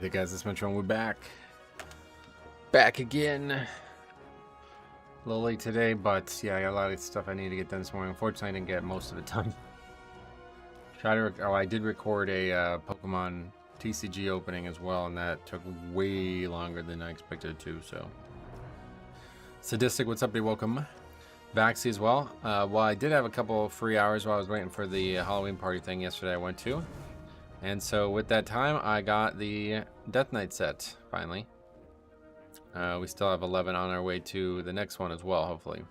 Hey guys, it's Mythic Run. We're back again. A little late today, but yeah, I got a lot of stuff I need to get done this morning. Unfortunately, I didn't get most of it done. I did record a Pokemon TCG opening as well, and that took way longer than I expected it to. So, Sadistic, what's up, buddy? Welcome. Vaxie as well. Well, I did have a couple of free hours while I was waiting for the Halloween party thing yesterday. I went to. And so with that time, I got the Death Knight set, finally. We still have 11 on our way to the next one as well, hopefully.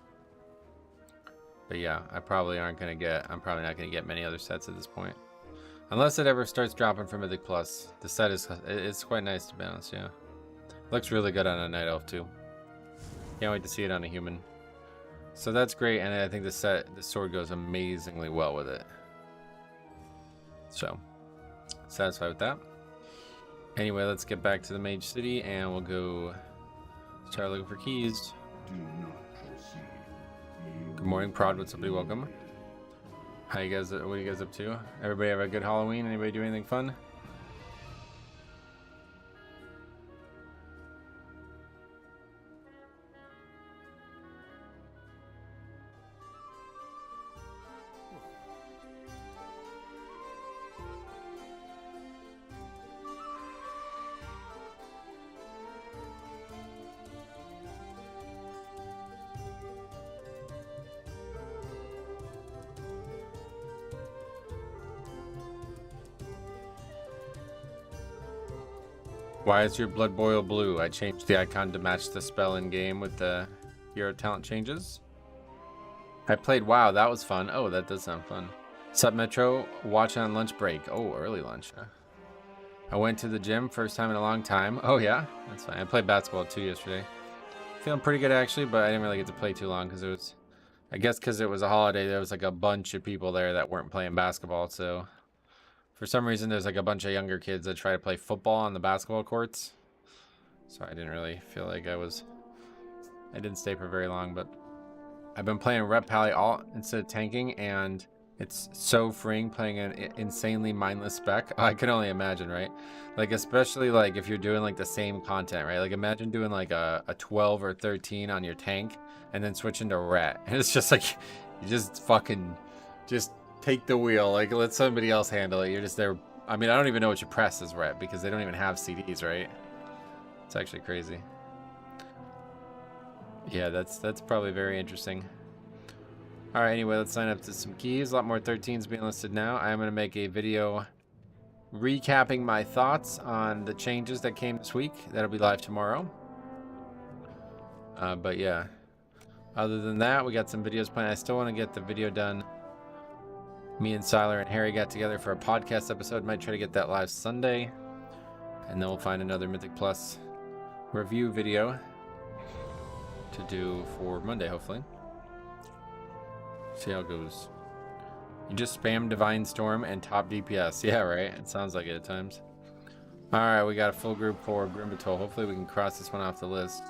But yeah, I'm probably not going to get many other sets at this point. Unless it ever starts dropping for Mythic Plus. The set it's quite nice, to be honest, yeah. Looks really good on a Night Elf too. Can't wait to see it on a human. So that's great, and I think the sword goes amazingly well with it. So satisfied with that. Anyway, let's get back to the Mage City and we'll go start looking for keys. Good morning, Prod. What's up, buddy? Welcome. How you guys? What are you guys up to? Everybody have a good Halloween? Anybody do anything fun? Why is your blood boil blue? I changed the icon to match the spell in game with the hero talent changes. I played WoW. That was fun. Oh, that does sound fun. Sup, Metro? Watch on lunch break. Oh, early lunch. Huh? I went to the gym first time in a long time. Oh yeah, that's fine. I played basketball too yesterday. Feeling pretty good actually, but I didn't really get to play too long because it was, I guess because it was a holiday. There was like a bunch of people there that weren't playing basketball, so. For some reason, there's like a bunch of younger kids that try to play football on the basketball courts. So I didn't really feel like I didn't stay for very long, but I've been playing Rep Pally all instead of tanking, and it's so freeing playing an insanely mindless spec. I can only imagine, right? Like, especially like if you're doing like the same content, right? Like imagine doing like a 12 or 13 on your tank and then switching to Rat. And it's just like, you just fucking, just take the wheel, like let somebody else handle it. You're just there. I mean, I don't even know what you press as Rep because they don't even have CDs, right? It's actually crazy. Yeah, that's probably very interesting. All right, anyway, let's sign up to some keys. A lot more 13s being listed now. I am going to make a video recapping my thoughts on the changes that came this week. That'll be live tomorrow. But yeah, other than that, we got some videos planned. I still want to get the video done. Me and Siler and Harry got together for a podcast episode. Might try to get that live Sunday. And then we'll find another Mythic Plus review video to do for Monday, hopefully. See how it goes. You just spam Divine Storm and top DPS. Yeah, right? It sounds like it at times. Alright, we got a full group for Grimbatol. Hopefully we can cross this one off the list.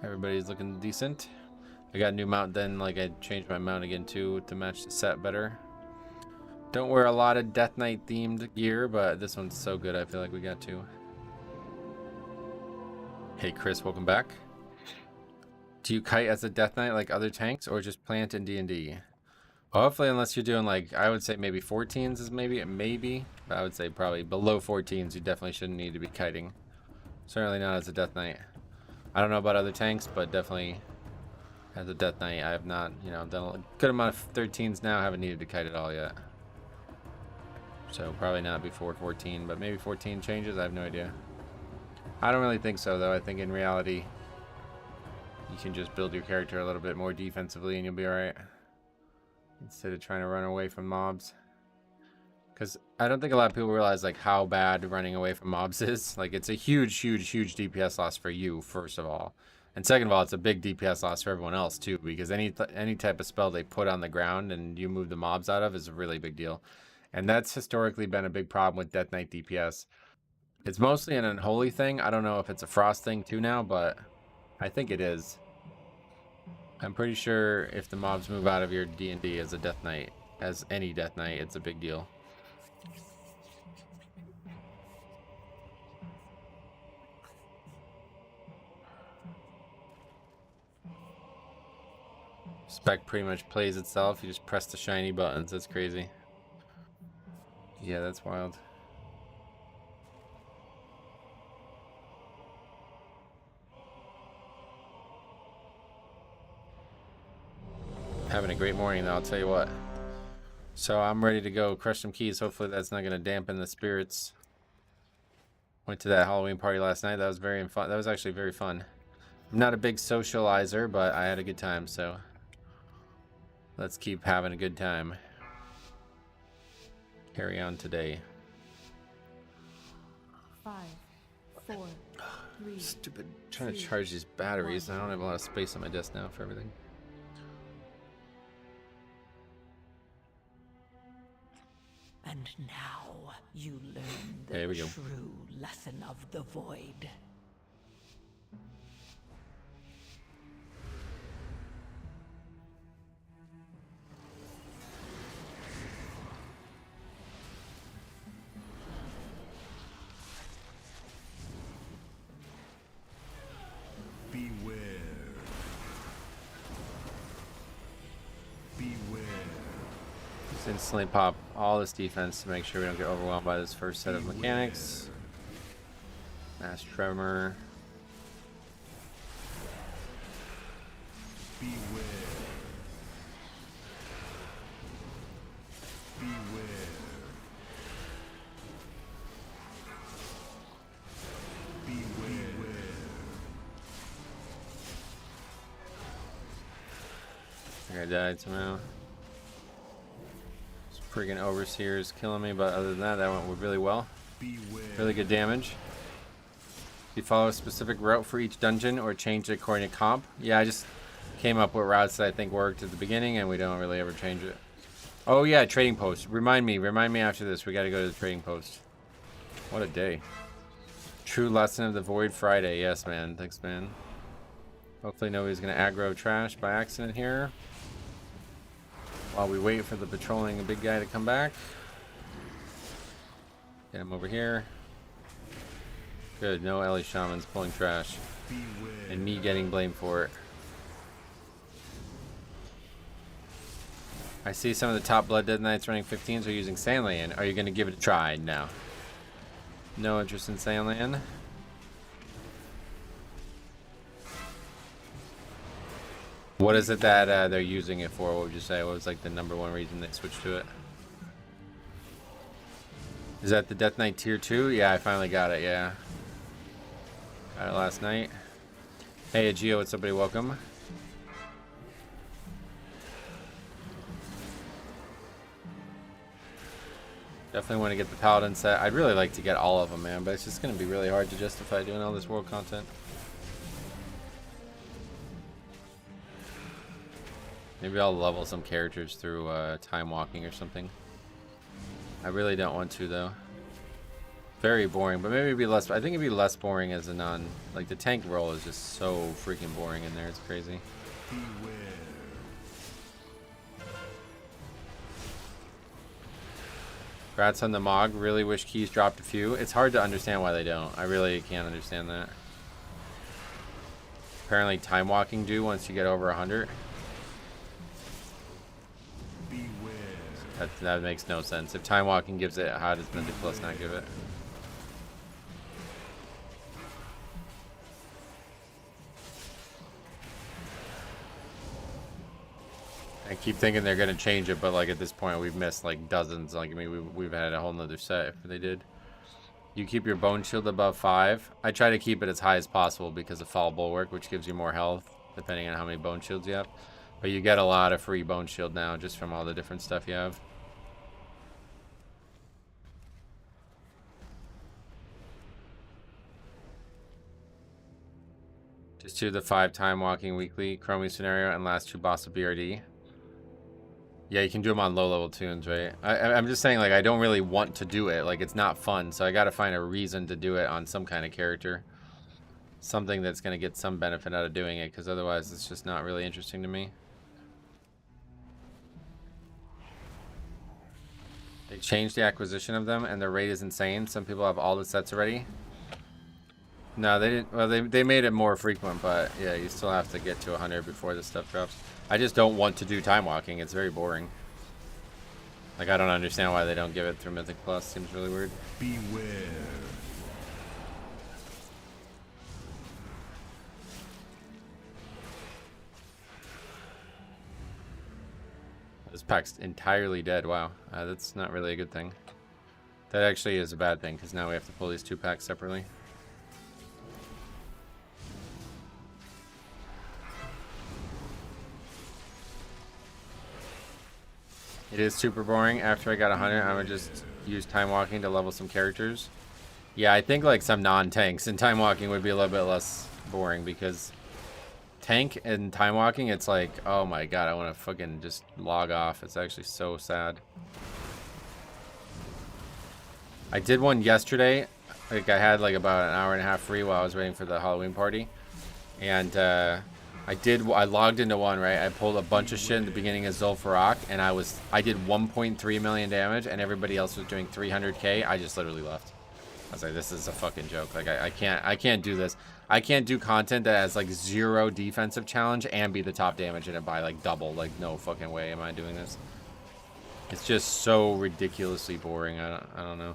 Everybody's looking decent. I got a new mount then, like I changed my mount again too to match the set better. Don't wear a lot of Death Knight themed gear, but this one's so good I feel like we got to. Hey Chris, welcome back. Do you kite as a Death Knight like other tanks or just plant in D&D? Well, hopefully unless you're doing like, I would say maybe 14s is maybe, but I would say probably below 14s you definitely shouldn't need to be kiting. Certainly not as a Death Knight. I don't know about other tanks, but definitely as a Death Knight, I have not, done a good amount of 13s now. I haven't needed to kite at all yet. So probably not before 14, but maybe 14 changes. I have no idea. I don't really think so, though. I think in reality, you can just build your character a little bit more defensively and you'll be alright. Instead of trying to run away from mobs. Because I don't think a lot of people realize like how bad running away from mobs is. Like it's a huge DPS loss for you, first of all. And second of all, it's a big DPS loss for everyone else too, because any type of spell they put on the ground and you move the mobs out of is a really big deal. And that's historically been a big problem with Death Knight DPS. It's mostly an unholy thing. I don't know if it's a Frost thing too now, but I think it is. I'm pretty sure if the mobs move out of your D&D as a Death Knight, as any Death Knight, it's a big deal. Spec pretty much plays itself. You just press the shiny buttons. That's crazy. Yeah, that's wild. Having a great morning, though, I'll tell you what. So I'm ready to go crush some keys. Hopefully that's not going to dampen the spirits. Went to that Halloween party last night. That was very fun. That was actually very fun. I'm not a big socializer, but I had a good time, so let's keep having a good time. Carry on today. 5, 4, 3. Stupid. Trying to charge these batteries. I don't have a lot of space on my desk now for everything. And now you learn the There we go. true lesson of the void. Beware. Beware. Just instantly pop all this defense to make sure we don't get overwhelmed by this first set of mechanics. Mass Tremor. Beware. Beware. Beware. I think I died somehow. This friggin' Overseer is killing me, but other than that, that went really well. Beware. Really good damage. You follow a specific route for each dungeon or change it according to comp? Yeah, I just came up with routes that I think worked at the beginning, and we don't really ever change it. Oh yeah, trading post. Remind me after this. We gotta go to the trading post. What a day. True lesson of the Void Friday. Yes, man. Thanks, man. Hopefully nobody's gonna aggro trash by accident here. While we wait for the patrolling big guy to come back. Get him over here. Good, no Ellie Shamans pulling trash. Beware. And me getting blamed for it. I see some of the top Blood Dead Knights running 15s are using Sandland. Are you going to give it a try? No. No interest in Sandland. What is it that they're using it for? What would you say? What was like the #1 reason they switched to it? Is that the Death Knight tier 2? Yeah, I finally got it, yeah. Got it last night. Hey, Agio, what's up, buddy? Welcome. Definitely want to get the Paladin set. I'd really like to get all of them, man, but it's just going to be really hard to justify doing all this world content. Maybe I'll level some characters through time walking or something. I really don't want to, though. Very boring, but maybe it'd be less. I think it'd be less boring as a non. Like the tank role is just so freaking boring in there. It's crazy. Beware. Congrats on the Mog. Really wish keys dropped a few. It's hard to understand why they don't. I really can't understand that. Apparently, time walking do once you get over 100. Beware. That makes no sense. If time walking gives it, how does Mythic Plus not give it? I keep thinking they're gonna change it, but like at this point we've missed like dozens. Like I mean we've had a whole nother set if they did. You keep your bone shield above 5. I try to keep it as high as possible because of fall bulwark, which gives you more health depending on how many bone shields you have. But you get a lot of free bone shield now just from all the different stuff you have. Just do the 5 time walking weekly Chromie scenario and last 2 boss of BRD. Yeah, you can do them on low level tunes, right? I'm just saying, like, I don't really want to do it. Like, it's not fun, so I gotta find a reason to do it on some kind of character. Something that's gonna get some benefit out of doing it, because otherwise it's just not really interesting to me. They changed the acquisition of them, and the rate is insane. Some people have all the sets already. No, they didn't. Well, they made it more frequent, but yeah, you still have to get to 100 before this stuff drops. I just don't want to do time walking. It's very boring. Like, I don't understand why they don't give it through Mythic Plus. Seems really weird. Beware. This pack's entirely dead. Wow, that's not really a good thing. That actually is a bad thing, because now we have to pull these 2 packs separately. It is super boring. After I got 100, I would just use time walking to level some characters. Yeah, I think like some non-tanks and time walking would be a little bit less boring, because tank and time walking, it's like, oh my god, I want to fucking just log off. It's actually so sad. I did one yesterday. Like, I had like about an hour and a half free while I was waiting for the Halloween party, and I logged into one, right? I pulled a bunch of shit in the beginning of Zul'Farrak, and I did 1.3 million damage, and everybody else was doing 300k. I just literally left. I was like, this is a fucking joke. Like, I can't do this. I can't do content that has like 0 defensive challenge and be the top damage in it by like double. Like, no fucking way am I doing this. It's just so ridiculously boring. I don't know.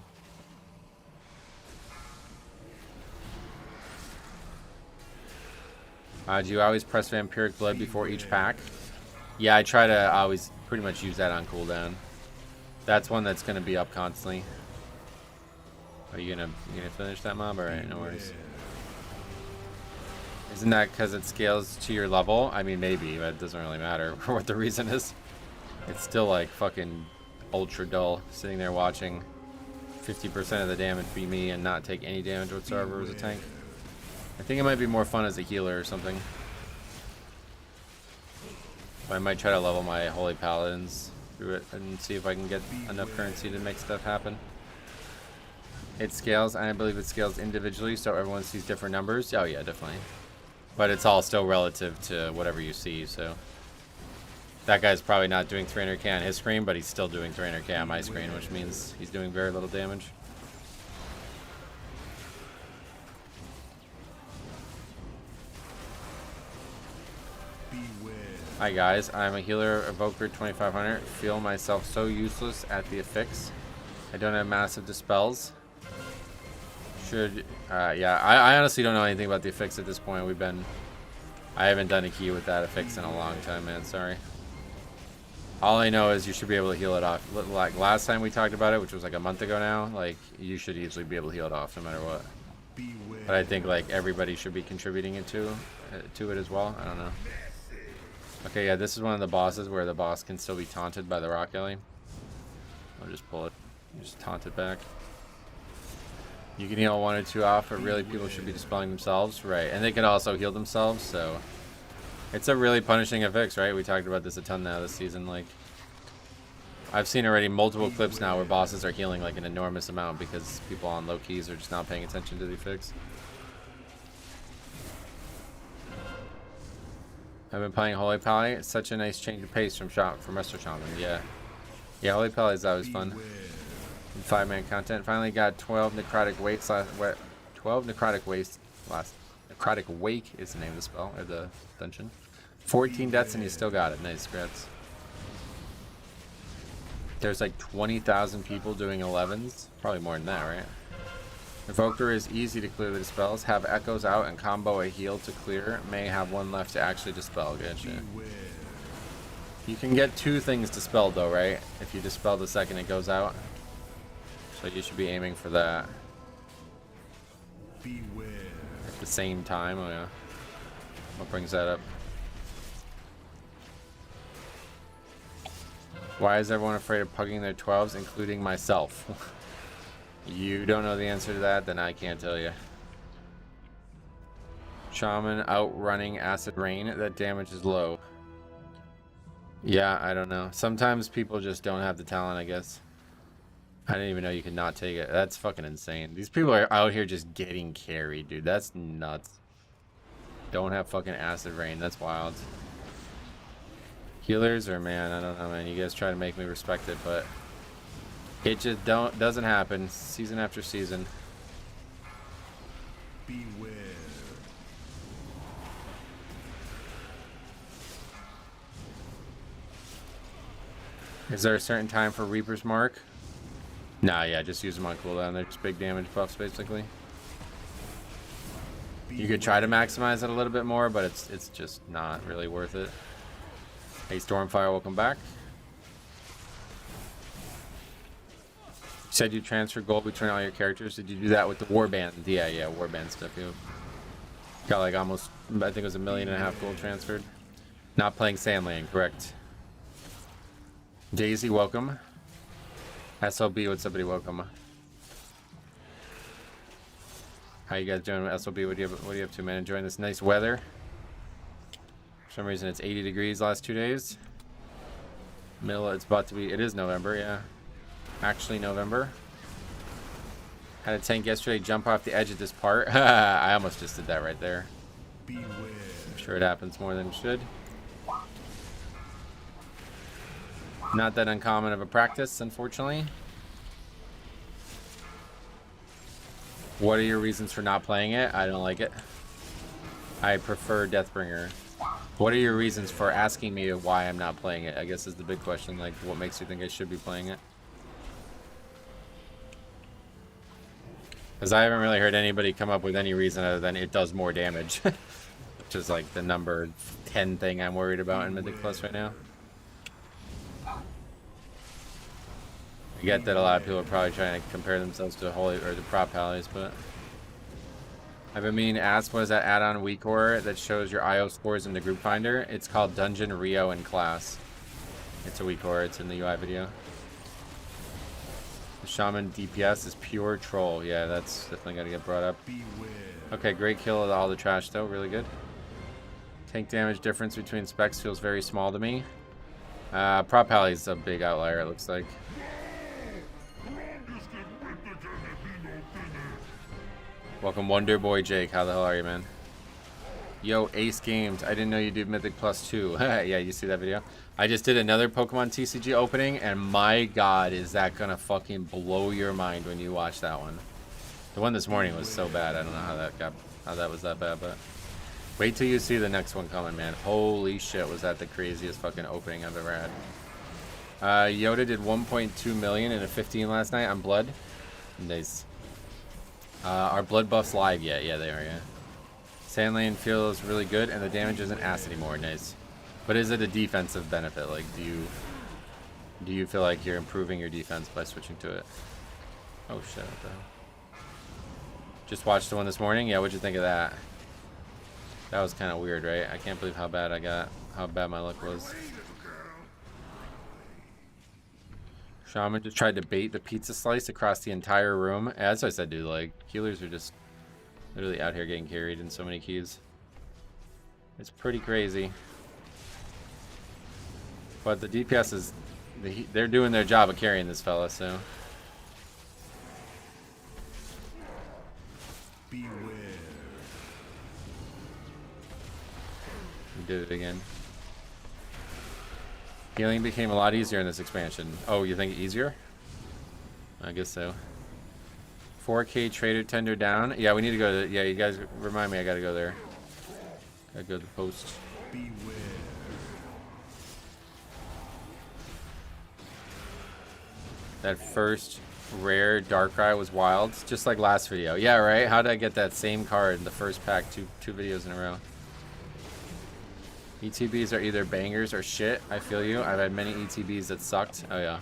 Do you always press Vampiric Blood before each pack? Yeah, I try to always pretty much use that on cooldown. That's one that's gonna be up constantly. Are you gonna finish that mob? Alright, no worries. Isn't that because it scales to your level? I mean, maybe, but it doesn't really matter what the reason is. It's still like fucking ultra dull, sitting there watching 50% of the damage be me and not take any damage whatsoever as a tank. I think it might be more fun as a healer or something. But I might try to level my Holy Paladins through it and see if I can get enough currency to make stuff happen. It scales, and I believe it scales individually, so everyone sees different numbers. Oh yeah, definitely. But it's all still relative to whatever you see, so. That guy's probably not doing 300k on his screen, but he's still doing 300k on my screen, which means he's doing very little damage. Hi guys, I'm a healer, evoker 2500. Feel myself so useless at the affix. I don't have massive dispels. Yeah, I honestly don't know anything about the affix at this point. I haven't done a key with that affix in a long time, man. Sorry. All I know is you should be able to heal it off. Like last time we talked about it, which was like a month ago now, like you should easily be able to heal it off no matter what. But I think like everybody should be contributing to it as well. I don't know. Okay, yeah, this is one of the bosses where the boss can still be taunted by the rock alley. I'll just pull it. Just taunt it back. You can heal 1 or 2 off, but really people should be dispelling themselves. Right, and they can also heal themselves, so... It's a really punishing affix, right? We talked about this a ton now this season. Like, I've seen already multiple clips now where bosses are healing like an enormous amount because people on low keys are just not paying attention to the affix. I've been playing Holy Pally. It's such a nice change of pace from Resto Shaman. Yeah. Yeah, Holy Pally is always fun. 5-man content. Finally got 12 necrotic wakes Necrotic Wake is the name of the spell, or the dungeon. 14 deaths and you still got it. Nice, congrats. There's like 20,000 people doing 11s. Probably more than that, right? Evoker is easy to clear the dispels. Have echoes out and combo a heal to clear. May have 1 left to actually dispel. Gotcha. You can get 2 things dispelled though, right? If you dispel the second it goes out. So you should be aiming for that. Beware. At the same time. Oh yeah. What brings that up? Why is everyone afraid of pugging their 12s, including myself? You don't know the answer to that, then I can't tell you. Shaman outrunning Acid Rain. That damage is low. Yeah, I don't know. Sometimes people just don't have the talent, I guess. I didn't even know you could not take it. That's fucking insane. These people are out here just getting carried, dude. That's nuts. Don't have fucking Acid Rain. That's wild. Healers or man, I don't know, man. You guys try to make me respect it, but it just doesn't happen season after season. Beware. Is there a certain time for Reaper's Mark? Nah, yeah, just use them on cooldown. They're just big damage buffs, basically. You could try to maximize it a little bit more, but it's just not really worth it. Hey, Stormfire, welcome back. You said you transferred gold between all your characters. Did you do that with the warband? Yeah, warband stuff. You got like almost, I think it was 1.5 million gold transferred. Not playing Sandland, correct? Daisy, welcome. SLB, what's up, buddy? Welcome. How you guys doing, SLB? What do you up to, man? Enjoying this nice weather? For some reason, it's 80 degrees last 2 days. It's about to be. It is November, yeah. Actually, November. Had a tank yesterday jump off the edge of this part. I almost just did that right there. Beware. I'm sure it happens more than it should. Not that uncommon of a practice, unfortunately. What are your reasons for not playing it? I don't like it. I prefer Deathbringer. What are your reasons for asking me why I'm not playing it? I guess is the big question. Like, what makes you think I should be playing it? Because I haven't really heard anybody come up with any reason other than it does more damage. Which is like the number 10 thing I'm worried about in Mythic Plus right now. I get that a lot of people are probably trying to compare themselves to Holy or the prop pallies, but I've been meaning to ask, what is that add-on WeCore that shows your IO scores in the group finder? It's called Dungeon Rio in Class. It's a WeCore, it's in the UI video. The Shaman DPS is pure troll. Yeah, that's definitely gotta get brought up. Beware. Okay, great kill of all the trash though, really good. Tank damage difference between specs feels very small to me. Prop Pally is a big outlier, it looks like. Welcome, Wonder Boy Jake. How the hell are you, man? Yo, Ace Games. I didn't know you did Mythic Plus 2. Yeah, you see that video? I just did another Pokemon TCG opening, and my god, is that gonna fucking blow your mind when you watch that one. The one this morning was so bad. I don't know how that was that bad, but wait till you see the next one coming, man. Holy shit, was that the craziest fucking opening I've ever had. Yoda did 1.2 million in a 15 last night on Blood. Nice. Are blood buffs live yet? Yeah, they are, yeah. Sandlane feels really good, and the damage isn't ass anymore. Nice. But is it a defensive benefit? Like, do you feel like you're improving your defense by switching to it? Oh, shit. What the hell? Just watched the one this morning? Yeah, what'd you think of that? That was kind of weird, right? I can't believe how bad my luck was. Shaman just tried to bait the pizza slice across the entire room. As I said, dude, like, healers are just literally out here getting carried in so many keys. It's pretty crazy. But the DPS is, they're doing their job of carrying this fella, so. Beware. We did it again. Healing became a lot easier in this expansion. Oh, you think easier? I guess so. 4K Trader Tender down. Yeah, we need to go to... Yeah, you guys remind me I gotta go there. Gotta go to the post. Beware. That first rare Darkrai was wild. Just like last video. Yeah, right? How did I get that same card in the first pack two videos in a row? ETBs are either bangers or shit. I feel you. I've had many ETBs that sucked. Oh, yeah.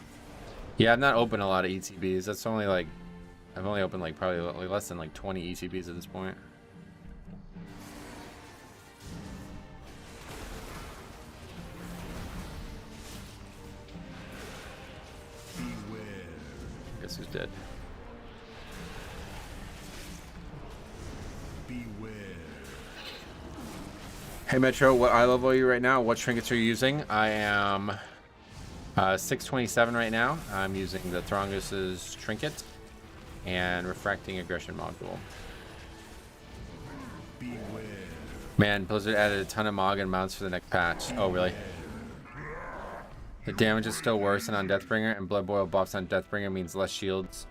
Yeah, I've not opened a lot of ETBs. That's only like... I've only opened like probably like less than like 20 ETBs at this point. Beware. Guess who's dead? Beware. Hey Metro, what eye level are you right now? What trinkets are you using? I am 627 right now. I'm using the Throngus's trinket and refracting aggression module. Beware. Man, Blizzard added a ton of Mogg mounts for the next patch. Oh, really? The damage is still worse than on Deathbringer, and Blood Boil buffs on Deathbringer means less shields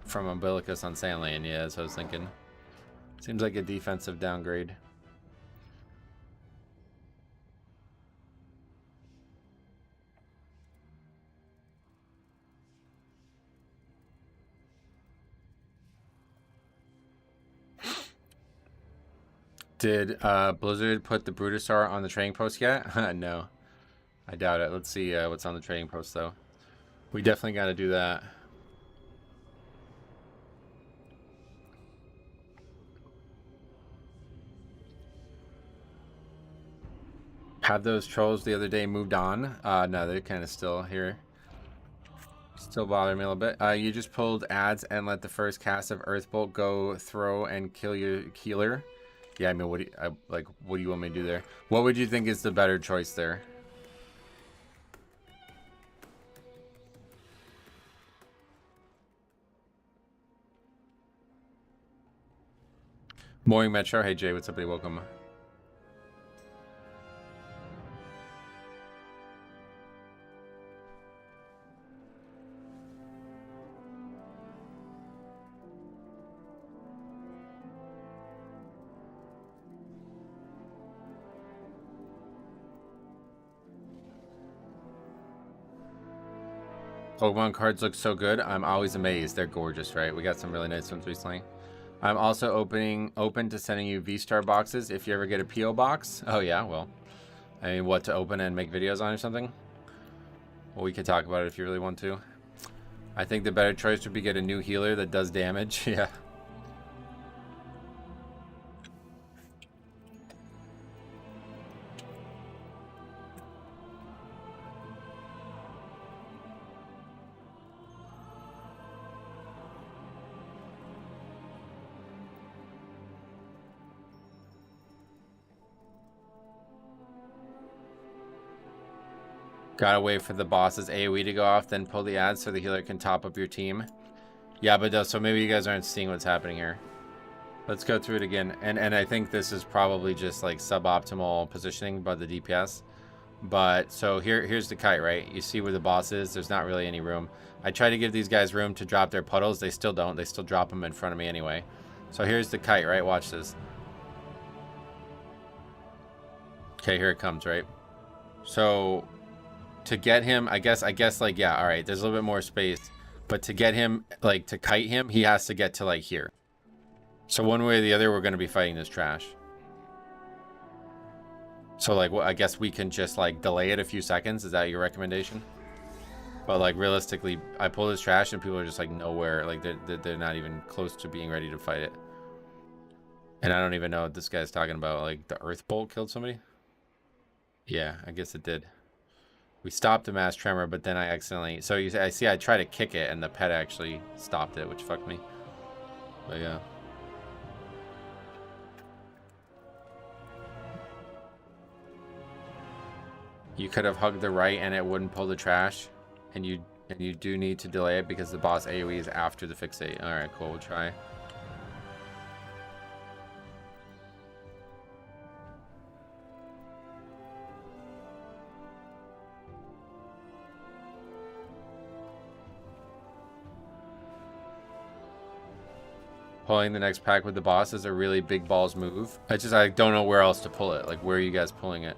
from Umbilicus on Sandlane. Yeah, that's what I was thinking. Seems like a defensive downgrade. Did Blizzard put the Brutusar on the trading post yet? No. I doubt it. Let's see what's on the trading post, though. We definitely got to do that. Have those trolls the other day moved on? No, they're kind of still here. Still bother me a little bit. You just pulled ads and let the first cast of Earthbolt go throw and kill your healer. Yeah, I mean, what do you want me to do there? What would you think is the better choice there? Morning Metro. Hey Jay, what's up, buddy? Welcome. Pokemon cards look so good. I'm always amazed. They're gorgeous, right? We got some really nice ones recently. I'm also open to sending you V-Star boxes if you ever get a PO box. Oh yeah, well, I mean, what to open and make videos on or something? Well, we could talk about it if you really want to. I think the better choice would be get a new healer that does damage. Yeah. Gotta wait for the boss's AoE to go off, then pull the ads so the healer can top up your team. Yeah, but so maybe you guys aren't seeing what's happening here. Let's go through it again. And I think this is probably just like suboptimal positioning by the DPS. But so here's the kite, right? You see where the boss is. There's not really any room. I try to give these guys room to drop their puddles. They still don't. They still drop them in front of me anyway. So here's the kite, right? Watch this. Okay, here it comes, right? So to get him, I guess like, yeah, all right, there's a little bit more space, but to get him, like, to kite him, he has to get to like here. So one way or the other, we're going to be fighting this trash. So like, well, I guess we can just like delay it a few seconds. Is that your recommendation? But like realistically, I pull this trash and people are just like nowhere, like they're not even close to being ready to fight it. And I don't even know what this guy's talking about. Like the earth bolt killed somebody. Yeah, I guess it did. We stopped a mass tremor, but then I accidentally... So I see I tried to kick it, and the pet actually stopped it, which fucked me. But yeah. You could have hugged the right, and it wouldn't pull the trash. And you do need to delay it because the boss AoE is after the fixate. Alright, cool. We'll try. Pulling the next pack with the boss is a really big balls move. I don't know where else to pull it. Like, where are you guys pulling it?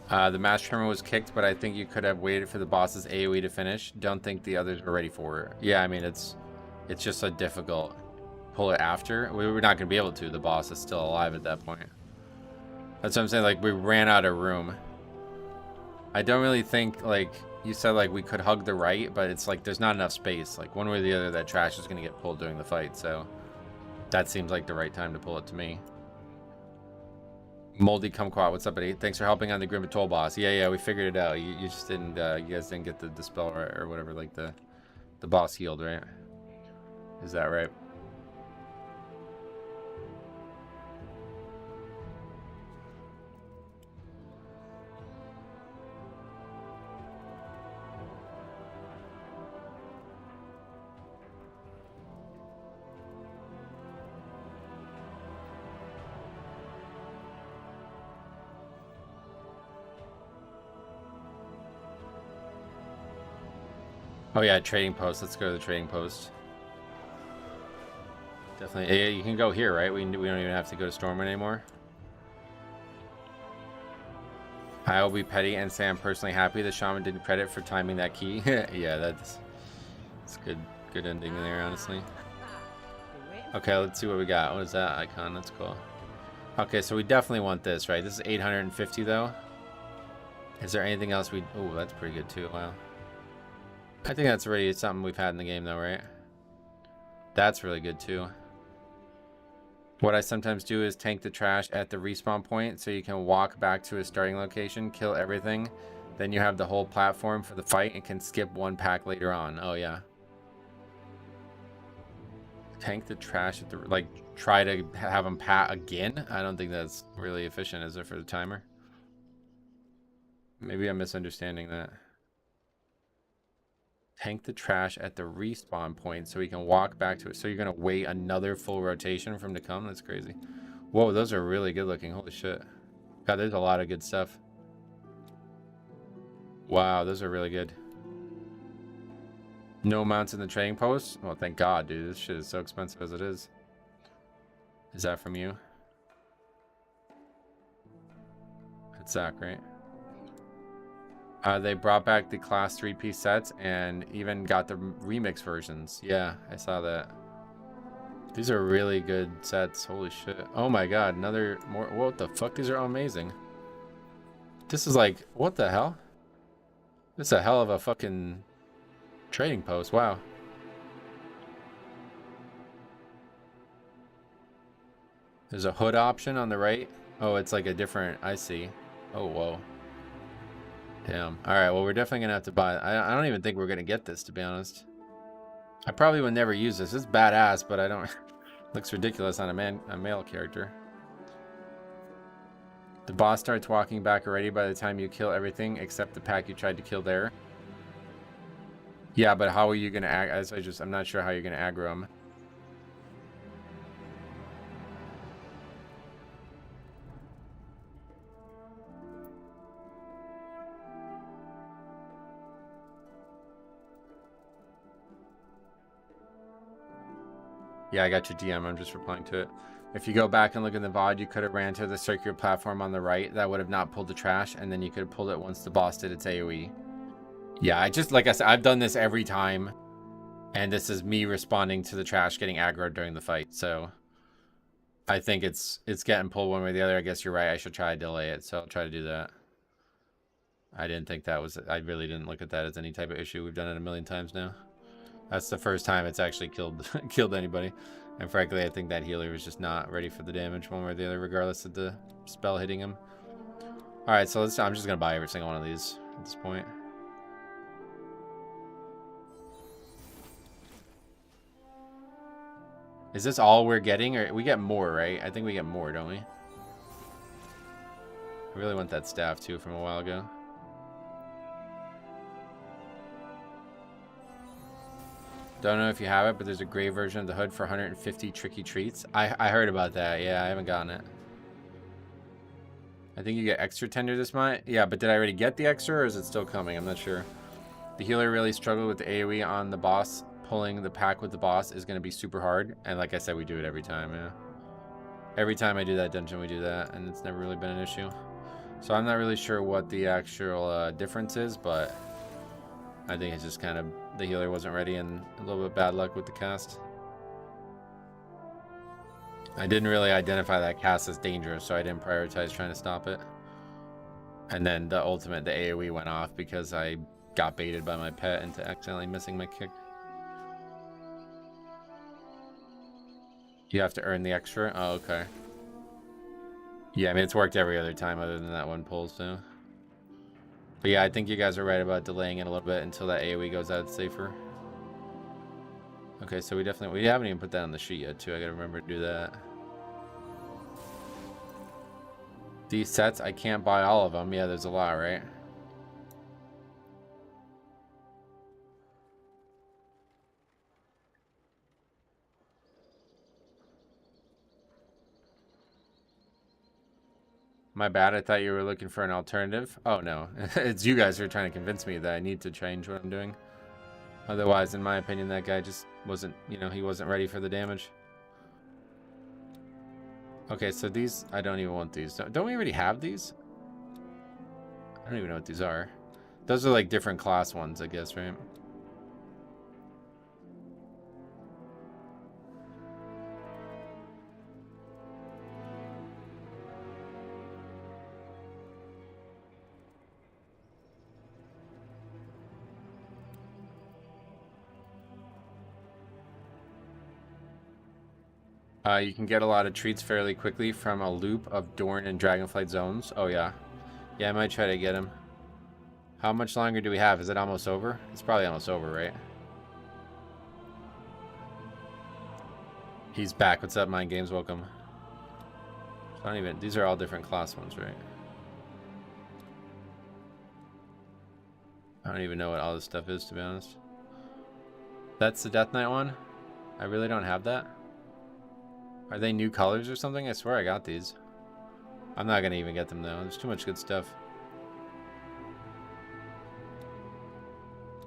The mass tremor was kicked, but I think you could have waited for the boss's AoE to finish. Don't think the others were ready for it. Yeah, I mean, it's just so difficult. Pull it after. We were not going to be able to. The boss is still alive at that point. That's what I'm saying. Like, we ran out of room. I don't really think, like, you said, like, we could hug the right, but it's like there's not enough space. Like, one way or the other, that trash is going to get pulled during the fight, so that seems like the right time to pull it to me. Moldy Kumquat, what's up, buddy? Thanks for helping on the Grimmatoll boss. Yeah, we figured it out. You just didn't, you guys didn't get the spell right, or whatever, like, the boss healed, right? Is that right? Oh yeah, trading post. Let's go to the trading post. Definitely. Yeah, you can go here, right? We don't even have to go to Stormwind anymore. I will be petty and say I'm personally happy the shaman didn't credit for timing that key. Yeah, that's good. Good ending there, honestly. Okay, let's see what we got. What is that icon? That's cool. Okay, so we definitely want this, right? This is 850 though. Is there anything else we... Oh, that's pretty good too. Wow. I think that's already something we've had in the game though, right? That's really good too. What I sometimes do is tank the trash at the respawn point so you can walk back to a starting location, kill everything. Then you have the whole platform for the fight and can skip one pack later on. Oh yeah. Tank the trash at the... Like, try to have them pat again? I don't think that's really efficient, is it, for the timer? Maybe I'm misunderstanding that. Tank the trash at the respawn point so we can walk back to it. So you're going to wait another full rotation for him to come? That's crazy. Whoa, those are really good looking. Holy shit. God, there's a lot of good stuff. Wow, those are really good. No mounts in the trading post? Well, thank God, dude. This shit is so expensive as it is. Is that from you? It's Zach, right? They brought back the class 3-piece sets and even got the remix versions. Yeah, I saw that. These are really good sets. Holy shit. Oh my god, another more. What the fuck? These are amazing. This is like, what the hell? This is a hell of a fucking trading post. Wow. There's a hood option on the right. Oh, it's like a different. I see. Oh, whoa. Damn. All right. Well, we're definitely gonna have to buy. I don't even think we're gonna get this, to be honest. I probably would never use this. It's badass, but I don't. Looks ridiculous on a male character. The boss starts walking back already by the time you kill everything except the pack you tried to kill there. Yeah, but how are you gonna I'm not sure how you're gonna aggro him. Yeah, I got your DM. I'm just replying to it. If you go back and look in the VOD, you could have ran to the circular platform on the right. That would have not pulled the trash, and then you could have pulled it once the boss did its AoE. Yeah, like I said, I've done this every time, and this is me responding to the trash getting aggroed during the fight. So I think it's getting pulled one way or the other. I guess you're right. I should try to delay it, so I'll try to do that. I didn't think that was... I really didn't look at that as any type of issue. We've done it a million times now. That's the first time it's actually killed anybody. And frankly, I think that healer was just not ready for the damage one way or the other, regardless of the spell hitting him. Alright, so I'm just going to buy every single one of these at this point. Is this all we're getting? Or we get more, right? I think we get more, don't we? I really want that staff, too, from a while ago. Don't know if you have it, but there's a gray version of the hood for 150 tricky treats. I heard about that. Yeah, I haven't gotten it. I think you get extra tender this month. Yeah, but did I already get the extra, or is it still coming? I'm not sure. The healer really struggled with the AoE on the boss. Pulling the pack with the boss is going to be super hard. And like I said, we do it every time, yeah. Every time I do that dungeon, we do that, and it's never really been an issue. So I'm not really sure what the actual difference is, but I think it's just kind of the healer wasn't ready and a little bit bad luck with the cast. I didn't really identify that cast as dangerous, so I didn't prioritize trying to stop it. And then the ultimate, the AoE went off because I got baited by my pet into accidentally missing my kick. You have to earn the extra? Oh, okay. Yeah, I mean, it's worked every other time other than that one pull, so. But yeah, I think you guys are right about delaying it a little bit until that AoE goes out safer. Okay, so we haven't even put that on the sheet yet, too. I gotta remember to do that. These sets, I can't buy all of them. Yeah, there's a lot, right? My bad, I thought you were looking for an alternative. Oh, no. It's you guys who are trying to convince me that I need to change what I'm doing. Otherwise, in my opinion, that guy just wasn't, you know, he wasn't ready for the damage. Okay, so these, I don't even want these. Don't we already have these? I don't even know what these are. Those are like different class ones, I guess, right? You can get a lot of treats fairly quickly from a loop of Dorn and Dragonflight zones. Oh, yeah. Yeah, I might try to get him. How much longer do we have? Is it almost over? It's probably almost over, right? He's back. What's up, Mind Games? Welcome. I don't even... These are all different class ones, right? I don't even know what all this stuff is, to be honest. That's the Death Knight one? I really don't have that. Are they new colors or something? I swear I got these. I'm not gonna even get them though. There's too much good stuff.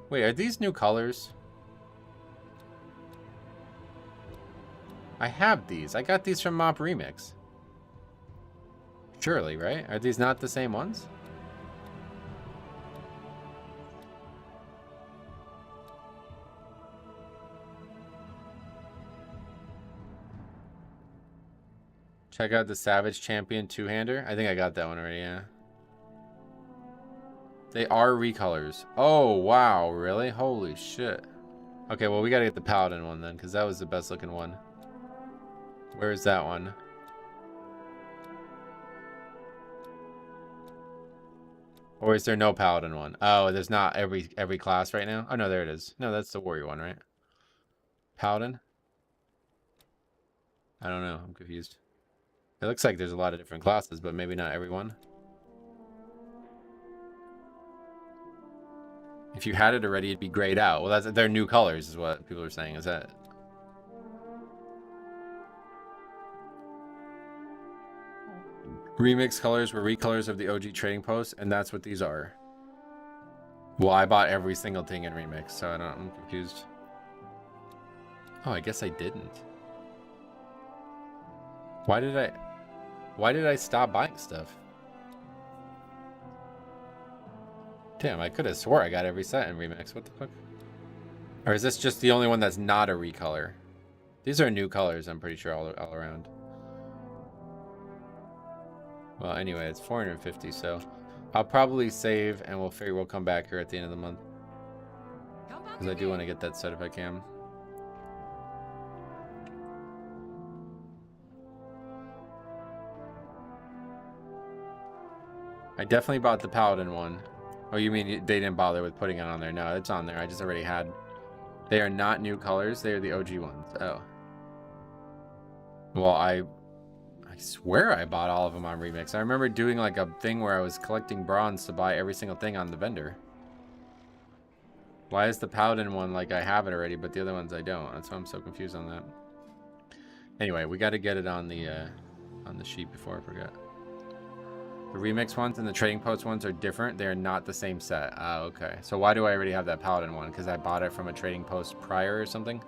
Wait, are these new colors? I have these. I got these from Mop Remix. Surely, right? Are these not the same ones? Check out the Savage Champion two-hander. I think I got that one already, yeah. They are recolors. Oh, wow, really? Holy shit. Okay, well, we gotta get the Paladin one then, because that was the best looking one. Where is that one? Or is there no Paladin one? Oh, there's not every class right now? Oh, no, there it is. No, that's the Warrior one, right? Paladin? I don't know. I'm confused. It looks like there's a lot of different classes, but maybe not everyone. If you had it already, it'd be grayed out. Well, they're new colors, is what people are saying. Is that... Remix colors were recolors of the OG trading post, and that's what these are. Well, I bought every single thing in Remix, so I'm confused. Oh, I guess I didn't. Why did I stop buying stuff? Damn, I could have swore I got every set in Remix. What the fuck? Or is this just the only one that's not a recolor? These are new colors, I'm pretty sure, all around. Well, anyway, it's 450, so I'll probably save, and we'll come back here at the end of the month. Because I do want to get that set if I can. I definitely bought the Paladin one. Oh, you mean they didn't bother with putting it on there? No, it's on there. I just already had. They are not new colors. They are the OG ones. Oh. Well, I swear I bought all of them on Remix. I remember doing like a thing where I was collecting bronze to buy every single thing on the vendor. Why is the Paladin one like I have it already, but the other ones I don't? That's why I'm so confused on that. Anyway, we got to get it on the sheet before I forget. The Remix ones and the Trading Post ones are different. They're not the same set. Ah, okay. So why do I already have that Paladin one? Because I bought it from a Trading Post prior or something?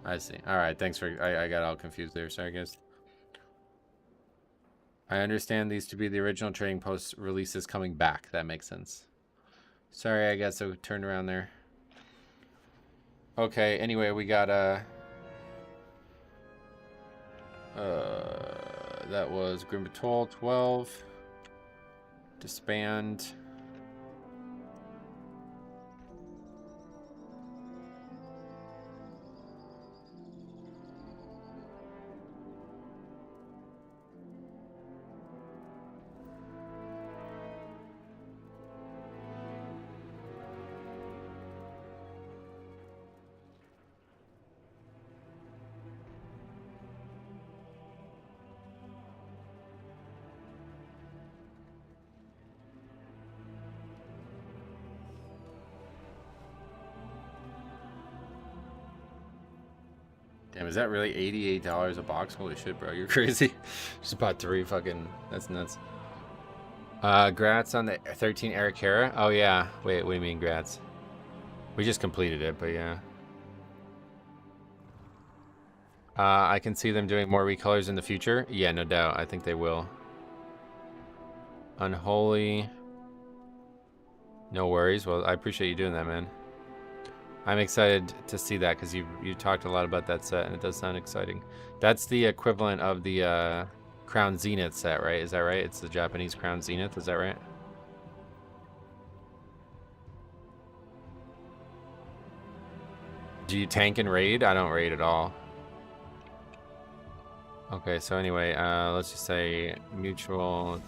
I see. Alright, thanks for... I got all confused there. Sorry, guys. I understand these to be the original Trading Post releases coming back. That makes sense. Sorry, I guess I turned around there. Okay, anyway, we got... that was Grim Patrol 12. Disband. Damn, is that really $88 a box? Holy shit, bro. You're crazy. Just bought 3 fucking... That's nuts. Grats on the 13 Arikara. Oh yeah. Wait, what do you mean grats? We just completed it, but yeah. I can see them doing more recolors in the future. Yeah, no doubt. I think they will. Unholy. No worries. Well, I appreciate you doing that, man. I'm excited to see that because you talked a lot about that set and it does sound exciting. That's the equivalent of the Crown Zenith set, right? Is that right? It's the Japanese Crown Zenith. Is that right? Do you tank and raid? I don't raid at all. Okay, so anyway, let's just say mutual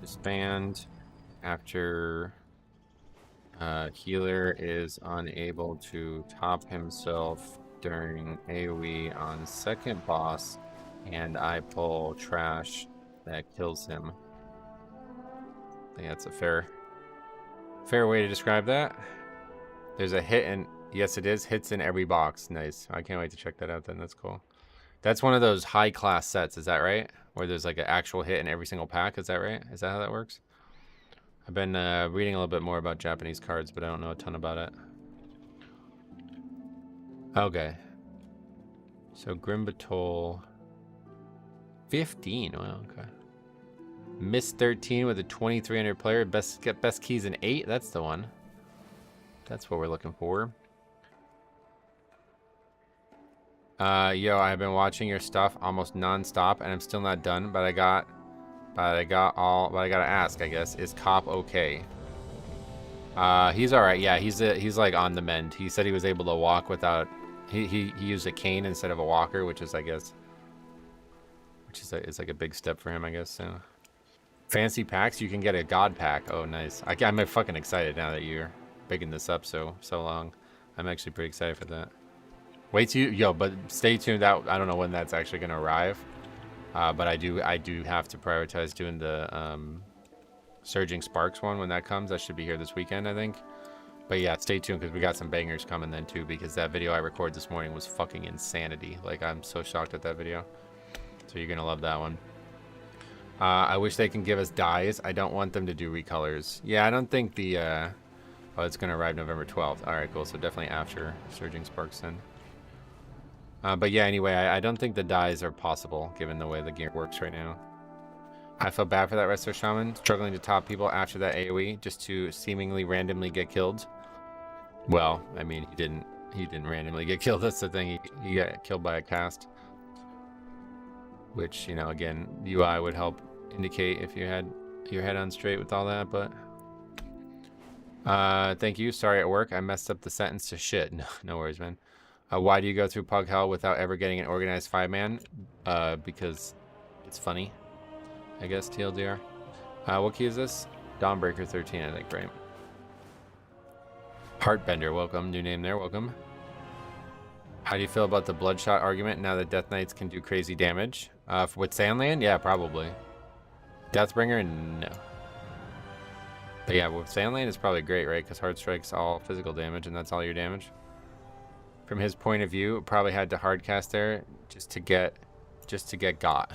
disband after healer is unable to top himself during AoE on second boss and I pull trash that kills him. I think that's a fair way to describe that. There's a hit and yes it is, hits in every box. Nice. I can't wait to check that out then. That's cool. That's one of those high class sets, is that right? Where there's like an actual hit in every single pack, is that right? Is that how that works? I've been reading a little bit more about Japanese cards, but I don't know a ton about it. Okay. So Grimbatol 15. Well, okay. Miss 13 with a 2300 player. Best keys in 8. That's the one. That's what we're looking for. Yo, I've been watching your stuff almost non-stop, and I'm still not done. But I gotta ask, I guess, is Cop okay? He's all right. Yeah, he's like on the mend. He said he was able to walk without. He used a cane instead of a walker, which is, I guess, it's like a big step for him, I guess. So, fancy packs, you can get a God pack. Oh, nice. I'm fucking excited now that you're bigging this up so long. I'm actually pretty excited for that. But stay tuned. Out. I don't know when that's actually gonna arrive. But I do have to prioritize doing the Surging Sparks one when that comes. That should be here this weekend, I think. But yeah, stay tuned because we got some bangers coming then too, because that video I recorded this morning was fucking insanity. Like, I'm so shocked at that video. So you're gonna love that one. I wish they can give us dyes. I don't want them to do recolors. Yeah, I don't think the oh, it's gonna arrive November 12th. All right, cool. So definitely after Surging Sparks then. But yeah, anyway, I don't think the dyes are possible given the way the game works right now. I feel bad for that Resto Shaman struggling to top people after that AoE just to seemingly randomly get killed. Well, I mean, he didn't randomly get killed. That's the thing. He got killed by a cast, which, you know, again, UI would help indicate if you had your head on straight with all that. But thank you. Sorry at work. I messed up the sentence to shit. No worries, man. Why do you go through Pug Hell without ever getting an organized 5-man? Because it's funny, I guess, TLDR. What key is this? Dawnbreaker 13, I think, right? Heartbender, welcome. New name there, welcome. How do you feel about the Bloodshot argument now that Death Knights can do crazy damage? With Sandland? Yeah, probably. Deathbringer? No. But yeah, with Sandland, it's probably great, right? Because Hard Strike's all physical damage, and that's all your damage. From his point of view, probably had to hardcast there just to get got.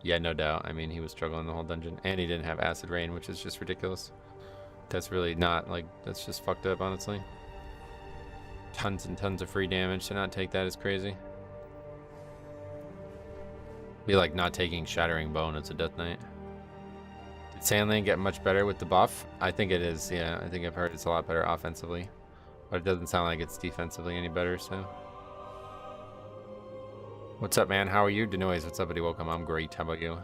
Yeah, no doubt. I mean, he was struggling the whole dungeon, and he didn't have Acid Rain, which is just ridiculous. That's really not, like, that's just fucked up, honestly. Tons and tons of free damage to not take that is crazy. Be like not taking Shattering Bone as a Death Knight. Did Sandland get much better with the buff? I think it is, yeah. I think I've heard it's a lot better offensively. But it doesn't sound like it's defensively any better, so. What's up, man? How are you? Denoise, what's up, buddy? Welcome. I'm great. How about you?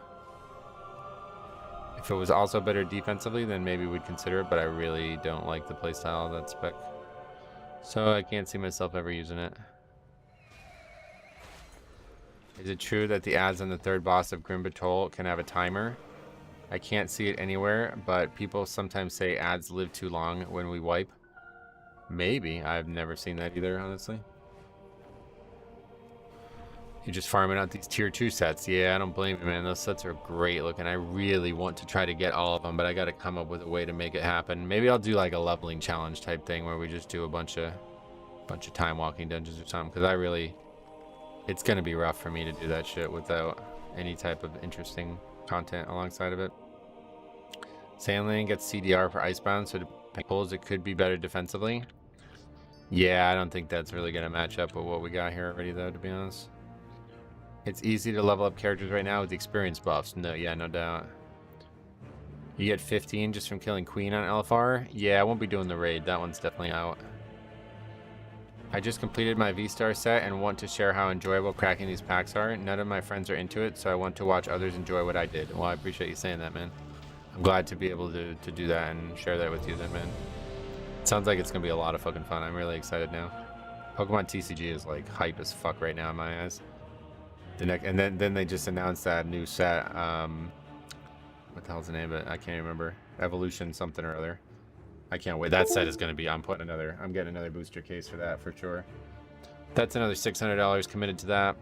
If it was also better defensively, then maybe we'd consider it, but I really don't like the playstyle of that spec. So I can't see myself ever using it. Is it true that the ads on the third boss of Grimbatol can have a timer? I can't see it anywhere, but people sometimes say ads live too long when we wipe. Maybe. I've never seen that either, honestly. You're just farming out these tier 2 sets. Yeah, I don't blame you, man. Those sets are great looking. I really want to try to get all of them, but I got to come up with a way to make it happen. Maybe I'll do like a leveling challenge type thing where we just do a bunch of time walking dungeons or something, because it's going to be rough for me to do that shit without any type of interesting content alongside of it. Sandland gets CDR for Icebound, so depending pulls, it could be better defensively. Yeah, I don't think that's really going to match up with what we got here already, though, to be honest. It's easy to level up characters right now with the experience buffs. No, yeah, no doubt. You get 15 just from killing Queen on LFR? Yeah, I won't be doing the raid. That one's definitely out. I just completed my V-Star set and want to share how enjoyable cracking these packs are. None of my friends are into it, so I want to watch others enjoy what I did. Well, I appreciate you saying that, man. I'm glad to be able to do that and share that with you then, man. It sounds like it's going to be a lot of fucking fun. I'm really excited now. Pokemon TCG is like hype as fuck right now in my eyes. And then they just announced that new set. What the hell's the name of it? I can't remember. Evolution something or other. I can't wait. That set is going to be. I'm getting another booster case for that for sure. That's another $600 committed to that.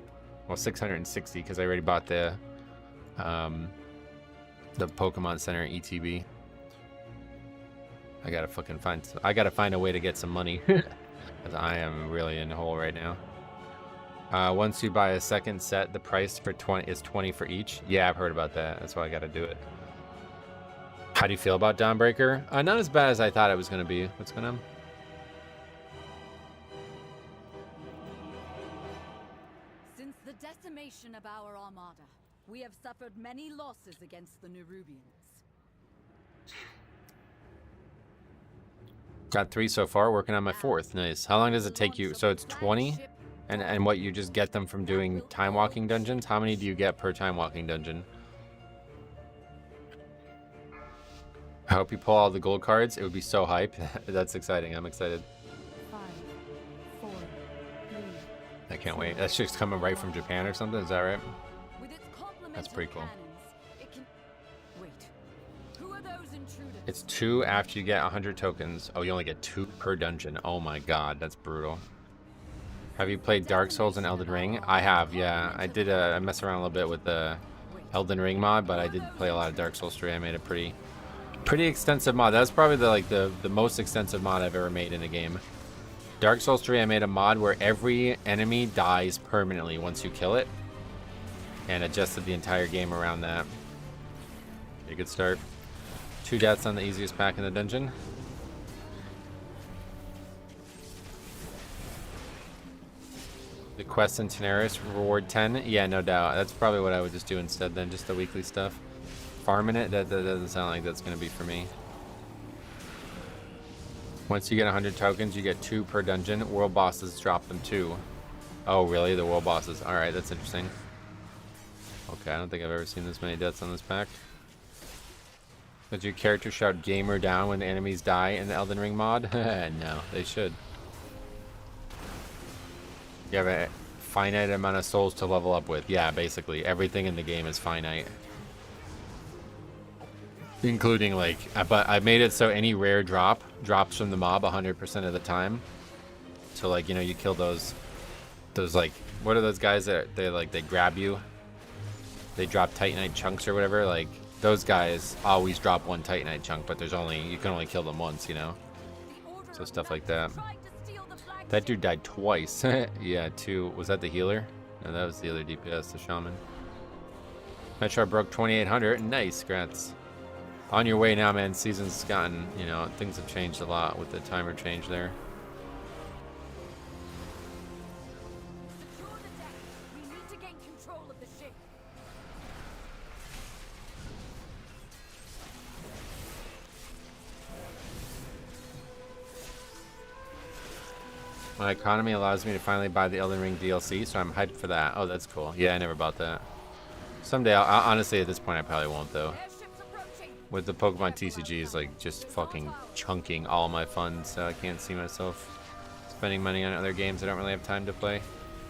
Well, 660 because I already bought the Pokemon Center ETB. I gotta find a way to get some money because I am really in a hole right now. Once you buy a second set, the price for 20 is 20 for each. Yeah, I've heard about that. That's why I got to do it. How do you feel about Dawnbreaker? Not as bad as I thought it was going to be. What's going on? Since the decimation of our armada, we have suffered many losses against the Nerubians. Got 3 so far. Working on my 4th. Nice. How long does it take you? So it's 20? And what, you just get them from doing time walking dungeons? How many do you get per time walking dungeon? I hope you pull all the gold cards. It would be so hype. That's exciting. I'm excited. 5, 4, 3. I can't wait. That's just coming right from Japan or something. Is that right? That's pretty cool. Wait. Who are those intruders? It's 2 after you get 100 tokens. Oh, you only get 2 per dungeon. Oh my god, that's brutal. Have you played Dark Souls and Elden Ring? I have, yeah. I did mess around a little bit with the Elden Ring mod, but I did play a lot of Dark Souls 3. I made a pretty extensive mod. That's probably the most extensive mod I've ever made in a game. Dark Souls 3, I made a mod where every enemy dies permanently once you kill it, and adjusted the entire game around that. A good start. 2 deaths on the easiest pack in the dungeon. The quest in Tenaris, reward 10. Yeah, no doubt. That's probably what I would just do instead then, just the weekly stuff. Farming it, that doesn't sound like that's going to be for me. Once you get 100 tokens, you get 2 per dungeon. World bosses drop them too. Oh, really? The world bosses. Alright, that's interesting. Okay, I don't think I've ever seen this many deaths on this pack. Does your character shout gamer down when the enemies die in the Elden Ring mod? No, they should. You have a finite amount of souls to level up with. Yeah, basically. Everything in the game is finite. Including, like, but I made it so any rare drops from the mob 100% of the time. So, like, you know, you kill those, like, what are those guys that they grab you? They drop Titanite chunks or whatever. Like, those guys always drop 1 Titanite chunk, but you can only kill them once, you know? So stuff like that. That dude died twice. Yeah, 2. Was that the healer? No, that was the other DPS, the shaman. Metro broke 2800. Nice, congrats. On your way now, man. Season's gotten, you know, things have changed a lot with the timer change there. Secure the deck. We need to gain control of the ship. My economy allows me to finally buy the Elden Ring DLC, so I'm hyped for that. Oh, that's cool. Yeah, I never bought that. Someday, honestly, at this point, I probably won't, though. With the Pokemon TCGs, like, just fucking chunking all my funds, so I can't see myself spending money on other games I don't really have time to play.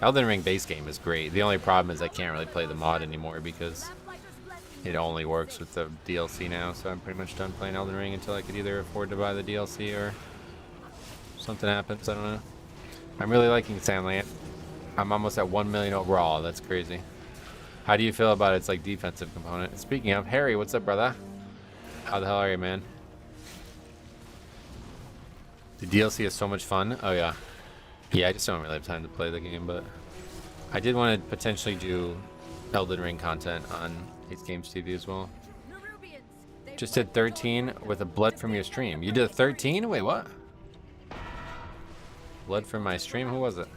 Elden Ring base game is great. The only problem is I can't really play the mod anymore because it only works with the DLC now, so I'm pretty much done playing Elden Ring until I could either afford to buy the DLC or something happens. I don't know. I'm really liking Sandland. I'm almost at 1 million overall. That's crazy. How do you feel about its like defensive component? Speaking of, Harry, what's up, brother? How the hell are you, man? The DLC is so much fun. Oh yeah. Yeah, I just don't really have time to play the game, but I did want to potentially do Elden Ring content on Ace Games TV as well. Just did 13 with a blood from your stream. You did 13? Wait, what? Blood from my stream? Who was it?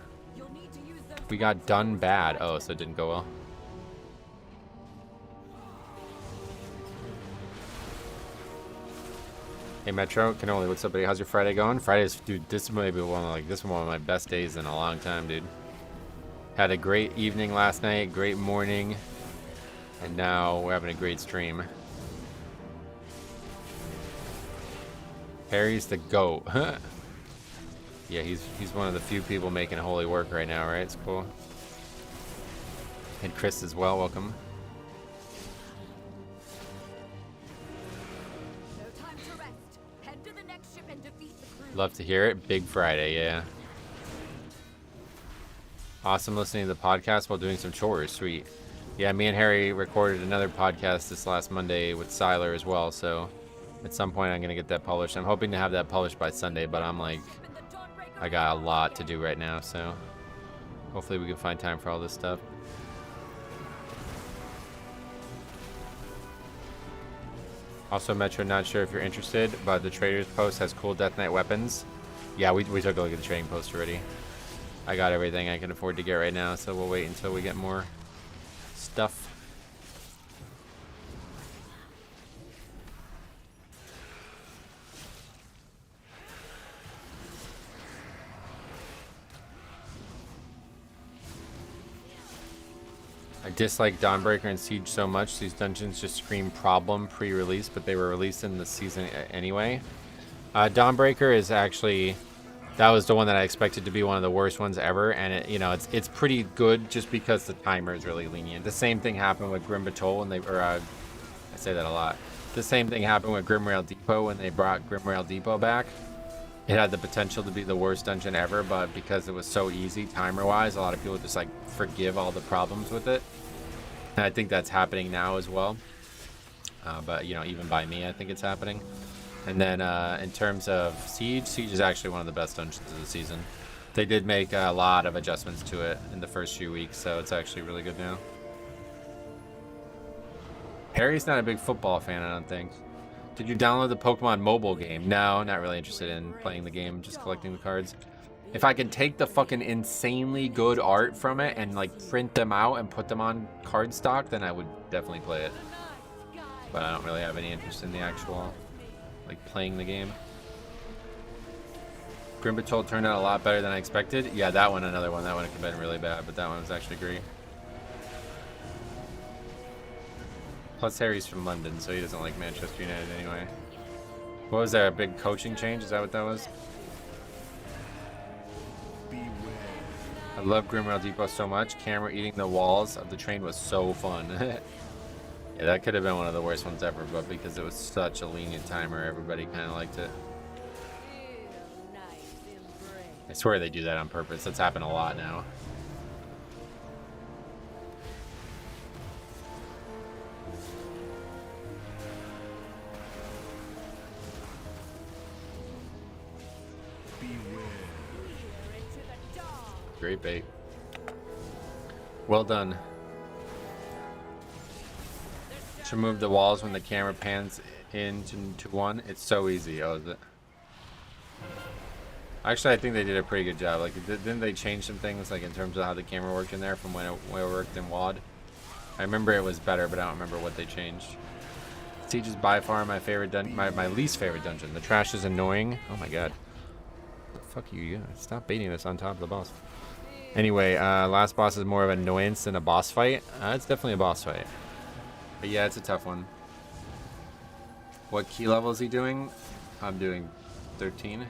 We got done bad. Oh, so it didn't go well. Hey Metro, Cannoli, what's up, buddy? How's your Friday going? Friday's, dude, this may be one of my best days in a long time, dude. Had a great evening last night, great morning, and now we're having a great stream. Harry's the GOAT. Yeah, he's one of the few people making holy work right now, right? It's cool. And Chris as well, welcome. Love to hear it. Big Friday, yeah. Awesome listening to the podcast while doing some chores. Sweet. Yeah, me and Harry recorded another podcast this last Monday with Siler as well, so at some point I'm going to get that published. I'm hoping to have that published by Sunday, but I'm like, I got a lot to do right now, so hopefully we can find time for all this stuff. Also, Metro, not sure if you're interested, but the Trader's Post has cool Death Knight weapons. Yeah, we took a look at the trading post already. I got everything I can afford to get right now, so we'll wait until we get more stuff. I dislike Dawnbreaker and Siege so much. These dungeons just scream problem pre-release, but they were released in the season anyway. Dawnbreaker is actually, that was the one that I expected to be one of the worst ones ever, and it's pretty good just because the timer is really lenient. The same thing happened with Grim Batol when I say that a lot. The same thing happened with Grimrail Depot when they brought Grimrail Depot back. It had the potential to be the worst dungeon ever, but because it was so easy timer-wise, a lot of people just like forgive all the problems with it. And I think that's happening now as well. But even by me, I think it's happening. And then in terms of Siege is actually one of the best dungeons of the season. They did make a lot of adjustments to it in the first few weeks, so it's actually really good now. Harry's not a big football fan, I don't think. Did you download the Pokemon mobile game? No, not really interested in playing the game, just collecting the cards. If I can take the fucking insanely good art from it and like print them out and put them on cardstock, then I would definitely play it. But I don't really have any interest in the actual, like, playing the game. Grim Patrol turned out a lot better than I expected. Yeah, that one, another one. That one could have been really bad, but that one was actually great. Plus Harry's from London, so he doesn't like Manchester United anyway. What was there, a big coaching change? Is that what that was? I love Grimrail Depot so much. Camera eating the walls of the train was so fun. Yeah, that could have been one of the worst ones ever, but because it was such a lenient timer, everybody kind of liked it. I swear they do that on purpose. That's happened a lot now. Great bait. Well done. To move the walls when the camera pans into one. It's so easy. Oh, is it? Actually, I think they did a pretty good job. Like, didn't they change some things, like in terms of how the camera worked in there from when it worked in WoD? I remember it was better, but I don't remember what they changed. Siege is by far my favorite my least favorite dungeon. The trash is annoying. Oh my god. What the fuck are you doing? Stop baiting this on top of the boss. Anyway, last boss is more of an annoyance than a boss fight. It's definitely a boss fight. But yeah, it's a tough one. What key level is he doing? I'm doing 13.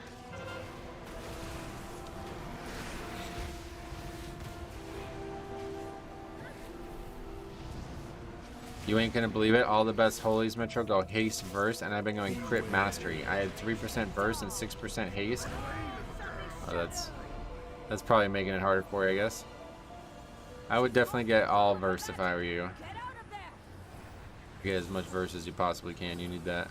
You ain't gonna believe it. All the best holies, Metro, go haste verse, and I've been going crit mastery. I had 3% verse and 6% haste. Oh, that's probably making it harder for you, I guess. I would definitely get all verse if I were you. Get as much verse as you possibly can. You need that.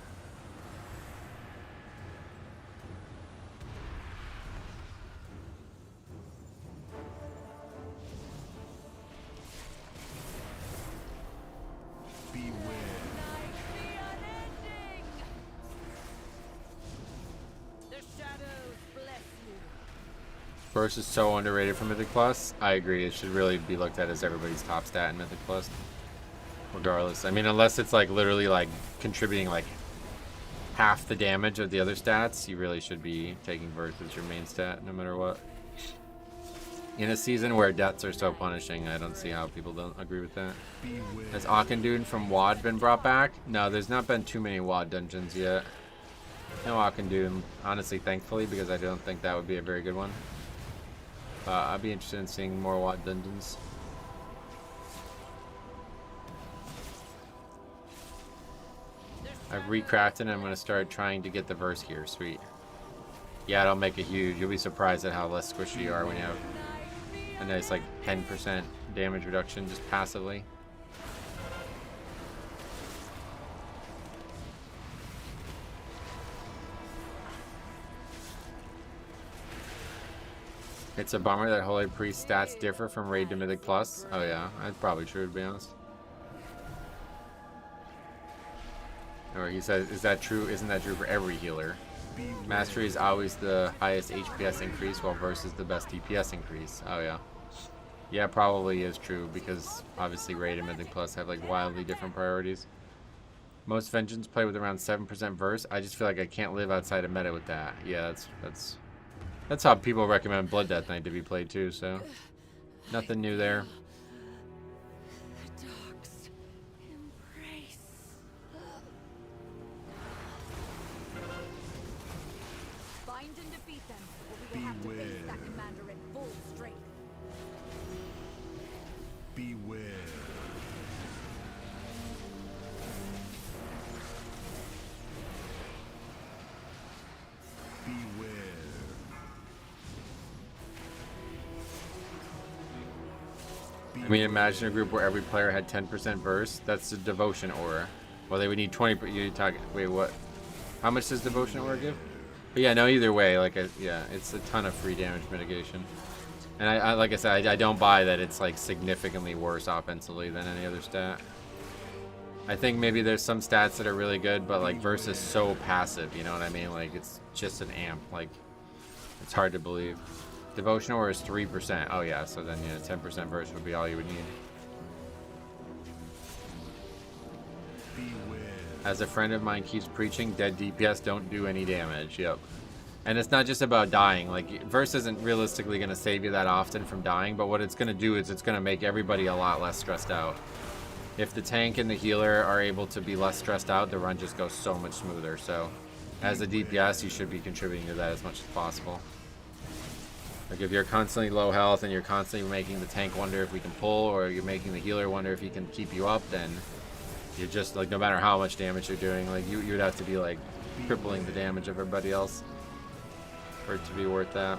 Burst is so underrated for Mythic Plus. I agree. It should really be looked at as everybody's top stat in Mythic Plus. Regardless. I mean, unless it's like literally like contributing like half the damage of the other stats, you really should be taking Burst as your main stat no matter what. In a season where deaths are so punishing, I don't see how people don't agree with that. Has Auchindoun from WoD been brought back? No, there's not been too many WoD dungeons yet. No Auchindoun, honestly, thankfully, because I don't think that would be a very good one. I'd be interested in seeing more WoD dungeons. I've recrafted and I'm going to start trying to get the verse here. Sweet. Yeah, it'll make a huge. You'll be surprised at how less squishy you are when you have a nice like 10% damage reduction just passively. It's a bummer that Holy Priest stats differ from Raid to Mythic Plus. Oh yeah, that's probably true to be honest. Or he says, is that true? Isn't that true for every healer? Mastery is always the highest HPS increase, while Verse is the best DPS increase. Oh yeah. Yeah, probably is true, because obviously Raid and Mythic Plus have like wildly different priorities. Most Vengeance play with around 7% Verse. I just feel like I can't live outside of meta with that. Yeah, that's how people recommend Blood Death Knight to be played too, so nothing new there. Beware. Beware. I mean, imagine a group where every player had 10% Verse. That's the Devotion Aura. Well, they would need 20. You talk. Wait, what? How much does Devotion Aura give? But yeah, no. Either way, like, yeah, it's a ton of free damage mitigation. And I like I said, I don't buy that it's like significantly worse offensively than any other stat. I think maybe there's some stats that are really good, but like Verse is so passive. You know what I mean? Like it's just an amp. Like it's hard to believe. Devotion Aura is 3%. Oh yeah, so then yeah, 10% Verse would be all you would need. As a friend of mine keeps preaching, dead DPS don't do any damage. Yep. And it's not just about dying. Like, Verse isn't realistically going to save you that often from dying, but what it's going to do is it's going to make everybody a lot less stressed out. If the tank and the healer are able to be less stressed out, the run just goes so much smoother. So, as a DPS, you should be contributing to that as much as possible. Like, if you're constantly low health and you're constantly making the tank wonder if we can pull, or you're making the healer wonder if he can keep you up, then you're just, like, no matter how much damage you're doing, like, you would have to be, like, crippling the damage of everybody else for it to be worth that.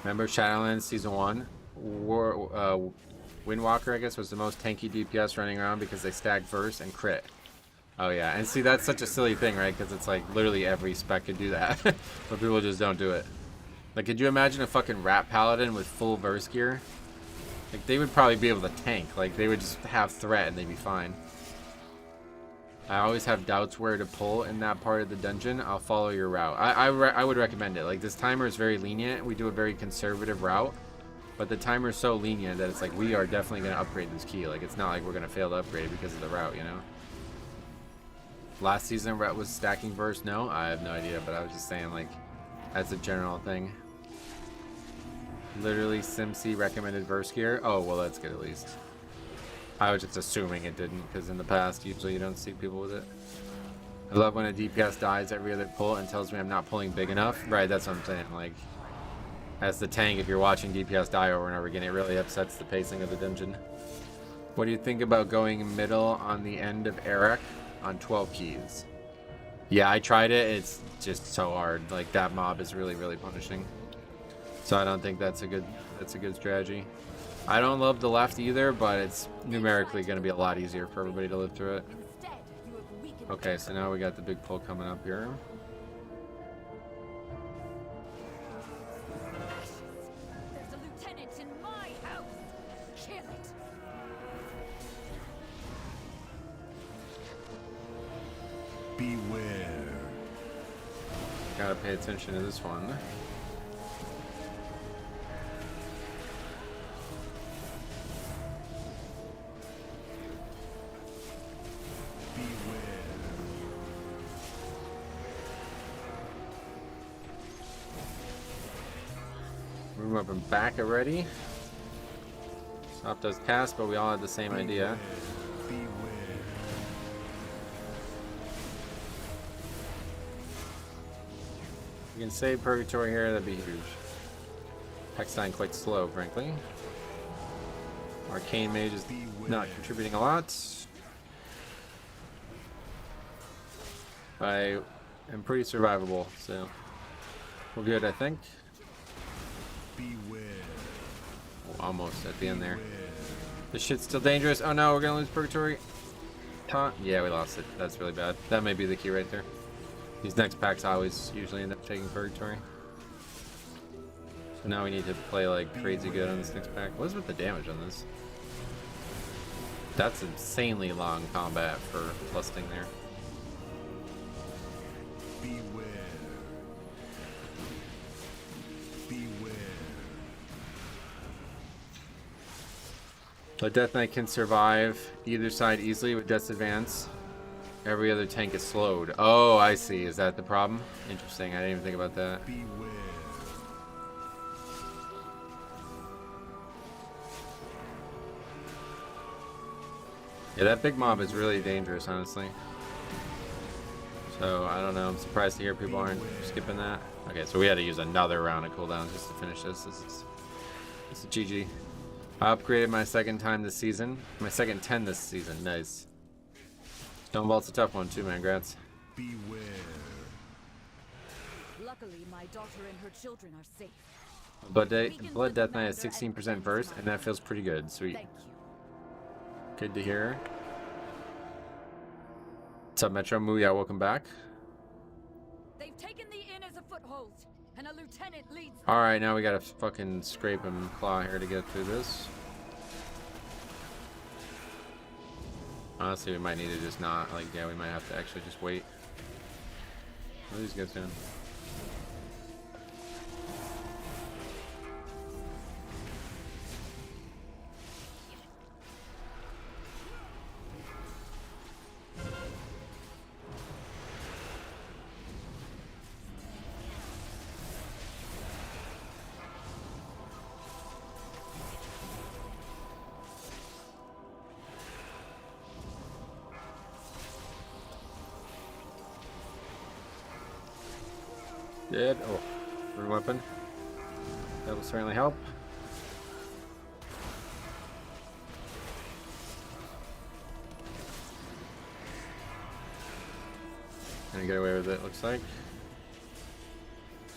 Remember Shadowlands Season 1? Windwalker, I guess, was the most tanky DPS running around because they stacked Verse and crit. Oh yeah, and see, that's such a silly thing, right? Because it's like literally every spec could do that, but people just don't do it. Like, could you imagine a fucking Rat Paladin with full Verse gear? Like, they would probably be able to tank. Like, they would just have threat and they'd be fine. I always have doubts where to pull in that part of the dungeon. I'll follow your route. I would recommend it. Like, this timer is very lenient. We do a very conservative route, but the timer is so lenient that it's like we are definitely going to upgrade this key. Like, it's not like we're going to fail to upgrade it because of the route, you know? Last season, Rhett was stacking Verse. No, I have no idea, but I was just saying, like, as a general thing. Literally, SimC recommended Verse gear. Oh, well, that's good at least. I was just assuming it didn't, because in the past, usually you don't see people with it. I love when a DPS dies every other pull and tells me I'm not pulling big enough. Right, that's what I'm saying. Like, as the tank, if you're watching DPS die over and over again, it really upsets the pacing of the dungeon. What do you think about going middle on the end of Eric on 12 keys? Yeah, I tried it. It's just so hard. Like, that mob is really, really punishing. So I don't think that's a good strategy. I don't love the left either, but it's numerically going to be a lot easier for everybody to live through it. Okay, so now we got the big pull coming up here. Beware. Gotta pay attention to this one. Room up and back already. Soft does cast, but we all had the same idea. You can save Purgatory here, that'd be huge. Hextine quite slow, frankly. Arcane Mage is not contributing a lot. I am pretty survivable, so we're good, I think. Oh, almost at the end there. This shit's still dangerous. Oh no, we're gonna lose Purgatory. Huh? Yeah, we lost it. That's really bad. That may be the key right there. These next packs always usually end up taking Purgatory. So now we need to play like crazy good on this next pack. What is with the damage on this? That's insanely long combat for lusting there. Beware. Beware. But Death Knight can survive either side easily with Death's Advance. Every other tank is slowed. Oh, I see. Is that the problem? Interesting. I didn't even think about that. Beware. Yeah, that big mob is really dangerous, honestly. So, I don't know. I'm surprised to hear people aren't skipping that. Okay, so we had to use another round of cooldowns just to finish this. This is GG. I upgraded my second time this season. My second 10 this season. Nice. Stonevault's a tough one too, man. Grats. Beware. Luckily, my daughter and her children are safe. Blood Death Knight has 16% burst, and that feels pretty good. Sweet. Thank you. Good to hear. What's up, Metro Moo? Yeah, welcome back. They've taken the inn as a foothold, and a lieutenant leads them. Alright, now we gotta fucking scrape and claw here to get through this. Honestly, we might need to just not, like, yeah, we might have to actually just wait. What are these guys doing? Dead. Oh, rune weapon. That will certainly help. Gonna get away with it, looks like.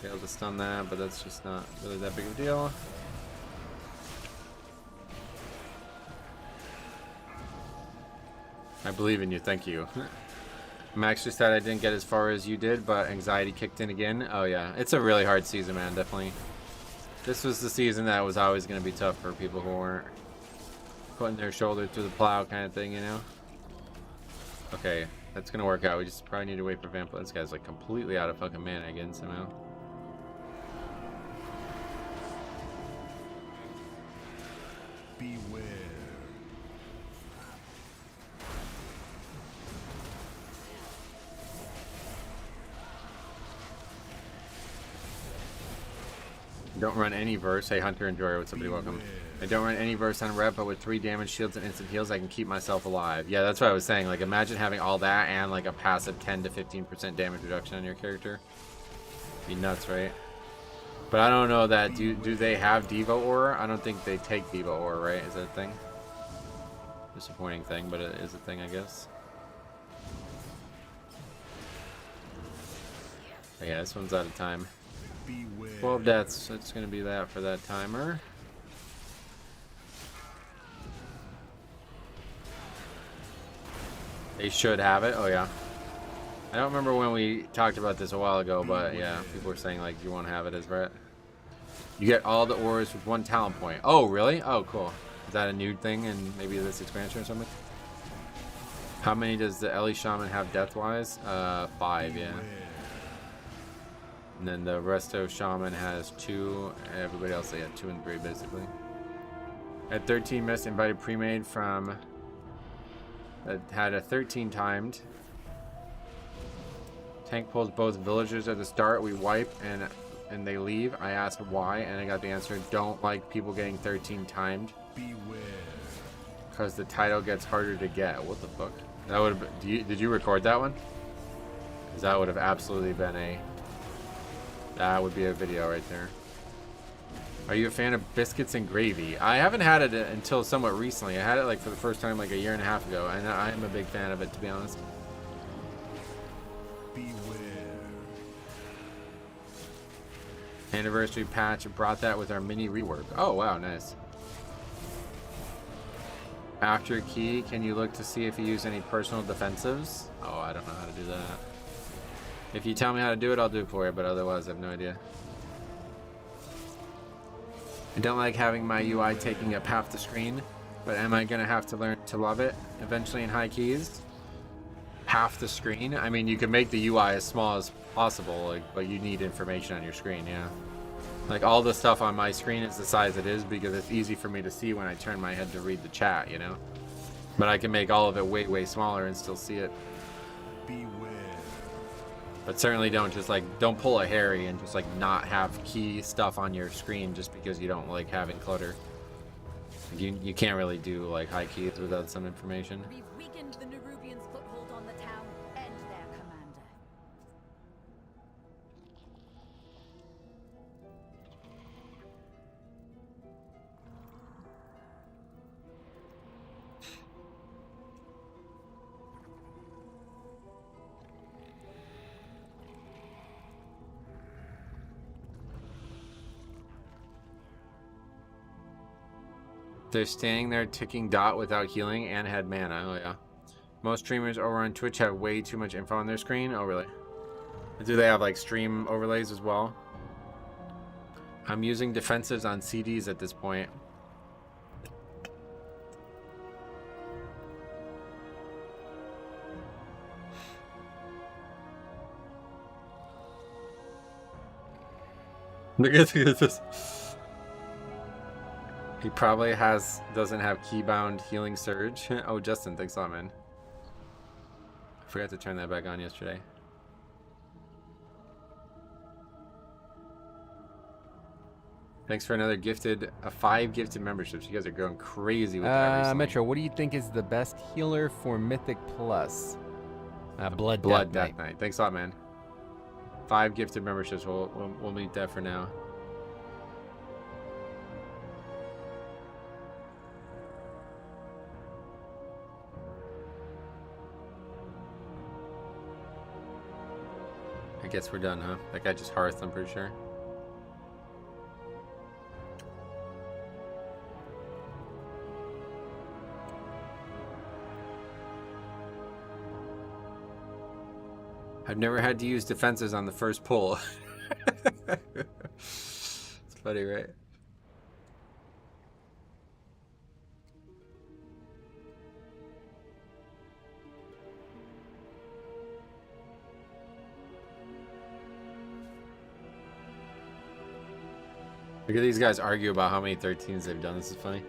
Be able to stun that, but that's just not really that big of a deal. I believe in you, thank you. Max just said I didn't get as far as you did, but anxiety kicked in again. Oh yeah, it's a really hard season, man, definitely. This was the season that was always going to be tough for people who weren't putting their shoulder through the plow kind of thing, you know? Okay, that's going to work out. We just probably need to wait for Vampire. This guy's like completely out of fucking mana again somehow. Beware. Don't run any verse. Hey, Hunter and Joyer, what's up, buddy? Welcome. I don't run any verse on rep, but with 3 damage, shields, and instant heals, I can keep myself alive. Yeah, that's what I was saying. Like, imagine having all that and like a passive 10 to 15% damage reduction on your character. Be nuts, right? But I don't know that. Do they have Devo Aura? I don't think they take Devo Aura, right? Is that a thing? Disappointing thing, but it is a thing, I guess. But yeah, this one's out of time. Beware. 12 deaths. It's going to be that for that timer. They should have it. Oh, yeah. I don't remember when we talked about this a while ago, but yeah, people were saying, like, you won't have it as Brett. You get all the auras with 1 talent point. Oh, really? Oh, cool. Is that a new thing in maybe this expansion or something? How many does the Ellie Shaman have death-wise? 5, yeah. And then the Resto Shaman has 2. Everybody else, they got 2 and 3, basically. At 13 missed, invited pre-made from... that had a 13 timed. Tank pulls both villagers at the start. We wipe and they leave. I asked why, and I got the answer: don't like people getting 13 timed. Beware. Because the title gets harder to get. What the fuck? That would have. Did you record that one? Because that would have absolutely been a. That would be a video right there. Are you a fan of biscuits and gravy? I haven't had it until somewhat recently. I had it like for the first time like a year and a half ago, and I am a big fan of it, to be honest. Beware. Anniversary patch brought that with our mini rework. Oh wow, nice. After key, can you look to see if you use any personal defensives? Oh, I don't know how to do that. If you tell me how to do it, I'll do it for you, but otherwise I have no idea. I don't like having my UI taking up half the screen, but am I gonna have to learn to love it eventually in high keys? Half the screen? I mean, you can make the UI as small as possible, like, but you need information on your screen, yeah. Like, all the stuff on my screen is the size it is because it's easy for me to see when I turn my head to read the chat, you know? But I can make all of it way, way smaller and still see it. Beware. But certainly don't just, like, don't pull a Harry and just, like, not have key stuff on your screen just because you don't like having clutter. You can't really do, like, high keys without some information. We've weakened the Nerubians' foothold on the town and their commander. They're standing there ticking dot without healing and had mana. Oh yeah. Most streamers over on Twitch have way too much info on their screen. Oh really? Do they have like stream overlays as well? I'm using defensives on CDs at this point. Look at this. He probably doesn't have keybound healing surge. Oh, Justin, thanks a lot, man. I forgot to turn that back on yesterday. Thanks for another gifted, 5 gifted memberships. You guys are going crazy with that recently. Metro, what do you think is the best healer for Mythic Plus? Blood Death Knight. Thanks a lot, man. 5 gifted memberships. We'll meet that for now. I guess we're done, huh? That guy just hearthed, I'm pretty sure. I've never had to use defenses on the first pull. It's funny, right? Look at these guys argue about how many 13s they've done. This is funny.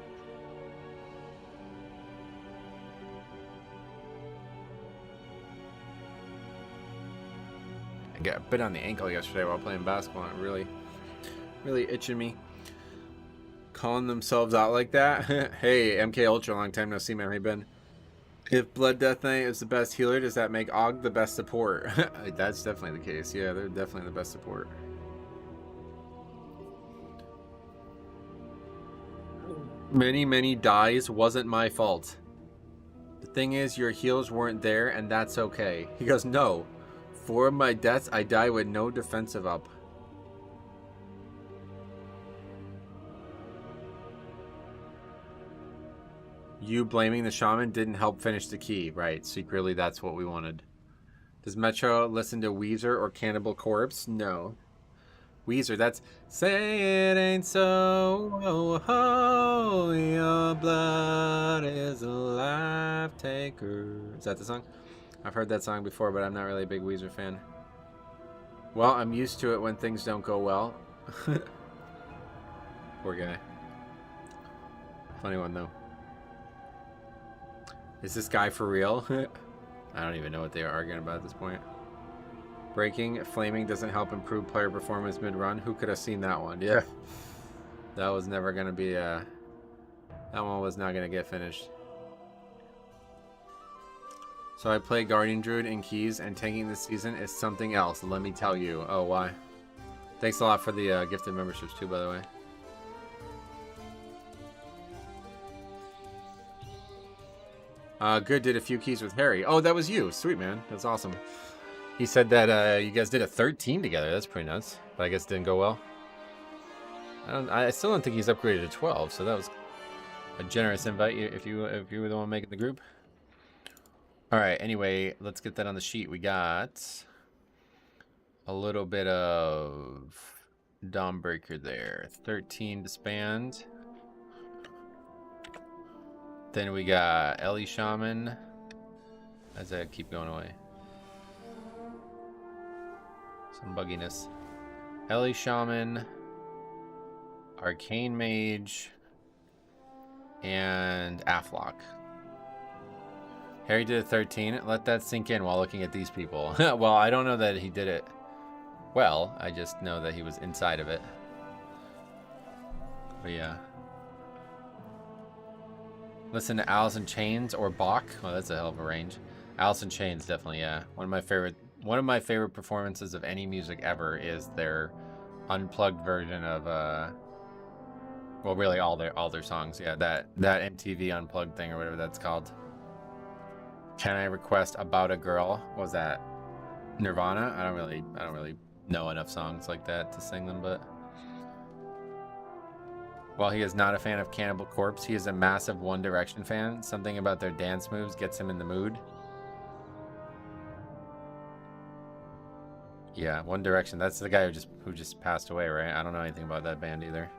I got bit on the ankle yesterday while playing basketball. It really itching me. Calling themselves out like that. Hey, MK Ultra, long time no see, man. How you been? If Blood Death Knight is the best healer, does that make Og the best support? That's definitely the case. Yeah, they're definitely the best support. Many dies wasn't my fault. The thing is, your heals weren't there, and that's okay. He goes, no. 4 of my deaths, I die with no defensive up. You blaming the shaman didn't help finish the key. Right, secretly that's what we wanted. Does Metro listen to Weezer or Cannibal Corpse? No. Weezer, that's Say It Ain't So. Oh, oh, your blood is a life taker. Is that the song? I've heard that song before, but I'm not really a big Weezer fan. Well, I'm used to it when things don't go well. Poor guy. Funny one, though. Is this guy for real? I don't even know what they are arguing about at this point. Breaking, flaming doesn't help improve player performance mid-run. Who could have seen that one? Yeah. That was never going to be that one was not going to get finished. So I play Guardian Druid in Keys, and tanking this season is something else, let me tell you. Oh, why? Thanks a lot for the gifted memberships too, by the way. Good, did a few keys with Harry. Oh, that was you. Sweet, man. That's awesome. He said that you guys did a 13 together. That's pretty nuts. But I guess it didn't go well. I still don't think he's upgraded to 12, so that was a generous invite if you were the one making the group. All right, anyway, let's get that on the sheet. We got a little bit of Dawnbreaker there. 13 Disband. Then we got Ellie Shaman. As I keep going away. Some bugginess. Ellie Shaman. Arcane Mage. And Aflock. Harry did a 13. Let that sink in while looking at these people. Well, I don't know that he did it well. I just know that he was inside of it. But yeah. Listen to Alice in Chains or Bach. Oh, that's a hell of a range. Alice in Chains, definitely, yeah. One of my favorite performances of any music ever is their unplugged version of well, really all their songs. Yeah, that MTV unplugged thing or whatever that's called. Can I request About a Girl? What was that? Nirvana? I don't really know enough songs like that to sing them, but while he is not a fan of Cannibal Corpse, he is a massive One Direction fan. Something about their dance moves gets him in the mood. Yeah, One Direction. That's the guy who just passed away, right? I don't know anything about that band either.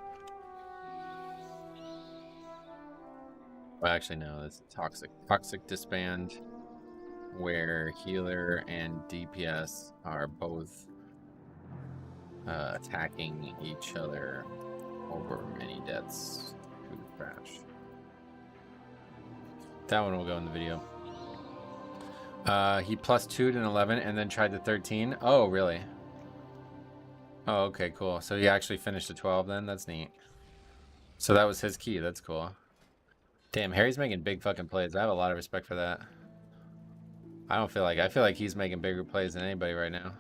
Well, actually, no. It's Toxic Disband, where healer and DPS are both attacking each other over many deaths to crash. That one will go in the video. He +2'd an 11 and then tried the 13. Oh, really? Oh, okay, cool. So he actually finished the 12 then? That's neat. So that was his key. That's cool. Damn, Harry's making big fucking plays. I have a lot of respect for that. I feel like he's making bigger plays than anybody right now.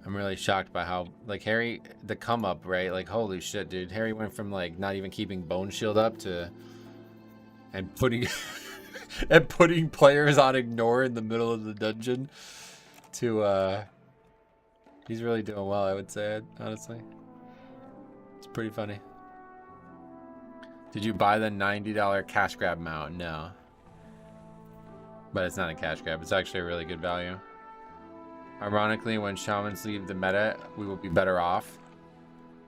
I'm really shocked by how, like, Harry, the come up, right? Like, holy shit, dude. Harry went from, like, not even keeping Bone Shield up to, and putting, and putting players on ignore in the middle of the dungeon to, he's really doing well, I would say, honestly. It's pretty funny. Did you buy the $90 cash grab mount? No. But it's not a cash grab. It's actually a really good value. Ironically, when shamans leave the meta, we will be better off.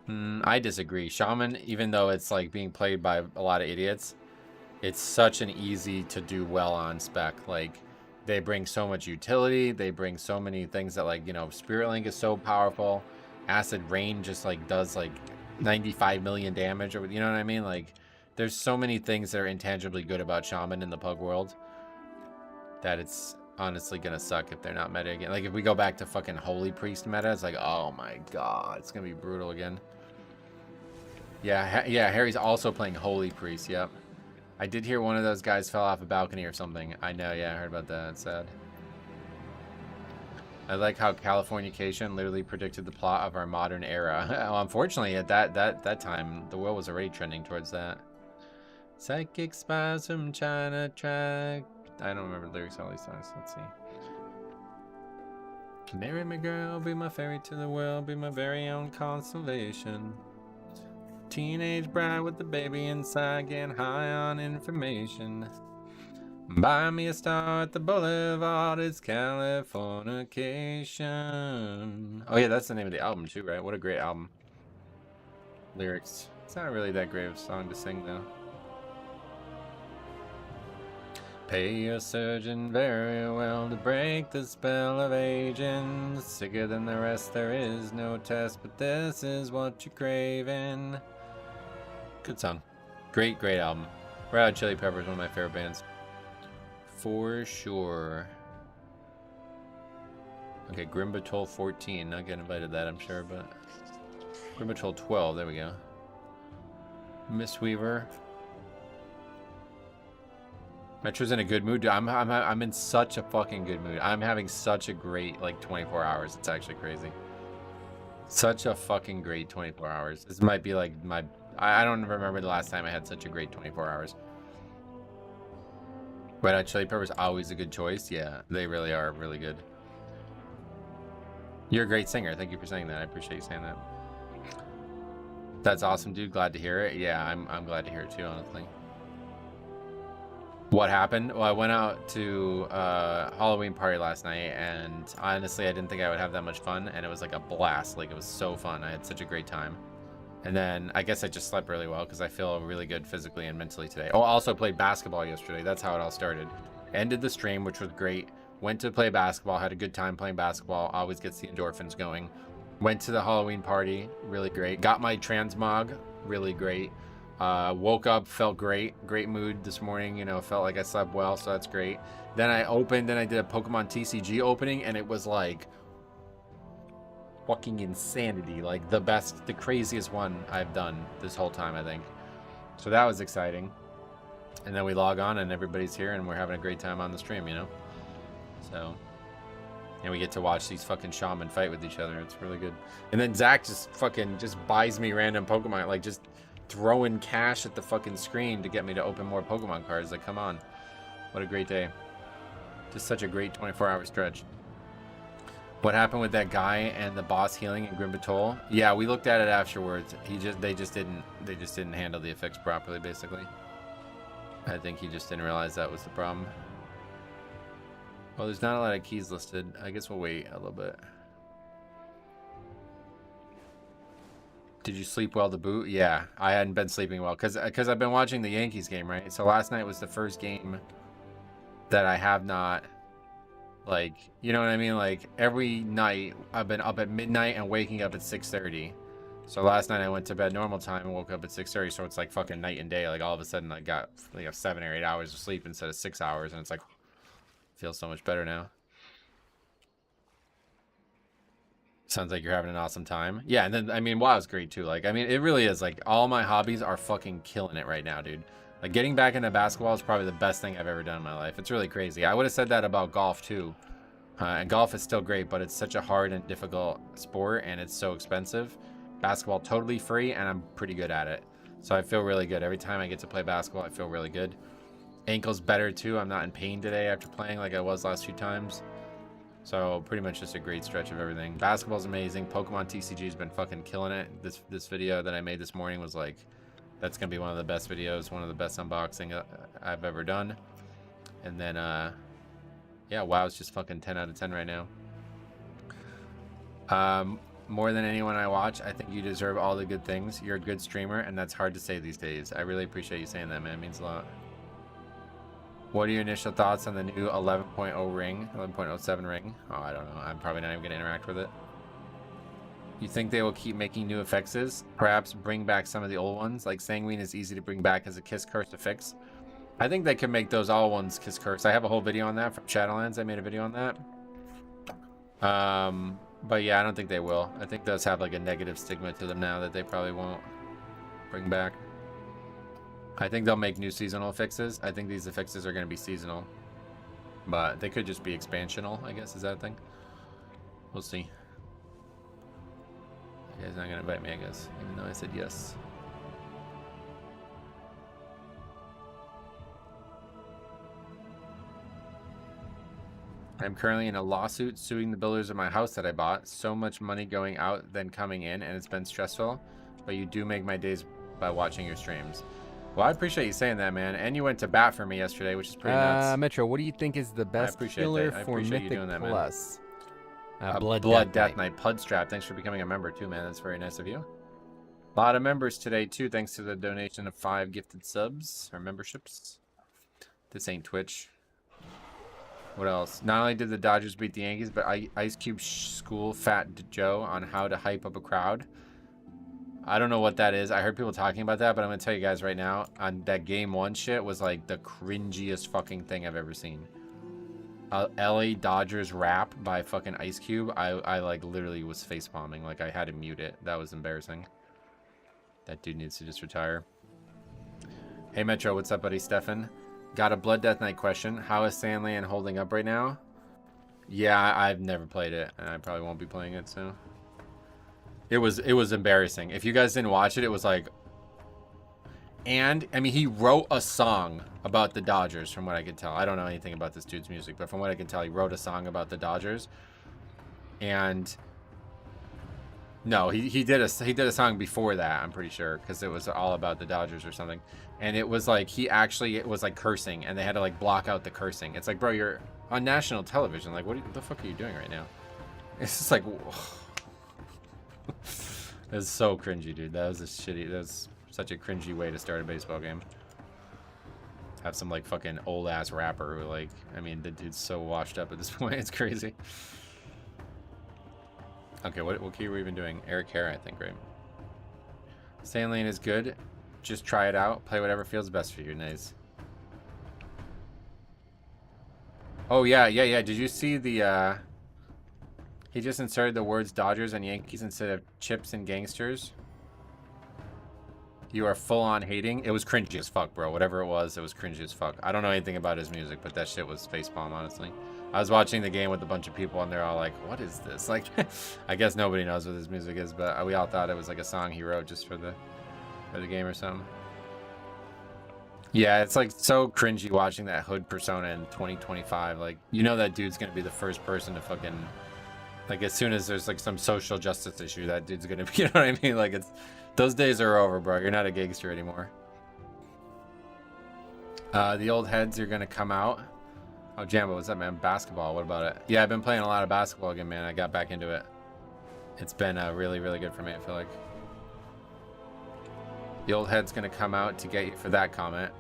I disagree. Shaman, even though it's like being played by a lot of idiots, it's such an easy to do well on spec. Like, they bring so much utility. They bring so many things that, like, you know, Spirit Link is so powerful. Acid Rain just like does like 95 million damage, or you know what I mean? Like, there's so many things that are intangibly good about Shaman in the Pug world that it's honestly gonna suck if they're not meta again. Like, if we go back to fucking Holy Priest meta, it's like, oh my god, it's gonna be brutal again. Yeah, Harry's also playing Holy Priest. Yep, I did hear one of those guys fell off a balcony or something. I know, yeah, I heard about that. It's sad. I like how Californication literally predicted the plot of our modern era. Well, unfortunately, at that time, the world was already trending towards that. Psychic spasm, China track. I don't remember the lyrics of all these songs. Let's see. Marry me, girl, be my fairy to the world, be my very own consolation. Teenage bride with the baby inside, getting high on information. Buy me a star at the boulevard, it's Californication. Oh yeah, that's the name of the album too, right? What a great album. Lyrics. It's not really that great of a song to sing though. Pay your surgeon very well to break the spell of aging. Sicker than the rest, there is no test, but this is what you're craving. Good song. Great, great album. Red Hot Chili Peppers, one of my favorite bands. For sure. Okay, Grimbatol 14. Not getting invited to that, I'm sure, but Grimbatol 12. There we go. Miss Weaver. Metro's in a good mood. I'm in such a fucking good mood. I'm having such a great like 24 hours. It's actually crazy. Such a fucking great 24 hours. This might be like my. I don't remember the last time I had such a great 24 hours. Red Hot Chili Peppers always a good choice. Yeah, they really are really good. You're a great singer. Thank you for saying that. I appreciate you saying that. That's awesome, dude. Glad to hear it. Yeah, I'm glad to hear it too, honestly. What happened? Well, I went out to Halloween party last night, and honestly, I didn't think I would have that much fun, and it was like a blast. Like, it was so fun. I had such a great time. And then I guess I just slept really well because I feel really good physically and mentally today. Oh, I also played basketball yesterday. That's how it all started. Ended the stream, which was great. Went to play basketball. Had a good time playing basketball. Always gets the endorphins going. Went to the Halloween party. Really great. Got my transmog. Really great. Woke up, felt great. Great mood this morning. You know, felt like I slept well, so that's great. Then I opened and I did a Pokemon TCG opening, and it was like fucking insanity. Like the best, the craziest one I've done this whole time, I think. So that was exciting. And then we log on and everybody's here and we're having a great time on the stream, you know? So, and we get to watch these fucking shaman fight with each other. It's really good. And then Zach just fucking just buys me random Pokemon, like just throwing cash at the fucking screen to get me to open more Pokemon cards. Like, come on. What a great day. Just such a great 24-hour stretch. What happened with that guy and the boss healing in Grimbatol? Yeah, we looked at it afterwards. They just didn't handle the effects properly, basically. I think he just didn't realize that was the problem. Well, there's not a lot of keys listed. I guess we'll wait a little bit. Did you sleep well to boot? Yeah, I hadn't been sleeping well because I've been watching the Yankees game, right? So last night was the first game that I have not, like, you know what I mean? Like, every night I've been up at midnight and waking up at 6:30. So last night I went to bed normal time and woke up at 6:30. So it's like fucking night and day. Like, all of a sudden I got like 7 or 8 hours of sleep instead of 6 hours, and it's like, feels so much better now. Sounds like you're having an awesome time. Yeah, and then, I mean, WoW's great too. Like, I mean, it really is. Like, all my hobbies are fucking killing it right now, dude. Like, getting back into basketball is probably the best thing I've ever done in my life. It's really crazy. I would have said that about golf too. And golf is still great, but it's such a hard and difficult sport, and it's so expensive. Basketball totally free, and I'm pretty good at it. So I feel really good. Every time I get to play basketball, I feel really good. Ankle's better too. I'm not in pain today after playing like I was last few times. So pretty much just a great stretch of everything. Basketball's amazing. Pokemon TCG has been fucking killing it. This video that I made this morning was like, that's gonna be one of the best videos, one of the best unboxing I've ever done. And then yeah, WoW's just fucking 10 out of 10 right now. More than anyone I watch, I think you deserve all the good things. You're a good streamer, and that's hard to say these days. I really appreciate you saying that, man. It means a lot. What are your initial thoughts on the new 11.0 ring, 11.07 ring? Oh, I don't know. I'm probably not even going to interact with it. You think they will keep making new effects? Perhaps bring back some of the old ones? Like Sanguine is easy to bring back as a Kiss Curse affix. I think they could make those all ones Kiss Curse. I have a whole video on that from Shadowlands. I made a video on that. But yeah, I don't think they will. I think those have like a negative stigma to them now that they probably won't bring back. I think they'll make new seasonal fixes. I think these fixes are going to be seasonal. But they could just be expansional, I guess. Is that a thing? We'll see. You guys not going to invite me, I guess. Even though I said yes. I'm currently in a lawsuit suing the builders of my house that I bought. So much money going out then coming in, and it's been stressful. But you do make my days by watching your streams. Well, I appreciate you saying that, man. And you went to bat for me yesterday, which is pretty nuts. Metro, what do you think is the best appreciate healer that. I for appreciate you Mythic doing that, man. Plus? Blood Death Knight. Pudstrap, thanks for becoming a member too, man. That's very nice of you. A lot of members today too, thanks to the donation of 5 gifted subs or memberships. This ain't Twitch. What else? Not only did the Dodgers beat the Yankees, but Ice Cube school Fat Joe on how to hype up a crowd. I don't know what that is. I heard people talking about that, but I'm gonna tell you guys right now, on that game 1 shit was like the cringiest fucking thing I've ever seen. LA Dodgers rap by fucking Ice Cube. I like literally was face palming. Like I had to mute it. That was embarrassing. That dude needs to just retire. Hey Metro, what's up, buddy? Stefan. Got a Blood Death Knight question. How is Sandland holding up right now? Yeah, I've never played it, and I probably won't be playing it, so. It was embarrassing. If you guys didn't watch it, it was like... And, I mean, he wrote a song about the Dodgers, from what I could tell. I don't know anything about this dude's music, but from what I can tell, he wrote a song about the Dodgers. And... No, he did a song before that, I'm pretty sure, because it was all about the Dodgers or something. And it was like, it was like cursing, and they had to like block out the cursing. It's like, bro, you're on national television. Like, what the fuck are you doing right now? It's just like... It was so cringy, dude. That was such a cringy way to start a baseball game. Have some like fucking old ass rapper who like, I mean, the dude's so washed up at this point, it's crazy. Okay, what key are we even doing? Eric Hare, I think, right? Sandlane is good. Just try it out. Play whatever feels best for you. Nice. Oh yeah. Did you see the he just inserted the words Dodgers and Yankees instead of chips and gangsters? You are full on hating. It was cringy as fuck, bro. Whatever it was cringy as fuck. I don't know anything about his music, but that shit was facepalm, honestly. I was watching the game with a bunch of people, and they're all like, what is this? Like, I guess nobody knows what his music is, but we all thought it was like a song he wrote just for the game or something. Yeah, it's like so cringy watching that hood persona in 2025. Like, you know that dude's gonna be the first person to fucking... Like, as soon as there's like some social justice issue, that dude's gonna be, you know what I mean? Like, those days are over, bro. You're not a gangster anymore. The old heads are gonna come out. Oh, Jambo, what's up, man? Basketball, what about it? Yeah, I've been playing a lot of basketball again, man. I got back into it. It's been really, really good for me, I feel like. The old head's gonna come out to get you for that comment.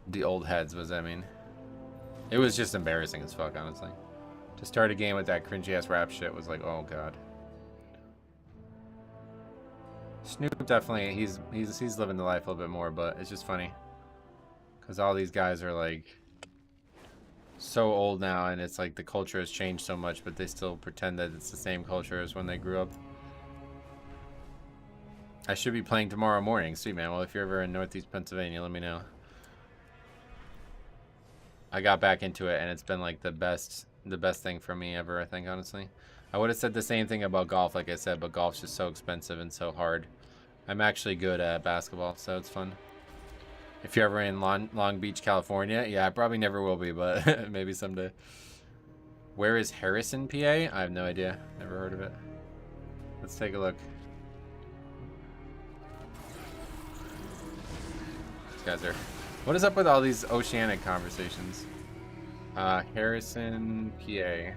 The old heads, what does that mean? It was just embarrassing as fuck, honestly. To start a game with that cringy ass rap shit was like, oh god. Snoop definitely, he's living the life a little bit more, but it's just funny. Because all these guys are like so old now, and it's like the culture has changed so much, but they still pretend that it's the same culture as when they grew up. I should be playing tomorrow morning. Sweet, man. Well, if you're ever in Northeast Pennsylvania, let me know. I got back into it, and it's been like the best thing for me ever, I think, honestly. I would have said the same thing about golf, like I said, but golf's just so expensive and so hard. I'm actually good at basketball, so it's fun. If you're ever in Long Beach, California, yeah, I probably never will be, but maybe someday. Where is Harrison, PA? I have no idea. Never heard of it. Let's take a look. These guys are... What is up with all these oceanic conversations? Harrison, PA.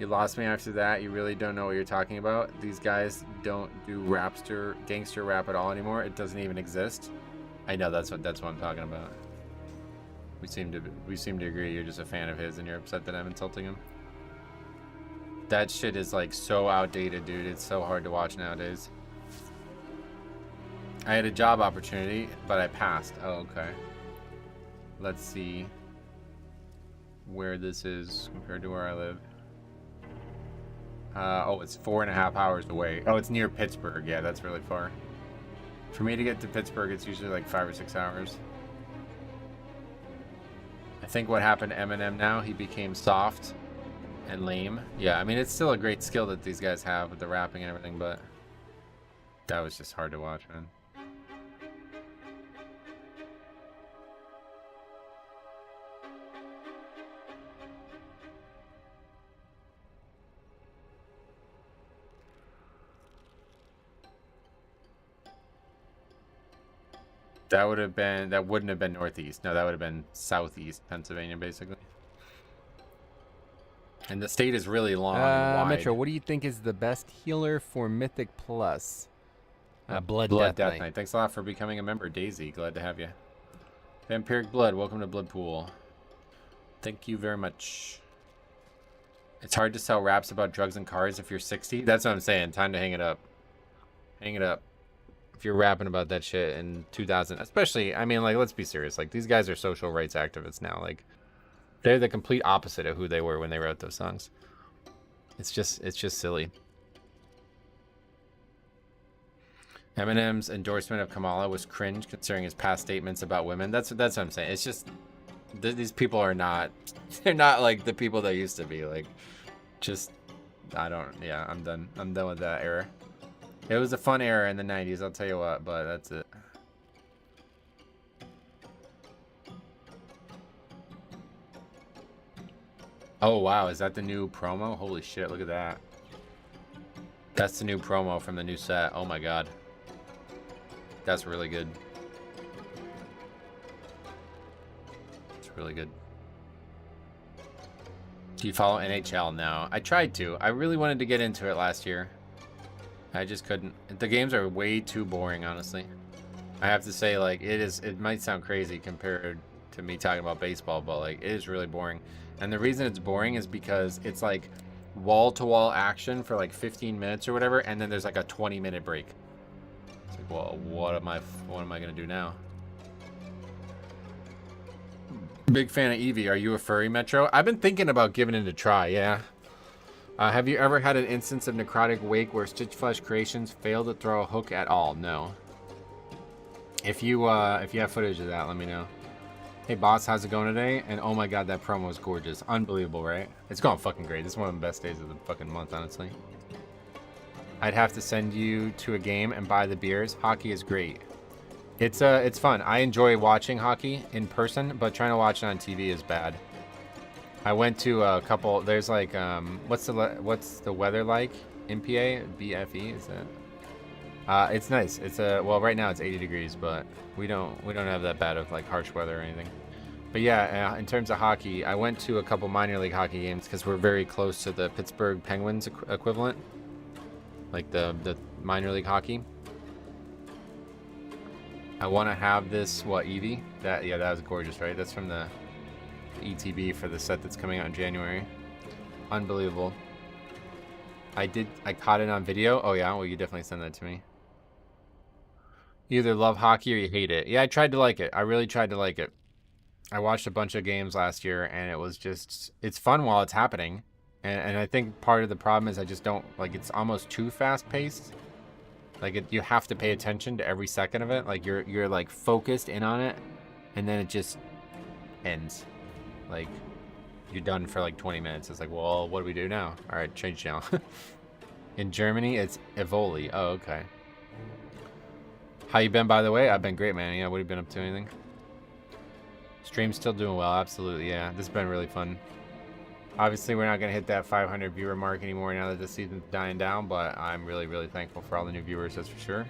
You lost me after that. You really don't know what you're talking about. These guys don't do gangster rap at all anymore. It doesn't even exist. I know that's what I'm talking about. We seem to agree. You're just a fan of his, and you're upset that I'm insulting him. That shit is like so outdated, dude. It's so hard to watch nowadays. I had a job opportunity, but I passed. Oh, okay. Let's see where this is compared to where I live. Oh, it's 4.5 hours away. Oh, it's near Pittsburgh. Yeah, that's really far. For me to get to Pittsburgh, it's usually like 5 or 6 hours. I think what happened to Eminem now, he became soft and lame. Yeah, I mean, it's still a great skill that these guys have with the rapping and everything, but that was just hard to watch, man. That would have been, that wouldn't have been Northeast. No, that would have been Southeast Pennsylvania, basically. And the state is really long and wide. Metro, what do you think is the best healer for Mythic Plus? Blood Death Death Knight. Knight. Thanks a lot for becoming a member, Daisy. Glad to have you. Vampiric Blood, welcome to Bloodpool. Thank you very much. It's hard to sell raps about drugs and cars if you're 60. That's what I'm saying. Time to hang it up. Hang it up. If you're rapping about that shit in 2000, especially, I mean, like, let's be serious. Like, these guys are social rights activists now. Like, they're the complete opposite of who they were when they wrote those songs. It's just silly. Eminem's endorsement of Kamala was cringe considering his past statements about women. That's what I'm saying. It's just these people are not, they're not like the people they used to be. Like, just, I don't, yeah, I'm done. I'm done with that era. It was a fun era in the 90s, I'll tell you what, but that's it. Oh, wow, is that the new promo? Holy shit, look at that. That's the new promo from the new set. Oh my god. That's really good. It's really good. Do you follow NHL now? I tried to. I really wanted to get into it last year. I just couldn't. The games are way too boring, honestly. I have to say, like, it might sound crazy compared to me talking about baseball, but, like, it is really boring. And the reason it's boring is because it's, like, wall-to-wall action for, like, 15 minutes or whatever, and then there's, like, a 20-minute break. It's like, well, what am I going to do now? Big fan of Eevee. Are you a furry, Metro? I've been thinking about giving it a try, yeah. Have you ever had an instance of Necrotic Wake where Stitch Flesh Creations failed to throw a hook at all? No. If you have footage of that, let me know. Hey boss, how's it going today? And oh my god, that promo is gorgeous. Unbelievable, right? It's going fucking great. This is one of the best days of the fucking month, honestly. I'd have to send you to a game and buy the beers. Hockey is great. It's fun. I enjoy watching hockey in person, but trying to watch it on TV is bad. I went to a couple. There's like what's the weather like in PA? BFE is that? It's nice. It's well, right now it's 80 degrees, but we don't have that bad of like harsh weather or anything. But yeah, in terms of hockey, I went to a couple minor league hockey games because we're very close to the Pittsburgh Penguins equivalent, like the minor league hockey. I want to have this Eevee. That was gorgeous, right? That's from the ETB for the set that's coming out in January. Unbelievable. I caught it on video. Oh yeah, well you definitely send that to me. You either love hockey or you hate it. Yeah, I tried to like it. I really tried to like it. I watched a bunch of games last year and it was just, it's fun while it's happening. And I think part of the problem is I just don't, like, it's almost too fast paced. Like you have to pay attention to every second of it. Like you're like focused in on it and then it just ends. Like you're done for like 20 minutes. It's like, well, what do we do now? All right, change channel. In Germany, it's Evoli. Oh, okay. How you been, by the way? I've been great, man. Yeah, what have you been up to? Anything? Stream's still doing well. Absolutely, yeah. This has been really fun. Obviously, we're not going to hit that 500 viewer mark anymore now that the season's dying down, but I'm really, really thankful for all the new viewers, that's for sure.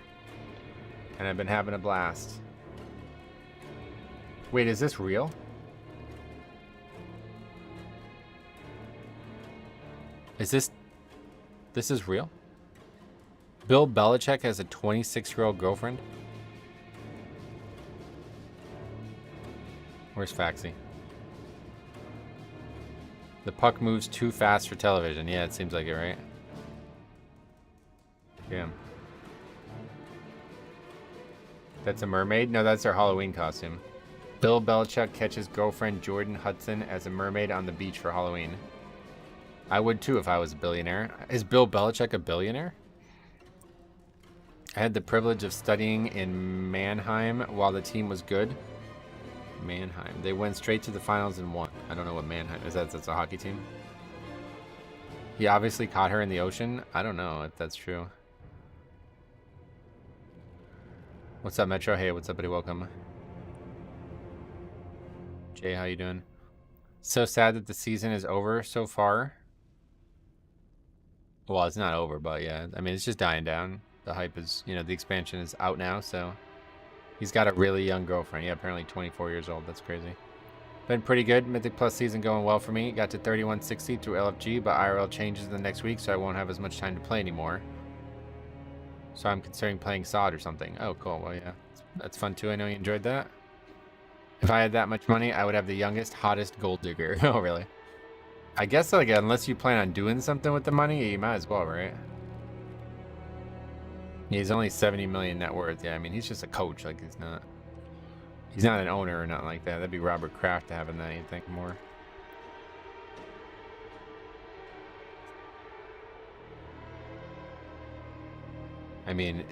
And I've been having a blast. Wait, is this real? Is this is real? Bill Belichick has a 26-year-old girlfriend? Where's Faxi? The puck moves too fast for television. Yeah, it seems like it, right? Damn. That's a mermaid? No, that's their Halloween costume. Bill Belichick catches girlfriend Jordan Hudson as a mermaid on the beach for Halloween. I would too if I was a billionaire. Is Bill Belichick a billionaire? I had the privilege of studying in Mannheim while the team was good. Mannheim. They went straight to the finals and won. I don't know what Mannheim is. That's a hockey team. He obviously caught her in the ocean. I don't know if that's true. What's up, Metro? Hey, what's up, buddy? Welcome. Jay, how you doing? So sad that the season is over so far. Well, it's not over, but yeah. I mean, it's just dying down. The hype is, you know, the expansion is out now, so He's got a really young girlfriend. Yeah, apparently 24 years old. That's crazy. Been pretty good. Mythic Plus season going well for me. Got to 3160 through LFG, but IRL changes the next week, so I won't have as much time to play anymore. So I'm considering playing SOD or something. Oh, cool. Well, yeah. That's fun too. I know you enjoyed that. If I had that much money, I would have the youngest, hottest gold digger. Oh, really? I guess, like, unless you plan on doing something with the money, you might as well, right? He's only 70 million net worth. Yeah, I mean, he's just a coach. Like, he's not an owner or nothing like that. That'd be Robert Kraft having that, you'd think more. I mean,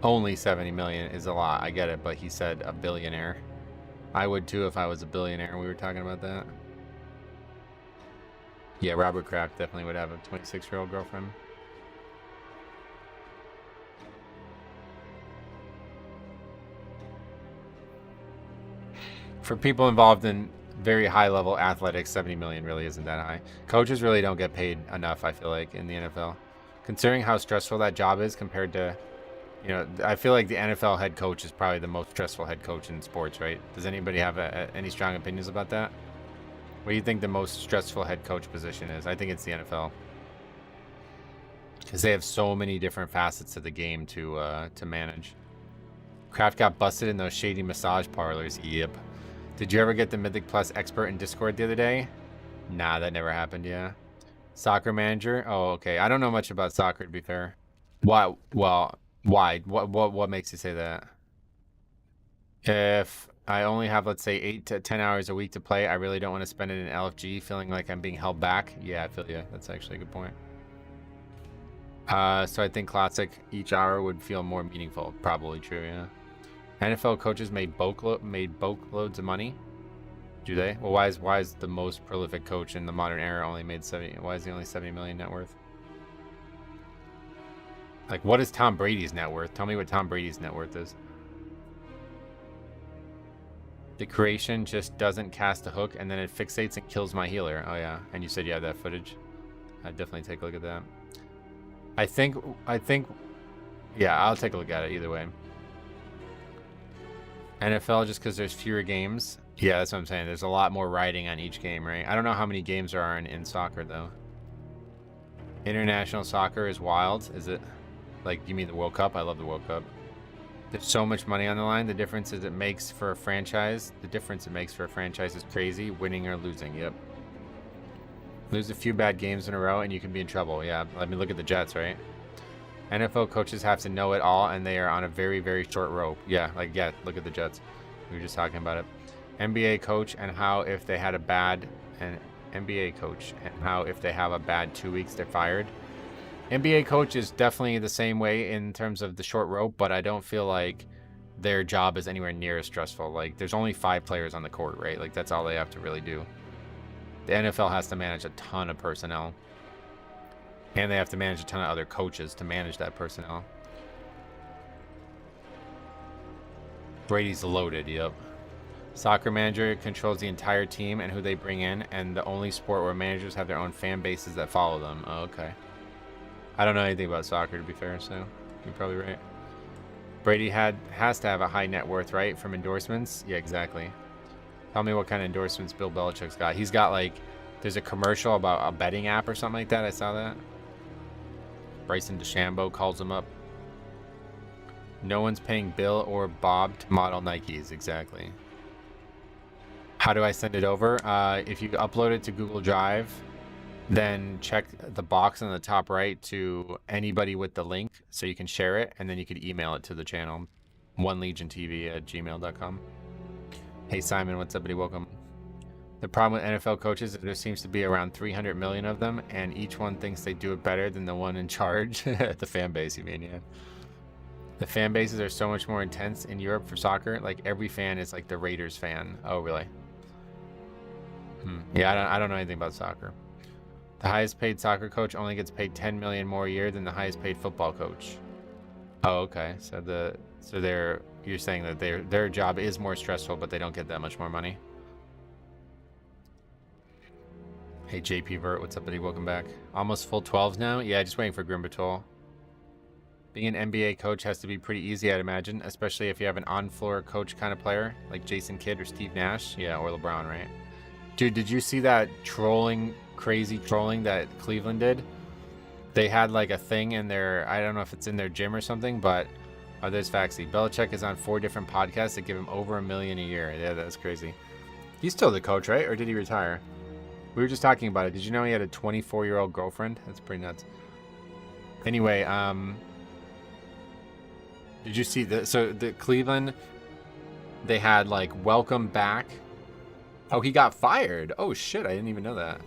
only 70 million is a lot. I get it, but he said a billionaire. I would too if I was a billionaire. We were talking about that. Yeah, Robert Kraft definitely would have a 26-year-old girlfriend. For people involved in very high-level athletics, 70 million really isn't that high. Coaches really don't get paid enough, I feel like, in the NFL. Considering how stressful that job is compared to, you know, I feel like the NFL head coach is probably the most stressful head coach in sports, right? Does anybody have any strong opinions about that? What do you think the most stressful head coach position is? I think it's the NFL. Because they have so many different facets of the game to manage. Kraft got busted in those shady massage parlors. Yep. Did you ever get the Mythic Plus expert in Discord the other day? Nah, that never happened, yeah. Soccer manager? Oh, okay. I don't know much about soccer, to be fair. Why? Well, why? What makes you say that? If I only have, let's say, 8 to 10 hours a week to play, I really don't want to spend it in LFG feeling like I'm being held back. Yeah, I feel you. That's actually a good point. So I think Classic, each hour would feel more meaningful. Probably true, yeah. NFL coaches made boatloads of money. Do they? Well, why is the most prolific coach in the modern era only made 70? Why is he only 70 million net worth? Like, what is Tom Brady's net worth? Tell me what Tom Brady's net worth is. The creation just doesn't cast a hook, and then it fixates and kills my healer. Oh yeah, and you said you have that footage. I'd definitely take a look at that. I think, yeah, I'll take a look at it either way. NFL, just because there's fewer games. Yeah, that's what I'm saying. There's a lot more riding on each game, right? I don't know how many games there are in soccer, though. International soccer is wild, is it? Like, you mean the World Cup? I love the World Cup. There's so much money on the line. The difference it makes for a franchise is crazy, winning or losing. Yep. Lose a few bad games in a row and you can be in trouble. Yeah, let me look at the Jets, right? NFL coaches have to know it all, and they are on a very, very short rope. Yeah, like, yeah, look at the Jets. We were just talking about it. NBA coach and how if they had a bad, and NBA coach and how if they have a bad 2 weeks, they're fired. NBA coach is definitely the same way in terms of the short rope, but I don't feel like their job is anywhere near as stressful. Like, there's only 5 players on the court, right? Like, that's all they have to really do. The NFL has to manage a ton of personnel. And they have to manage a ton of other coaches to manage that personnel. Brady's loaded, yep. Soccer manager controls the entire team and who they bring in, and the only sport where managers have their own fan bases that follow them. Oh, okay. I don't know anything about soccer, to be fair, so you're probably right. Brady has to have a high net worth, right, from endorsements? Yeah, exactly. Tell me what kind of endorsements Bill Belichick's got. He's got, like, there's a commercial about a betting app or something like that. I saw that. Bryson DeChambeau calls him up. No one's paying Bill or Bob to model Nikes. Exactly. How do I send it over? If you upload it to Google Drive, then check the box on the top right to anybody with the link so you can share it, and then you could email it to the channel, onelegiontv@gmail.com. Hey Simon, what's up, buddy? Welcome. The problem with NFL coaches is there seems to be around 300 million of them, and each one thinks they do it better than the one in charge. The fan base, you mean, yeah. The fan bases are so much more intense in Europe for soccer. Like, every fan is like the Raiders fan. Oh, really? Yeah, I don't know anything about soccer. The highest paid soccer coach only gets paid 10 million more a year than the highest paid football coach. Oh, okay. So you're saying that their job is more stressful, but they don't get that much more money. Hey JP Vert, what's up, buddy? Welcome back. Almost full 12s now? Yeah, just waiting for Grim Patrol. Being an NBA coach has to be pretty easy, I'd imagine, especially if you have an on-floor coach kind of player like Jason Kidd or Steve Nash. Yeah, or LeBron, right? Dude, did you see that crazy trolling that Cleveland did? They had like a thing in their, I don't know if it's in their gym or something, but there's Faxi. Belichick is on 4 different podcasts that give him over $1 million a year. Yeah, that's crazy. He's still the coach, right? Or did he retire? We were just talking about it. Did you know he had a 24-year-old girlfriend? That's pretty nuts. Anyway, did you see the Cleveland, they had like welcome back. Oh, he got fired. Oh shit, I didn't even know that.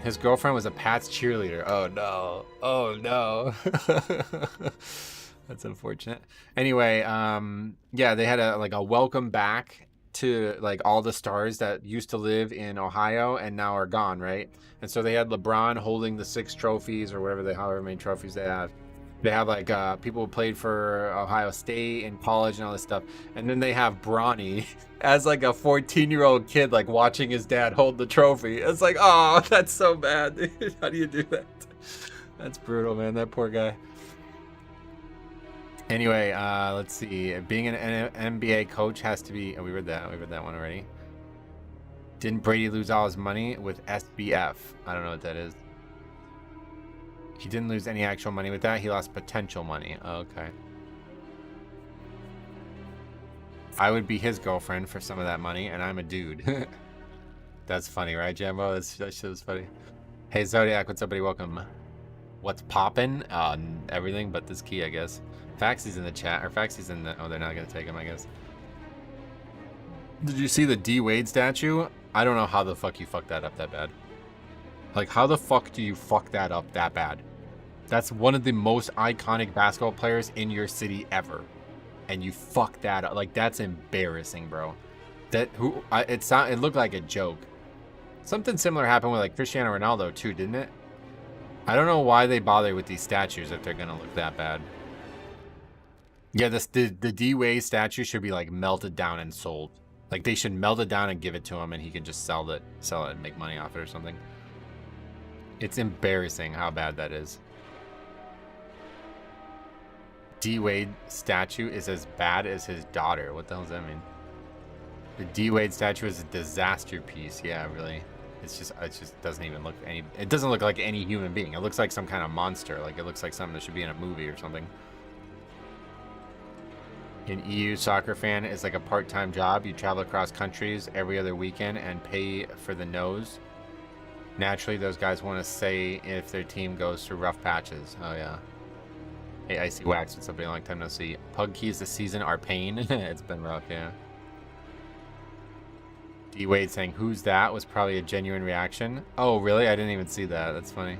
His girlfriend was a Pats cheerleader. Oh no. Oh no. That's unfortunate. Anyway, yeah, they had a welcome back to like all the stars that used to live in Ohio and now are gone, right? And so they had LeBron holding the 6 trophies or whatever however many trophies they have. They have like people who played for Ohio State in college and all this stuff. And then they have Bronny as like a 14-year-old kid like watching his dad hold the trophy. It's like, oh, that's so bad, dude. How do you do that? That's brutal, man. That poor guy. Anyway, let's see. Being an NBA coach has to be... Oh, we read that. We read that one already. Didn't Brady lose all his money with SBF? I don't know what that is. He didn't lose any actual money with that. He lost potential money. Oh, okay. I would be his girlfriend for some of that money, and I'm a dude. That's funny, right, Jambo? That shit was funny. Hey, Zodiac, what's up, buddy? Welcome. What's poppin'? Everything but this key, I guess. Faxy's in the chat. Or Faxy's in the... Oh, they're not going to take him, I guess. Did you see the D Wade statue? I don't know how the fuck you fucked that up that bad. Like, how the fuck do you fuck that up that bad? That's one of the most iconic basketball players in your city ever. And you fuck that up. Like, that's embarrassing, bro. It looked like a joke. Something similar happened with, like, Cristiano Ronaldo, too, didn't it? I don't know why they bother with these statues if they're gonna look that bad. Yeah, the D-Wade statue should be, like, melted down and sold. Like, they should melt it down and give it to him, and he can just sell it and make money off it or something. It's embarrassing how bad that is. D-Wade statue is as bad as his daughter. What the hell does that mean? The D-Wade statue is a disaster piece. Yeah, really. It just doesn't even look it doesn't look like any human being. It looks like some kind of monster. Like, it looks like something that should be in a movie or something. An EU soccer fan is like a part-time job. You travel across countries every other weekend and pay for the nose. Naturally, those guys want to say if their team goes through rough patches. Oh, yeah. Hey, Icy Wax, what's up? A long time no see. Pug keys this season are pain. It's been rough, yeah. D-Wade saying, who's that? Was probably a genuine reaction. Oh, really? I didn't even see that. That's funny.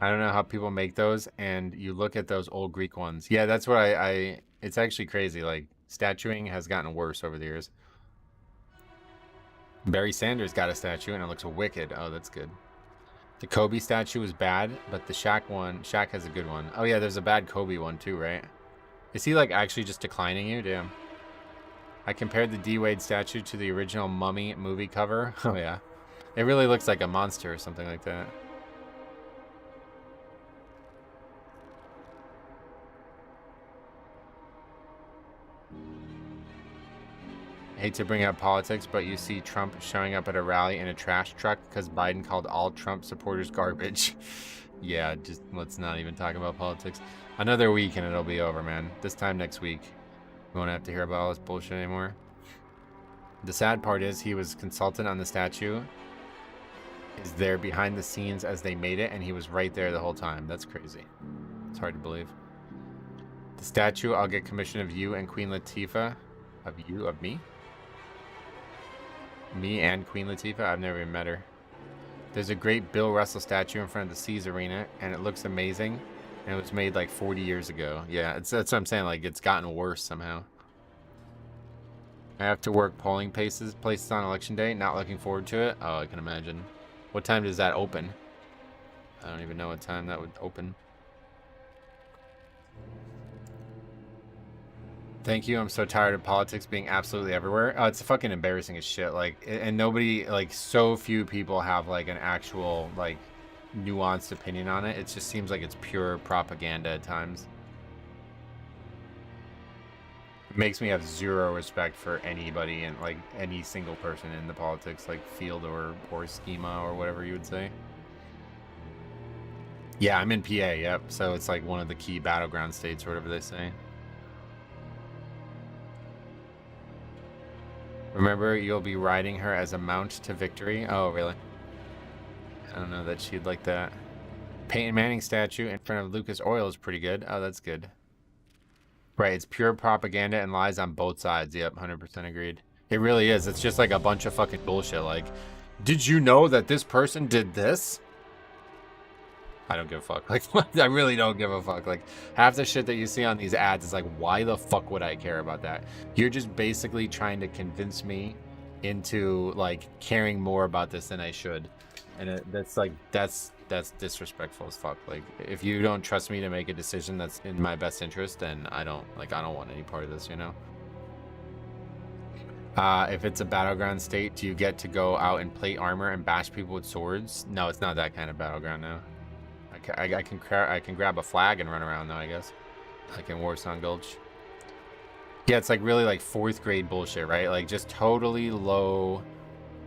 I don't know how people make those, and you look at those old Greek ones. Yeah, that's what it's actually crazy. Like, statuing has gotten worse over the years. Barry Sanders got a statue, and it looks wicked. Oh, that's good. The Kobe statue was bad, but the Shaq has a good one. Oh, yeah, there's a bad Kobe one, too, right? Is he, like, actually just declining you? Damn. I compared the D-Wade statue to the original Mummy movie cover. Oh, yeah. It really looks like a monster or something like that. I hate to bring up politics, but you see Trump showing up at a rally in a trash truck because Biden called all Trump supporters garbage. Yeah, just let's not even talk about politics. Another week and it'll be over, man. This time next week, we won't have to hear about all this bullshit anymore. The sad part is he was consultant on the statue. Is there behind the scenes as they made it, and he was right there the whole time. That's crazy. It's hard to believe. The statue, I'll get commission of you and Queen Latifah. Of you? Of me? Me and Queen Latifah? I've never even met her. There's a great Bill Russell statue in front of the Seas Arena, and it looks amazing. And it was made like 40 years ago. Yeah, that's what I'm saying. Like, it's gotten worse somehow. I have to work polling places on election day. Not looking forward to it. Oh, I can imagine. What time does that open? I don't even know what time that would open. Thank you. I'm so tired of politics being absolutely everywhere. Oh, it's fucking embarrassing as shit. Like, and nobody, like, so few people have like an actual like nuanced opinion on it. It just seems like it's pure propaganda at times. It makes me have zero respect for anybody and like any single person in the politics, like field or schema or whatever you would say. Yeah, I'm in PA, yep. So it's like one of the key battleground states or whatever they say. Remember, you'll be riding her as a mount to victory. Oh, really? I don't know that she'd like that. Peyton Manning statue in front of Lucas Oil is pretty good. Oh, that's good. Right, it's pure propaganda and lies on both sides. Yep, 100% agreed. It really is. It's just like a bunch of fucking bullshit. Like, did you know that this person did this? I don't give a fuck. Like, I really don't give a fuck. Like, half the shit that you see on these ads is like, why the fuck would I care about that? You're just basically trying to convince me into, like, caring more about this than I should. And that's, like, that's disrespectful as fuck. Like, if you don't trust me to make a decision that's in my best interest, then I don't want any part of this, you know? If it's a battleground state, do you get to go out and plate armor and bash people with swords? No, it's not that kind of battleground now. I can grab a flag and run around though, I guess. Like in Warsong Gulch. Yeah, it's like really like 4th grade bullshit, right? Like just totally low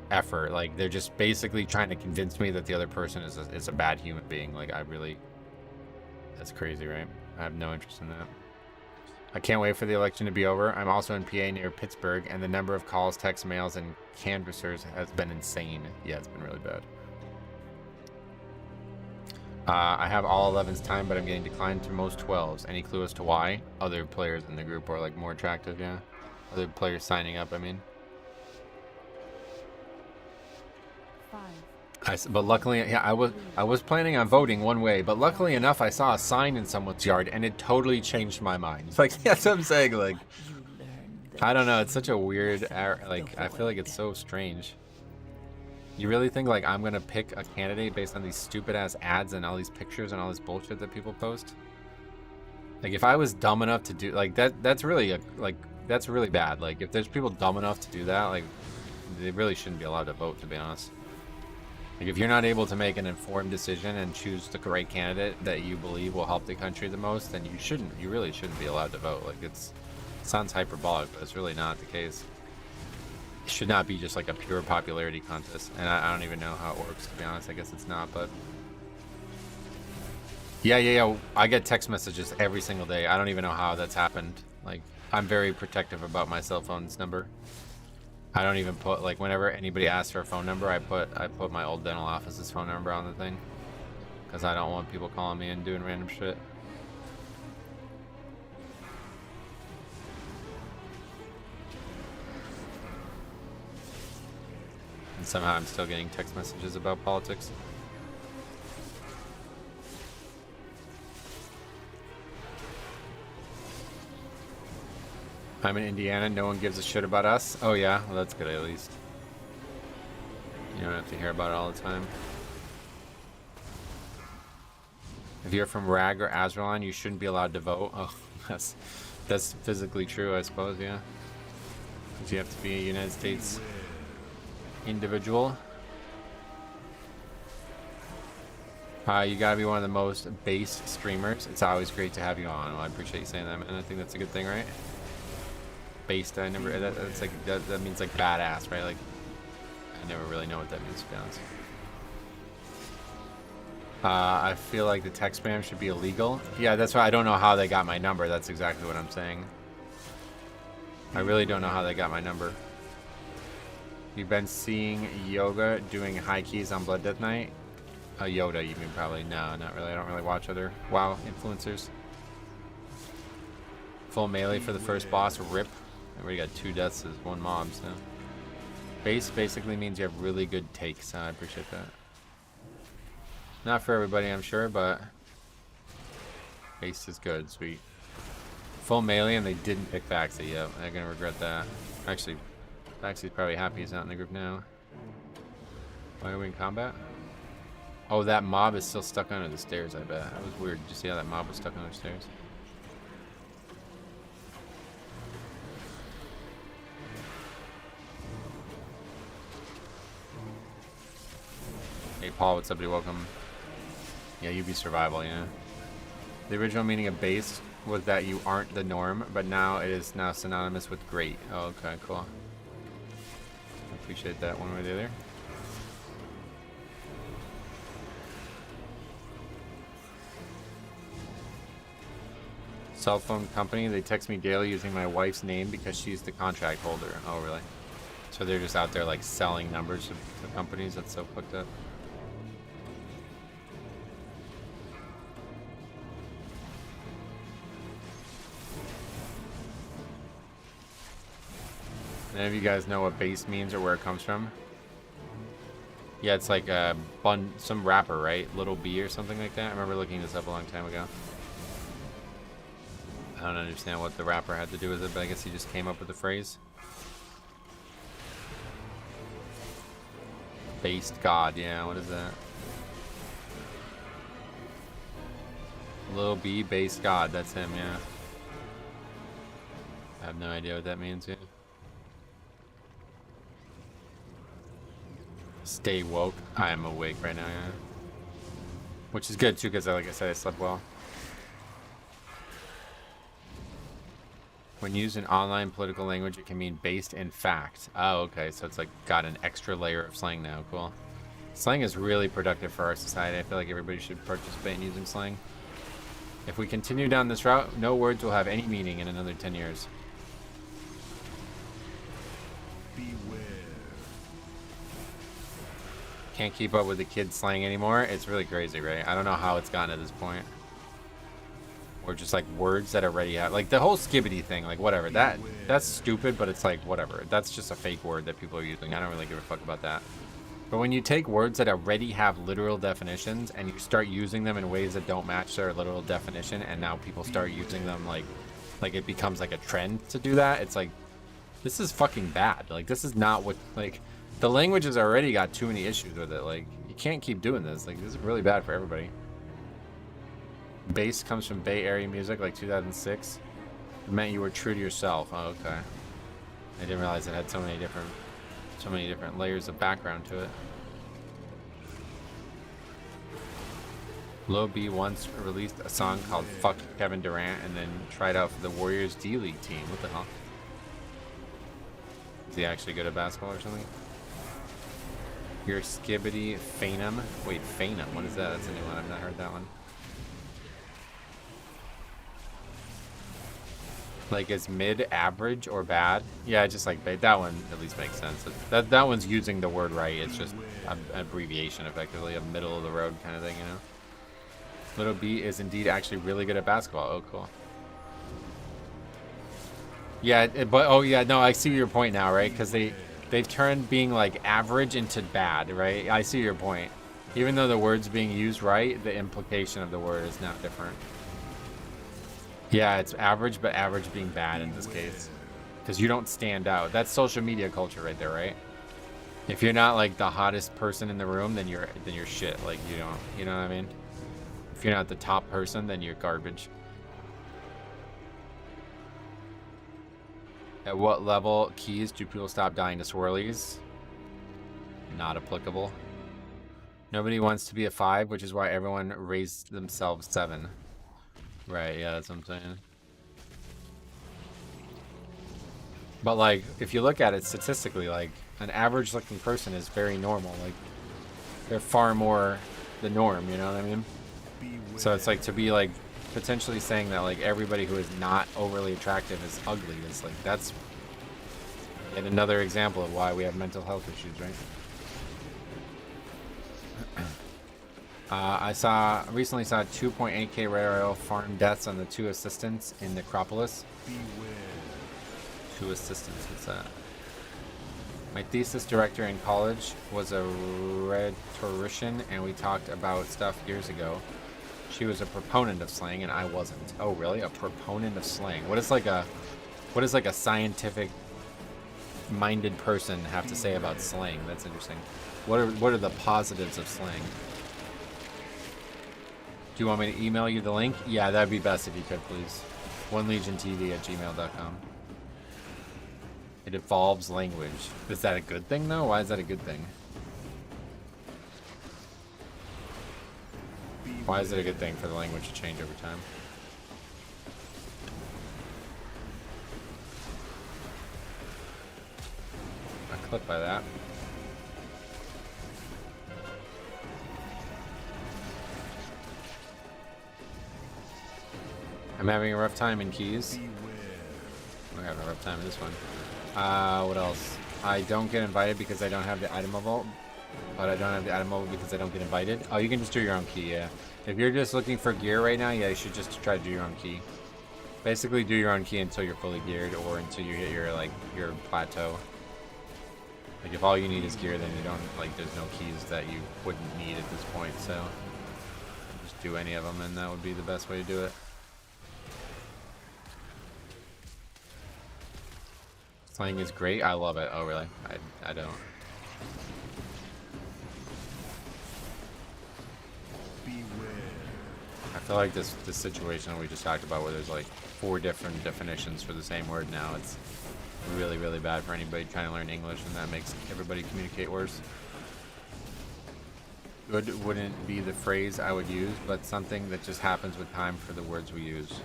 effort. Like they're just basically trying to convince me that the other person is a bad human being. Like that's crazy, right? I have no interest in that. I can't wait for the election to be over. I'm also in PA near Pittsburgh, and the number of calls, texts, mails, and canvassers has been insane. Yeah, it's been really bad. I have all 11s time, but I'm getting declined to most 12s. Any clue as to why? Other players in the group are like more attractive, yeah. Other players signing up, I mean. 5. But luckily, yeah, I was planning on voting one way, but luckily enough, I saw a sign in someone's yard, and it totally changed my mind. It's like, that's what I'm saying. Like, I don't know. It's such a weird, like, I feel like it's so strange. You really think like I'm gonna pick a candidate based on these stupid ass ads and all these pictures and all this bullshit that people post? Like, if I was dumb enough to do like that, that's really that's really bad. Like, if there's people dumb enough to do that, like, they really shouldn't be allowed to vote, to be honest. Like, if you're not able to make an informed decision and choose the right candidate that you believe will help the country the most, then you really shouldn't be allowed to vote. Like, it sounds hyperbolic, but it's really not the case. It should not be just like a pure popularity contest, and I don't even know how it works, to be honest. I guess it's not, but yeah, I get text messages every single day. I don't even know how that's happened. Like, I'm very protective about my cell phone's number. I don't even put, like, whenever anybody asks for a phone number, I put my old dental office's phone number on the thing, because I don't want people calling me and doing random shit. And somehow I'm still getting text messages about politics. I'm in Indiana. No one gives a shit about us. Oh yeah, well that's good at least. You don't have to hear about it all the time. If you're from Rag or Azralan, you shouldn't be allowed to vote. Oh, that's physically true, I suppose. Yeah, because you have to be a United States individual. You gotta be one of the most based streamers. It's always great to have you on. Well, I appreciate you saying that, man. I think that's a good thing, right? Based, I never. That's like that means like badass, right? Like, I never really know what that means, to be honest. I feel like the text spam should be illegal. Yeah, that's why I don't know how they got my number. That's exactly what I'm saying. I really don't know how they got my number. You've been seeing Yoga doing high keys on Blood Death Night? Yoda, you mean probably? No, not really. I don't really watch other WoW influencers. Full melee for the first boss, rip. I already got 2 deaths as 1 mob, so. Base basically means you have really good takes. I appreciate that. Not for everybody, I'm sure, but base is good, sweet. Full melee, and they didn't pick Faxi yet. I'm gonna regret that. Actually, Faxi's probably happy he's not in the group now. Why are we in combat? Oh, that mob is still stuck under the stairs, I bet. That was weird. Did you see how that mob was stuck under the stairs? Hey Paul, what's up, buddy? Welcome. Yeah, you'd be survival, yeah. The original meaning of base was that you aren't the norm, but now it is now synonymous with great. Oh, okay, cool. Appreciate that one way or the other. Cell phone company, they text me daily using my wife's name because she's the contract holder. Oh, really? So they're just out there like selling numbers to companies. That's so fucked up. Any of you guys know what base means or where it comes from? Yeah, it's like some rapper, right? Little B or something like that. I remember looking this up a long time ago. I don't understand what the rapper had to do with it, but I guess he just came up with the phrase. Based God, yeah, what is that? Lil B, based God, that's him, yeah. I have no idea what that means, yeah. Stay woke. I am awake right now, yeah. Which is good too, because like I said, I slept well. When used in online political language, it can mean based in fact. Oh, okay, so it's like got an extra layer of slang now. Cool. Slang is really productive for our society. I feel like everybody should participate in using slang. If we continue down this route, no words will have any meaning in another 10 years. Beware. Can't keep up with the kids' slang anymore. It's really crazy, right? I don't know how it's gotten to this point. Or just like words that already have, like the whole skibbity thing, like whatever. That's stupid, but it's like whatever. That's just a fake word that people are using. I don't really give a fuck about that. But when you take words that already have literal definitions and you start using them in ways that don't match their literal definition, and now people start using them like it becomes like a trend to do that, it's like, this is fucking bad. Like, this is not what, like, the language has already got too many issues with it. Like, you can't keep doing this. Like, this is really bad for everybody. Bass comes from Bay Area music, like 2006. It meant you were true to yourself. Oh, okay. I didn't realize it had so many different layers of background to it. Lil B once released a song called Fuck Kevin Durant and then tried out for the Warriors D-League team. What the hell? Is he actually good at basketball or something? Your Skibbity Phantom. Wait, Phantom. What is that? That's a new one. I've not heard that one. Like, is mid average or bad? Yeah, just like that one at least makes sense. That one's using the word right. It's just an abbreviation, effectively, a middle of the road kind of thing, you know. Little B is indeed actually really good at basketball. Oh, cool. Yeah, but oh yeah, no, I see your point now, right? Because they've turned being like average into bad, right? I see your point. Even though the word's being used right, the implication of the word is now different. Yeah, it's average, but average being bad in this case. Because you don't stand out. That's social media culture right there, right? If you're not like the hottest person in the room, then you're shit. Like, you know what I mean? If you're not the top person, then you're garbage. At what level keys do people stop dying to swirlies? Not applicable. Nobody wants to be a 5, which is why everyone raised themselves 7. Right, yeah, that's what I'm saying. But like, if you look at it statistically, like, an average looking person is very normal. Like, they're far more the norm, you know what I mean? So it's like, to be like potentially saying that like everybody who is not overly attractive is ugly is like, that's yet another example of why we have mental health issues, right? I recently saw 2.8k rare oil farm deaths on the 2 assistants in Necropolis. Beware. 2 assistants, what's that? My thesis director in college was a rhetorician, and we talked about stuff years ago. She was a proponent of slang, and I wasn't. Oh, really? A proponent of slang? What is like a scientific-minded person have to say about slang? That's interesting. What are the positives of slang? Do you want me to email you the link? Yeah, that'd be best if you could, please. onelegiontv@gmail.com. It evolves language. Is that a good thing, though? Why is that a good thing? Why is it a good thing for the language to change over time? I clip by that. I'm having a rough time in keys. I'm having a rough time in this one. What else? I don't get invited because I don't have the item vault. But I don't have the item vault because I don't get invited. Oh, you can just do your own key, yeah. If you're just looking for gear right now, yeah, you should just try to do your own key. Basically, do your own key until you're fully geared or until you hit your, like, your plateau. Like, if all you need is gear, then you don't, like, there's no keys that you wouldn't need at this point, so just do any of them, and that would be the best way to do it. Slang is great. I love it. Oh, really? I don't. I feel like this situation we just talked about, where there's like 4 different definitions for the same word now, it's really, really bad for anybody trying to learn English, and that makes everybody communicate worse. Good wouldn't be the phrase I would use, but something that just happens with time for the words we use.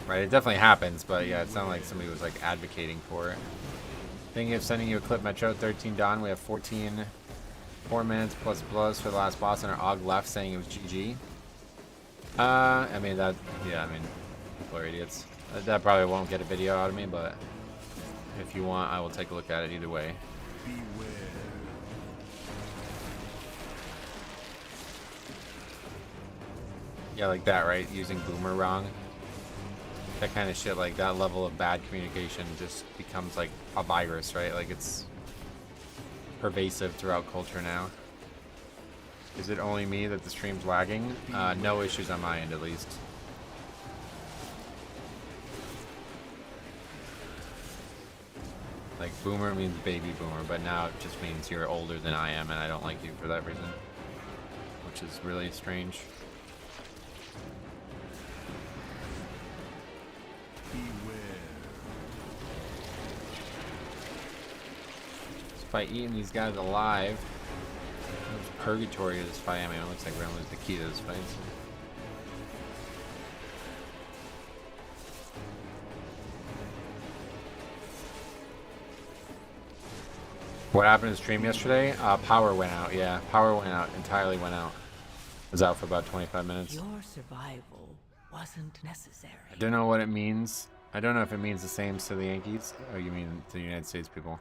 Right, it definitely happens, but yeah, it sounded like somebody was like advocating for it. Thinking of sending you a clip, Metro 13 Dawn. We have 4 minutes plus blows for the last boss, and our Og left saying it was GG. I mean that, yeah, I mean, people are idiots. That probably won't get a video out of me, but if you want, I will take a look at it either way. Yeah, like that, right? Using boomer wrong. That kind of shit, like that level of bad communication just becomes like a virus, right? Like it's pervasive throughout culture now. Is it only me that the stream's lagging? No issues on my end, at least. Like boomer means baby boomer, but now it just means you're older than I am, and I don't like you for that reason, which is really strange. By eating these guys alive, there's purgatory to this fight. I mean, it looks like we're gonna lose the key to this fight. What happened in the stream yesterday? Power went out. Yeah, power went out. Entirely went out. It was out for about 25 minutes. Your survival wasn't necessary. I don't know what it means. I don't know if it means the same to the Yankees. Oh, you mean to the United States people?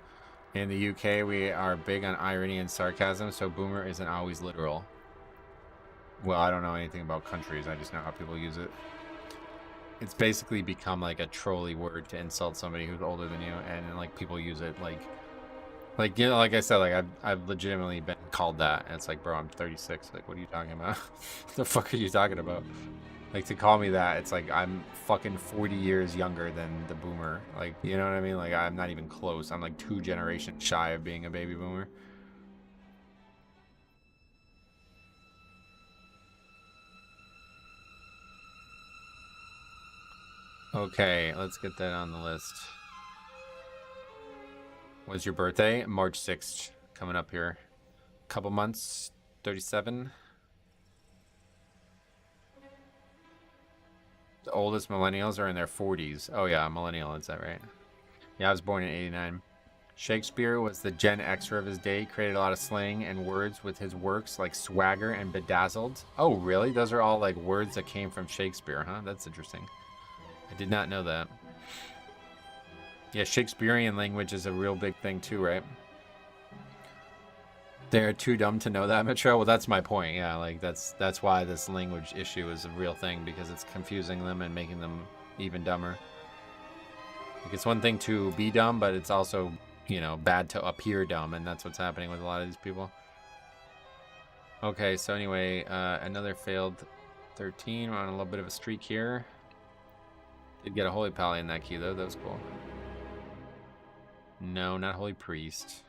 In the UK, we are big on irony and sarcasm, so boomer isn't always literal. Well, I don't know anything about countries. I just know how people use it. It's basically become like a trolly word to insult somebody who's older than you, and like people use it like you know, like I said, like I've legitimately been called that, and it's like, bro, I'm 36. Like, what are you talking about? What the fuck are you talking about? Like, to call me that, it's like I'm fucking 40 years younger than the boomer. Like, you know what I mean? Like, I'm not even close. I'm like 2 generations shy of being a baby boomer. Okay, let's get that on the list. When's your birthday? March 6th. Coming up here. Couple months. 37. The oldest millennials are in their 40s. Oh yeah, millennial, is that right? Yeah, I was born in 89. Shakespeare was the Gen Xer of his day, created a lot of slang and words with his works like swagger and bedazzled. Oh really? Those are all like words that came from Shakespeare, huh? That's interesting. I did not know that. Yeah, Shakespearean language is a real big thing too, right? They're too dumb to know that, Metro? Well, that's my point. Yeah, like that's why this language issue is a real thing, because it's confusing them and making them even dumber. Like, it's one thing to be dumb, but it's also, you know, bad to appear dumb, and that's what's happening with a lot of these people. Okay, so anyway, another failed 13. We're on a little bit of a streak here. Did get a Holy Pally in that key, though. That was cool. No, not Holy Priest.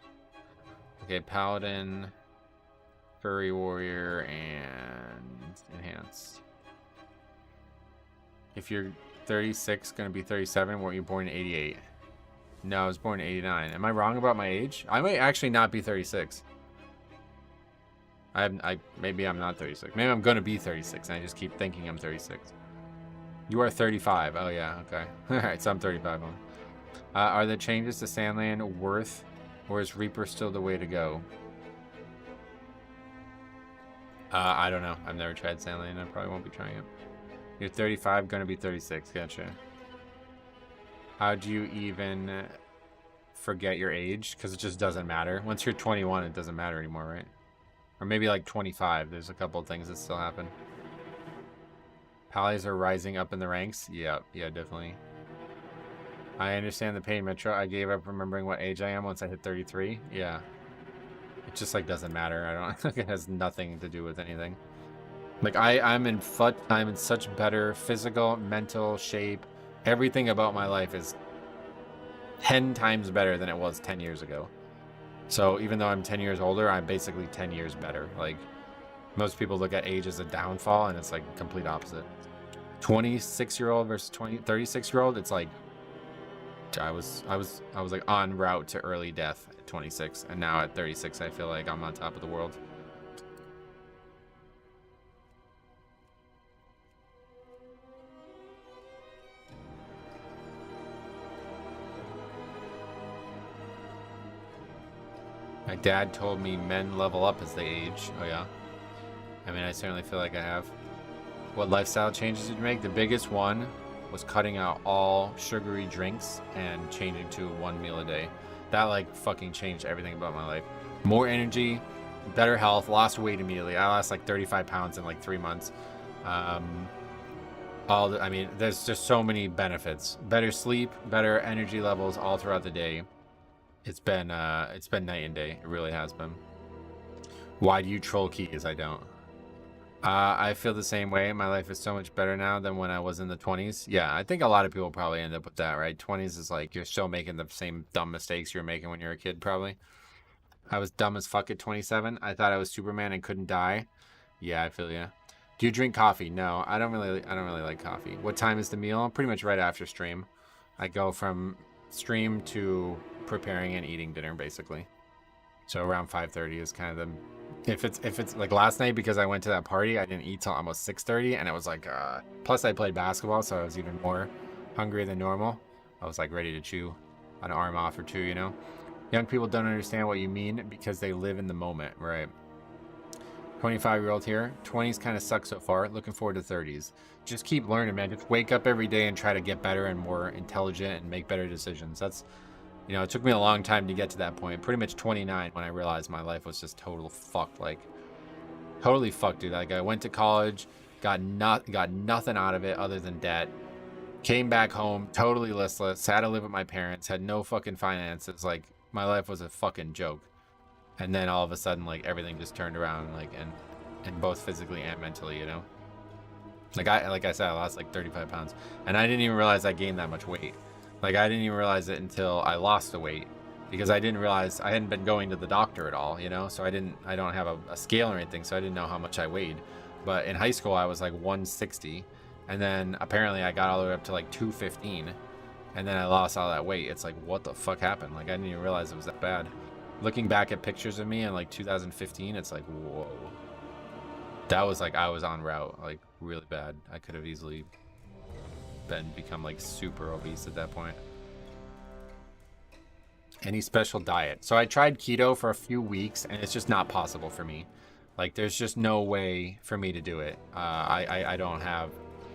Okay, Paladin, Furry Warrior, and Enhanced. If you're 36, gonna be 37, weren't you born in 88? No, I was born in 89. Am I wrong about my age? I might actually not be 36. Maybe I'm not 36. Maybe I'm gonna be 36, and I just keep thinking I'm 36. You are 35. Oh yeah, okay. All right, so I'm 35. Are the changes to Sandland worth, or is Reaper still the way to go? I don't know. I've never tried Sandland. I probably won't be trying it. You're 35, gonna be 36. Gotcha. How do you even forget your age? Because it just doesn't matter. Once you're 21, it doesn't matter anymore, right? Or maybe like 25. There's a couple of things that still happen. Pallies are rising up in the ranks. Yeah, definitely. I understand the pain, Metro. I gave up remembering what age I am once I hit 33. Yeah. It just like doesn't matter. I don't like it has nothing to do with anything. Like I'm in such better physical, mental shape. Everything about my life is 10 times better than it was 10 years ago. So even though I'm 10 years older, I'm basically 10 years better. Like most people look at age as a downfall, and it's like complete opposite. 26-year-old versus 36-year-old, it's like I was like en route to early death at 26, and now at 36 I feel like I'm on top of the world. My dad told me men level up as they age. Oh yeah. I mean, I certainly feel like I have. What lifestyle changes did you make? The biggest one was cutting out all sugary drinks and changing to 1 meal a day. That like fucking changed everything about my life. More energy, better health, lost weight immediately. I lost like 35 pounds in like 3 months. I mean, there's just so many benefits. Better sleep, better energy levels all throughout the day. It's been night and day. It really has been. Why do you troll keys? I don't. I feel the same way. My life is so much better now than when I was in the 20s. Yeah, I think a lot of people probably end up with that, right? 20s is like you're still making the same dumb mistakes you were making when you were a kid, probably. I was dumb as fuck at 27. I thought I was Superman and couldn't die. Yeah, I feel ya. Do you drink coffee? No, I don't really like coffee. What time is the meal? Pretty much right after stream. I go from stream to preparing and eating dinner, basically. So around 5:30 is kind of the. If it's like last night, because I went to that party, I didn't eat till almost 6:30, and it was like plus I played basketball, so I was even more hungry than normal. I was like ready to chew an arm off or two, you know. Young people don't understand what you mean because they live in the moment, right? 25-year-old here. 20s kind of suck so far. Looking forward to 30s. Just keep learning, man. Just wake up every day and try to get better and more intelligent and make better decisions. That's, you know, it took me a long time to get to that point. Pretty much 29 when I realized my life was just total fucked. Like, totally fucked, dude. Like, I went to college, got nothing out of it other than debt. Came back home, totally listless. Had to live with my parents. Had no fucking finances. Like, my life was a fucking joke. And then all of a sudden, like, everything just turned around, like, and both physically and mentally, you know. Like I said, I lost like 35 pounds, and I didn't even realize I gained that much weight. Like, I didn't even realize it until I lost the weight, because I didn't realize I hadn't been going to the doctor at all, you know. So I don't have a scale or anything, so I didn't know how much I weighed. But in high school, I was like 160, and then apparently I got all the way up to like 215, and then I lost all that weight. It's like, what the fuck happened? Like, I didn't even realize it was that bad. Looking back at pictures of me in like 2015, it's like, whoa. That was like, I was en route, like really bad. I could have easily become like super obese at that point. Any special diet? So I tried keto for a few weeks, and it's just not possible for me. Like, there's just no way for me to do it. I don't have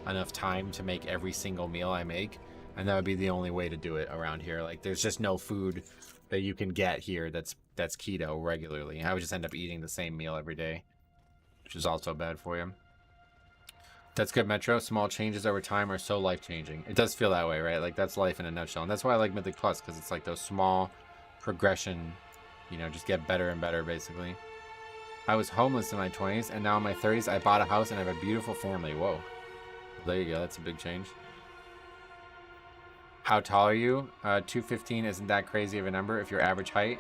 enough time to make every single meal I make, and that would be the only way to do it around here. Like, there's just no food that you can get here that's keto regularly. I would just end up eating the same meal every day, which is also bad for you. That's good, Metro. Small changes over time are so life-changing. It does feel that way, right? Like, that's life in a nutshell. And that's why I like Mythic Plus, because it's like those small progression, you know, just get better and better, basically. I was homeless in my 20s, and now in my 30s, I bought a house and I have a beautiful family. Whoa. There you go. That's a big change. How tall are you? 215 isn't that crazy of a number if your average height.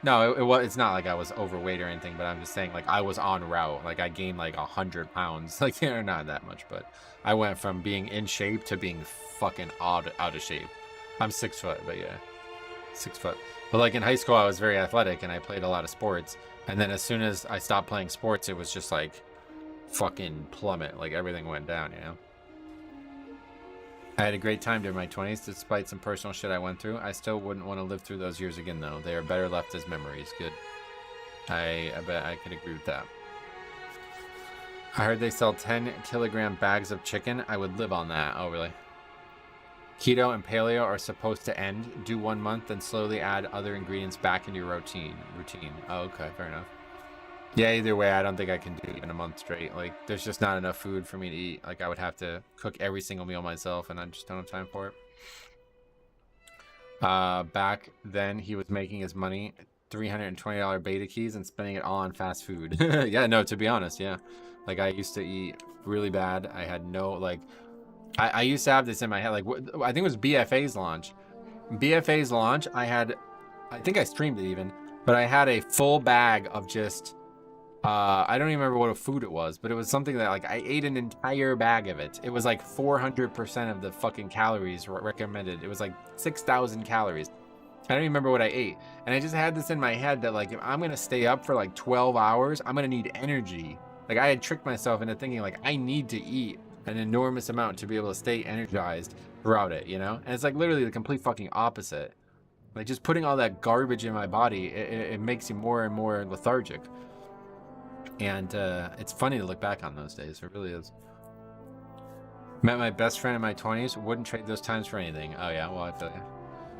No, it's not like I was overweight or anything, but I'm just saying, like, I was en route. Like, I gained like 100 pounds. Like, they're not that much, but I went from being in shape to being fucking out of shape. I'm 6 foot, but yeah, 6 foot. But like in high school, I was very athletic and I played a lot of sports. And then as soon as I stopped playing sports, it was just like fucking plummet. Like everything went down, you know? I had a great time during my 20s, despite some personal shit I went through. I still wouldn't want to live through those years again, though. They are better left as memories. Good. I bet I could agree with that. I heard they sell 10-kilogram bags of chicken. I would live on that. Oh, really? Keto and paleo are supposed to end. Do 1 month, then slowly add other ingredients back into your routine. Oh, okay. Fair enough. Yeah, either way, I don't think I can do even a month straight. Like, there's just not enough food for me to eat. Like, I would have to cook every single meal myself, and I just don't have time for it. Back then, he was making his money, $320 beta keys, and spending it all on fast food. Yeah, no, to be honest, yeah. Like, I used to eat really bad. I had no, like... I used to have this in my head. Like, I think it was BFA's launch. BFA's launch, I think I streamed it even, but I had a full bag of just... I don't even remember what food it was, but it was something that, like, I ate an entire bag of it. It was like 400% of the fucking calories recommended. It was like 6,000 calories. I don't even remember what I ate. And I just had this in my head that, like, if I'm going to stay up for like 12 hours, I'm going to need energy. Like, I had tricked myself into thinking, like, I need to eat an enormous amount to be able to stay energized throughout it, you know? And it's like literally the complete fucking opposite. Like, just putting all that garbage in my body, it makes you more and more lethargic. And it's funny to look back on those days. It really is. Met my best friend in my 20s. Wouldn't trade those times for anything. Oh, yeah. Well, I feel you.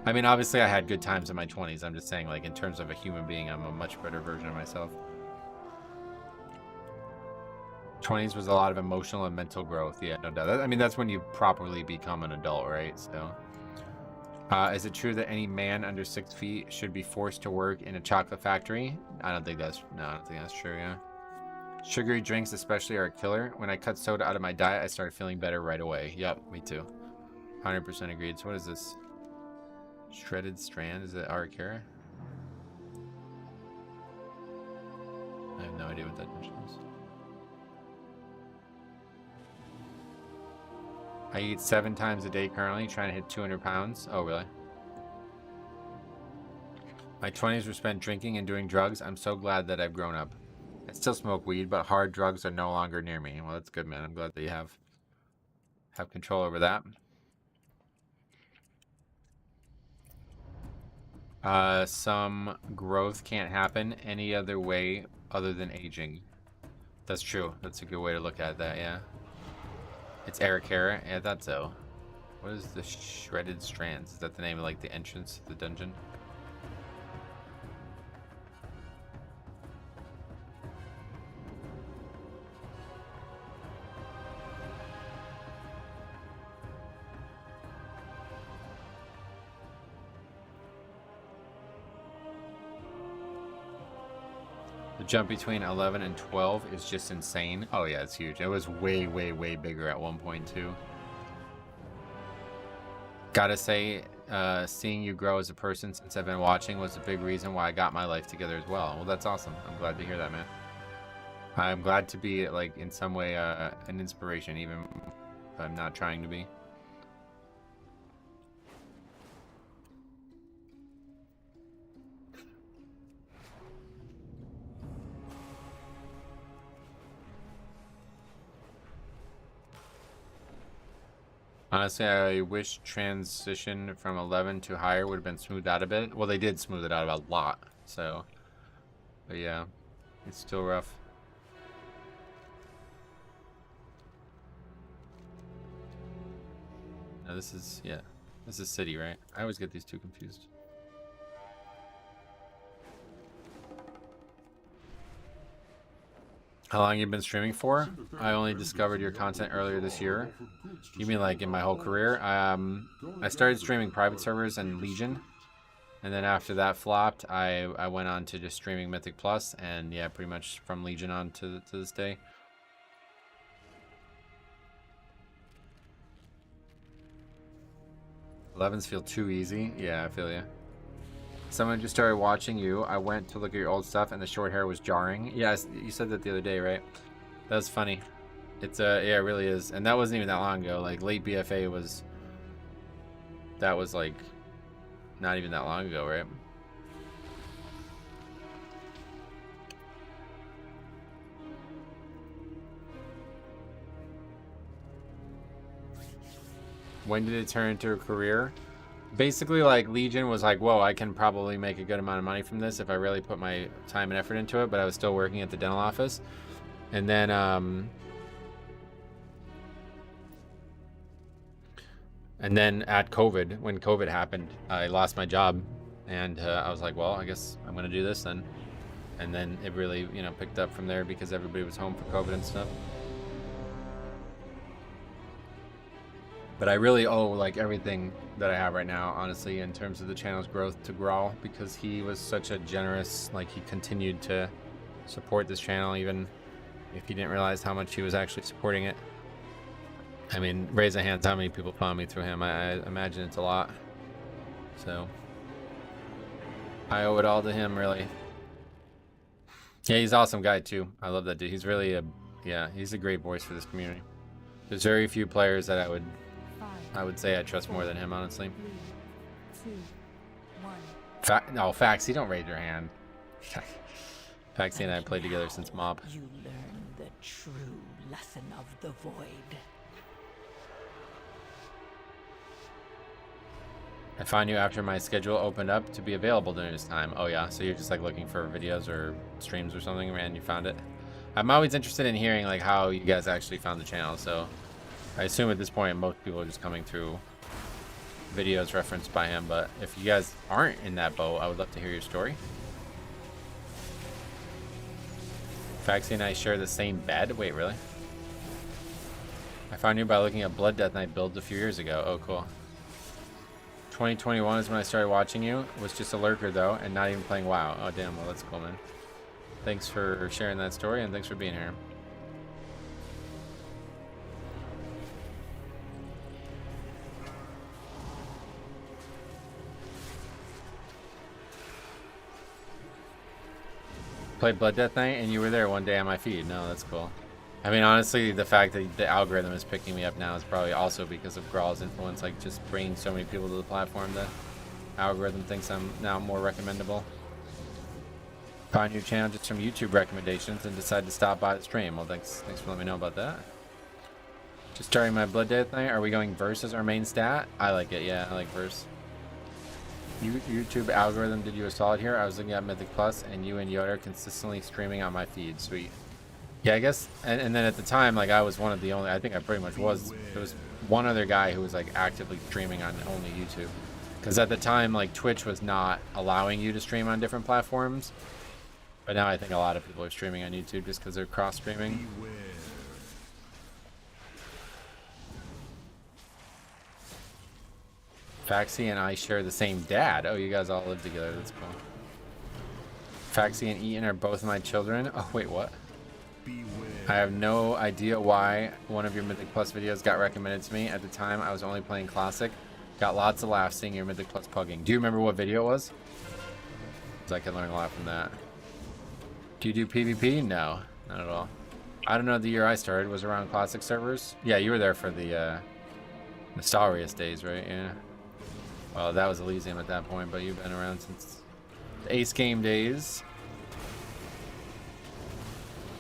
I mean, obviously, I had good times in my 20s. I'm just saying, like, in terms of a human being, I'm a much better version of myself. 20s was a lot of emotional and mental growth. Yeah, no doubt. I mean, that's when you properly become an adult, right? So, is it true that any man under 6 feet should be forced to work in a chocolate factory? I don't think that's true, yeah. Sugary drinks especially are a killer. When I cut soda out of my diet, I started feeling better right away. Yep, me too. 100% agreed. So what is this? Shredded strand? Is it Arakara? I have no idea what that dish is. I eat 7 times a day currently, trying to hit 200 pounds. Oh, really? My 20s were spent drinking and doing drugs. I'm so glad that I've grown up. I still smoke weed, but hard drugs are no longer near me. Well, that's good, man. I'm glad that you have control over that. Some growth can't happen any other way other than aging. That's true. That's a good way to look at that, yeah. It's Arakara. Yeah, I thought so. What is the Shredded Strands? Is that the name of, like, the entrance to the dungeon? The jump between 11 and 12 is just insane. Oh yeah, it's huge. It was way, way, way bigger at 1.2. Gotta say, seeing you grow as a person since I've been watching was a big reason why I got my life together as well. Well, that's awesome. I'm glad to hear that, man. I'm glad to be, like, in some way an inspiration, even if I'm not trying to be. Honestly, I wish transition from 11 to higher would have been smoothed out a bit. Well, they did smooth it out a lot, so. But yeah, it's still rough. Now this is, yeah, this is city, right? I always get these two confused. How long you been streaming for? I only discovered your content earlier this year. You mean like in my whole career? I started streaming private servers and Legion. And then after that flopped, I went on to just streaming Mythic Plus. And yeah, pretty much from Legion on to this day. Elevens feel too easy. Yeah, I feel you. Someone just started watching you. I went to look at your old stuff and the short hair was jarring. Yes, you said that the other day, right? That was funny. It's yeah, it really is. And that wasn't even that long ago. Like late BFA was, that was like not even that long ago, right? When did it turn into a career? Basically, like, Legion was like, whoa, I can probably make a good amount of money from this if I really put my time and effort into it, but I was still working at the dental office. And then, at COVID, when COVID happened, I lost my job, and I was like, well, I guess I'm gonna do this then. And then it really, you know, picked up from there because everybody was home for COVID and stuff. But I really owe like everything that I have right now, honestly, in terms of the channel's growth to Grawl, because he was such a generous, like, he continued to support this channel even if he didn't realize how much he was actually supporting it. I mean, raise a hand how many people found me through him. I imagine it's a lot. So I owe it all to him, really. Yeah, he's an awesome guy too. I love that dude. He's really he's a great voice for this community. There's very few players that I would say I trust more than him, honestly. 3, 2, 1. No, Faxy, don't raise your hand. Faxy and I played together since Mob. You learn the true lesson of the void. I found you after my schedule opened up to be available during this time. Oh yeah, so you're just like looking for videos or streams or something, and you found it. I'm always interested in hearing like how you guys actually found the channel, so I assume at this point most people are just coming through videos referenced by him, but if you guys aren't in that boat, I would love to hear your story. Faxi and I share the same bed? Wait, really? I found you by looking at Blood Death Knight builds a few years ago. Oh, cool. 2021 is when I started watching you. Was just a lurker though, and not even playing WoW. Oh damn, well that's cool, man. Thanks for sharing that story, and thanks for being here. Played Blood Death Knight, and you were there one day on my feed. No, that's cool. I mean, honestly, the fact that the algorithm is picking me up now is probably also because of Grawl's influence, like just bringing so many people to the platform. The algorithm thinks I'm now more recommendable. Found your channel just from YouTube recommendations and decided to stop by the stream. Well, thanks for letting me know about that. Just starting my Blood Death Knight. Are we going verse as our main stat? I like it. Yeah, I like verse. YouTube algorithm did you a solid here. I was looking at Mythic Plus, and you and Yoda are consistently streaming on my feed. Sweet. Yeah, I guess, and then at the time, like, I was one of the only, I think I pretty much was, there was one other guy who was, like, actively streaming on only YouTube. Because at the time, like, Twitch was not allowing you to stream on different platforms. But now I think a lot of people are streaming on YouTube just because they're cross-streaming. Faxi and I share the same dad. Oh, you guys all live together. That's cool. Faxi and Ian are both my children. Oh, wait, what? I have no idea why one of your Mythic Plus videos got recommended to me. At the time, I was only playing Classic. Got lots of laughs seeing your Mythic Plus Pugging. Do you remember what video it was? Because I can learn a lot from that. Do you do PvP? No, not at all. I don't know, the year I started was around Classic servers. Yeah, you were there for the Nostalrius days, right? Yeah. Well, that was Elysium at that point, but you've been around since the Ace Game days.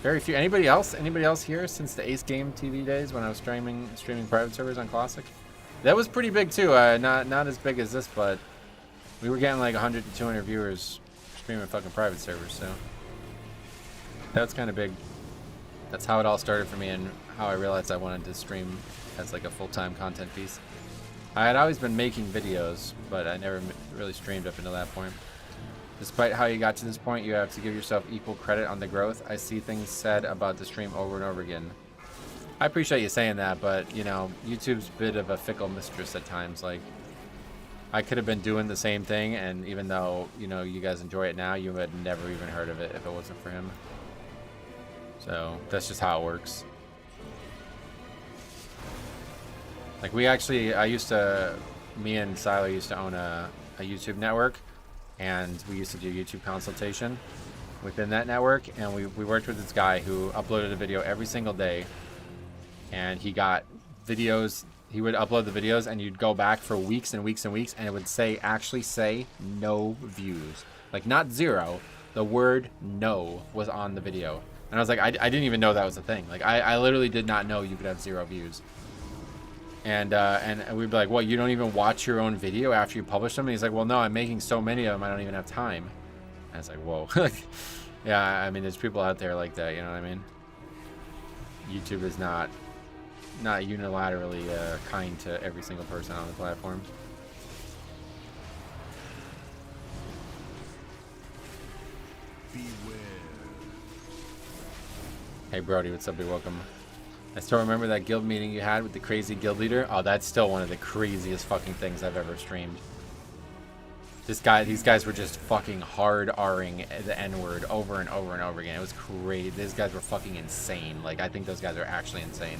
Very few. Anybody else here since the Ace Game TV days when I was streaming private servers on Classic? That was pretty big too. Not as big as this, but we were getting like 100 to 200 viewers streaming fucking private servers, so that's kind of big. That's how it all started for me and how I realized I wanted to stream as like a full-time content piece. I had always been making videos, but I never really streamed up until that point. Despite how you got to this point, you have to give yourself equal credit on the growth. I see things said about the stream over and over again. I appreciate you saying that, but, you know, YouTube's a bit of a fickle mistress at times. Like, I could have been doing the same thing, and even though, you know, you guys enjoy it now, you had never even heard of it if it wasn't for him. So, that's just how it works. Like, me and Siler used to own a YouTube network. And we used to do YouTube consultation within that network, and we worked with this guy who uploaded a video every single day, and he got videos. He would upload the videos, and you'd go back for weeks and weeks and weeks, and it would actually say no views, like not zero. The word no was on the video, and I was like, I didn't even know that was a thing. Like I literally did not know you could have 0 views. And we'd be like, "What? You don't even watch your own video after you publish them?" And he's like, "Well, no, I'm making so many of them, I don't even have time." And it's like, "Whoa." Yeah, I mean, there's people out there like that, you know what I mean? YouTube is not unilaterally kind to every single person on the platform. Beware. Hey Brody, what's up? You're welcome. I still remember that guild meeting you had with the crazy guild leader. Oh, that's still one of the craziest fucking things I've ever streamed. These guys were just fucking hard R-ing the N-word over and over and over again. It was crazy. These guys were fucking insane. Like, I think those guys are actually insane.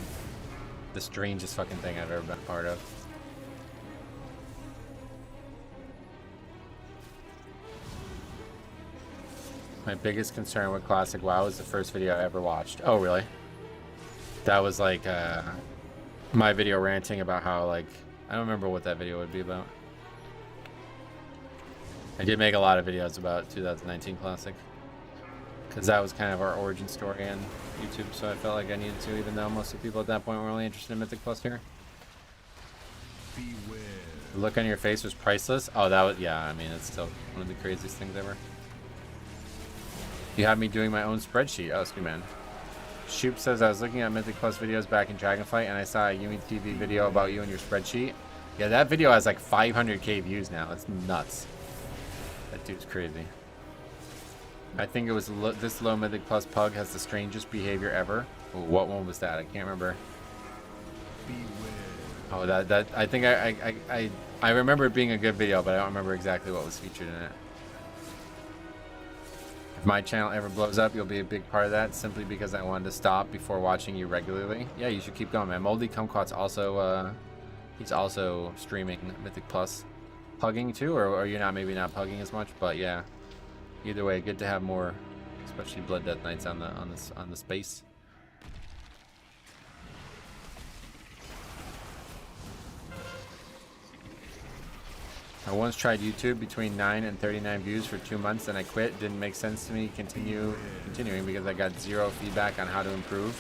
The strangest fucking thing I've ever been a part of. My biggest concern with Classic WoW was the first video I ever watched. Oh, really? That was like my video ranting about how, like, I don't remember what that video would be about. I did make a lot of videos about 2019 Classic because that was kind of our origin story on YouTube, so I felt like I needed to, even though most of the people at that point were only interested in Mythic Plus here. Beware. The look on your face was priceless. Oh, that was, yeah, I mean, it's still one of the craziest things ever. You have me doing my own spreadsheet. Oh, excuse me, man. Shoop says, I was looking at Mythic Plus videos back in Dragonflight, and I saw a Yumi TV video about you and your spreadsheet. Yeah, that video has like 500k views now. It's nuts. That dude's crazy. I think it was this low Mythic Plus Pug has the strangest behavior ever. Ooh, what one was that? I can't remember. Beware. Oh, that I think I remember it being a good video, but I don't remember exactly what was featured in it. If my channel ever blows up, you'll be a big part of that, simply because I wanted to stop before watching you regularly. Yeah, you should keep going, man. Moldy Kumquat's also he's also streaming Mythic Plus. Pugging too, or you're not, maybe not pugging as much, but yeah. Either way, good to have more, especially Blood Death Knights on the space. I once tried YouTube between 9 and 39 views for 2 months, and I quit. Didn't make sense to me continuing because I got zero feedback on how to improve.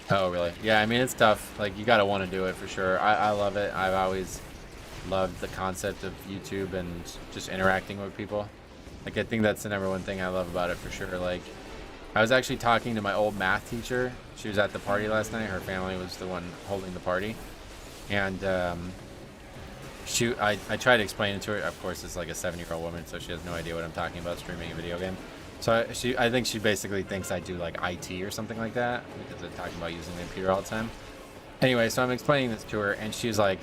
Oh, really? Yeah, I mean, it's tough. Like, you gotta want to do it for sure. I love it. I've always loved the concept of YouTube and just interacting with people. Like, I think that's the #1 thing I love about it for sure. Like, I was actually talking to my old math teacher. She was at the party last night. Her family was the one holding the party, and I tried to explain it to her. Of course, it's like a 7-year-old woman, so she has no idea what I'm talking about streaming a video game. So I think she basically thinks I do like IT or something like that, because they're talking about using the computer all the time. Anyway, so I'm explaining this to her, and she's like,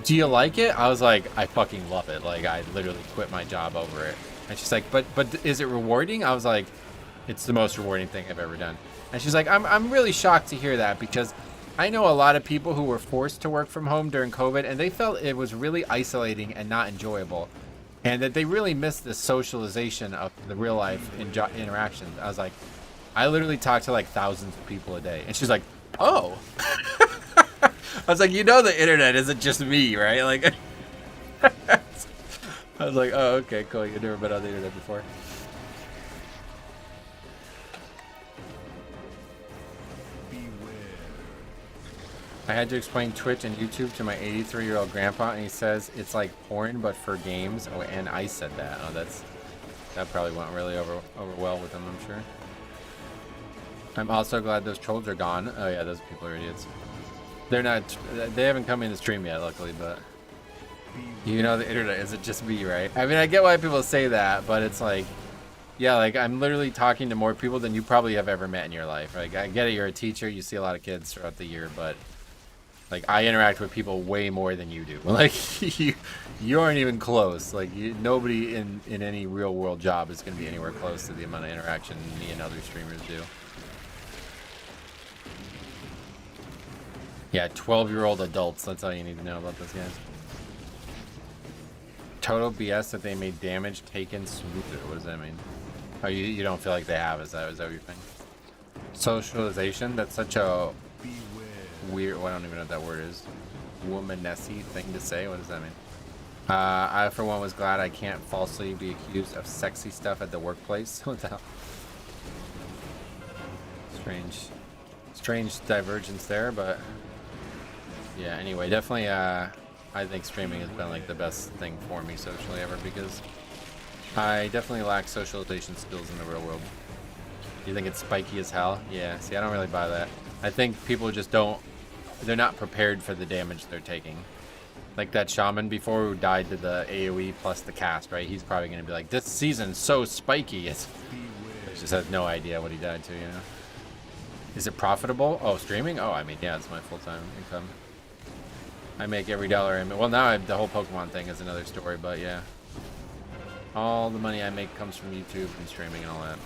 "Do you like it?" I was like, "I fucking love it. Like, I literally quit my job over it." And she's like, but is it rewarding? I was like, "It's the most rewarding thing I've ever done." And she's like, I'm really shocked to hear that, because I know a lot of people who were forced to work from home during COVID, and they felt it was really isolating and not enjoyable, and that they really missed the socialization of the real life interactions. I was like, I literally talk to like thousands of people a day. And she's like, "Oh." I was like, you know, the internet isn't just me, right? Like, I was like, oh, okay, cool. You've never been on the internet before. I had to explain Twitch and YouTube to my 83-year-old grandpa, and he says it's like porn, but for games. Oh, and I said that. Oh, that probably went really over well with him, I'm sure. I'm also glad those trolls are gone. Oh yeah, those people are idiots. They're not. They haven't come in the stream yet, luckily, but you know, the internet isn't just me, right? I mean, I get why people say that, but it's like, yeah, like I'm literally talking to more people than you probably have ever met in your life. Like, I get it, you're a teacher, you see a lot of kids throughout the year, but like, I interact with people way more than you do. Like, you aren't even close. Like, nobody in any real world job is going to be anywhere close to the amount of interaction me and other streamers do. Yeah, 12-year-old adults. That's all you need to know about those guys. Total BS that they made damage taken smoother. What does that mean? Oh, you don't feel like they have? Is that what you're saying? Socialization. That's such a weird. Well, I don't even know what that word is. Womanesque thing to say. What does that mean? I, for one, was glad I can't falsely be accused of sexy stuff at the workplace. What the hell? Strange divergence there, but Yeah, anyway, definitely, I think streaming has been like the best thing for me socially ever because I definitely lack socialization skills in the real world. You think it's spiky as hell? Yeah, see, I don't really buy that. I think people just they're not prepared for the damage they're taking. Like that shaman before who died to the AoE plus the cast, right? He's probably going to be like, this season's so spiky. He just has no idea what he died to, you know? Is it profitable? Oh, streaming? Oh, I mean, yeah, it's my full-time income. I make every dollar I make. Well, now the whole Pokemon thing is another story, but yeah. All the money I make comes from YouTube and streaming and all that.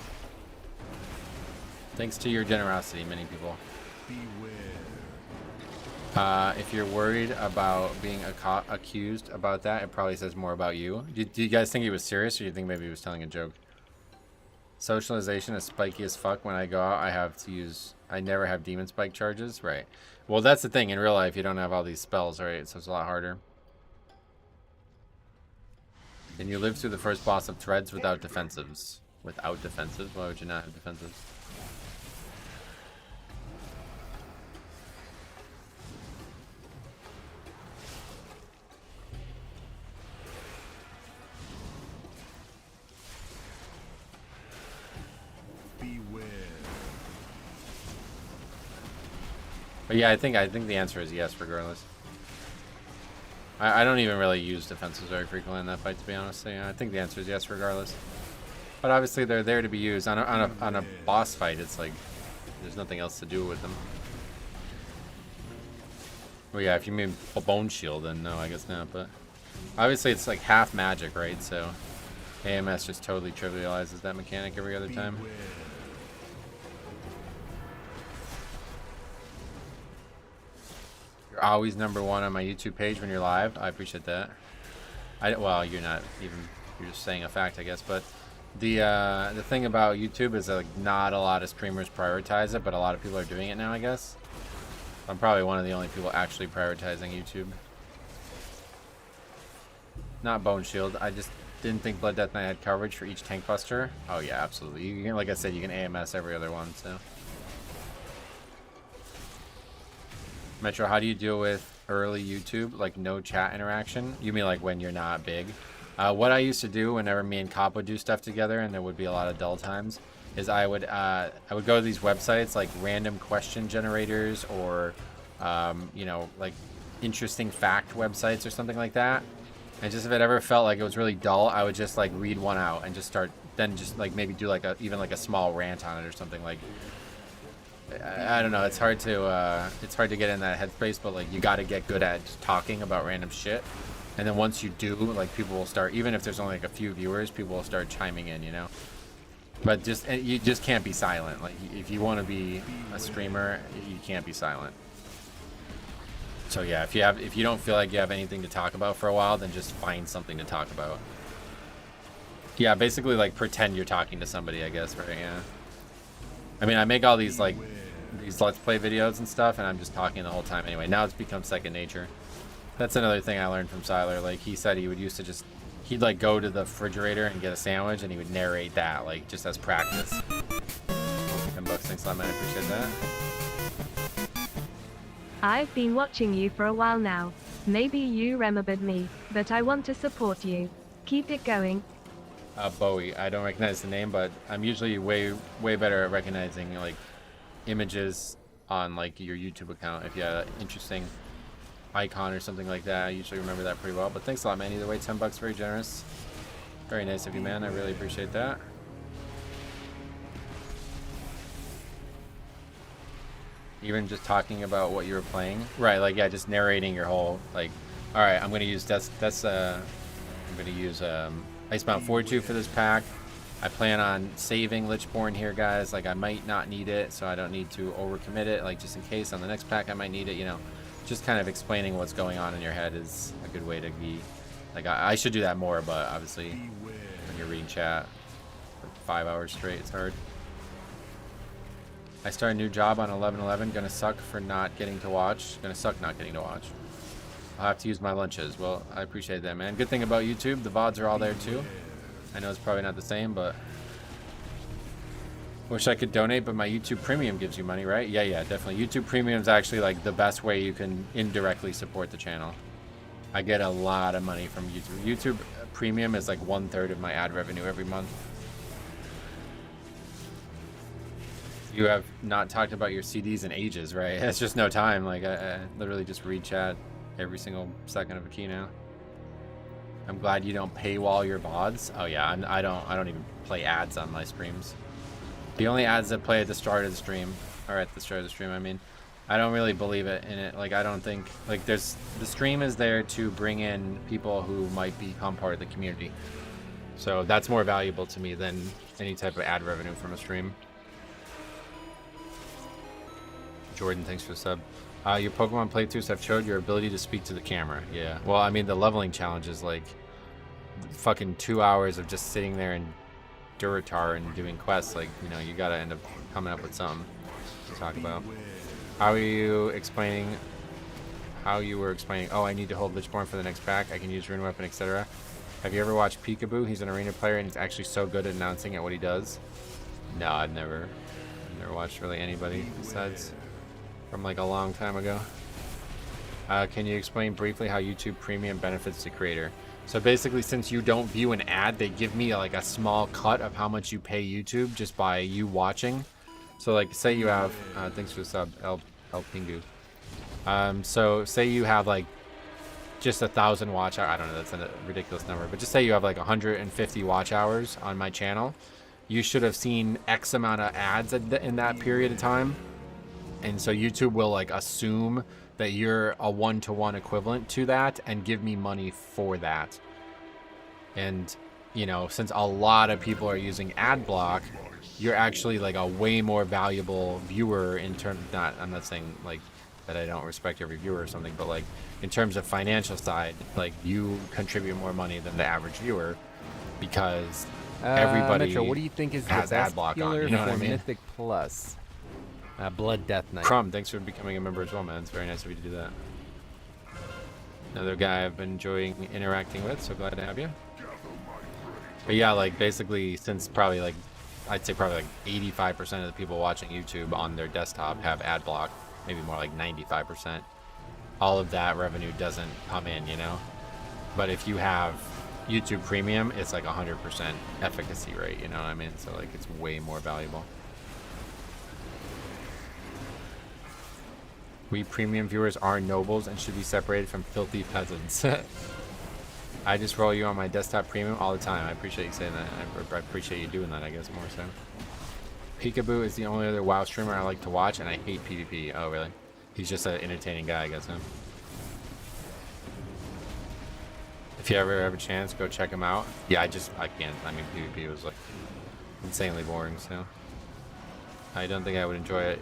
Thanks to your generosity, many people. If you're worried about being accused about that, it probably says more about you. Do you guys think he was serious, or do you think maybe he was telling a joke? Socialization is spiky as fuck. When I go out, I never have demon spike charges. Right. Well, that's the thing. In real life, you don't have all these spells, right? So it's a lot harder. And you live through the first boss of Threads without defensives. Without defensives? Why would you not have defensives? But yeah, I think the answer is yes, regardless. I don't even really use defenses very frequently in that fight, to be honest. So yeah, I think the answer is yes, regardless. But obviously, they're there to be used on a boss fight. It's like there's nothing else to do with them. Well, yeah, if you mean a bone shield, then no, I guess not. But obviously, it's like half magic, right? So AMS just totally trivializes that mechanic every other time. You're always #1 on my YouTube page when you're live. I appreciate that. Well, you're not even. You're just saying a fact, I guess. But the thing about YouTube is that like not a lot of streamers prioritize it, but a lot of people are doing it now, I guess. I'm probably one of the only people actually prioritizing YouTube. Not Bone Shield. I just didn't think Blood Death Knight had coverage for each tank buster. Oh yeah, absolutely. You can, like I said, you can AMS every other one. So. Metro, how do you deal with early YouTube, like no chat interaction? You mean like when you're not big? What I used to do whenever me and Cop would do stuff together, and there would be a lot of dull times, is I would go to these websites like random question generators or you know, like interesting fact websites or something like that. And just if it ever felt like it was really dull, I would just like read one out and just like maybe do like even like a small rant on it or something. Like I don't know, it's hard to get in that headspace, but like you got to get good at just talking about random shit. And then once you do, like people will start, even if there's only like a few viewers, people will start chiming in, you know. But you just can't be silent. Like if you want to be a streamer, you can't be silent. So yeah, if you don't feel like you have anything to talk about for a while, then just find something to talk about. Yeah, basically like pretend you're talking to somebody, I guess, right? Yeah. I mean, I make all these like these Let's Play videos and stuff, and I'm just talking the whole time anyway. Now it's become second nature. That's another thing I learned from Siler. Like he said, he would used to just he'd like go to the refrigerator and get a sandwich, and he would narrate that like just as practice. $10, thanks a lot, man. I appreciate that. I've been watching you for a while now. Maybe you remembered me, but I want to support you. Keep it going. Bowie. I don't recognize the name, but I'm usually way better at recognizing like images on like your YouTube account. If you have an interesting icon or something like that, I usually remember that pretty well. But thanks a lot, man. Either way, $10, very generous. Very nice of you, man. I really appreciate that. Even just talking about what you were playing, right? Like yeah, just narrating your whole like. All right, I'm gonna use I'm gonna use Icebound Fortitude for this pack. I plan on saving Lichborn here, guys. Like I might not need it, so I don't need to overcommit it. Like just in case on the next pack I might need it, you know. Just kind of explaining what's going on in your head is a good way to be. Like I should do that more, but obviously when you're reading chat for 5 hours straight, it's hard. I start a new job on 11/11. Gonna suck for not getting to watch. Gonna suck not getting to watch. I'll have to use my lunches. Well, I appreciate that, man. Good thing about YouTube, the VODs are all there too. I know it's probably not the same, but Wish I could donate, but my YouTube Premium gives you money, right? Yeah, definitely. YouTube Premium is actually like the best way you can indirectly support the channel. I get a lot of money from YouTube. YouTube Premium is like 1/3 of my ad revenue every month. You have not talked about your CDs in ages, right? It's just no time. Like I literally just read chat every single second of a key now. I'm glad you don't paywall your VODs. Oh yeah, I don't even play ads on my streams. The only ads that play at the start of the stream, or at the start of the stream, I mean, I don't really believe it in it. Like I don't think like the stream is there to bring in people who might become part of the community. So that's more valuable to me than any type of ad revenue from a stream. Jordan, thanks for the sub. Your Pokemon playthroughs have showed your ability to speak to the camera. Yeah. Well, I mean, the leveling challenge is like fucking 2 hours of just sitting there and Duratar and doing quests. Like, you know, you gotta end up coming up with something to talk about. How are you explaining? How you were explaining? Oh, I need to hold Lichborn for the next pack. I can use Rune Weapon, etc. Have you ever watched Peekaboo? He's an arena player and he's actually so good at announcing at what he does. No, I've never watched really anybody besides from like a long time ago. Can you explain briefly how YouTube Premium benefits the creator? So basically, since you don't view an ad, they give me like a small cut of how much you pay YouTube just by you watching. So like, say you have, thanks for the sub, El Pingu. So say you have like just 1,000 watch hours. I don't know, that's a ridiculous number, but just say you have like 150 watch hours on my channel. You should have seen X amount of ads in that period of time. And so YouTube will like assume that you're a 1-to-1 equivalent to that and give me money for that. And, you know, since a lot of people are using ad block, you're actually like a way more valuable viewer in terms, I'm not saying like that I don't respect every viewer or something, but like in terms of financial side, like you contribute more money than the average viewer because everybody Metro, what do you think is the has best ad block healer on, you know what for I mean? Mythic Plus? Blood Death Knight. Crumb, thanks for becoming a member as well, man. It's very nice of you to do that. Another guy I've been enjoying interacting with, so glad to have you. But yeah, like basically since probably like, I'd say probably like 85% of the people watching YouTube on their desktop have ad block, maybe more like 95%. All of that revenue doesn't come in, you know? But if you have YouTube Premium, it's like 100% efficacy rate, you know what I mean? So like it's way more valuable. We premium viewers are nobles and should be separated from filthy peasants. I just roll you on my desktop premium all the time. I appreciate you saying that. I appreciate you doing that, I guess, more so. Peekaboo is the only other WoW streamer I like to watch, and I hate PvP. Oh, really? He's just an entertaining guy, I guess, huh? If you ever have a chance, go check him out. Yeah, I can't. I mean, PvP was like insanely boring, so I don't think I would enjoy it.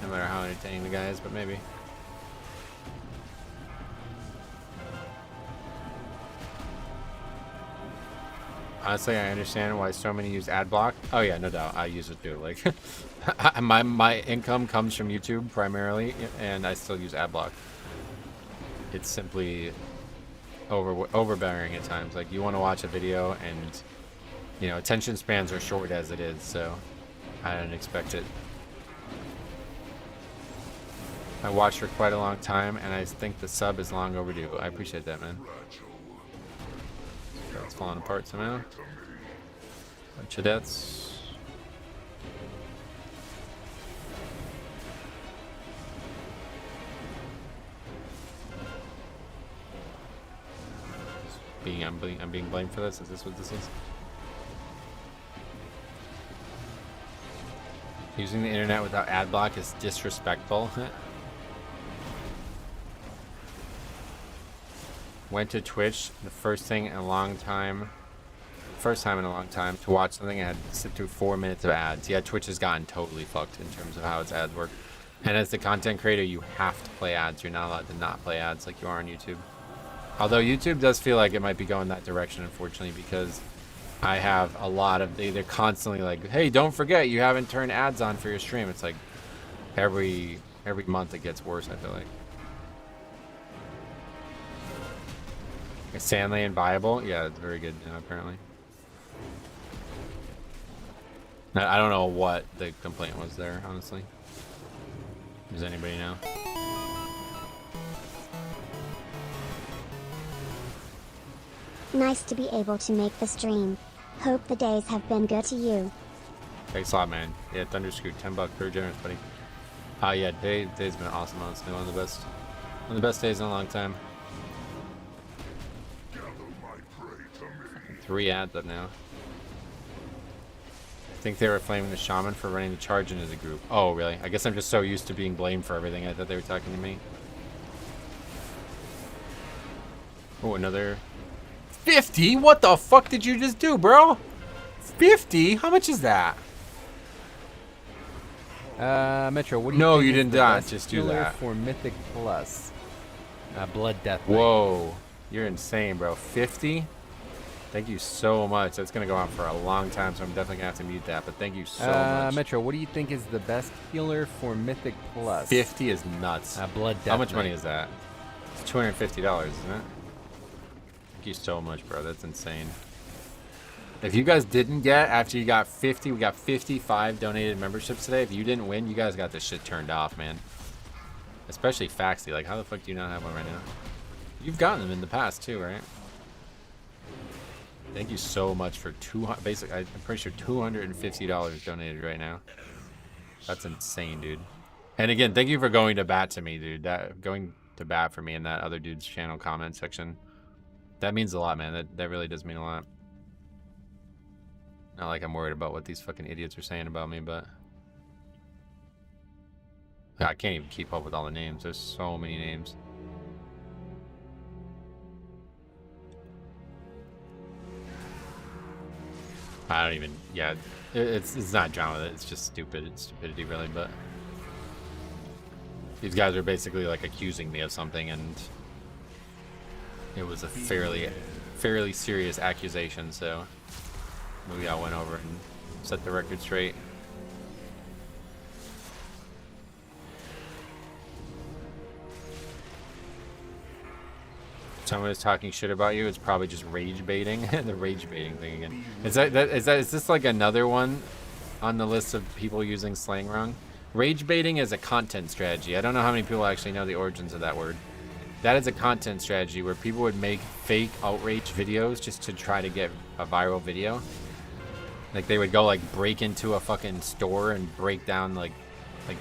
No matter how entertaining the guy is, but maybe. Honestly, I understand why so many use ad block. Oh yeah, no doubt. I use it too. Like, my income comes from YouTube primarily, and I still use ad block. It's simply overbearing at times. Like, you want to watch a video, and you know, attention spans are short as it is, so I didn't expect it. I watched for quite a long time, and I think the sub is long overdue. I appreciate that, man. It's falling apart somehow. Bunch of deaths. I'm being blamed for this. Is this what this is? Using the internet without ad block is disrespectful. Went to Twitch the first time in a long time to watch something and had to sit through 4 minutes of ads. Yeah, Twitch has gotten totally fucked in terms of how its ads work. And as the content creator, you have to play ads. You're not allowed to not play ads like you are on YouTube. Although YouTube does feel like it might be going that direction, unfortunately, because I have a lot of, they're constantly like, hey, don't forget you haven't turned ads on for your stream. It's like every month it gets worse, I feel like. Is Sandlane viable? Yeah, it's very good now, apparently. I don't know what the complaint was there, honestly. Does anybody know? Nice to be able to make the stream. Hope the days have been good to you. Thanks a lot, man. Yeah, Thunderscoot, $10, very generous, buddy. Yeah, day's been awesome, honestly. One of the best days in a long time. 3 ads up now. I think they were flaming the shaman for running the charge into the group. Oh, really? I guess I'm just so used to being blamed for everything. I thought they were talking to me. Oh, another 50? What the fuck did you just do, bro? 50? How much is that? Metro, what do you No, think you is did the not best just do healer that. for Mythic Plus? Blood Death Knight. Whoa. You're insane, bro. 50? Thank you so much. That's going to go on for a long time, so I'm definitely going to have to mute that, but thank you so much. Metro, what do you think is the best healer for Mythic Plus? 50 is nuts. Blood Death How much Knight. money is that? It's $250, isn't it? Thank you so much, bro. That's insane. If you guys didn't get, after you got 50, we got 55 donated memberships today. If you didn't win, you guys got this shit turned off, man. Especially Faxy. Like, how the fuck do you not have one right now? You've gotten them in the past, too, right? Thank you so much for basically, I'm pretty sure $250 donated right now. That's insane, dude. And again, thank you for going to bat to me, dude. Going to bat for me in that other dude's channel comment section. That means a lot, man. That really does mean a lot. Not like I'm worried about what these fucking idiots are saying about me, but I can't even keep up with all the names. There's so many names. I don't even, yeah, it's not drama, it's just stupid. It's stupidity, really, but these guys are basically like accusing me of something, and it was a fairly serious accusation, so maybe I went over and set the record straight. Someone is talking shit about you, it's probably just rage baiting. The rage baiting thing again. Is this like another one on the list of people using slang wrong? Rage baiting is a content strategy. I don't know how many people actually know the origins of that word. That is a content strategy where people would make fake outrage videos just to try to get a viral video. Like they would go like break into a fucking store and break down like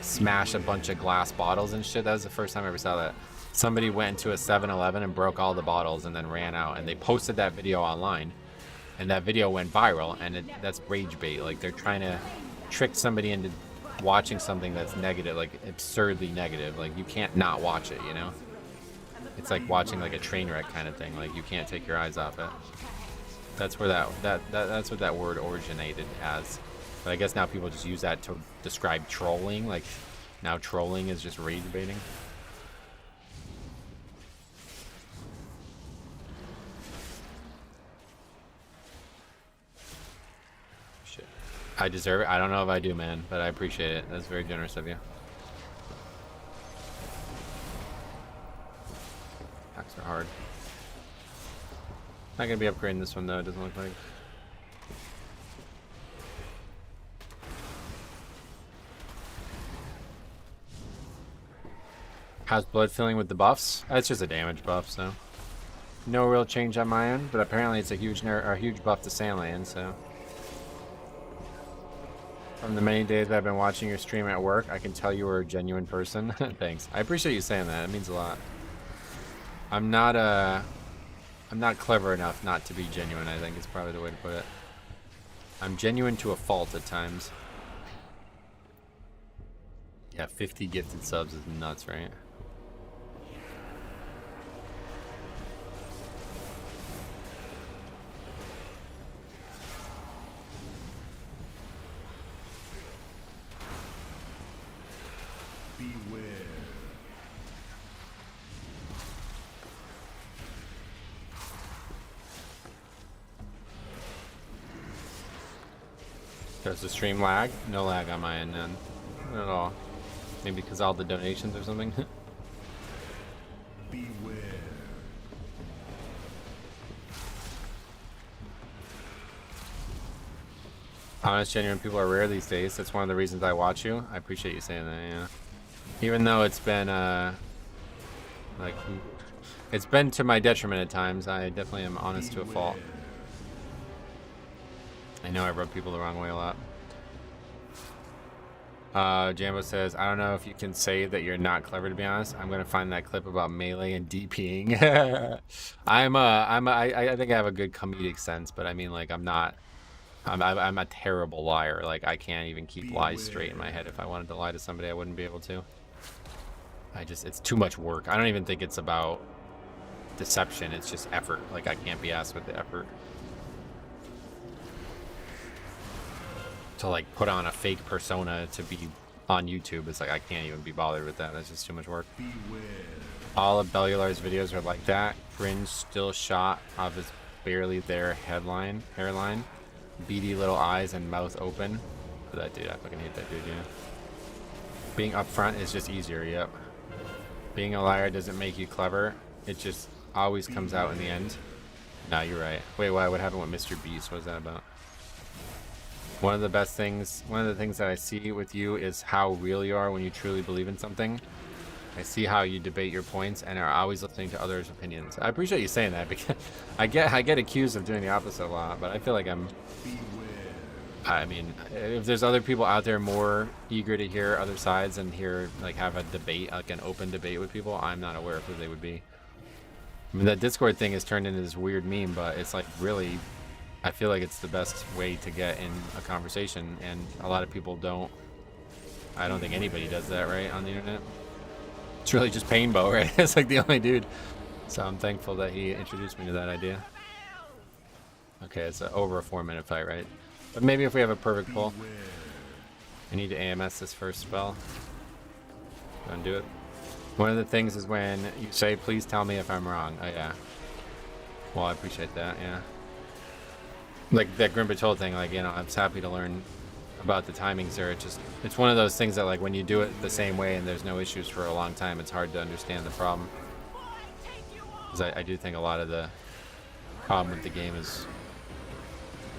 smash a bunch of glass bottles and shit. That was the first time I ever saw that. Somebody went into a 7-Eleven and broke all the bottles and then ran out, and they posted that video online, and that video went viral, and that's rage bait. Like they're trying to trick somebody into watching something that's negative, like absurdly negative. Like you can't not watch it, you know? It's like watching like a train wreck kind of thing. Like you can't take your eyes off it. That's where that's what that word originated as. But I guess now people just use that to describe trolling. Like now trolling is just rage baiting. Shit. I deserve it. I don't know if I do, man, but I appreciate it. That's very generous of you. Packs are hard. Not gonna be upgrading this one though, it doesn't look like. How's blood feeling with the buffs? It's just a damage buff, so no real change on my end, but apparently it's a huge buff to Sandland, so. From the many days I've been watching your stream at work, I can tell you are a genuine person. Thanks. I appreciate you saying that. It means a lot. I'm not clever enough not to be genuine, I think is probably the way to put it. I'm genuine to a fault at times. Yeah, 50 gifted subs is nuts, right? Beware. Does the stream lag? No lag on my end, none. Not at all. Maybe because all the donations or something. Beware. Honest, genuine people are rare these days. That's one of the reasons I watch you. I appreciate you saying that, yeah. Even though it's been, like, it's been to my detriment at times, I definitely am honest to a fault. I know I rub people the wrong way a lot. Jambo says, I don't know if you can say that you're not clever, to be honest. I'm gonna find that clip about melee and DPing. I think I have a good comedic sense, but I mean, like, I'm a terrible liar. Like, I can't even keep lies straight in my head. If I wanted to lie to somebody, I wouldn't be able to. It's too much work. I don't even think it's about deception. It's just effort. Like, I can't be asked with the effort to, like, put on a fake persona to be on YouTube. It's like, I can't even be bothered with that. That's just too much work. All of Bellular's videos are like that. Cringe still shot of his barely there hairline. Beady little eyes and mouth open. For that dude, I fucking hate that dude, yeah. Being upfront is just easier, yep. Being a liar doesn't make you clever. It just always comes out in the end. Nah, you're right. Wait, what happened with Mr. Beast? What was that about? One of the things that I see with you is how real you are when you truly believe in something. I see how you debate your points and are always listening to others' opinions. I appreciate you saying that, because I get accused of doing the opposite a lot, but I feel like I mean, if there's other people out there more eager to hear other sides and have a debate, like an open debate with people, I'm not aware of who they would be. I mean, that Discord thing has turned into this weird meme, but it's like, really, I feel like it's the best way to get in a conversation, and a lot of people don't. I don't think anybody does that, right, on the internet. It's really just Painbow, right? It's like the only dude. So I'm thankful that he introduced me to that idea. Okay, it's over a 4-minute fight, right? But maybe if we have a perfect pull. I need to AMS this first spell. Go and do it. One of the things is when you say, please tell me if I'm wrong. Oh, yeah. Well, I appreciate that, yeah. Like that Grim Patrol thing, like, you know, I'm just happy to learn about the timings there. It's one of those things that, like, when you do it the same way and there's no issues for a long time, it's hard to understand the problem. Because I do think a lot of the problem with the game is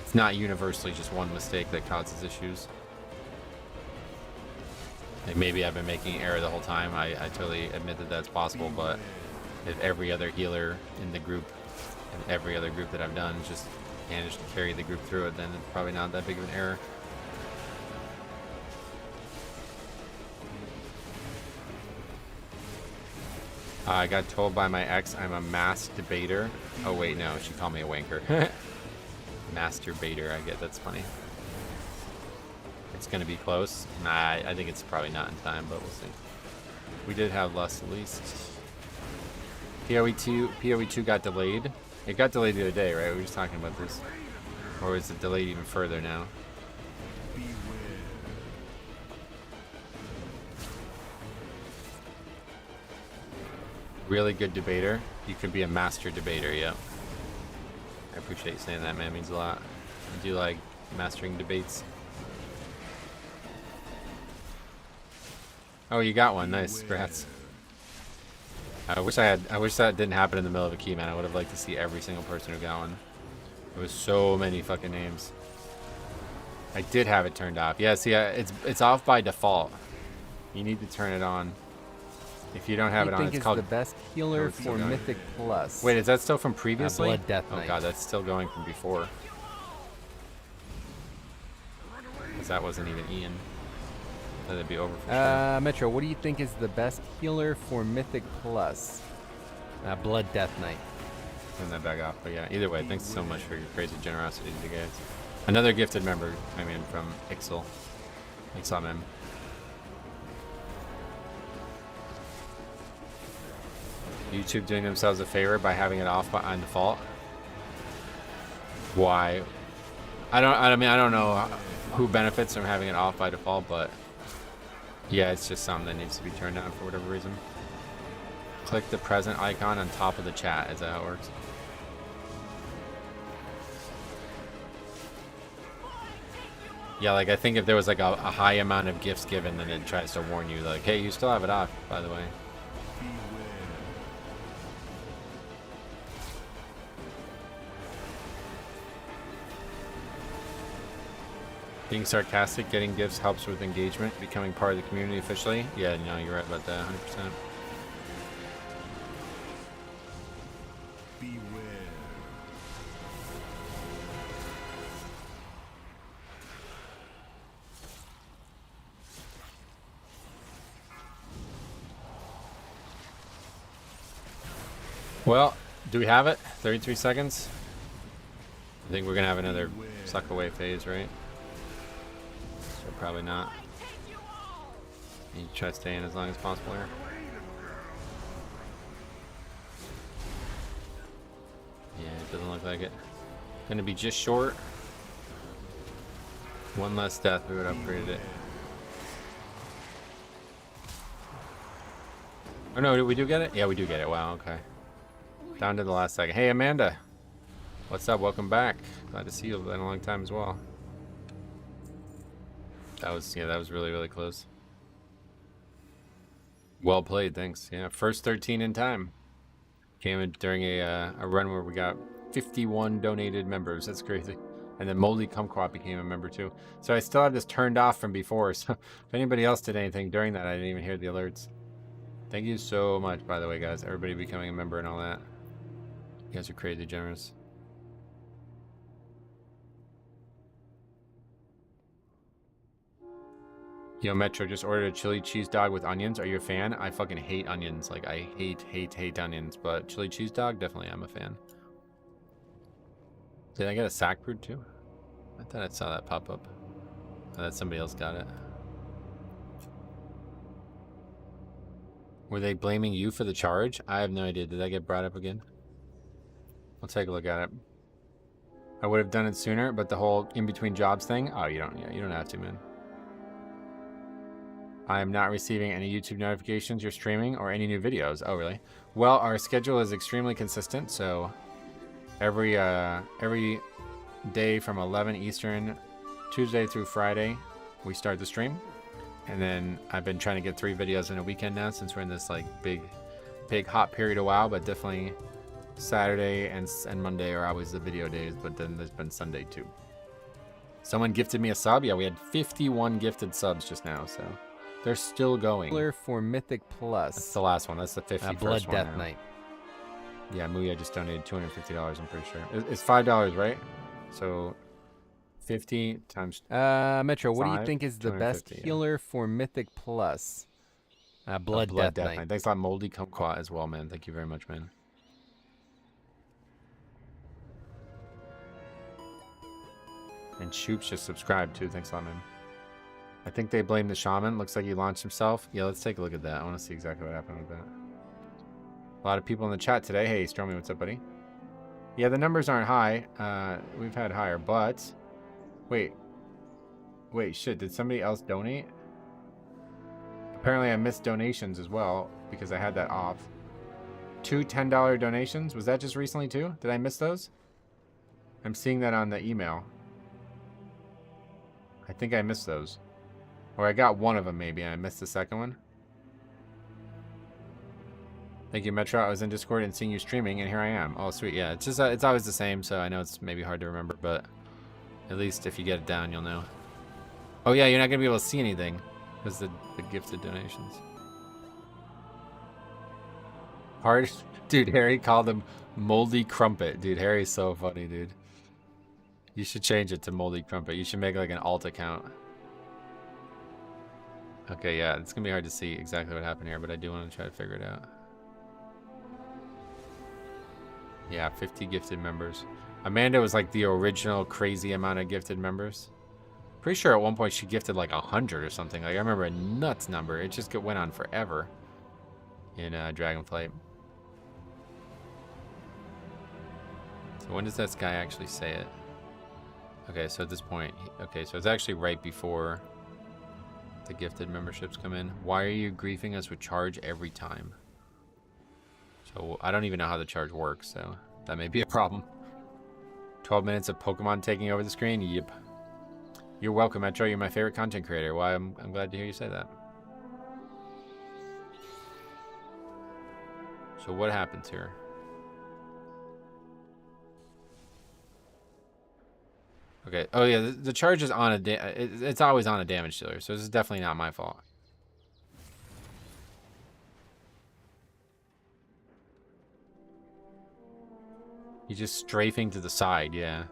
it's not universally just one mistake that causes issues. Like, maybe I've been making error the whole time. I totally admit that that's possible, but if every other healer in the group and every other group that I've done just managed to carry the group through it, then it's probably not that big of an error. I got told by my ex I'm a mass debater. Oh wait, no, she called me a wanker. Masturbator, I get. That's funny. It's gonna be close. Nah, I think it's probably not in time, but we'll see. We did have less at least. POV2 got delayed. It got delayed the other day, right? We were just talking about this. Or is it delayed even further now? Really good debater. You could be a master debater, yep. I appreciate you saying that, man. It means a lot. I do like mastering debates. Oh, you got one. Nice. Congrats. I wish that didn't happen in the middle of a key, man. I would have liked to see every single person who got one. There was so many fucking names. I did have it turned off. Yeah, see, it's off by default. You need to turn it on. If you don't have it on, it's called the best healer for Mythic Plus. Wait, is that still from previously? Blood Death Knight. Oh god, that's still going from before. Because that wasn't even Ian. That'd be over for sure. Metro, what do you think is the best healer for Mythic Plus? Blood Death Knight. Turn that back off. But yeah, either way, thanks so much for your crazy generosity to you guys. Another gifted member, I mean, from Ixel. Thanks a lot, man. YouTube doing themselves a favor by having it off on default. Why? I don't know who benefits from having it off by default, but yeah, it's just something that needs to be turned on for whatever reason. Click the present icon on top of the chat. Is that how it works? Yeah, like I think if there was like a high amount of gifts given, then it tries to warn you like, hey, you still have it off, by the way. Being sarcastic, getting gifts helps with engagement, becoming part of the community officially. Yeah, no, you're right about that, 100%. Beware. Well, do we have it? 33 seconds? I think we're going to have another suck away phase, right? So probably not. You try to stay in as long as possible here. Yeah, it doesn't look like it. Gonna be just short. One less death, we would have upgraded it. Oh no, we do get it? Yeah, we do get it. Wow, okay. Down to the last second. Hey, Amanda. What's up? Welcome back. Glad to see you. It's been a long time as well. That was really, really close. Well played, thanks. Yeah, first 13 in time. Came in during a run where we got 51 donated members. That's crazy. And then Moldy Kumquat became a member too. So I still have this turned off from before. So if anybody else did anything during that, I didn't even hear the alerts. Thank you so much, by the way, guys. Everybody becoming a member and all that. You guys are crazy generous. Yo, Metro just ordered a chili cheese dog with onions. Are you a fan? I fucking hate onions. Like, I hate onions. But chili cheese dog, definitely I'm a fan. Did I get a sack brood too? I thought I saw that pop up. Oh, that somebody else got it. Were they blaming you for the charge? I have no idea. Did that get brought up again? I'll take a look at it. I would have done it sooner, but the whole in-between jobs thing? Oh, you don't have to, man. I am not receiving any YouTube notifications you're streaming or any new videos. Oh, really? Well, our schedule is extremely consistent, so every day from 11 Eastern, Tuesday through Friday, we start the stream. And then I've been trying to get 3 videos in a weekend now since we're in this like big hot period a while, but definitely Saturday and Monday are always the video days, but then there's been Sunday too. Someone gifted me a sub. Yeah, we had 51 gifted subs just now, so they're still going. For Mythic Plus. That's the last one. That's the 51st Blood one Death now. Knight. Yeah, Muya just donated $250, I'm pretty sure. It's $5, right? So 50 times Metro, what do you 5, think is the best 250, healer for Mythic Plus? Blood Death Knight. Thanks a lot, Moldy Kumquat as well, man. Thank you very much, man. And Shoops just subscribed too. Thanks a lot, man. I think they blame the shaman. Looks like he launched himself. Yeah, let's take a look at that. I want to see exactly what happened with that. A lot of people in the chat today. Hey, Stromy, what's up, buddy? Yeah, the numbers aren't high. We've had higher, but... Wait, shit. Did somebody else donate? Apparently I missed donations as well because I had that off. 2 $10 donations. Was that just recently too? Did I miss those? I'm seeing that on the email. I think I missed those. Or I got one of them maybe and I missed the second one. Thank you, Metro. I was in Discord and seeing you streaming and here I am. Oh, sweet. Yeah, it's just it's always the same, so I know it's maybe hard to remember, but at least if you get it down, you'll know. Oh yeah, you're not going to be able to see anything because the gifted donations. Hard. Dude, Harry called him Moldy Crumpet. Dude, Harry's so funny, dude. You should change it to Moldy Crumpet. You should make like an alt account. Okay, yeah, it's gonna be hard to see exactly what happened here, but I do want to try to figure it out. Yeah, 50 gifted members. Amanda was like the original crazy amount of gifted members. Pretty sure at one point she gifted like 100 or something. Like I remember a nuts number. It just went on forever in Dragonflight. So when does this guy actually say it? Okay, so at this point, okay, so it's actually right before the gifted memberships come in. Why are you griefing us with charge every time? So I don't even know how the charge works, so that may be a problem. 12 minutes of Pokemon taking over the screen? Yep. You're welcome, Metro. You're my favorite content creator. Well, I'm glad to hear you say that. So what happens here? Okay. Oh yeah, the charge is on a it's always on a damage dealer, so this is definitely not my fault. He's just strafing to the side, yeah.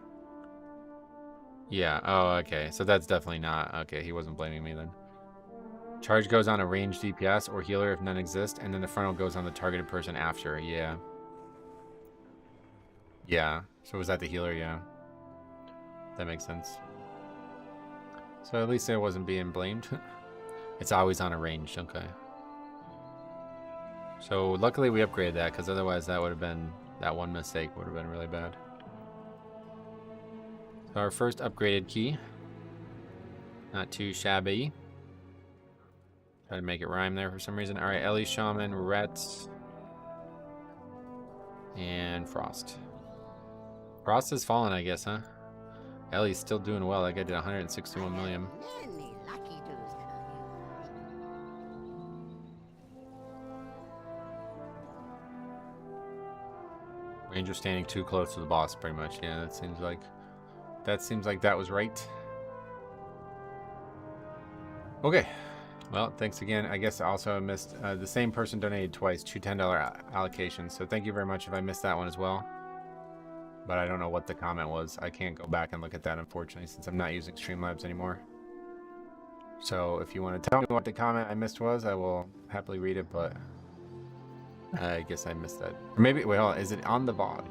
Yeah, oh, okay. So that's definitely not... Okay, he wasn't blaming me then. Charge goes on a ranged DPS or healer if none exist, and then the frontal goes on the targeted person after, yeah. Yeah, so was that the healer? Yeah. That makes sense. So at least I wasn't being blamed. It's always on a ranged, okay. So luckily we upgraded that, because otherwise that would have been... That one mistake would have been really bad. So our first upgraded key. Not too shabby. Try to make it rhyme there for some reason. Alright, Ellie, Shaman, Rhett, and Frost. Frost has fallen, I guess, huh? Ellie's still doing well. That guy did 161 million. Ranger standing too close to the boss, pretty much. Yeah, that seems like that was right. Okay. Well, thanks again. I guess also I missed the same person donated twice, two $10 allocations. So thank you very much if I missed that one as well. But I don't know what the comment was. I can't go back and look at that, unfortunately, since I'm not using Streamlabs anymore. So if you want to tell me what the comment I missed was, I will happily read it, but I guess I missed that. Or maybe, wait, hold on. Is it on the VOD?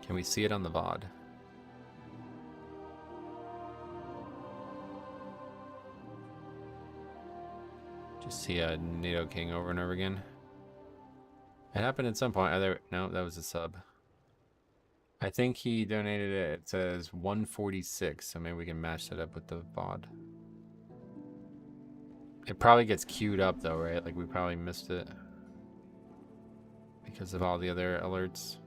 Can we see it on the VOD? Just see a NATO King over and over again. It happened at some point. Either, no, that was a sub. I think he donated it. It says 146, so maybe we can match that up with the VOD. It probably gets queued up though, right? Like we probably missed it because of all the other alerts.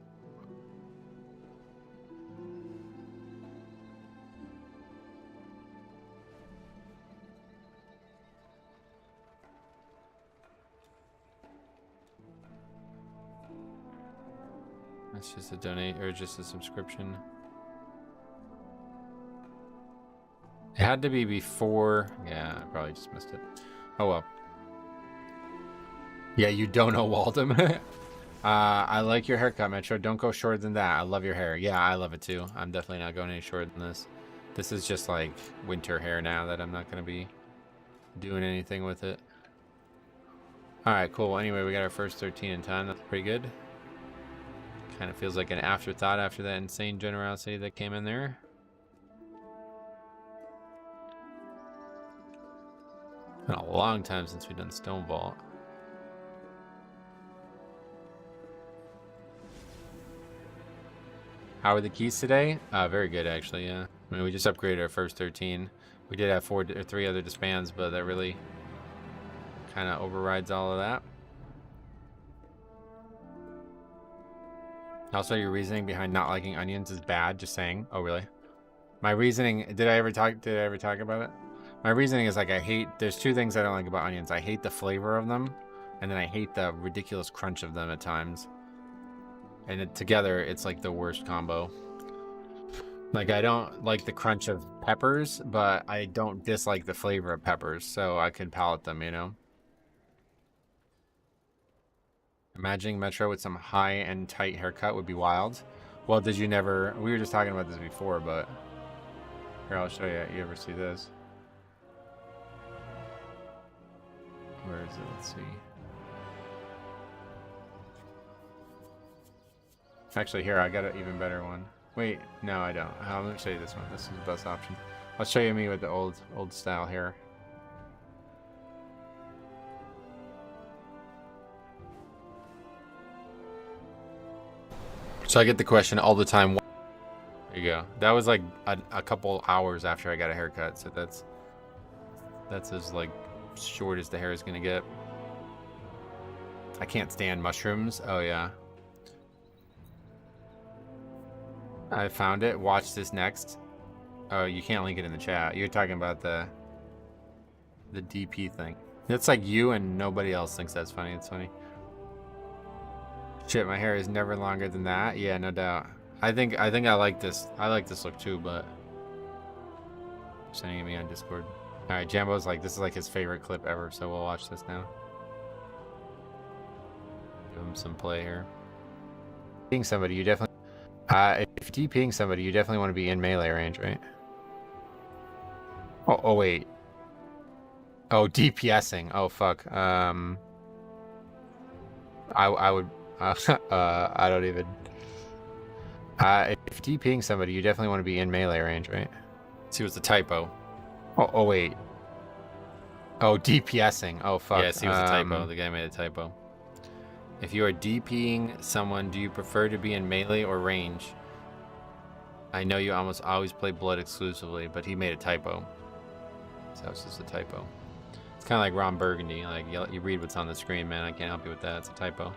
That's just a donate or just a subscription. It had to be before. Yeah, I probably just missed it. Oh well. Yeah, you don't know Waldem. I like your haircut, Metro. Don't go shorter than that. I love your hair. Yeah, I love it too. I'm definitely not going any shorter than this. This is just like winter hair now that I'm not going to be doing anything with it. Alright, cool. Anyway, we got our first 13 in time. That's pretty good. Kind of feels like an afterthought after that insane generosity that came in there. Been a long time since we've done Stone Vault. How are the keys today? Very good, actually, yeah. I mean, we just upgraded our first 13. We did have 3 other disbands, but that really kind of overrides all of that. Also, your reasoning behind not liking onions is bad, just saying. Oh, really? My reasoning, did I ever talk about it? My reasoning is like there's two things I don't like about onions. I hate the flavor of them, and then I hate the ridiculous crunch of them at times. And together, it's like the worst combo. Like, I don't like the crunch of peppers, but I don't dislike the flavor of peppers, so I can palate them, you know? Imagining Metro with some high and tight haircut would be wild. Well, did you never... We were just talking about this before, but... Here, I'll show you. You ever see this? Where is it? Let's see. Actually, here, I got an even better one. Wait, no, I don't. Let me show you this one. This is the best option. I'll show you me with the old style hair. So I get the question all the time. There you go. That was like a couple hours after I got a haircut, so that's as like short as the hair is gonna get. I can't stand mushrooms. Oh yeah. I found it. Watch this next. Oh, you can't link it in the chat. You're talking about the DP thing. It's like you and nobody else thinks that's funny. It's funny. Shit, my hair is never longer than that. Yeah, no doubt. I think I like this. I like this look too, but sending me on Discord. All right, Jambo's like, this is like his favorite clip ever, so we'll watch this now. Give him some play here. DPing somebody, you definitely. If DPing somebody, you definitely want to be in melee range, right? Oh wait. Oh, DPSing. Oh fuck. I would. I don't even. If DPing somebody, you definitely want to be in melee range, right? See, it was a typo. Oh wait. Oh, DPSing. Oh fuck. Yeah, see, it was a typo. The guy made a typo. If you are DPing someone, do you prefer to be in melee or range? I know you almost always play blood exclusively, but he made a typo. So it's just a typo. It's kind of like Ron Burgundy. Like, you read what's on the screen, man. I can't help you with that. It's a typo.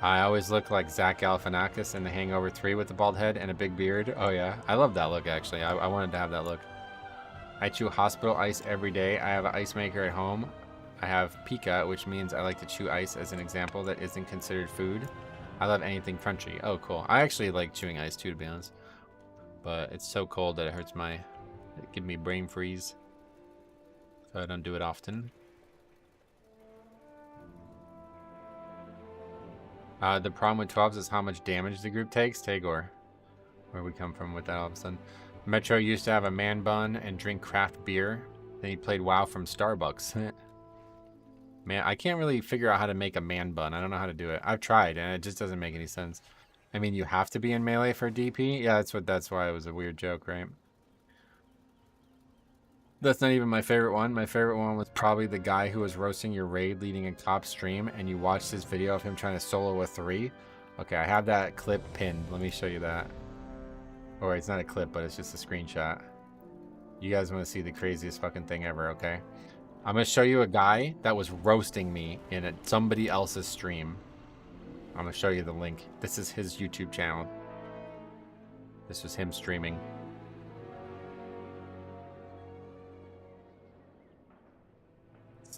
I always look like Zach Galifianakis in The Hangover 3 with the bald head and a big beard. Oh yeah, I love that look actually. I wanted to have that look. I chew hospital ice every day. I have an ice maker at home. I have pica, which means I like to chew ice as an example that isn't considered food. I love anything crunchy. Oh cool. I actually like chewing ice too, to be honest. But it's so cold that it hurts it gives me brain freeze. So I don't do it often. The problem with 12s is how much damage the group takes. Tagore, where we come from with that all of a sudden. Metro used to have a man bun and drink craft beer. Then he played WoW from Starbucks. Man, I can't really figure out how to make a man bun. I don't know how to do it. I've tried, and it just doesn't make any sense. I mean, you have to be in melee for DP? Yeah, that's why it was a weird joke, right? That's not even my favorite one. My favorite one was probably the guy who was roasting your raid leading a top stream, and you watched his video of him trying to solo a 3. Okay, I have that clip pinned. Let me show you that. Or it's not a clip, but it's just a screenshot. You guys want to see the craziest fucking thing ever, okay? I'm going to show you a guy that was roasting me in somebody else's stream. I'm going to show you the link. This is his YouTube channel. This was him streaming.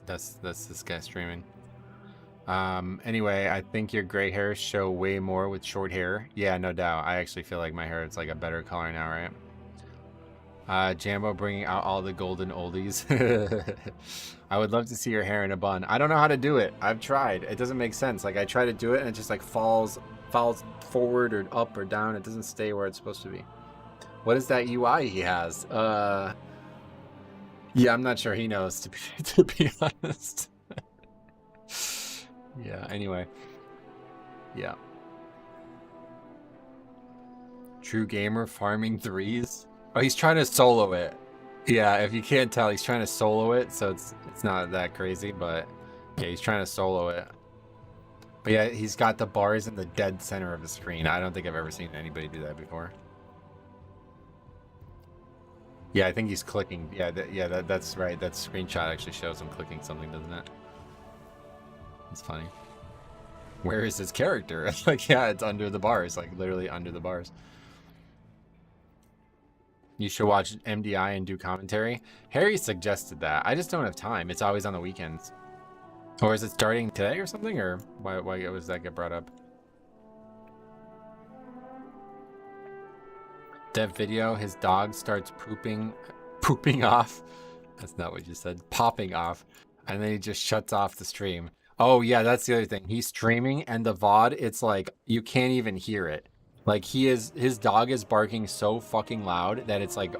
That's this guy streaming. Anyway, I think your gray hairs show way more with short hair. Yeah, no doubt. I actually feel like my hair is like a better color now, right? Jambo bringing out all the golden oldies. I would love to see your hair in a bun. I don't know how to do it. I've tried. It doesn't make sense. Like I try to do it and it just like falls forward or up or down. It doesn't stay where it's supposed to be. What is that UI he has? Yeah, I'm not sure he knows, to be honest. Yeah, anyway. Yeah. True gamer farming 3s. Oh, he's trying to solo it. Yeah, if you can't tell, he's trying to solo it, so it's not that crazy, but yeah, he's trying to solo it. But yeah, he's got the bars in the dead center of the screen. I don't think I've ever seen anybody do that before. Yeah, I think he's clicking. Yeah, that's right. That screenshot actually shows him clicking something, doesn't it? It's funny. Where is his character? Like, yeah, it's under the bars. Like, literally under the bars. You should watch MDI and do commentary. Harry suggested that. I just don't have time. It's always on the weekends. Or is it starting today or something? Or why was that get brought up? That video, his dog starts pooping off. That's not what you said. Popping off. And then he just shuts off the stream. Oh yeah, that's the other thing. He's streaming and the VOD, it's like you can't even hear it. Like his dog is barking so fucking loud that it's like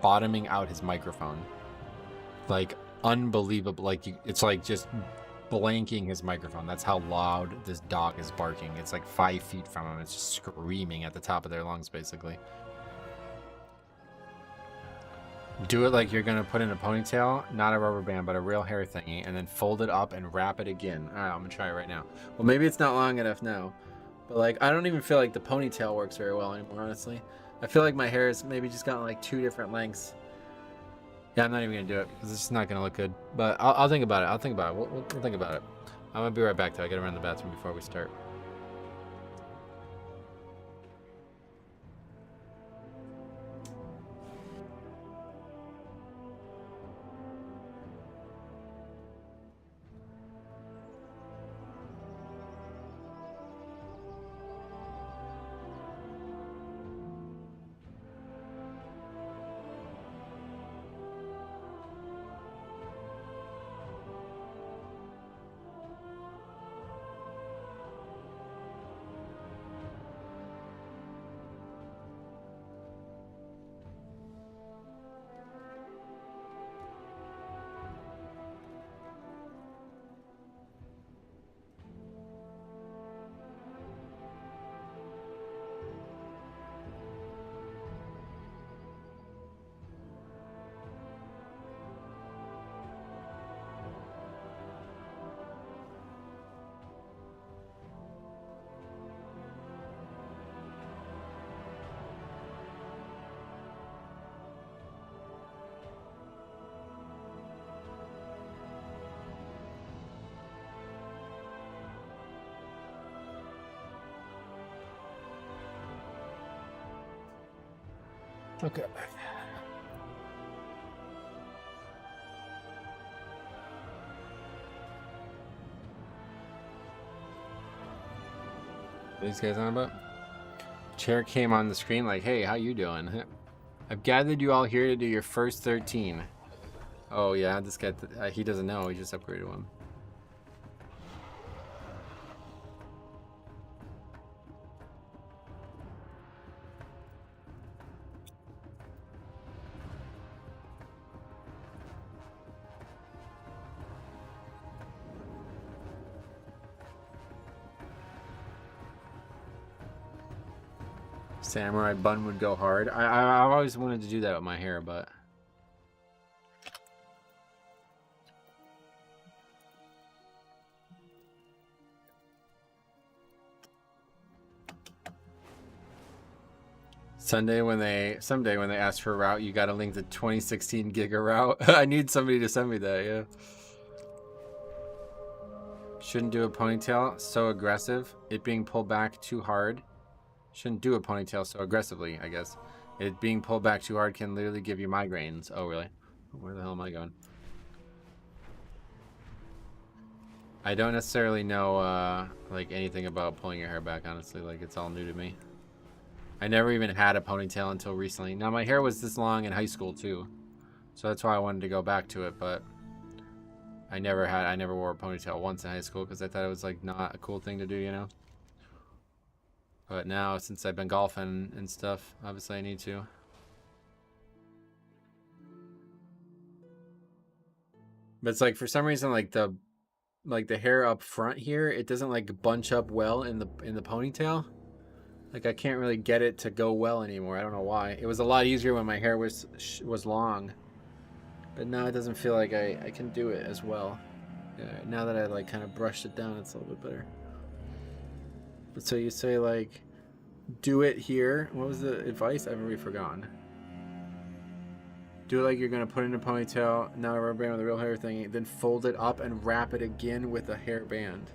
bottoming out his microphone. Like unbelievable. Like it's like just blanking his microphone. That's how loud this dog is barking. It's like 5 feet from him. It's just screaming at the top of their lungs, basically. Do it like you're gonna put in a ponytail, not a rubber band, but a real hair thingy, and then fold it up and wrap it again. All right, I'm gonna try it right now. Well, maybe it's not long enough now, but like I don't even feel like the ponytail works very well anymore, honestly. I feel like my hair has maybe just gotten like 2 different lengths. Yeah, I'm not even gonna do it because it's just not gonna look good. But I'll think about it. I'll think about it. We'll think about it. I'm gonna be right back though. I gotta run to the bathroom before we start. Okay. These guys on about? Chair came on the screen like, hey, how you doing? I've gathered you all here to do your first 13. Oh yeah, this guy, he doesn't know, he just upgraded one. Samurai bun would go hard. I've always wanted to do that with my hair, but someday when they ask for a route, you gotta link the 2016 Giga route. I need somebody to send me that, yeah. Shouldn't do a ponytail, so aggressive. It being pulled back too hard. Shouldn't do a ponytail so aggressively, I guess. It being pulled back too hard can literally give you migraines. Oh, really? Where the hell am I going? I don't necessarily know, like, anything about pulling your hair back, honestly. Like, it's all new to me. I never even had a ponytail until recently. Now, my hair was this long in high school, too. So that's why I wanted to go back to it, but I never wore a ponytail once in high school because I thought it was, like, not a cool thing to do, you know? But now, since I've been golfing and stuff, obviously I need to. But it's like, for some reason, like the hair up front here, it doesn't like bunch up well in the ponytail. Like I can't really get it to go well anymore. I don't know why. It was a lot easier when my hair was long. But now it doesn't feel like I can do it as well. Now that I like kind of brushed it down, it's a little bit better. So you say like, do it here. What was the advice? I've already forgotten. Do it like you're gonna put in a ponytail, not a rubber band with a real hair thing, then fold it up and wrap it again with a hair band.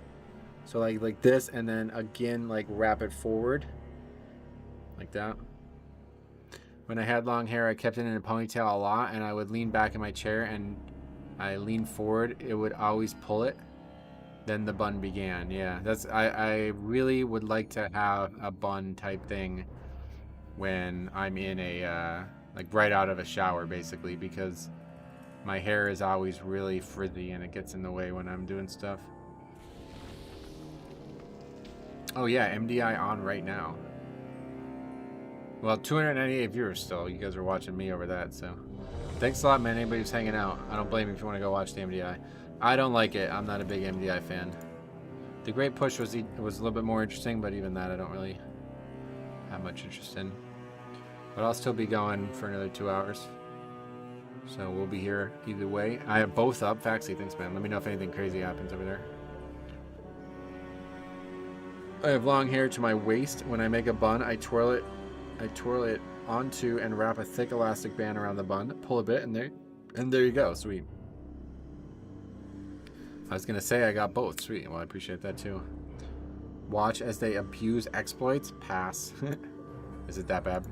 So like this, and then again like wrap it forward, like that. When I had long hair, I kept it in a ponytail a lot, and I would lean back in my chair, and I leaned forward. It would always pull it. Then the bun began. Yeah, I really would like to have a bun type thing when I'm in a like right out of a shower, basically, because my hair is always really frizzy and it gets in the way when I'm doing stuff. Oh yeah, MDI on right now. Well, 298 viewers still. You guys are watching me over that, so thanks a lot, man. Anybody who's hanging out, I don't blame you if you want to go watch the MDI. I don't like it. I'm not a big MDI fan. The Great Push was a little bit more interesting, but even that I don't really have much interest in. But I'll still be going for another 2 hours. So we'll be here either way. I have both up. Faxi, thanks, man. Let me know if anything crazy happens over there. I have long hair to my waist. When I make a bun, I twirl it onto and wrap a thick elastic band around the bun. Pull a bit, and there you go. Sweet. I was gonna say I got both. Sweet. Well, I appreciate that too. Watch as they abuse exploits. Pass. Is it that bad?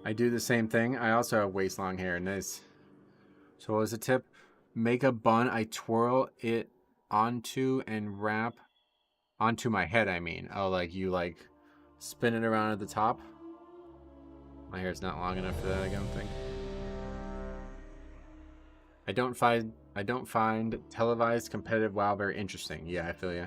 I do the same thing. I also have waist long hair. Nice. So what was the tip? Make a bun. I twirl it onto and wrap onto my head, I mean. Oh, like you like spin it around at the top? My hair's not long enough for that, I don't think. I don't find televised competitive WoW very interesting. Yeah, I feel ya.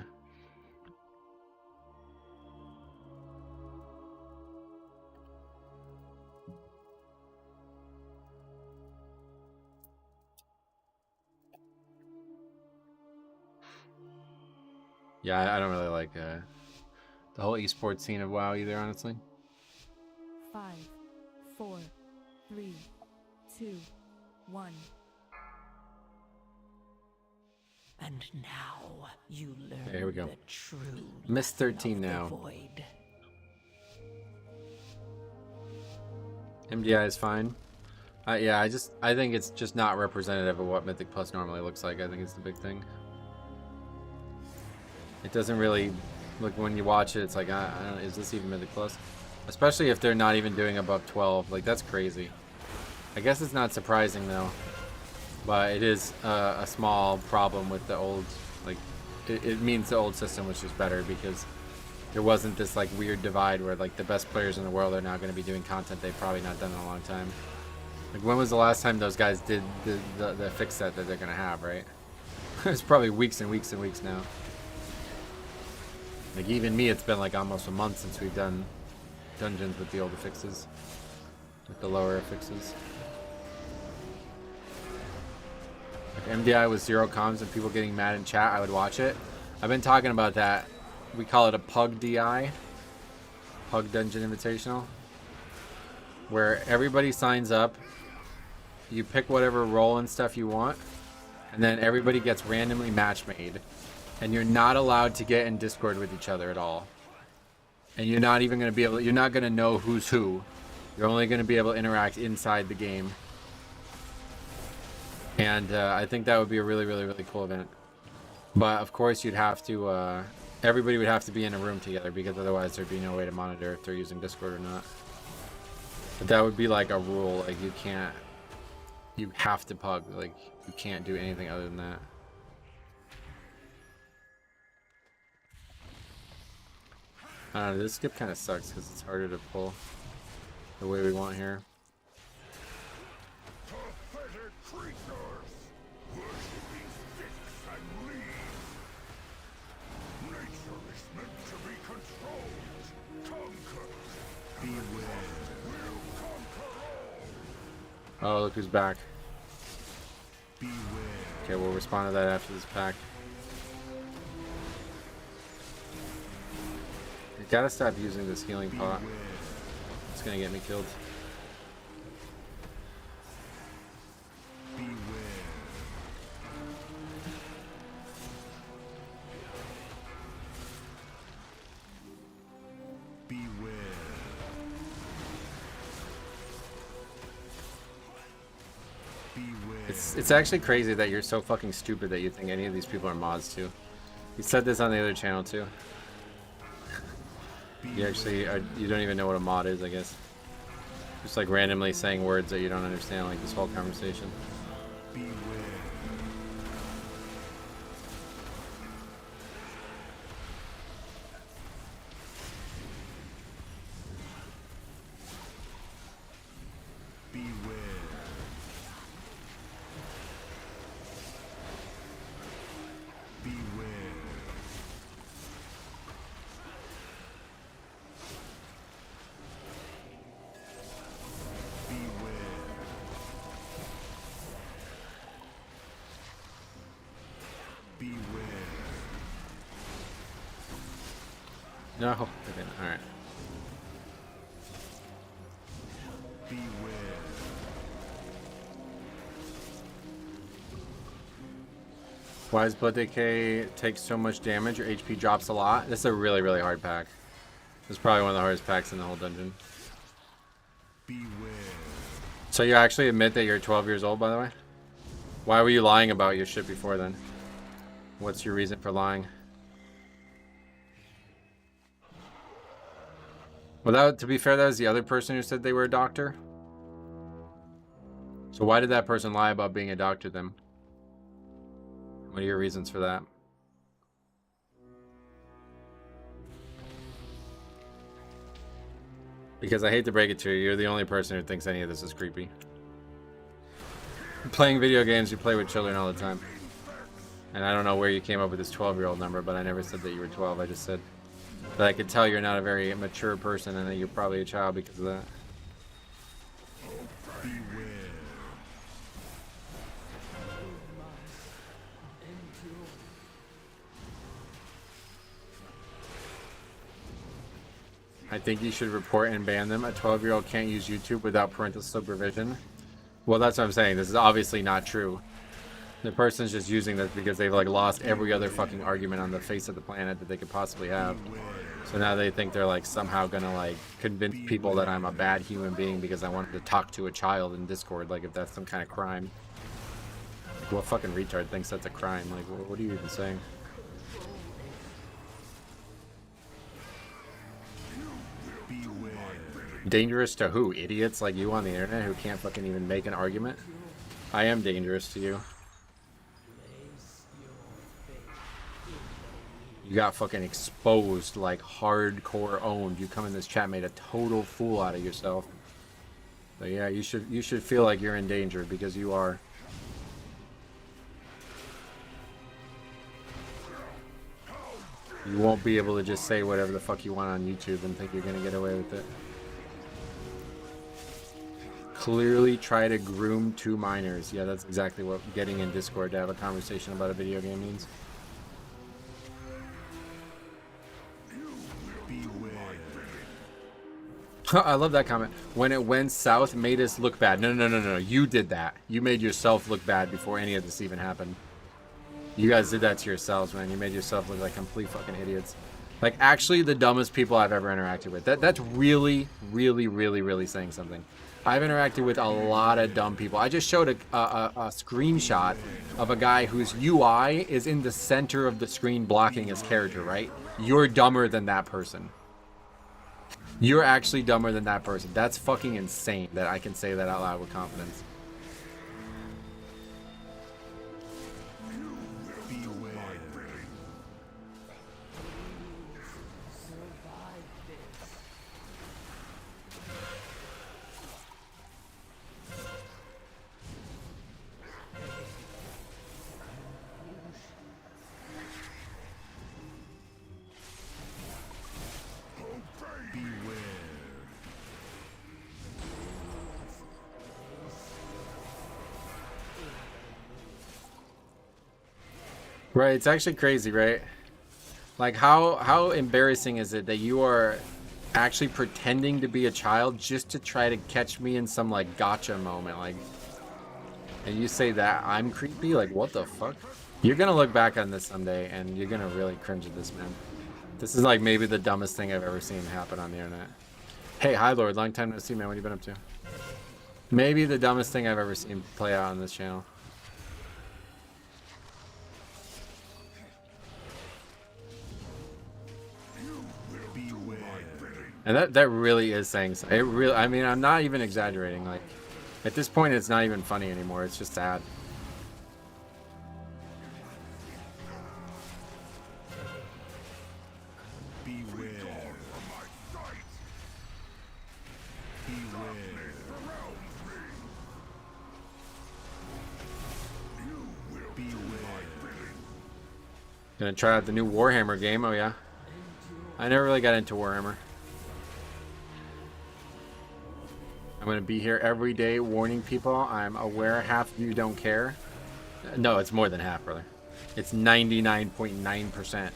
Yeah, I don't really like the whole esports scene of WoW either, honestly. 5, 4, 3, 2, 1. And now you learn There we go. the true Miss 13 lesson of now. the void. MDI is fine. Yeah, I think it's just not representative of what Mythic Plus normally looks like. I think it's the big thing. It doesn't really look, when you watch it, it's like, I don't know, is this even Mythic Plus? Especially if they're not even doing above 12. Like, that's crazy. I guess it's not surprising though, but it is a small problem with the old, like, it means the old system was just better because there wasn't this like weird divide where like the best players in the world are now going to be doing content they've probably not done in a long time. Like, when was the last time those guys did the fix set that they're going to have, right? It's probably weeks and weeks and weeks now. Like, even me, it's been like almost a month since we've done dungeons with the older fixes, with the lower fixes. If MDI was 0 comms and people getting mad in chat, I would watch it. I've been talking about that. We call it a Pug DI, Pug Dungeon Invitational, where everybody signs up, you pick whatever role and stuff you want, and then everybody gets randomly match made, and you're not allowed to get in Discord with each other at all. And you're not even going to be able, you're not going to know who's who. You're only going to be able to interact inside the game. And I think that would be a really, really, really cool event. But of course you'd have to, everybody would have to be in a room together, because otherwise there'd be no way to monitor if they're using Discord or not. But that would be like a rule, like you can't, you have to pug, like you can't do anything other than that. I don't know, this skip kind of sucks because it's harder to pull the way we want here. Oh, look who's back. Okay, we'll respond to that after this pack. You gotta stop using this healing pot. It's gonna get me killed. It's actually crazy that you're so fucking stupid that you think any of these people are mods too. You said this on the other channel too. You actually are, you don't even know what a mod is, I guess. Just like randomly saying words that you don't understand, like this whole conversation. No, I didn't. All right. Why does Blood Decay take so much damage? Your HP drops a lot. This is a really, really hard pack. This is probably one of the hardest packs in the whole dungeon. So you actually admit that you're 12 years old, by the way? Why were you lying about your shit before then? What's your reason for lying? Well, that, to be fair, that was the other person who said they were a doctor. So why did that person lie about being a doctor then? What are your reasons for that? Because I hate to break it to you, you're the only person who thinks any of this is creepy. Playing video games, you play with children all the time. And I don't know where you came up with this 12-year-old number, but I never said that you were 12. I just said that I could tell you're not a very mature person and that you're probably a child because of that. I think you should report and ban them. A 12-year-old can't use YouTube without parental supervision. Well, that's what I'm saying. This is obviously not true. The person's just using this because they've like lost every other fucking argument on the face of the planet that they could possibly have. So now they think they're like somehow gonna like convince people that I'm a bad human being because I wanted to talk to a child in Discord, like if that's some kind of crime. Like, what fucking retard thinks that's a crime? Like, what are you even saying? Dangerous to who? Idiots like you on the internet who can't fucking even make an argument? I am dangerous to you. You got fucking exposed, like hardcore owned. You come in this chat, made a total fool out of yourself. But yeah, you should feel like you're in danger because you are. You won't be able to just say whatever the fuck you want on YouTube and think you're gonna get away with it. Clearly try to groom 2 minors. Yeah, that's exactly what getting in Discord to have a conversation about a video game means. I love that comment. When it went south, made us look bad. No. You did that. You made yourself look bad before any of this even happened. You guys did that to yourselves, man. You made yourself look like complete fucking idiots. Like, actually the dumbest people I've ever interacted with. That's really saying something. I've interacted with a lot of dumb people. I just showed a screenshot of a guy whose UI is in the center of the screen blocking his character, right? You're dumber than that person. You're actually dumber than that person. That's fucking insane that I can say that out loud with confidence. Right, it's actually crazy, right? Like, how embarrassing is it that you are actually pretending to be a child just to try to catch me in some, like, gotcha moment, like, and you say that I'm creepy? Like, what the fuck? You're gonna look back on this someday, and you're gonna really cringe at this, man. This is, like, maybe the dumbest thing I've ever seen happen on the internet. Hey, hi, Lord. Long time no see, man. What have you been up to? Maybe the dumbest thing I've ever seen play out on this channel. And that really is saying something. It really, I mean, I'm not even exaggerating. Like, at this point, it's not even funny anymore. It's just sad. Gonna try out the new Warhammer game. Oh yeah, I never really got into Warhammer. I'm gonna be here every day warning people. I'm aware half of you don't care. No, it's more than half, brother. It's 99.9%.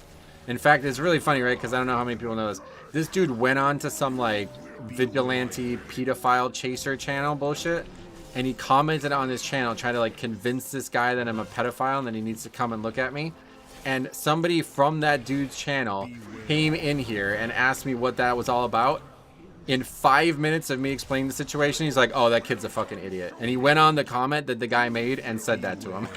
In fact, it's really funny, right? Because I don't know how many people know this. This dude went on to some, like, vigilante pedophile chaser channel bullshit, and he commented on his channel trying to, like, convince this guy that I'm a pedophile and that he needs to come and look at me. And somebody from that dude's channel came in here and asked me what that was all about. In 5 minutes of me explaining the situation, he's like, oh, that kid's a fucking idiot. And he went on the comment that the guy made and said that to him.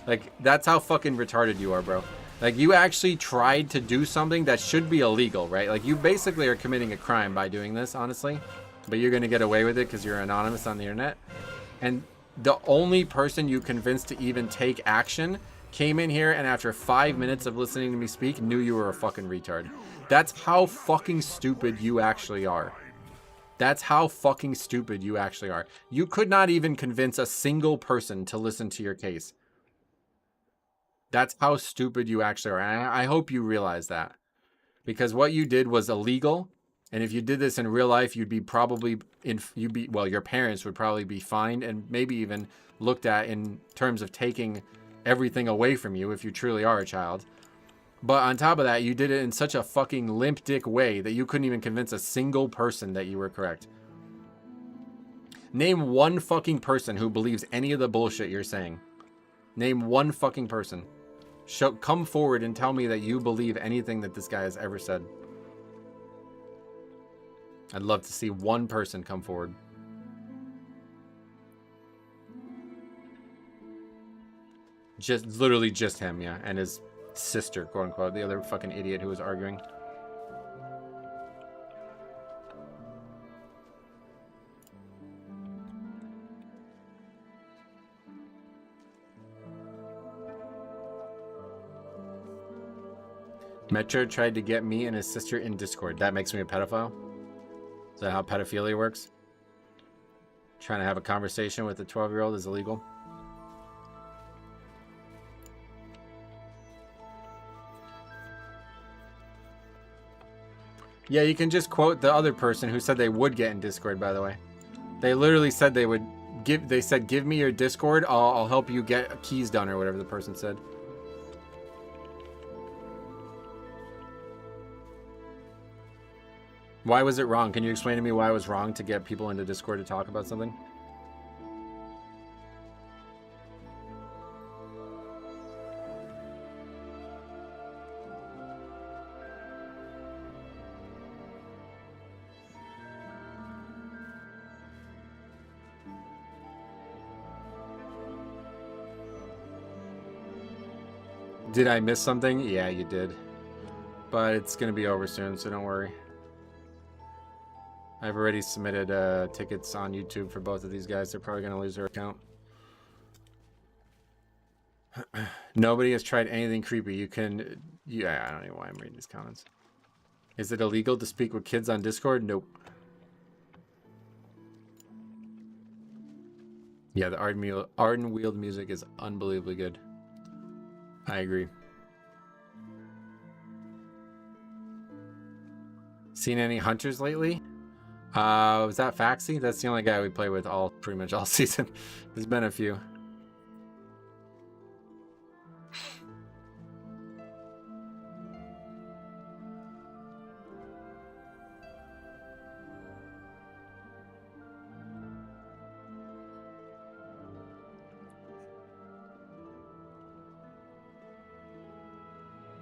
Like, that's how fucking retarded you are, bro. Like, you actually tried to do something that should be illegal, right? Like, you basically are committing a crime by doing this, honestly. But you're going to get away with it because you're anonymous on the internet. And the only person you convinced to even take action came in here and after 5 minutes of listening to me speak, knew you were a fucking retard. That's how fucking stupid you actually are. That's how fucking stupid you actually are. You could not even convince a single person to listen to your case. That's how stupid you actually are. And I hope you realize that. Because what you did was illegal. And if you did this in real life, you'd be probably, well, your parents would probably be fined and maybe even looked at in terms of taking everything away from you if you truly are a child. But on top of that, you did it in such a fucking limp dick way that you couldn't even convince a single person that you were correct. Name one fucking person who believes any of the bullshit you're saying. Name one fucking person. Come forward and tell me that you believe anything that this guy has ever said. I'd love to see one person come forward. Just literally just him, yeah, and his sister, quote unquote, the other fucking idiot who was arguing. Metro tried to get me and his sister in Discord. That makes me a pedophile? Is that how pedophilia works? Trying to have a conversation with a 12-year-old is illegal? Yeah, you can just quote the other person who said they would get in Discord, by the way. They literally said they would give, they said, give me your Discord, I'll help you get keys done, or whatever the person said. Why was it wrong? Can you explain to me why it was wrong to get people into Discord to talk about something? Did I miss something? Yeah, you did. But it's going to be over soon, so don't worry. I've already submitted tickets on YouTube for both of these guys. They're probably going to lose their account. Nobody has tried anything creepy. You can... Yeah, I don't know why I'm reading these comments. Is it illegal to speak with kids on Discord? Nope. Yeah, the Arden Wheeled music is unbelievably good. I agree. Seen any hunters lately? Was that Faxi? That's the only guy we play with pretty much all season. There's been a few.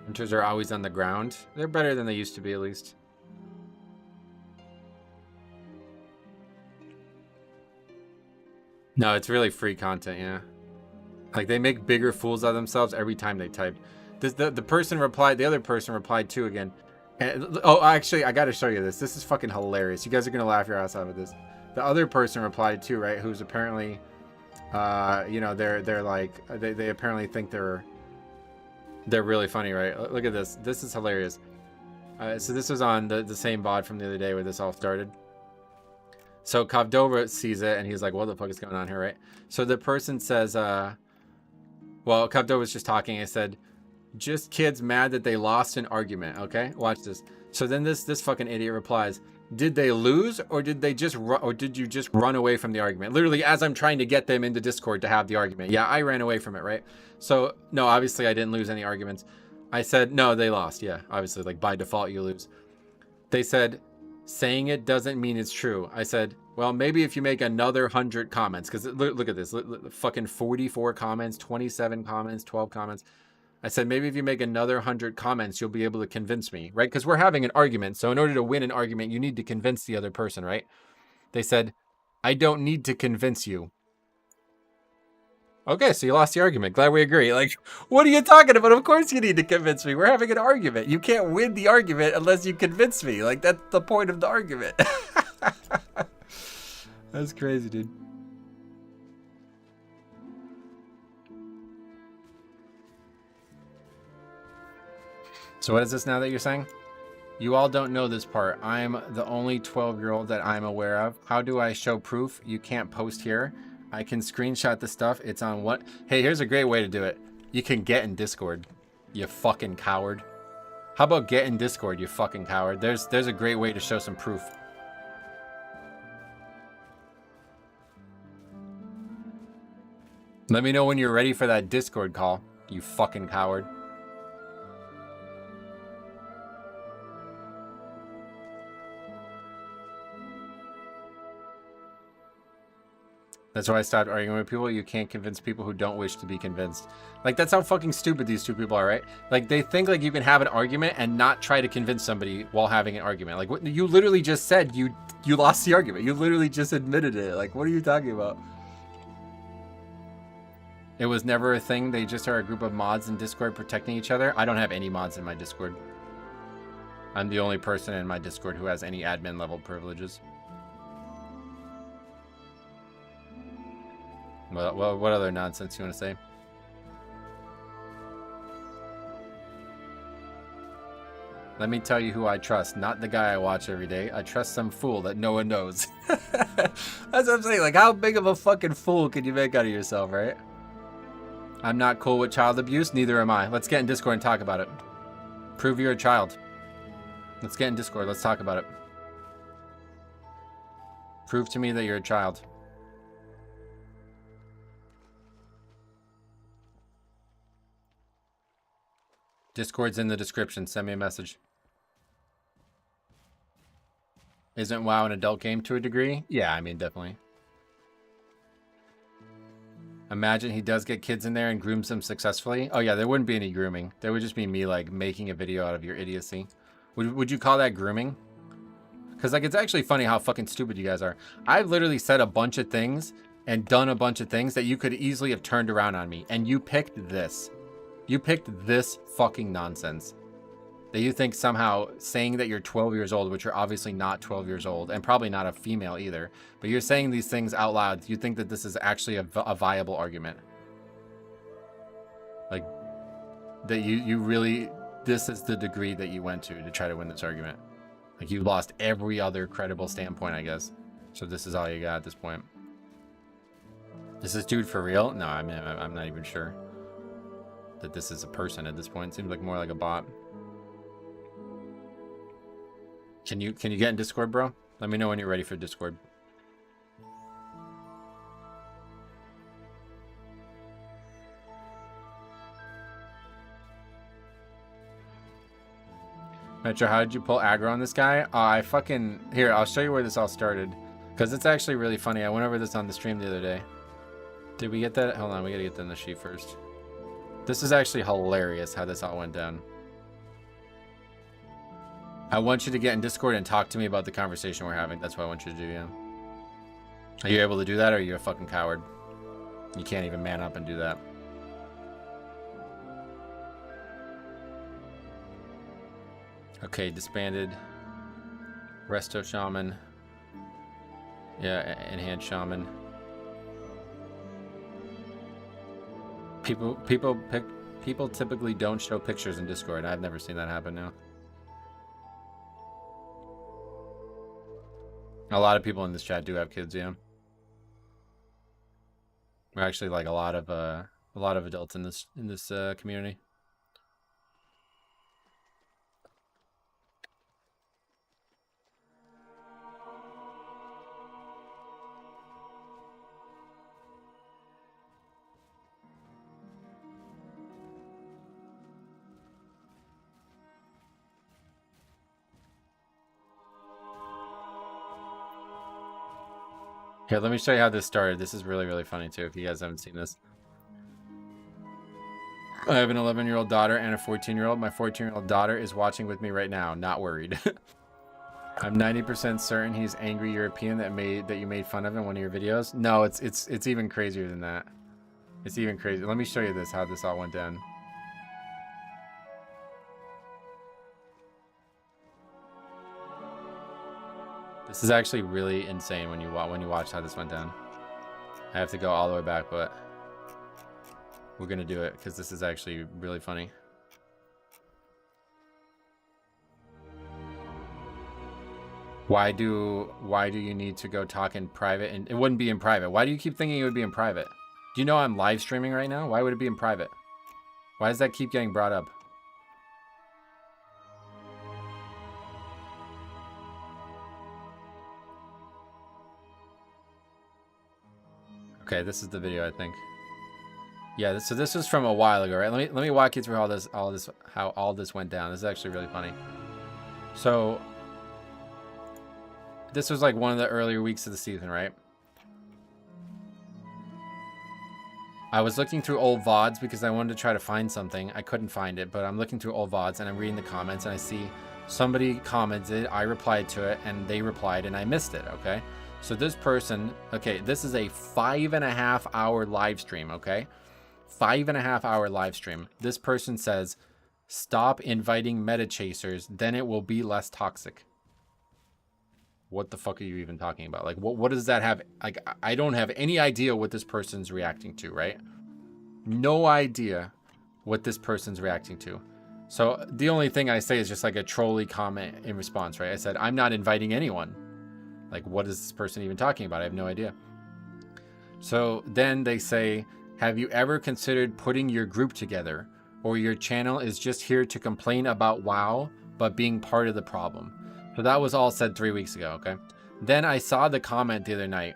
Hunters are always on the ground. They're better than they used to be, at least. No, it's really free content, yeah. Like, they make bigger fools of themselves every time they type. The person replied, the other person replied too again. And, oh, actually, I gotta show you this. This is fucking hilarious. You guys are gonna laugh your ass off at this. The other person replied too, right? Who's apparently, you know, they're like, they apparently think they're really funny, right? Look at this. This is hilarious. So this was on the same VOD from the other day where this all started. So Kovdova sees it and he's like, what the fuck is going on here, right? So the person says, well, Kovdova was just talking. I said, just kids mad that they lost an argument, okay? Watch this. So then this fucking idiot replies, did they lose or did they just did you just run away from the argument? Literally, as I'm trying to get them into Discord to have the argument. Yeah, I ran away from it, right? So, no, obviously I didn't lose any arguments. I said, no, they lost. Yeah, obviously, like by default, you lose. They said, saying it doesn't mean it's true. I said, well, maybe if you make another 100 comments, because look at this, fucking 44 comments, 27 comments, 12 comments. I said, maybe if you make another 100 comments, you'll be able to convince me, right? Because we're having an argument. So in order to win an argument, you need to convince the other person, right? They said, I don't need to convince you. Okay, so you lost the argument. Glad we agree. Like, what are you talking about? Of course you need to convince me. We're having an argument. You can't win the argument unless you convince me. Like, that's the point of the argument. That's crazy, dude. So what is this now that you're saying? You all don't know this part. I'm the only 12-year-old that I'm aware of. How do I show proof? You can't post here. I can screenshot the stuff. It's on what? Hey, here's a great way to do it. You can get in Discord, you fucking coward. How about get in Discord, you fucking coward? There's a great way to show some proof. Let me know when you're ready for that Discord call, you fucking coward. That's why I stopped arguing with people. You can't convince people who don't wish to be convinced. Like, that's how fucking stupid these two people are, right? Like, they think like you can have an argument and not try to convince somebody while having an argument. Like, what you literally just said, you lost the argument. You literally just admitted it. Like, what are you talking about? It was never a thing. They just are a group of mods in Discord protecting each other. I don't have any mods in my Discord. I'm the only person in my Discord who has any admin level privileges. Well, what other nonsense you want to say? Let me tell you who I trust, not the guy I watch every day. I trust some fool that no one knows. That's what I'm saying. Like, how big of a fucking fool could you make out of yourself, right? I'm not cool with child abuse. Neither am I. Let's get in Discord and talk about it. Prove you're a child. Let's get in Discord. Let's talk about it. Prove to me that you're a child. Discord's in the description. Send me a message. Isn't WoW an adult game to a degree? Yeah, I mean, definitely. Imagine he does get kids in there and grooms them successfully. Oh yeah, there wouldn't be any grooming. There would just be me like making a video out of your idiocy. Would you call that grooming? Because like, it's actually funny how fucking stupid you guys are. I've literally said a bunch of things and done a bunch of things that you could easily have turned around on me. And you picked this. You picked this fucking nonsense. That you think somehow saying that you're 12 years old, which you're obviously not 12 years old, and probably not a female either, but you're saying these things out loud. You think that this is actually a viable argument. Like, that you really, this is the degree that you went to try to win this argument. Like, you lost every other credible standpoint, I guess. So this is all you got at this point. Is this dude for real? No, I mean, I'm not even sure that this is a person at this point. It seems like more like a bot. Can you get in Discord, bro? Let me know when you're ready for Discord. Metro, how did you pull aggro on this guy? I fucking... Here, I'll show you where this all started. Because it's actually really funny. I went over this on the stream the other day. Did we get that? Hold on, we gotta get that in the sheet first. This is actually hilarious how this all went down. I want you to get in Discord and talk to me about the conversation we're having. That's what I want you to do, yeah. Are you able to do that, or are you a fucking coward? You can't even man up and do that. Okay, disbanded. Resto Shaman. Yeah, enhanced Shaman. People typically don't show pictures in Discord. I've never seen that happen now. A lot of people in this chat do have kids, yeah. We're actually like a lot of adults in this community. Here, let me show you how this started. This is really, really funny too, if you guys haven't seen this. I have an 11-year-old daughter and a 14-year-old. My 14-year-old daughter is watching with me right now, not worried. I'm 90% certain he's angry European that you made fun of in one of your videos. No, it's even crazier than that. It's even crazier. Let me show you this, how this all went down. This is actually really insane when you watch how this went down. I have to go all the way back, but we're gonna do it because this is actually really funny. Why do you need to go talk in private? And it wouldn't be in private. Why do you keep thinking it would be in private? Do you know I'm live streaming right now? Why would it be in private? Why does that keep getting brought up? Okay, this is the video, I think. Yeah, so this was from a while ago, right? Let me walk you through how all this went down. This is actually really funny. So this was like one of the earlier weeks of the season, right? I was looking through old VODs because I wanted to try to find something. I couldn't find it, but I'm looking through old VODs and I'm reading the comments and I see somebody commented, I replied to it, and they replied, and I missed it, okay? So this person, okay, this is a 5.5 hour live stream, okay? 5.5 hour live stream. This person says, stop inviting meta chasers, then it will be less toxic. What the fuck are you even talking about? Like, what does that have? Like, I don't have any idea what this person's reacting to, right? No idea what this person's reacting to. So the only thing I say is just like a trolly comment in response, right? I said, I'm not inviting anyone. Like, what is this person even talking about? I have no idea. So then they say, have you ever considered putting your group together? Or your channel is just here to complain about WoW, but being part of the problem. So that was all said 3 weeks ago, okay? Then I saw the comment the other night,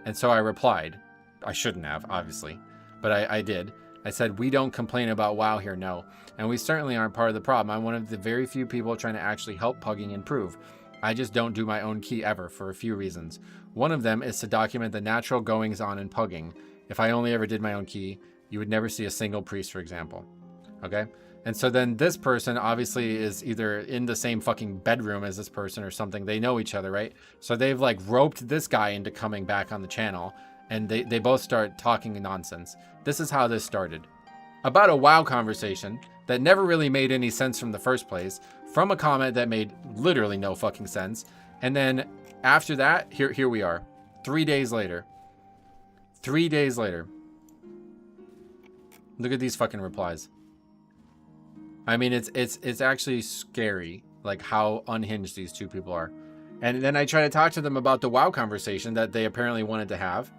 and so I replied. I shouldn't have, obviously, but I did. I said, we don't complain about WoW here, no. And we certainly aren't part of the problem. I'm one of the very few people trying to actually help Pugging improve. I just don't do my own key ever for a few reasons. One of them is to document the natural goings on in Pugging. If I only ever did my own key, you would never see a single priest, for example. Okay? And so then this person obviously is either in the same fucking bedroom as this person or something. They know each other, right? So they've like roped this guy into coming back on the channel, and they both start talking nonsense. This is how this started. About a WoW conversation that never really made any sense from the first place, from a comment that made literally no fucking sense. And then after that, here we are. 3 days later. 3 days later. Look at these fucking replies. I mean, it's actually scary, like how unhinged these two people are. And then I try to talk to them about the WoW conversation that they apparently wanted to have.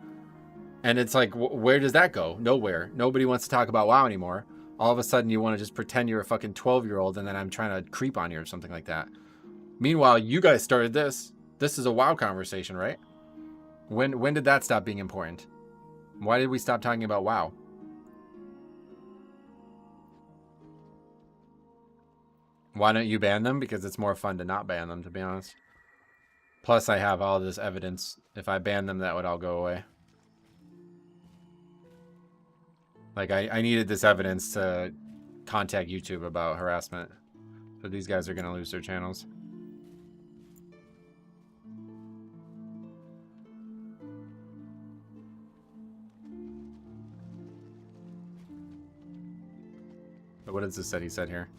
And it's like, where does that go? Nowhere. Nobody wants to talk about WoW anymore. All of a sudden you want to just pretend you're a fucking 12-year-old and then I'm trying to creep on you or something like that. Meanwhile, you guys started this. This is a WoW conversation, right? When did that stop being important? Why did we stop talking about WoW? Why don't you ban them? Because it's more fun to not ban them, to be honest. Plus, I have all this evidence. If I ban them, that would all go away. Like, I needed this evidence to contact YouTube about harassment. So these guys are going to lose their channels. But what is this that he said here?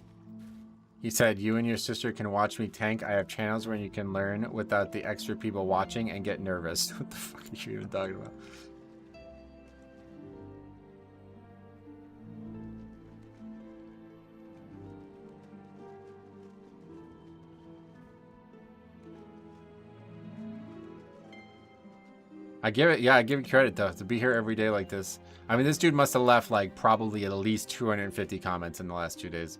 He said, you and your sister can watch me tank. I have channels where you can learn without the extra people watching and get nervous. What the fuck are you even talking about? I give it credit though, to be here every day like this. I mean, this dude must have left like probably at least 250 comments in the last 2 days.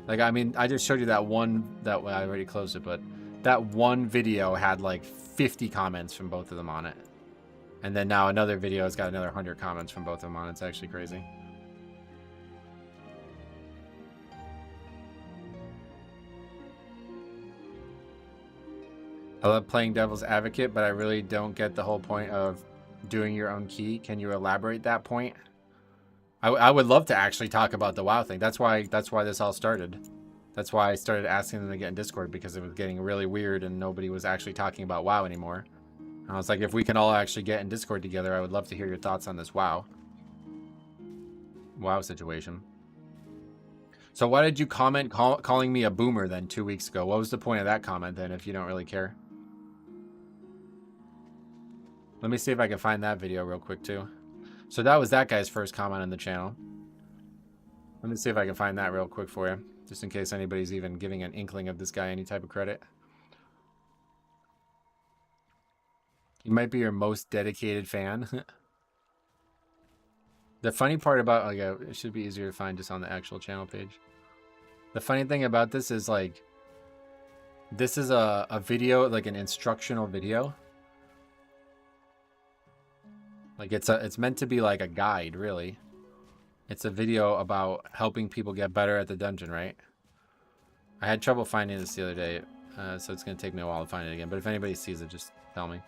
Like, I mean, I just showed you that one, I already closed it, but that one video had like 50 comments from both of them on it. And then now another video has got another 100 comments from both of them on it. It's actually crazy. I love playing devil's advocate, but I really don't get the whole point of doing your own key. Can you elaborate that point? I would love to actually talk about the WoW thing. That's why this all started. That's why I started asking them to get in Discord, because it was getting really weird and nobody was actually talking about WoW anymore. And I was like, if we can all actually get in Discord together, I would love to hear your thoughts on this WoW situation. So why did you comment calling me a boomer then 2 weeks ago? What was the point of that comment then if you don't really care? Let me see if I can find that video real quick too. So that was that guy's first comment on the channel. Let me see if I can find that real quick for you, just in case anybody's even giving an inkling of this guy any type of credit. He might be your most dedicated fan. The funny part about, like, it should be easier to find just on the actual channel page. The funny thing about this is, like, this is a video, like an instructional video. Like, it's meant to be like a guide, really. It's a video about helping people get better at the dungeon, right? I had trouble finding this the other day, so it's going to take me a while to find it again. But if anybody sees it, just tell me.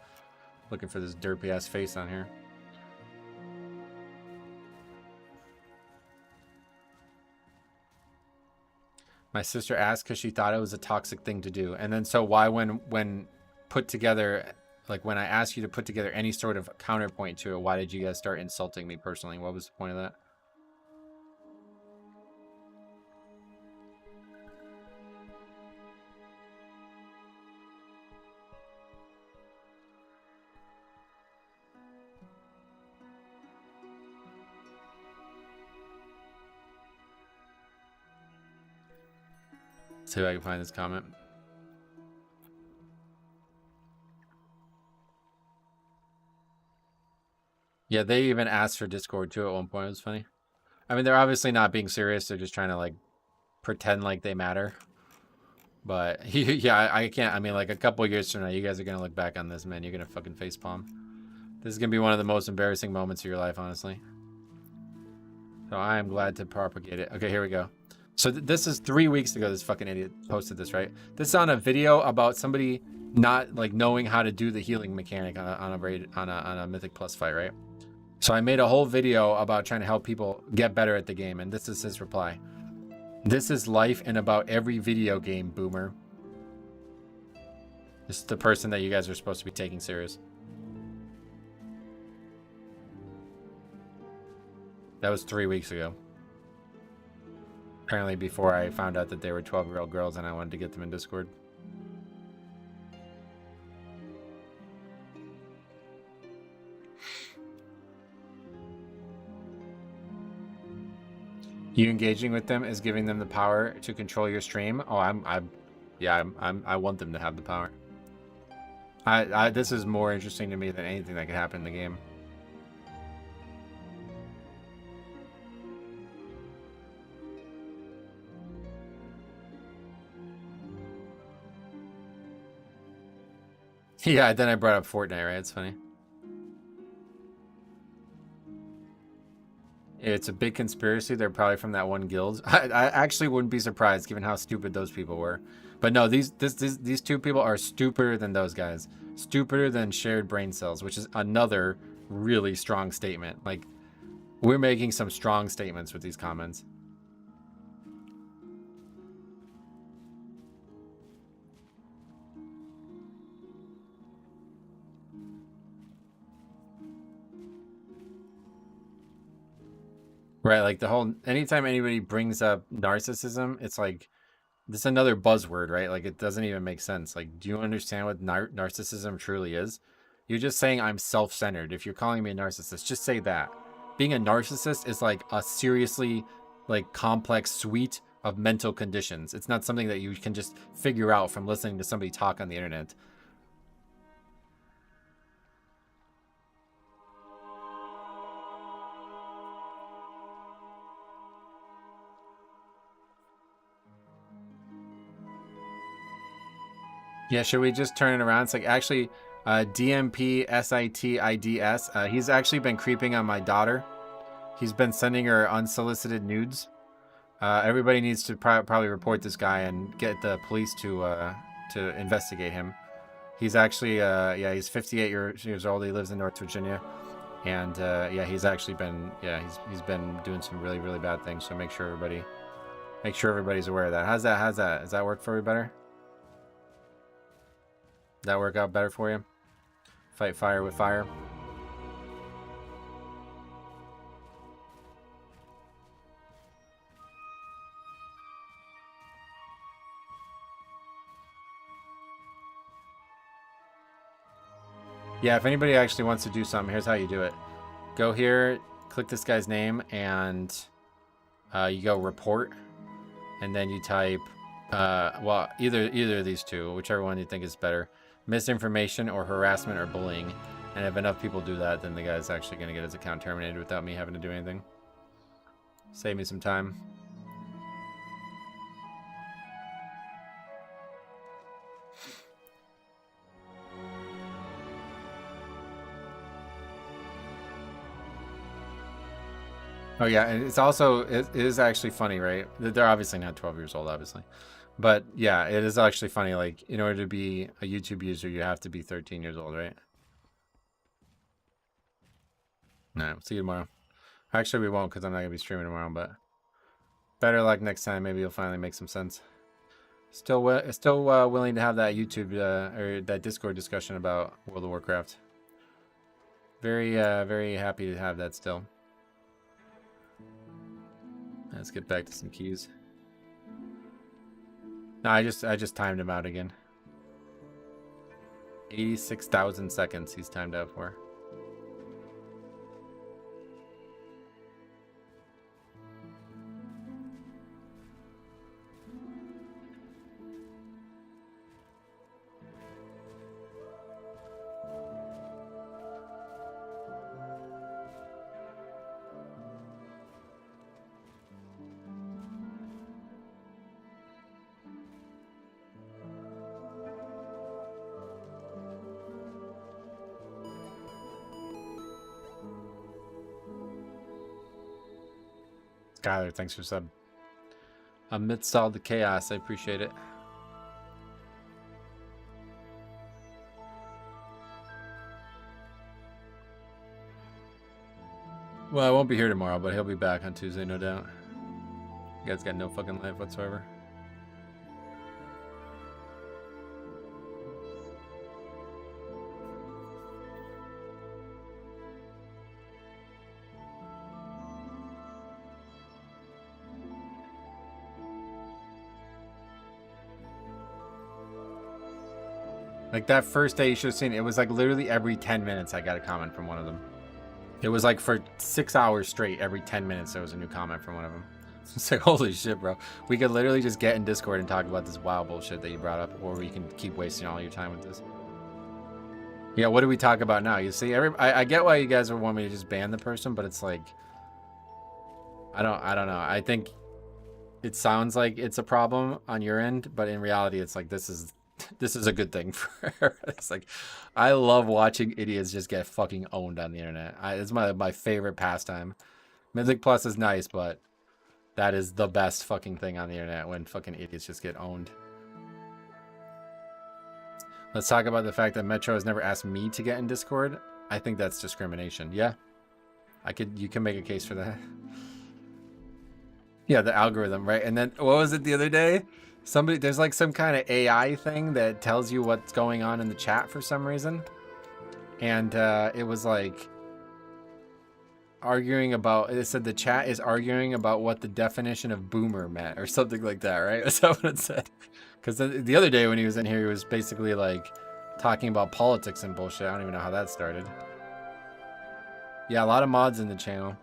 Looking for this derpy-ass face on here. My sister asked because she thought it was a toxic thing to do. And then so why when put together, like when I asked you to put together any sort of counterpoint to it, why did you guys start insulting me personally? What was the point of that? See if I can find this comment. Yeah, they even asked for Discord too at one point. It was funny. I mean, they're obviously not being serious. They're just trying to like pretend like they matter. But yeah, I can't. I mean, like a couple years from now, you guys are gonna look back on this, man. You're gonna fucking facepalm. This is gonna be one of the most embarrassing moments of your life, honestly. So I am glad to propagate it. Okay, here we go. So this is 3 weeks ago. This fucking idiot posted this, right? This is on a video about somebody not like knowing how to do the healing mechanic on a Mythic Plus fight, right? So I made a whole video about trying to help people get better at the game, and this is his reply. This is life in about every video game, boomer. This is the person that you guys are supposed to be taking serious. That was 3 weeks ago. Apparently before I found out that they were 12-year-old girls and I wanted to get them in Discord. You engaging with them is giving them the power to control your stream. Oh, I want them to have the power. This is more interesting to me than anything that could happen in the game. Yeah, then I brought up Fortnite, right? It's funny. It's a big conspiracy. They're probably from that one guild. I actually wouldn't be surprised given how stupid those people were. But no, these two people are stupider than those guys. Stupider than shared brain cells, which is another really strong statement. Like, we're making some strong statements with these comments. Right, like the whole, anytime anybody brings up narcissism, it's like, this is another buzzword, right? Like, it doesn't even make sense. Like, do you understand what narcissism truly is? You're just saying I'm self-centered. If you're calling me a narcissist, just say that. Being a narcissist is like a seriously, like, complex suite of mental conditions. It's not something that you can just figure out from listening to somebody talk on the internet. Yeah, should we just turn it around? It's like, actually, DMP SITIDS. He's actually been creeping on my daughter. He's been sending her unsolicited nudes. Everybody needs to probably report this guy and get the police to investigate him. He's actually, yeah, he's 58 years old. He lives in North Virginia, and yeah, he's actually been, yeah, he's been doing some really, really bad things. So make sure everybody's aware of that. How's that? Does that work for you better? That work out better for you? Fight fire with fire. Yeah, if anybody actually wants to do something, here's how you do it. Go here, click this guy's name, and you go report, and then you type, well, either of these two, whichever one you think is better. Misinformation or harassment or bullying. And if enough people do that, then the guy's actually going to get his account terminated without me having to do anything. Save me some time. Oh yeah, and it's also, it is actually funny, right? They're obviously not 12 years old, obviously. But yeah, it is actually funny. Like, in order to be a YouTube user, you have to be 13 years old, right? No, see you tomorrow. Actually, we won't because I'm not going to be streaming tomorrow, but Better luck next time. Maybe you'll finally make some sense. Still willing to have that YouTube or that Discord discussion about World of Warcraft. Very happy to have that still. Let's get back to some keys. No, I just timed him out again. 86,000 seconds he's timed out for. Skylar, thanks for sub. Amidst all the chaos, I appreciate it. Well, I won't be here tomorrow, but he'll be back on Tuesday, no doubt. You guys got no fucking life whatsoever. Like that first day, you should have seen it. It was like literally every 10 minutes I got a comment from one of them. It was like for 6 hours straight, every 10 minutes there was a new comment from one of them. It's like, holy shit, bro. We could literally just get in Discord and talk about this wild bullshit that you brought up, or we can keep wasting all your time with this. Yeah, what do we talk about now? You see, I get why you guys would want me to just ban the person, but it's like, I don't know. I think it sounds like it's a problem on your end, but in reality, it's like this is a good thing for her. It's like, I love watching idiots just get fucking owned on the internet. It's my favorite pastime. Mythic Plus is nice, but that is the best fucking thing on the internet when fucking idiots just get owned. Let's talk about the fact that Metro has never asked me to get in Discord. I think that's discrimination. Yeah, you can make a case for that. Yeah, the algorithm, right? And then what was it the other day? There's like some kind of AI thing that tells you what's going on in the chat for some reason. And it was like it said the chat is arguing about what the definition of boomer meant or something like that, right? Is that what it said? Because the other day when he was in here, he was basically like talking about politics and bullshit. I don't even know how that started. Yeah, a lot of mods in the channel.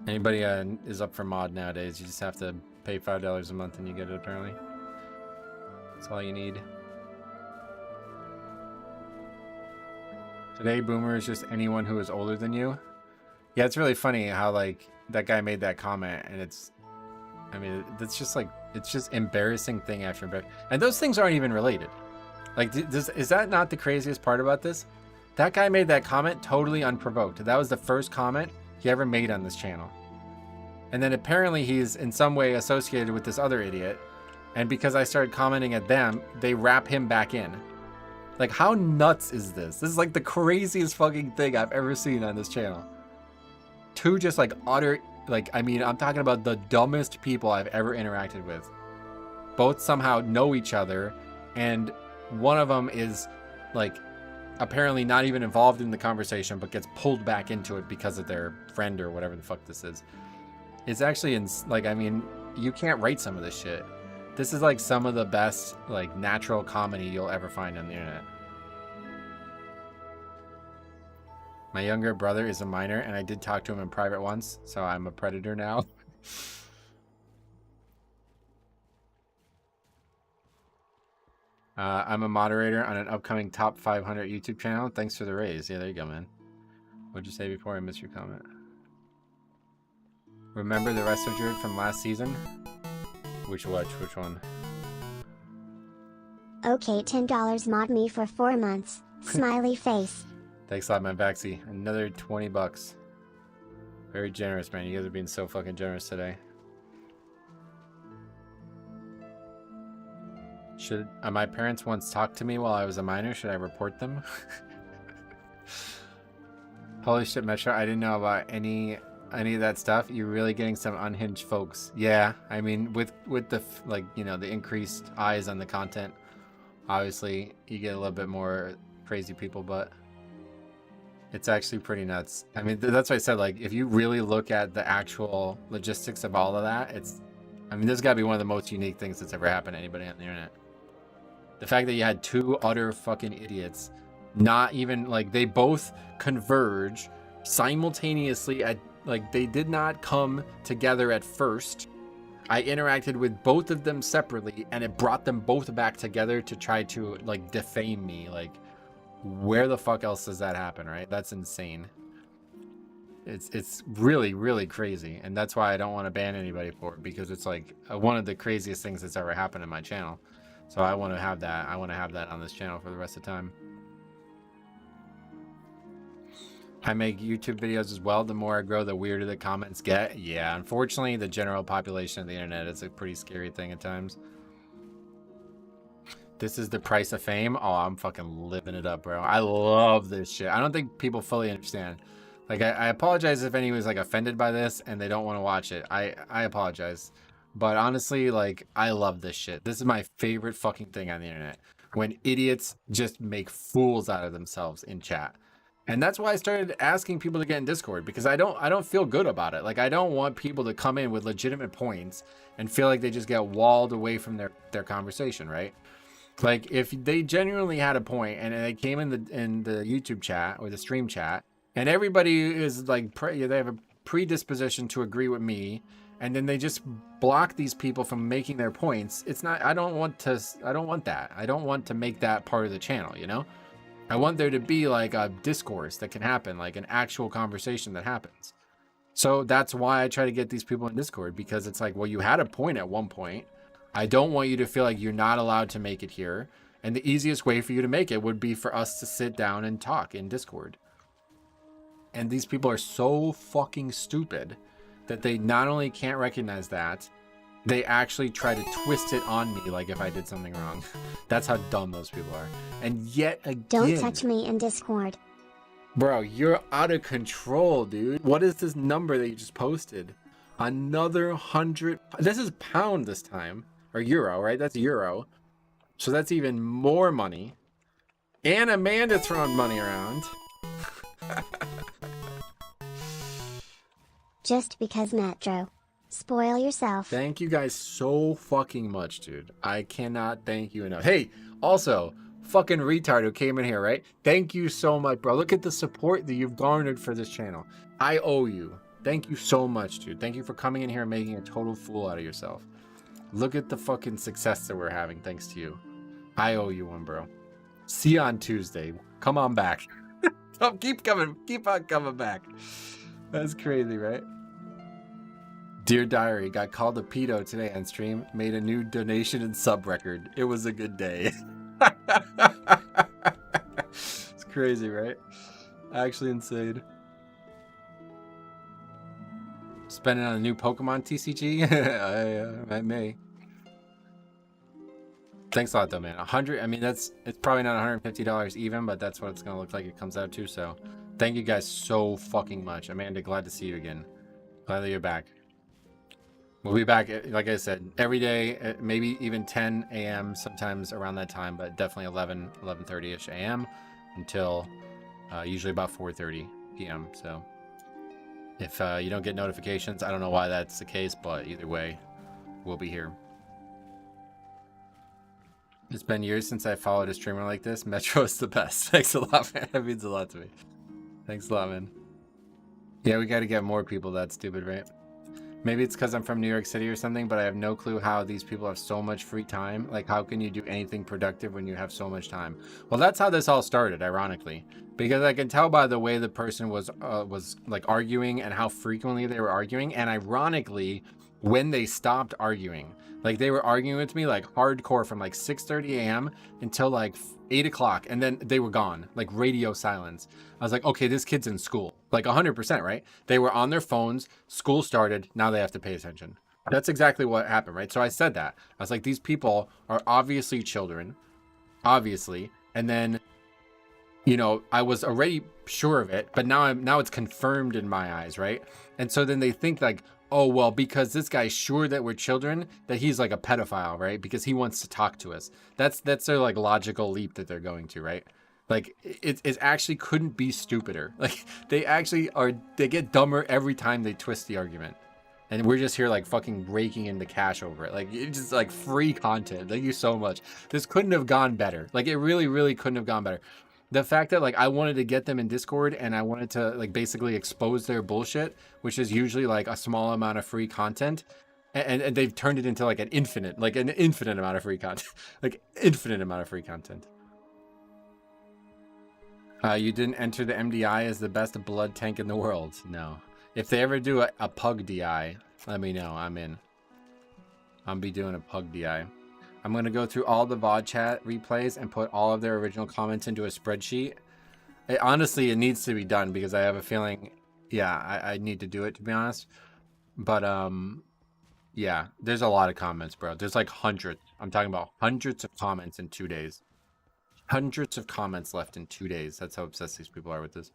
Anybody is up for mod nowadays, you just have to pay $5 a month and you get it apparently. That's all you need. Today, boomer is just anyone who is older than you. Yeah, it's really funny how like that guy made that comment, and that's just like, it's just embarrassing thing after embarrassing. And those things aren't even related. Like, is that not the craziest part about this? That guy made that comment totally unprovoked. That was the first comment he ever made on this channel. And then apparently he's in some way associated with this other idiot. And because I started commenting at them, they wrap him back in. Like, how nuts is this? This is like the craziest fucking thing I've ever seen on this channel. Two just like utter, like, I mean, I'm talking about the dumbest people I've ever interacted with. Both somehow know each other. And one of them is like apparently not even involved in the conversation, but gets pulled back into it because of their friend or whatever the fuck this is. It's actually, like, I mean, you can't write some of this shit. This is like some of the best, like, natural comedy you'll ever find on the internet. My younger brother is a minor, and I did talk to him in private once, so I'm a predator now. I'm a moderator on an upcoming top 500 YouTube channel. Thanks for the raise. Yeah, there you go, man. What'd you say before I missed your comment? Remember the Resto Druid from last season? Which one? Okay, $10 mod me for 4 months. Smiley face. Thanks a lot, man. Baxi. Another 20 bucks. Very generous, man. You guys are being so fucking generous today. Should my parents once talked to me while I was a minor? Should I report them? Holy shit, Metro. I didn't know about any any of that stuff, you're really getting some unhinged folks. Yeah, I mean, with the like, you know, the increased eyes on the content, obviously you get a little bit more crazy people, but it's actually pretty nuts. I mean, that's why I said, like, if you really look at the actual logistics of all of that, I mean, this has got to be one of the most unique things that's ever happened to anybody on the internet. The fact that you had two utter fucking idiots, not even, like, they both converge simultaneously at, like, they did not come together at first. I interacted with both of them separately, and it brought them both back together to try to, like, defame me. Like, where the fuck else does that happen, right? That's insane. It's really, really crazy, and that's why I don't want to ban anybody for it, because it's like one of the craziest things that's ever happened in my channel. So I want to have that. I want to have that on this channel for the rest of the time. I make YouTube videos as well. The more I grow, the weirder the comments get. Yeah, unfortunately, the general population of the internet is a pretty scary thing at times. This is the price of fame. Oh, I'm fucking living it up, bro. I love this shit. I don't think people fully understand. Like, I apologize if anyone's like offended by this and they don't want to watch it. I apologize. But honestly, like, I love this shit. This is my favorite fucking thing on the internet. When idiots just make fools out of themselves in chat. And that's why I started asking people to get in Discord, because I don't feel good about it. Like, I don't want people to come in with legitimate points and feel like they just get walled away from their conversation, right? Like, if they genuinely had a point and they came in the YouTube chat or the stream chat, and everybody is like, they have a predisposition to agree with me, and then they just block these people from making their points. It's not, I don't want that. I don't want to make that part of the channel, you know? I want there to be like a discourse that can happen, like an actual conversation that happens. So that's why I try to get these people in Discord, because it's like, well, you had a point at one point. I don't want you to feel like you're not allowed to make it here. And the easiest way for you to make it would be for us to sit down and talk in Discord. And these people are so fucking stupid that they not only can't recognize that, they actually try to twist it on me like if I did something wrong. That's how dumb those people are. And yet again... Don't touch me in Discord. Bro, you're out of control, dude. What is this number that you just posted? Another 100... This is pound this time. Or euro, right? That's euro. So that's even more money. And Amanda throwing money around. Just because Metro. Spoil yourself. Thank you guys so fucking much, dude. I cannot thank you enough. Hey, also, fucking retard who came in here, right? Thank you so much, bro. Look at the support that you've garnered for this channel. I owe you. Thank you so much, dude. Thank you for coming in here and making a total fool out of yourself. Look at the fucking success that we're having thanks to you. I owe you one, bro. See you on Tuesday. Come on back. Oh, keep on coming back. That's crazy, right? Dear Diary, got called a pedo today on stream. Made a new donation and sub record. It was a good day. It's crazy, right? Actually insane. Spending on a new Pokemon TCG? I may. Thanks a lot though, man. 100, I mean, it's probably not $150 even, but that's what it's gonna look like it comes out to. So thank you guys so fucking much. Amanda, glad to see you again. Glad that you're back. We'll be back, like I said, every day, maybe even 10 a.m. sometimes around that time, but definitely 11:30ish a.m. until usually about 4:30 p.m. So if you don't get notifications, I don't know why that's the case, but either way, we'll be here. It's been years since I followed a streamer like this. Metro is the best. Thanks a lot, man. That means a lot to me. Thanks a lot, man. Yeah, we got to get more people that stupid, right? Maybe it's because I'm from New York City or something, but I have no clue how these people have so much free time. Like, how can you do anything productive when you have so much time? Well, that's how this all started, ironically. Because I can tell by the way the person was like arguing and how frequently they were arguing. And ironically, when they stopped arguing, like they were arguing with me like hardcore from like 6:30 a.m. until like 8 o'clock. And then they were gone, like radio silence. I was like, okay, this kid's in school, like 100%, right? They were on their phones, school started, now they have to pay attention. That's exactly what happened, right? So I said that. I was like, these people are obviously children, obviously. And then you know, I was already sure of it, but now it's confirmed in my eyes, right? And so then they think like, oh, well, because this guy's sure that we're children, that he's like a pedophile, right? Because he wants to talk to us. That's their like logical leap that they're going to, right? Like it actually couldn't be stupider. Like they get dumber every time they twist the argument. And we're just here like fucking raking in the cash over it. Like it's just like free content. Thank you so much. This couldn't have gone better. Like it really, really couldn't have gone better. The fact that like I wanted to get them in Discord and I wanted to like basically expose their bullshit, which is usually like a small amount of free content, and they've turned it into like an infinite amount of free content, like infinite amount of free content. You didn't enter the MDI as the best blood tank in the world. No. If they ever do a Pug DI, let me know. I'm in. I'll be doing a Pug DI. I'm going to go through all the VOD chat replays and put all of their original comments into a spreadsheet. Honestly, it needs to be done because I have a feeling, yeah, I need to do it, to be honest. But, yeah, there's a lot of comments, bro. There's like hundreds. I'm talking about hundreds of comments in 2 days. Hundreds of comments left in 2 days. That's how obsessed these people are with this.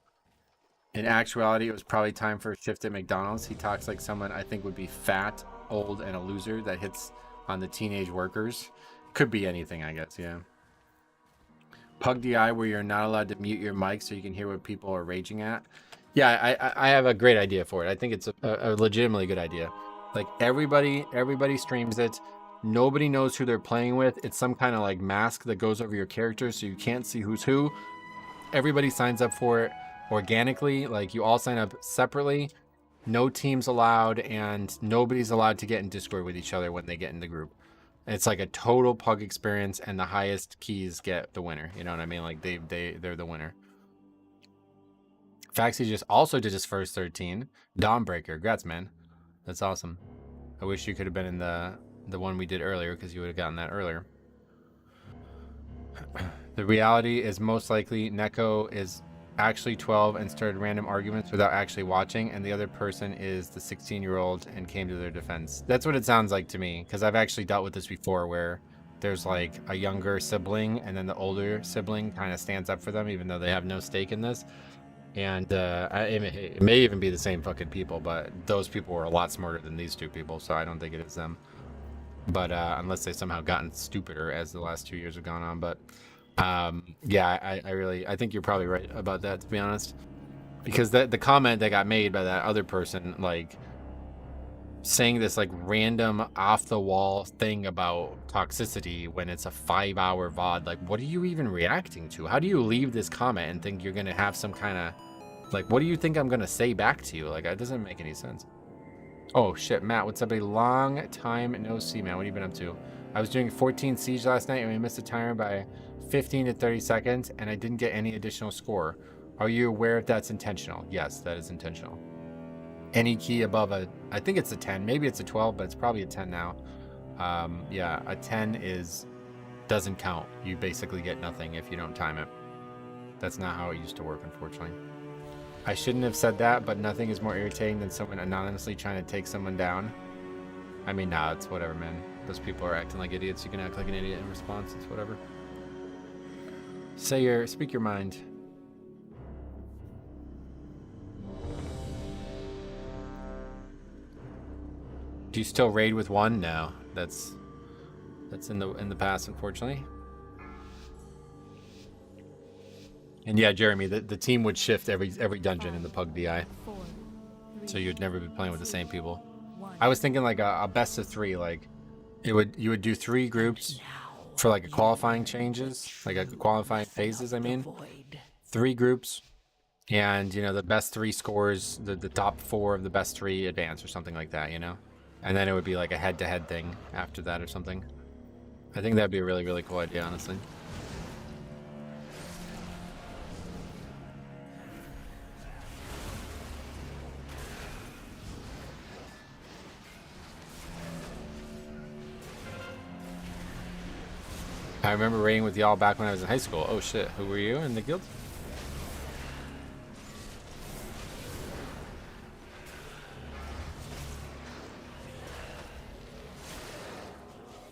In actuality, it was probably time for a shift at McDonald's. He talks like someone I think would be fat, old, and a loser that hits on the teenage workers. Could be anything, I guess, yeah. Pug DI, where you're not allowed to mute your mic so you can hear what people are raging at. Yeah, I have a great idea for it. I think it's a legitimately good idea. Like, everybody streams it. Nobody knows who they're playing with. It's some kind of, like, mask that goes over your character so you can't see who's who. Everybody signs up for it organically. Like, you all sign up separately. No teams allowed, and nobody's allowed to get in Discord with each other when they get in the group. It's like a total Pug experience, and the highest keys get the winner. You know what I mean? Like, they're the winner. Faxi just also did his first 13. Dawnbreaker. Congrats, man. That's awesome. I wish you could have been in the one we did earlier, because you would have gotten that earlier. The reality is most likely Neko is actually 12 and started random arguments without actually watching, and the other person is the 16-year-old and came to their defense. That's what it sounds like to me, because I've actually dealt with this before, where there's like a younger sibling and then the older sibling kind of stands up for them even though they have no stake in this. And it may even be the same fucking people, but those people were a lot smarter than these two people, so I don't think it is them. But unless they've somehow gotten stupider as the last 2 years have gone on. But yeah, I think you're probably right about that, to be honest, because the comment that got made by that other person, like saying this like random off the wall thing about toxicity when it's a 5-hour VOD, like what are you even reacting to? How do you leave this comment and think you're gonna have some kind of like, what do you think I'm gonna say back to you? Like, it doesn't make any sense. Oh shit, Matt, what's up? A long time no see, man. What have you been up to? I was doing 14 Siege last night and we missed the timer by 15 to 30 seconds and I didn't get any additional score. Are you aware if that's intentional? Yes, that is intentional. Any key above I think it's a 10, maybe it's a 12, but it's probably a 10 now. Yeah, a 10 doesn't count. You basically get nothing if you don't time it. That's not how it used to work, unfortunately. I shouldn't have said that, but nothing is more irritating than someone anonymously trying to take someone down. I mean, nah, it's whatever, man. Those people are acting like idiots. You can act like an idiot in response. It's whatever. Speak your mind. Do you still raid with one? No, that's in the past, unfortunately. And yeah, Jeremy, the team would shift every dungeon in the Pug DI, so you'd never be playing with the same people. I was thinking like a best of 3, like you would do 3 groups for like a qualifying changes, like a qualifying phases. I mean, 3 groups, and you know the best 3 scores, the top 4 of the best 3 advance or something like that, you know. And then it would be like a head-to-head thing after that or something. I think that'd be a really, really cool idea, honestly. I remember raiding with y'all back when I was in high school. Oh shit, who were you in the guild?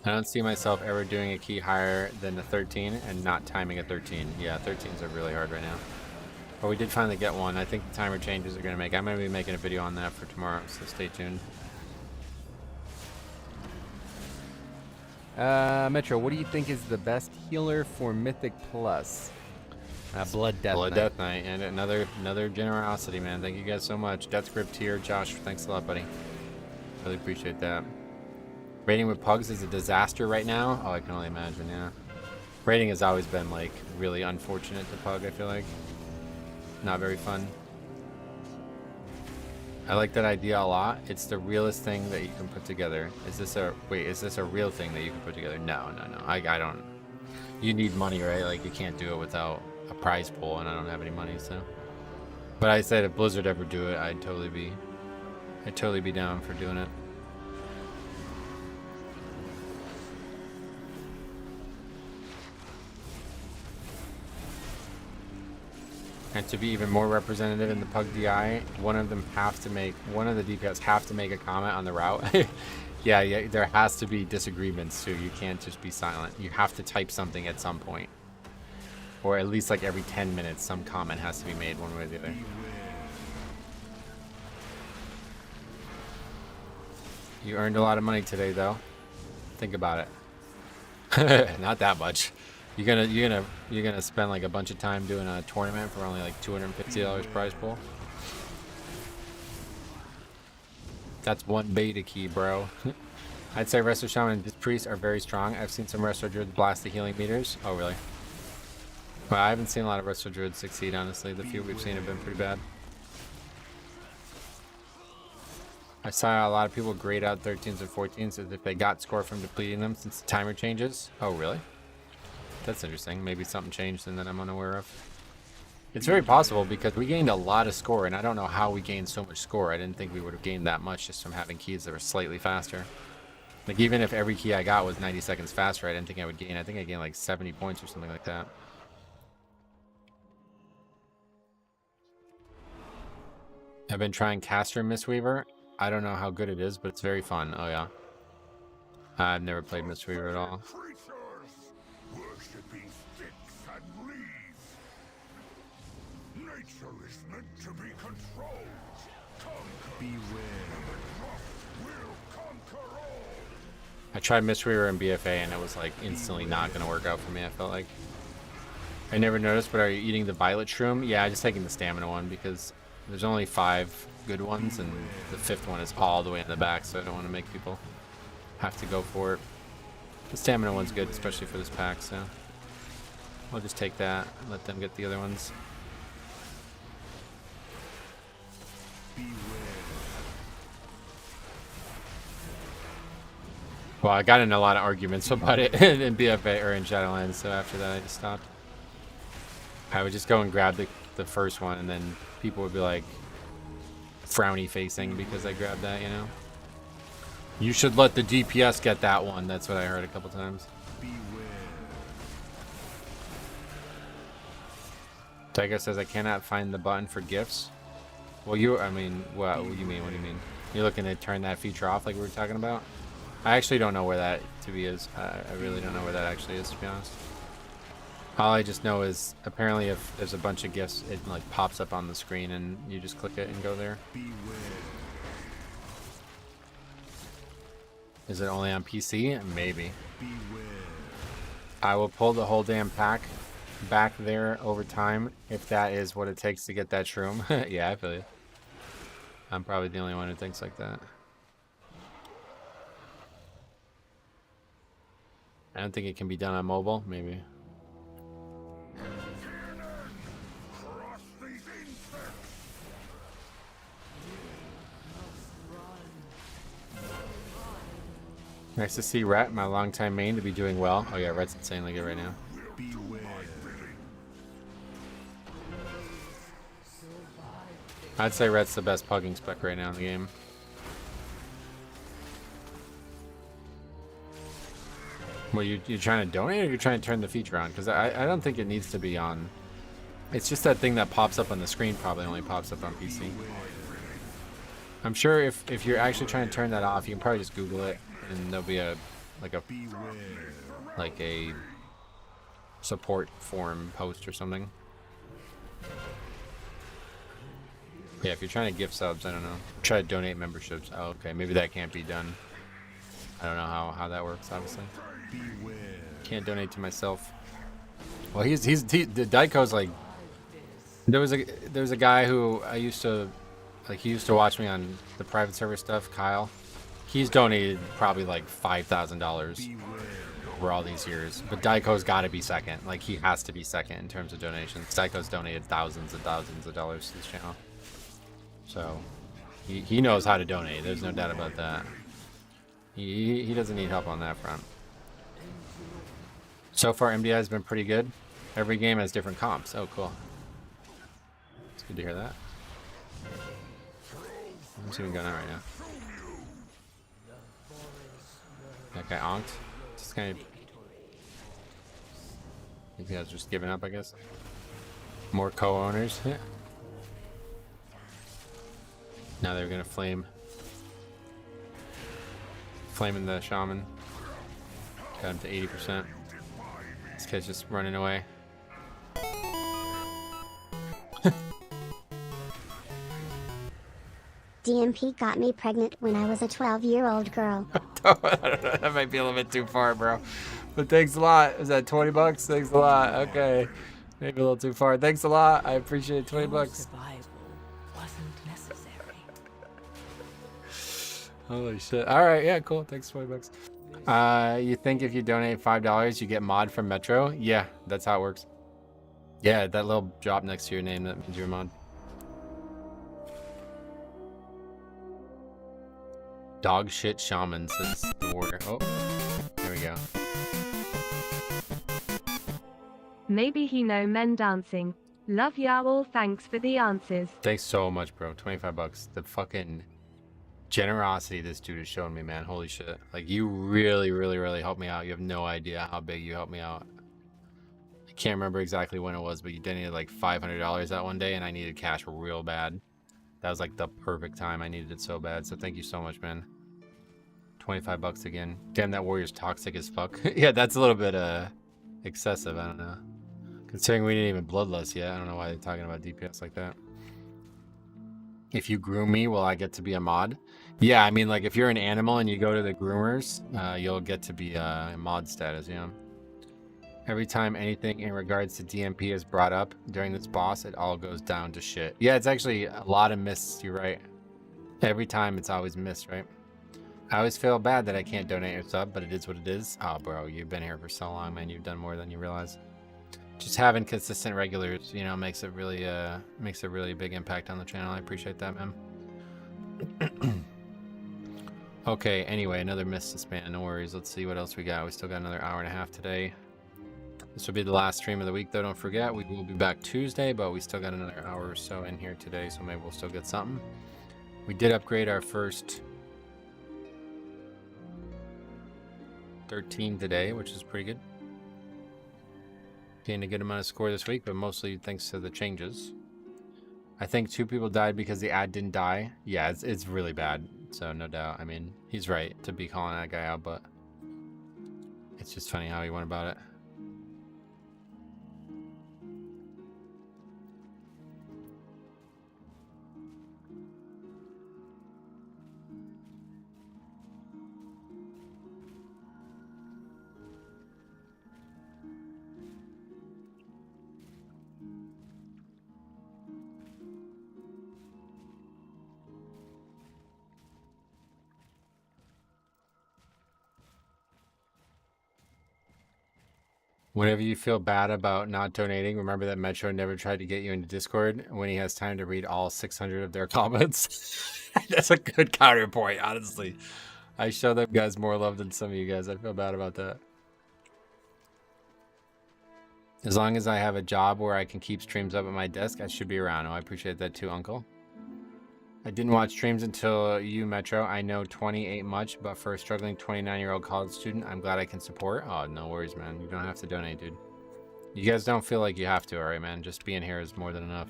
I don't see myself ever doing a key higher than a 13 and not timing a 13. Yeah, 13s are really hard right now. But we did finally get one. I think the timer changes are going to make. I'm going to be making a video on that for tomorrow, so stay tuned. Metro, what do you think is the best healer for Mythic Plus? Blood Death Blood Knight. Death Knight, and another generosity, man. Thank you guys so much. Death Grip tier, Josh, thanks a lot, buddy. Really appreciate that. Raiding with Pugs is a disaster right now. Oh, I can only imagine, yeah. Raiding has always been, like, really unfortunate to Pug, I feel like. Not very fun. I like that idea a lot. It's the realest thing that you can put together. Is this a real thing that you can put together? No. I don't. You need money, right? Like, you can't do it without a prize pool, and I don't have any money, so. But I said if Blizzard ever do it, I'd totally be down for doing it. And to be even more representative in the Pug DI, one of the DPS have to make a comment on the route. yeah, there has to be disagreements too. You can't just be silent. You have to type something at some point. Or at least like every 10 minutes, some comment has to be made one way or the other. You earned a lot of money today though. Think about it. Not that much. You're gonna spend like a bunch of time doing a tournament for only like $250 prize pool. That's one beta key, bro. I'd say Resto Shaman and Priest are very strong. I've seen some Resto Druids blast the healing meters. Oh, really? Well, I haven't seen a lot of Resto Druids succeed, honestly. The few we've seen have been pretty bad. I saw a lot of people grade out 13s and 14s as if they got score from depleting them since the timer changes. Oh, really? That's interesting. Maybe something changed and that I'm unaware of. It's very possible because we gained a lot of score, and I don't know how we gained so much score. I didn't think we would have gained that much just from having keys that were slightly faster. Like, even if every key I got was 90 seconds faster, I didn't think I would gain. I think I gained like 70 points or something like that. I've been trying Caster Mistweaver. I don't know how good it is, but it's very fun. Oh, yeah. I've never played Mistweaver at all. Worshipping sticks and leaves. Nature is meant to be controlled. Conquer. Beware. The drop will conquer all. I tried Mistweaver and BFA, and it was like instantly not going to work out for me, I felt like. I never noticed, but are you eating the Violet Shroom? Yeah, just taking the stamina one because there's only 5 good ones, and the 5th one is all the way in the back, so I don't want to make people have to go for it. The stamina one's good, especially for this pack, so I'll just take that and let them get the other ones. Well, I got in a lot of arguments about it in BFA or in Shadowlands, so after that I just stopped. I would just go and grab the first one, and then people would be like frowny facing because I grabbed that, you know? You should let the DPS get that one. That's what I heard a couple times. Tiger says I cannot find the button for gifts. Well, what do you mean? What do you mean? You're looking to turn that feature off like we were talking about? I actually don't know where that is. I really don't know where that actually is, to be honest. All I just know is apparently if there's a bunch of gifts, it like pops up on the screen and you just click it and go there. Is it only on PC? Maybe. I will pull the whole damn pack back there over time if that is what it takes to get that shroom. Yeah, I feel you. I'm probably the only one who thinks like that. I don't think it can be done on mobile. Maybe. Nice to see Rhett, my longtime main, to be doing well. Oh yeah, Rhett's insanely good right now. I'd say Rhett's the best pugging spec right now in the game. Well, you're trying to donate or you're trying to turn the feature on? Because I don't think it needs to be on. It's just that thing that pops up on the screen probably only pops up on PC. I'm sure if you're actually trying to turn that off, you can probably just Google it and there'll be a like a support forum post or something. Yeah, if you're trying to gift subs, I don't know. Try to donate memberships. Oh, okay, maybe that can't be done. I don't know how that works, obviously. Can't donate to myself. Well, the Daiko's like, there was a guy who I used to, like, he used to watch me on the private server stuff, Kyle. He's donated probably like $5,000 over all these years, but Daiko's got to be second. Like, he has to be second in terms of donations. Daiko's donated thousands and thousands of dollars to this channel, so he knows how to donate. There's no doubt about that. He doesn't need help on that front. So far, MDI has been pretty good. Every game has different comps. Oh, cool. It's good to hear that. What's even going on right now? That guy onked. Just kind of. I think I was just giving up, I guess. More co-owners. Yeah. Now they're gonna flaming the shaman. Got him to 80%. This guy's just running away. DMP got me pregnant when I was a 12-year-old girl. I don't know, that might be a little bit too far, bro. But thanks a lot. Is that 20 bucks? Thanks a lot. Okay. Maybe a little too far. Thanks a lot. I appreciate it. 20 bucks. Survival wasn't necessary. Holy shit. All right. Yeah, cool. Thanks, 20 bucks. You think if you donate $5, you get mod from Metro? Yeah, that's how it works. Yeah, that little drop next to your name, that means you're a mod. Dog shit shaman, says the warrior. Oh, there we go. Maybe he know men dancing. Love ya all. Thanks for the answers. Thanks so much, bro. 25 bucks. The fucking generosity this dude is showing me, man. Holy shit. Like, you really, really, really helped me out. You have no idea how big you helped me out. I can't remember exactly when it was, but you donated like $500 that one day, and I needed cash real bad. That was like the perfect time. I needed it so bad. So thank you so much, man. 25 bucks again. Damn, that warrior's toxic as fuck. Yeah, that's a little bit excessive. I don't know. Considering we didn't even bloodlust yet, I don't know why they're talking about DPS like that. If you groom me, will I get to be a mod? Yeah, I mean, like, if you're an animal and you go to the groomers, you'll get to be a mod status, you know? Every time anything in regards to DMP is brought up during this boss, it all goes down to shit. Yeah, it's actually a lot of miss, you're right. Every time it's always missed, right? I always feel bad that I can't donate your sub, but it is what it is. Oh, bro, you've been here for so long, man. You've done more than you realize. Just having consistent regulars, you know, makes a really big impact on the channel. I appreciate that, man. Okay, anyway, another miss to span. No worries. Let's see what else we got. We still got another hour and a half today. This will be the last stream of the week, though. Don't forget, we will be back Tuesday, but we still got another hour or so in here today, so maybe we'll still get something. We did upgrade our first 13 today, which is pretty good. Gained a good amount of score this week, but mostly thanks to the changes. I think 2 people died because the ad didn't die. Yeah, it's really bad, so no doubt. I mean, he's right to be calling that guy out, but it's just funny how he went about it. Whenever you feel bad about not donating, remember that Metro never tried to get you into Discord when he has time to read all 600 of their comments. That's a good counterpoint, honestly. I show them guys more love than some of you guys. I feel bad about that. As long as I have a job where I can keep streams up at my desk, I should be around. Oh, I appreciate that too, Uncle. I didn't watch streams until you, Metro. I know 20 ain't much, but for a struggling 29-year-old college student, I'm glad I can support. Oh, no worries, man. You don't have to donate, dude. You guys don't feel like you have to, all right, man? Just being here is more than enough.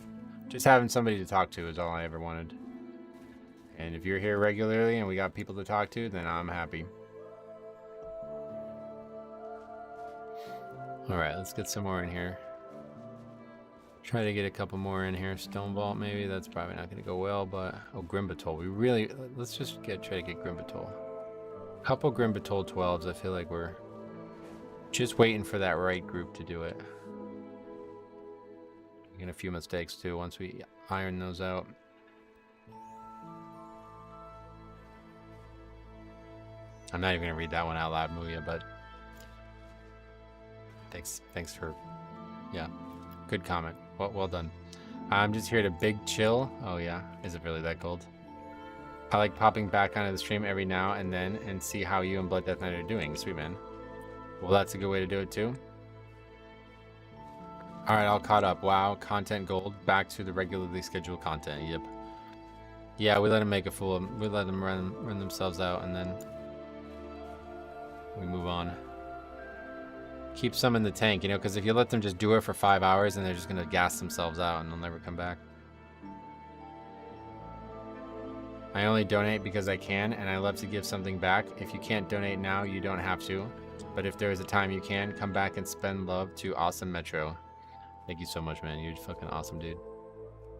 Just having somebody to talk to is all I ever wanted. And if you're here regularly and we got people to talk to, then I'm happy. All right, let's get some more in here. Try to get a couple more in here. Stone Vault, maybe. That's probably not going to go well, but... Oh, Grimbatol. We really... Let's just try to get Grimbatol. A couple Grimbatol 12s. I feel like we're just waiting for that right group to do it. Making a few mistakes, too, once we iron those out. I'm not even going to read that one out loud, Muya, but... Thanks for... Yeah. Good comment. Well done. I'm just here to big chill. Oh yeah, is it really that cold? I like popping back onto the stream every now and then and see how you and Blood Death Knight are doing. Sweet man. Well, that's a good way to do it too. All right, all caught up. Wow, content gold. Back to the regularly scheduled content. Yep. Yeah, we let them make a fool. We let them run themselves out, and then we move on. Keep some in the tank, you know, because if you let them just do it for 5 hours, then they're just going to gas themselves out and they'll never come back. I only donate because I can, and I love to give something back. If you can't donate now, you don't have to. But if there is a time you can, come back and spend love to Awesome Metro. Thank you so much, man. You're fucking awesome, dude.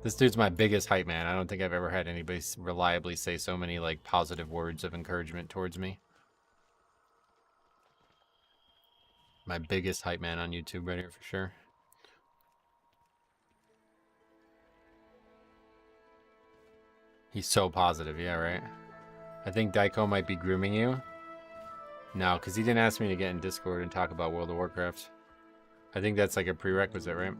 This dude's my biggest hype man. I don't think I've ever had anybody reliably say so many, like, positive words of encouragement towards me. My biggest hype man on YouTube right here for sure. He's so positive, yeah, right? I think Daiko might be grooming you. No, because he didn't ask me to get in Discord and talk about World of Warcraft. I think that's like a prerequisite, right?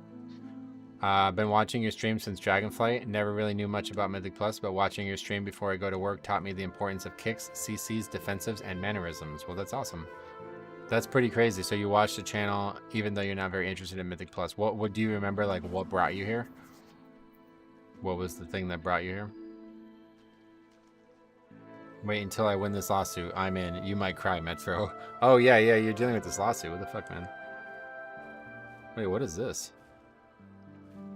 I've been watching your stream since Dragonflight. Never really knew much about Mythic Plus, but watching your stream before I go to work taught me the importance of kicks, CCs, defensives, and mannerisms. Well, that's awesome. That's pretty crazy. So you watch the channel even though you're not very interested in Mythic Plus. What do you remember, like, what brought you here? What was the thing that brought you here? Wait until I win this lawsuit. I'm in. You might cry, Metro. Oh, yeah, you're dealing with this lawsuit. What the fuck, man? Wait, what is this?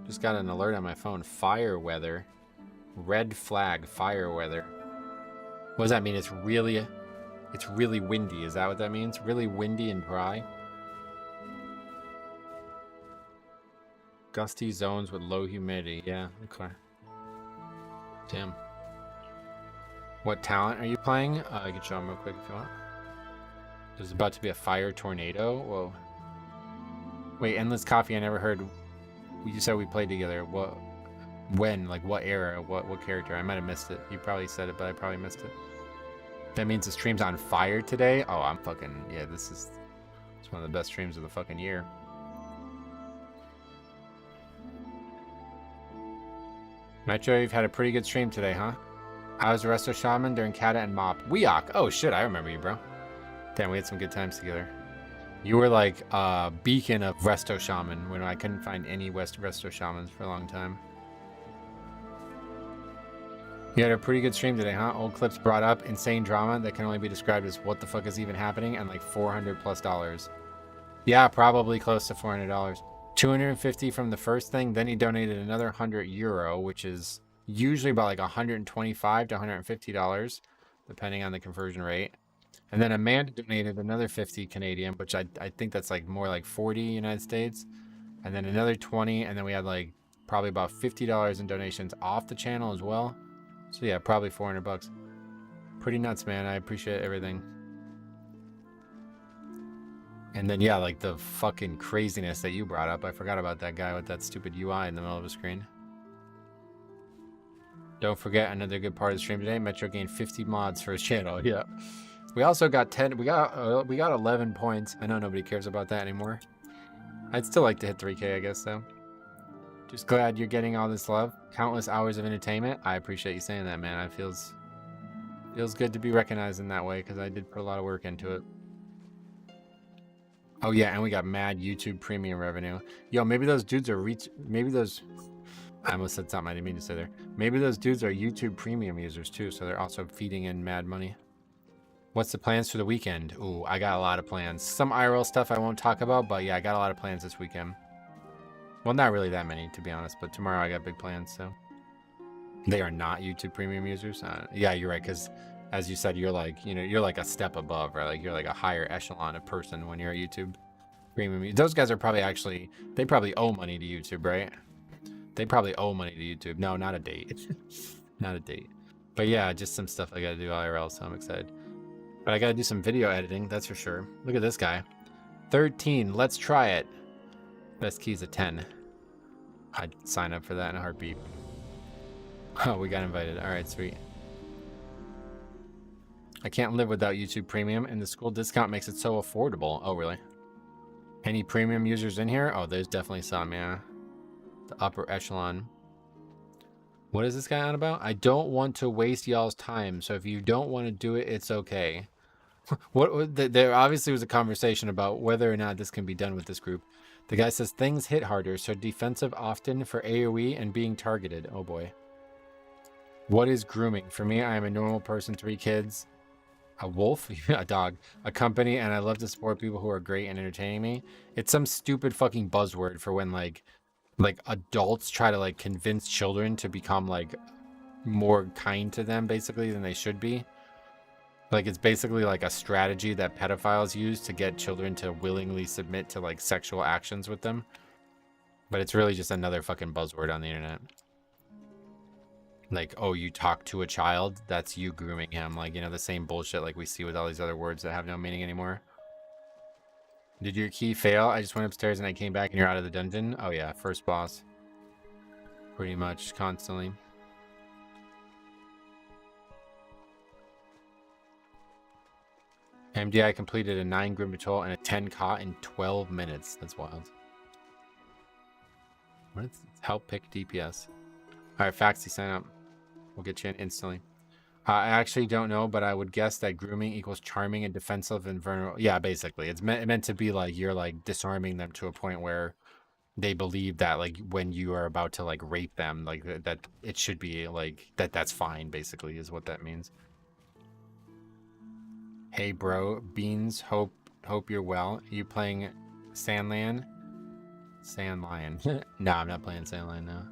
Just got an alert on my phone. Fire weather. Red flag, fire weather. What does that mean? It's really windy. Is that what that means? Really windy and dry? Gusty zones with low humidity. Yeah, okay. Damn. What talent are you playing? I can show them real quick if you want. There's about to be a fire tornado. Whoa. Wait, Endless Coffee, I never heard. You said we played together. What? When? Like, what era? What character? I might have missed it. You probably said it, but I probably missed it. That means the stream's on fire today? Oh, I'm fucking... Yeah, it's one of the best streams of the fucking year. Metro, you've had a pretty good stream today, huh? I was a Resto Shaman during Kata and Mop. Weok! Oh shit, I remember you, bro. Damn, we had some good times together. You were like a beacon of Resto Shaman when I couldn't find any Resto Shamans for a long time. You had a pretty good stream today, huh? Old clips brought up insane drama that can only be described as what the fuck is even happening and like $400+. Yeah, probably close to $400. 250 from the first thing, then he donated another €100, which is usually about like $125 to $150, depending on the conversion rate. And then Amanda donated another 50 Canadian, which I think that's like more like 40 United States. And then another 20, and then we had like probably about $50 in donations off the channel as well. So yeah, probably $400. Pretty nuts, man. I appreciate everything. And then yeah, like the fucking craziness that you brought up. I forgot about that guy with that stupid UI in the middle of the screen. Don't forget another good part of the stream today. Metro gained 50 mods for his channel. Yeah. We also got 10. We got 11 points. I know nobody cares about that anymore. I'd still like to hit 3K, I guess, though. Just glad you're getting all this love. Countless hours of entertainment. I appreciate you saying that, man. It feels good to be recognized in that way because I did put a lot of work into it. Oh yeah, and we got mad YouTube premium revenue. Yo, maybe those dudes are I almost said something I didn't mean to say there. Maybe those dudes are YouTube premium users too, so they're also feeding in mad money. What's the plans for the weekend? Ooh, I got a lot of plans. Some IRL stuff I won't talk about, but yeah, I got a lot of plans this weekend. Well, not really that many, to be honest, but tomorrow I got big plans, so. They are not YouTube premium users? Yeah, you're right, because as you said, you're like, you're like a step above, right? Like you're like a higher echelon of person when you're at YouTube premium. Those guys are probably actually, they probably owe money to YouTube, right? They probably owe money to YouTube. No, not a date. Not a date. But yeah, just some stuff I gotta do IRL, so I'm excited. But I gotta do some video editing, that's for sure. Look at this guy. 13, let's try it. Best key's a 10. I'd sign up for that in a heartbeat. Oh, we got invited. All right, sweet. I can't live without YouTube Premium, and the school discount makes it so affordable. Oh, really? Any premium users in here? Oh, there's definitely some, yeah. The upper echelon. What is this guy on about? I don't want to waste y'all's time, so if you don't want to do it, it's okay. There obviously was a conversation about whether or not this can be done with this group. The guy says things hit harder, so defensive often for AoE and being targeted. Oh boy. What is grooming? For me, I am a normal person, 3 kids, a wolf, a dog, a company, and I love to support people who are great and entertaining me. It's some stupid fucking buzzword for when like adults try to like convince children to become like more kind to them basically than they should be. Like it's basically like a strategy that pedophiles use to get children to willingly submit to like sexual actions with them. But it's really just another fucking buzzword on the internet. Like, oh, you talk to a child, that's you grooming him. Like, you know, the same bullshit like we see with all these other words that have no meaning anymore. Did your key fail? I just went upstairs and I came back and you're out of the dungeon? Oh yeah, first boss. Pretty much constantly. MDI completed a 9 Grim Patrol and a 10 Ka in 12 minutes. That's wild. What is help pick DPS? Alright, Faxi, sign up. We'll get you in instantly. I actually don't know, but I would guess that grooming equals charming and defensive and vulnerable. Yeah, basically. It's meant to be like you're like disarming them to a point where they believe that like when you are about to like rape them, like that it should be like that's fine, basically, is what that means. Hey bro, Beans, hope you're well. Are you playing Sandland? Sandlion. No, I'm not playing Sandlion now.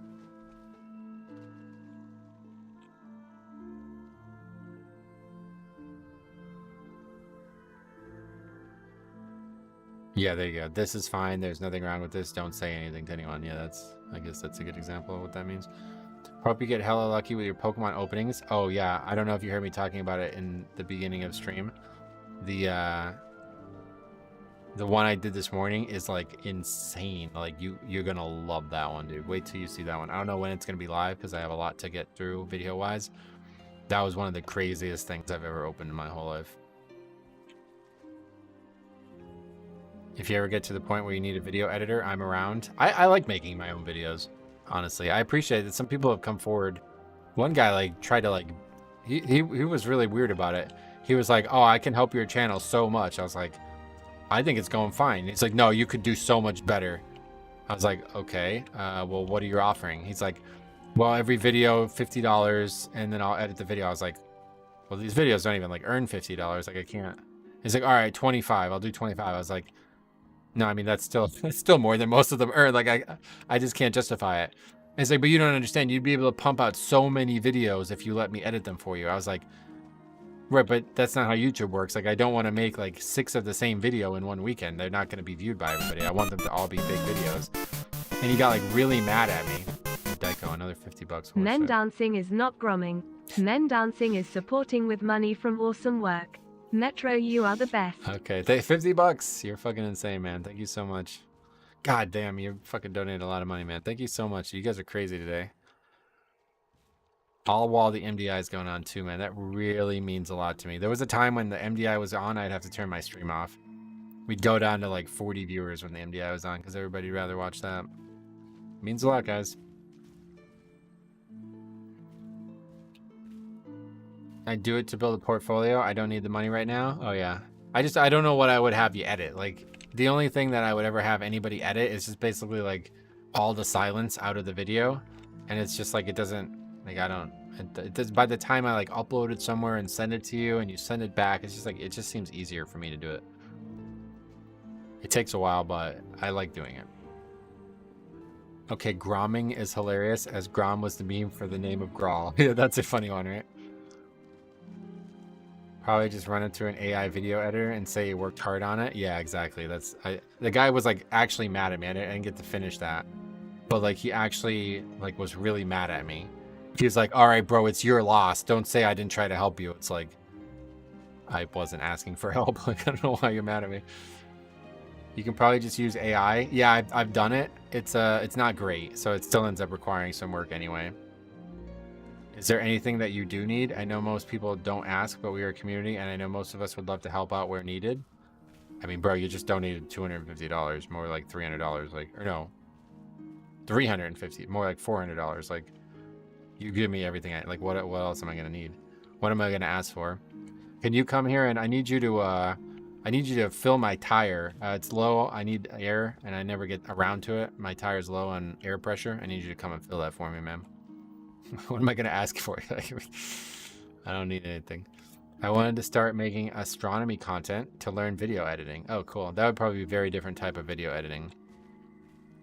Yeah, there you go. This is fine. There's nothing wrong with this. Don't say anything to anyone. Yeah, I guess that's a good example of what that means. Hope you get hella lucky with your Pokemon openings. Oh yeah, I don't know if you heard me talking about it in the beginning of stream. The one I did this morning is like insane. Like you're gonna love that one, dude. Wait till you see that one. I don't know when it's gonna be live because I have a lot to get through video wise. That was one of the craziest things I've ever opened in my whole life. If you ever get to the point where you need a video editor, I'm around. I like making my own videos, honestly. I appreciate that some people have come forward. One guy like tried to like, he was really weird about it. He was like, oh, I can help your channel so much. I was like, I think it's going fine. He's like, no, you could do so much better. I was like, okay, well, what are you offering? He's like, well, every video, $50, and then I'll edit the video. I was like, well, these videos don't even like earn $50. Like I can't. He's like, all right, 25. I'll do 25. I was like, no, I mean, that's still more than most of them earn. Like I just can't justify it. And he's like, but you don't understand. You'd be able to pump out so many videos if you let me edit them for you. I was like, right, but that's not how YouTube works. Like, I don't want to make like 6 of the same video in one weekend. They're not going to be viewed by everybody. I want them to all be big videos. And he got like really mad at me. Deco, another $50. Men dancing is not gromming. Men dancing is supporting with money from awesome work. Metro, you are the best. Okay, $50. You're fucking insane, man. Thank you so much. God damn, you fucking donated a lot of money, man. Thank you so much. You guys are crazy today. All while the MDI is going on too, man. That really means a lot to me. There was a time when the MDI was on, I'd have to turn my stream off. We'd go down to like 40 viewers when the MDI was on because everybody'd rather watch that. Means a lot, guys. I do it to build a portfolio. I don't need the money right now. Oh yeah. I don't know what I would have you edit. Like the only thing that I would ever have anybody edit is just basically like all the silence out of the video. And it's just like, it doesn't, like, it does, by the time I like upload it somewhere and send it to you and you send it back, it's just like, it just seems easier for me to do it. It takes a while, but I like doing it. Okay, gromming is hilarious as Grom was the meme for the name of Grawl. Yeah, that's a funny one, right? Probably just run it through an AI video editor and say you worked hard on it. Yeah, exactly. The guy was like actually mad at me. I didn't get to finish that. But like he actually like was really mad at me. He was like, all right, bro, it's your loss. Don't say I didn't try to help you. It's like, I wasn't asking for help. Like, I don't know why you're mad at me. You can probably just use AI. Yeah, I've done it. It's not great. So it still ends up requiring some work anyway. Is there anything that you do need? I know most people don't ask, but we are a community, and I know most of us would love to help out where needed. I mean, bro, you just donated $250, more like $300, like, or no, $350, more like $400. Like, you give me everything. Like, what else am I gonna need? What am I gonna ask for? Can you come here and I need you to fill my tire. It's low. I need air, and I never get around to it. My tire's low on air pressure. I need you to come and fill that for me, ma'am. What am I gonna ask for? I don't need anything. I wanted to start making astronomy content to learn video editing. Oh, cool. That would probably be a very different type of video editing.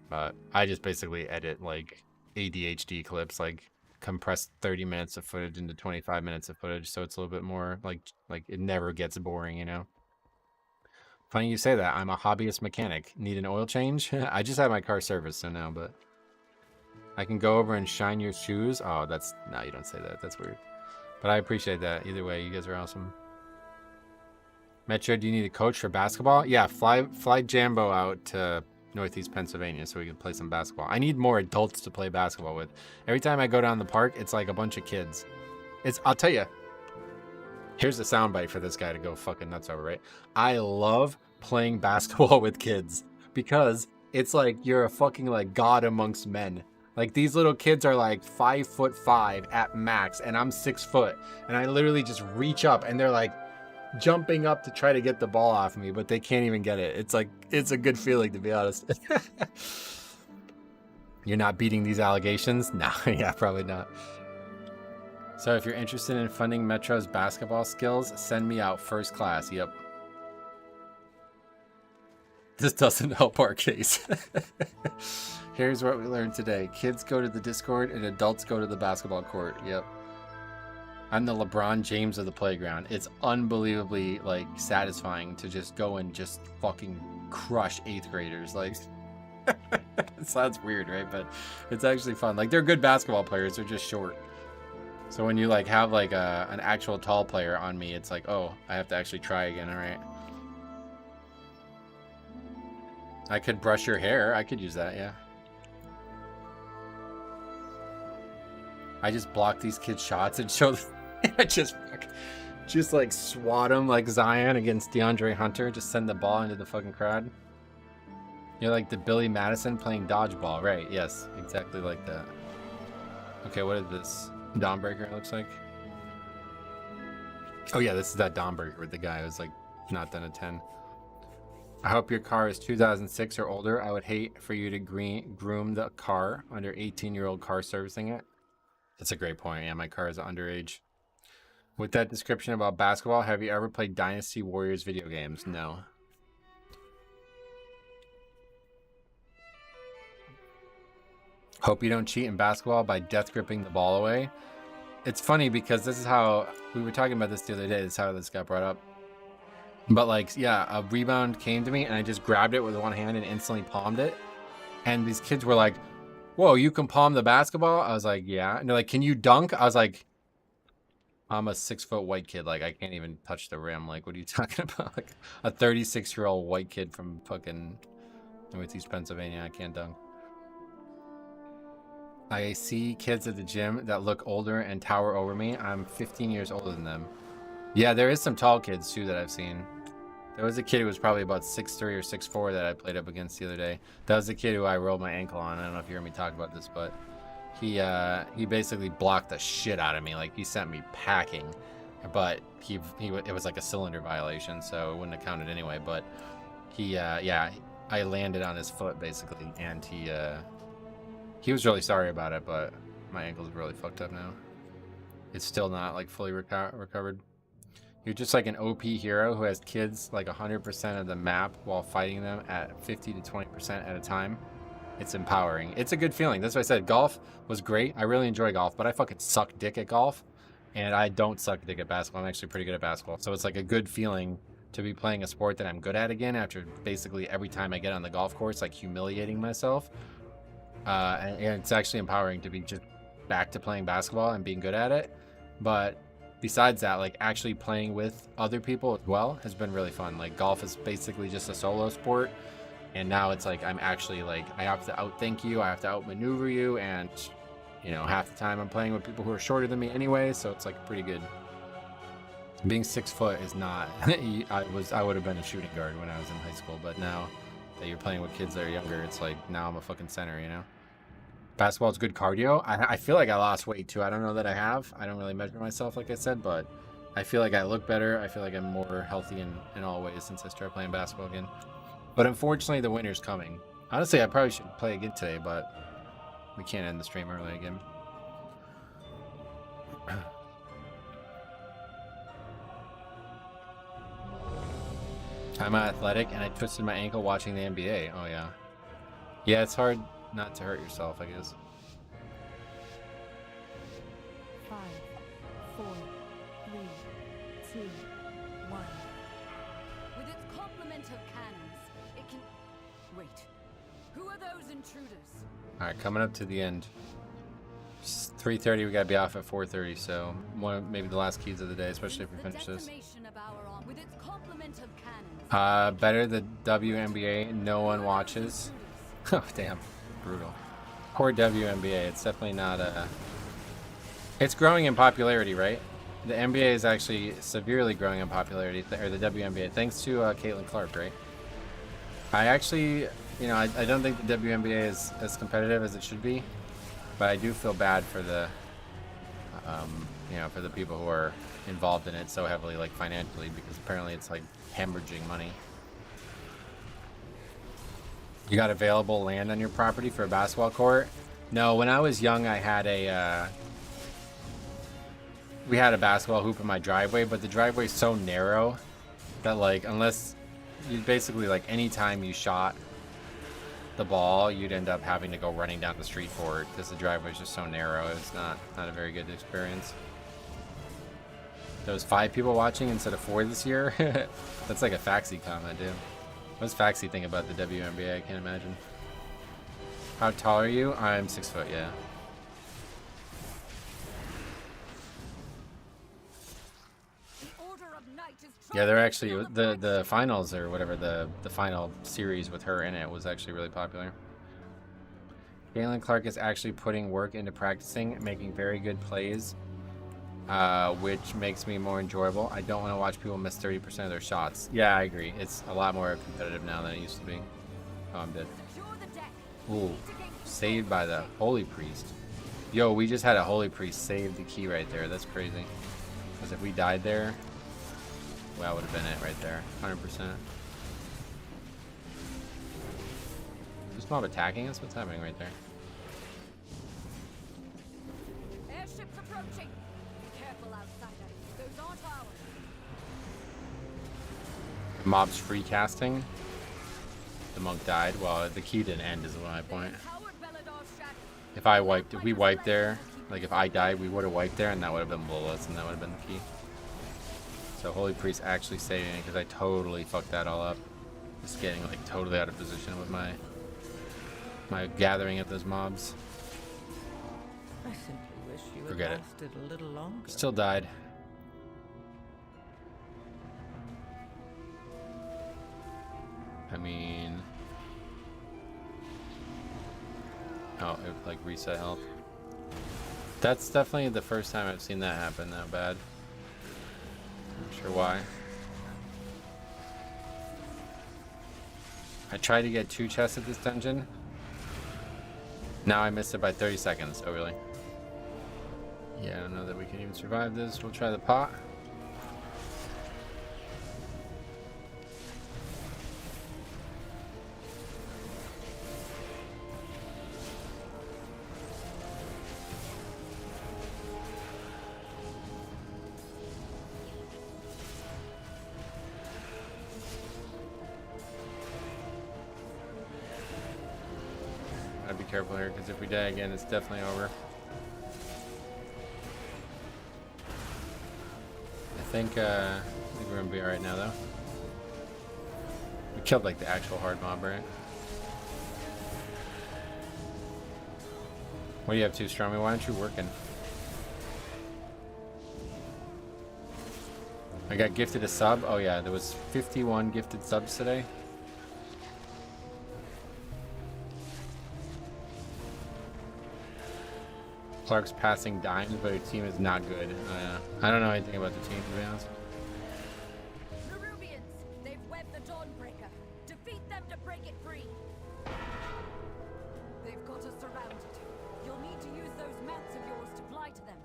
But I just basically edit like ADHD clips, like compress 30 minutes of footage into 25 minutes of footage, so it's a little bit more like it never gets boring, you know. Funny you say that. I'm a hobbyist mechanic. Need an oil change? I just had my car serviced, so no, but I can go over and shine your shoes. Oh, no, you don't say that. That's weird. But I appreciate that. Either way, you guys are awesome. Metro, do you need a coach for basketball? Yeah, fly Jambo out to Northeast Pennsylvania so we can play some basketball. I need more adults to play basketball with. Every time I go down the park, it's like a bunch of kids. I'll tell you. Here's the soundbite for this guy to go fucking nuts over, right? I love playing basketball with kids because it's like you're a fucking like god amongst men. Like these little kids are like 5'5" at max, and I'm 6 foot, and I literally just reach up, and they're like jumping up to try to get the ball off of me, but they can't even get it. It's like, it's a good feeling, to be honest. You're not beating these allegations? No, yeah, probably not. So if you're interested in funding Metro's basketball skills, send me out first class. Yep. This doesn't help our case. Here's what we learned today. Kids go to the Discord and adults go to the basketball court. Yep. I'm the LeBron James of the playground. It's unbelievably like satisfying to just go and just fucking crush 8th graders. Like, it sounds weird, right? But it's actually fun. Like, they're good basketball players. They're just short. So when you like have like an actual tall player on me, it's like, oh, I have to actually try again. All right. I could brush your hair. I could use that. Yeah. I just block these kids' shots and show them. I just like swat them like Zion against DeAndre Hunter. Just send the ball into the fucking crowd. You're like the Billy Madison playing dodgeball, right? Yes, exactly like that. Okay, what is this? Dawnbreaker, it looks like. Oh yeah, this is that Dawnbreaker with the guy who's like not done a 10. I hope your car is 2006 or older. I would hate for you to groom the car under 18-year-old car servicing it. That's a great point. Yeah, my car is underage. With that description about basketball, have you ever played Dynasty Warriors video games? No. Hope you don't cheat in basketball by death gripping the ball away. It's funny because this is how we were talking about this the other day. This is how this got brought up. But like, yeah, a rebound came to me and I just grabbed it with one hand and instantly palmed it. And these kids were like, whoa, you can palm the basketball? I was like, yeah. And they're like, can you dunk? I was like, I'm a 6-foot white kid. Like, I can't even touch the rim. Like, what are you talking about? Like, a 36-year-old white kid from fucking Northeast Pennsylvania. I can't dunk. I see kids at the gym that look older and tower over me. I'm 15 years older than them. Yeah, there is some tall kids, too, that I've seen. There was a kid who was probably about 6'3" or 6'4" that I played up against the other day. That was the kid who I rolled my ankle on. I don't know if you heard me talk about this, but he basically blocked the shit out of me. Like, he sent me packing, but it was like a cylinder violation, so it wouldn't have counted anyway. But yeah, I landed on his foot basically, and he was really sorry about it, but my ankle's really fucked up now. It's still not like fully recovered. You're just like an OP hero who has kids like 100% of the map while fighting them at 50 to 20% at a time. It's empowering. It's a good feeling. That's why I said golf was great. I really enjoy golf, but I fucking suck dick at golf. and I don't suck dick at basketball. I'm actually pretty good at basketball. So it's like a good feeling to be playing a sport that I'm good at again after basically every time I get on the golf course, like humiliating myself. And it's actually empowering to be just back to playing basketball and being good at it. But besides that, like actually playing with other people as well has been really fun. Like golf is basically just a solo sport. And now it's like I'm actually like I have to outthink you, I have to outmaneuver you, and you know, half the time I'm playing with people who are shorter than me anyway, so it's like pretty good. Being 6 foot is not I would have been a shooting guard when I was in high school, but now that you're playing with kids that are younger, it's like now I'm a fucking center, you know? Basketball is good cardio. I feel like I lost weight too. I don't know that I have. I don't really measure myself like I said, but I feel like I look better. I feel like I'm more healthy in all ways since I started playing basketball again. But unfortunately, the winter's coming. Honestly, I probably should play again today, but we can't end the stream early again. I'm athletic, and I twisted my ankle watching the NBA. Oh, yeah. Yeah, it's hard not to hurt yourself, I guess. 5, 4, 3, 2, 1. With its complement of cannons, it can... Wait. Who are those intruders? All right, coming up to the end. It's 3:30, we gotta be off at 4:30, so maybe the last keys of the day, especially if we finish this. With its complement of cannons, Better the WNBA, no one watches. Oh, damn. Brutal. Poor WNBA, it's definitely not a... It's growing in popularity, right? The NBA is actually severely growing in popularity, or the WNBA, thanks to Caitlin Clark, right? I actually, you know, I don't think the WNBA is as competitive as it should be, but I do feel bad for the, you know, for the people who are involved in it so heavily, like financially, because apparently it's like hemorrhaging money. You got available land on your property for a basketball court? No, when I was young, I had a, we had a basketball hoop in my driveway, but the driveway is so narrow that like, unless you basically like anytime you shot the ball, you'd end up having to go running down the street for it because the driveway is just so narrow. It's not a very good experience. There was 5 people watching instead of 4 this year. That's like a Faxi comment, dude. What does Faxi think about the WNBA? I can't imagine. How tall are you? I'm 6 foot, yeah. Yeah, they're actually the finals or whatever, the final series with her in it was actually really popular. Caitlin Clark is actually putting work into practicing, making very good plays, which makes me more enjoyable. I don't want to watch people miss 30% of their shots. Yeah, I agree. It's a lot more competitive now than it used to be. Oh, I'm dead. Ooh, saved by the Holy Priest. Yo, we just had a Holy Priest save the key right there. That's crazy. Because if we died there, well, that would have been it right there. 100%. This mob attacking us? What's happening right there? Airships approaching. Be careful, outsider. Those aren't ours. Mob's free casting. The monk died. Well, the key didn't end is my point. If we wiped there, like if I died, we would have wiped there and that would have been bullets and that would have been the key. So Holy Priest actually saving me because I totally fucked that all up. Just getting like totally out of position with my gathering at those mobs. I simply wish you had Forget it. lasted a little longer. Still died. I mean... Oh, it like reset health. That's definitely the first time I've seen that happen that bad. Not sure why. I tried to get 2 chests at this dungeon. Now I missed it by 30 seconds. Oh, really? Yeah, I don't know that we can even survive this. We'll try the pot. Gotta be careful here, because if we die again, it's definitely over. think we're gonna be alright now though. We killed like the actual hard mob, right? What do you have to, Stromy? Why aren't you working? I got gifted a sub. Oh yeah, there was 51 gifted subs today. Clark's passing dimes, but her team is not good. I don't know anything about the team, to be honest. Nerubians, they've webbed the Dawnbreaker. Defeat them to break it free. They've got us surrounded. You'll need to use those mounts of yours to fly to them.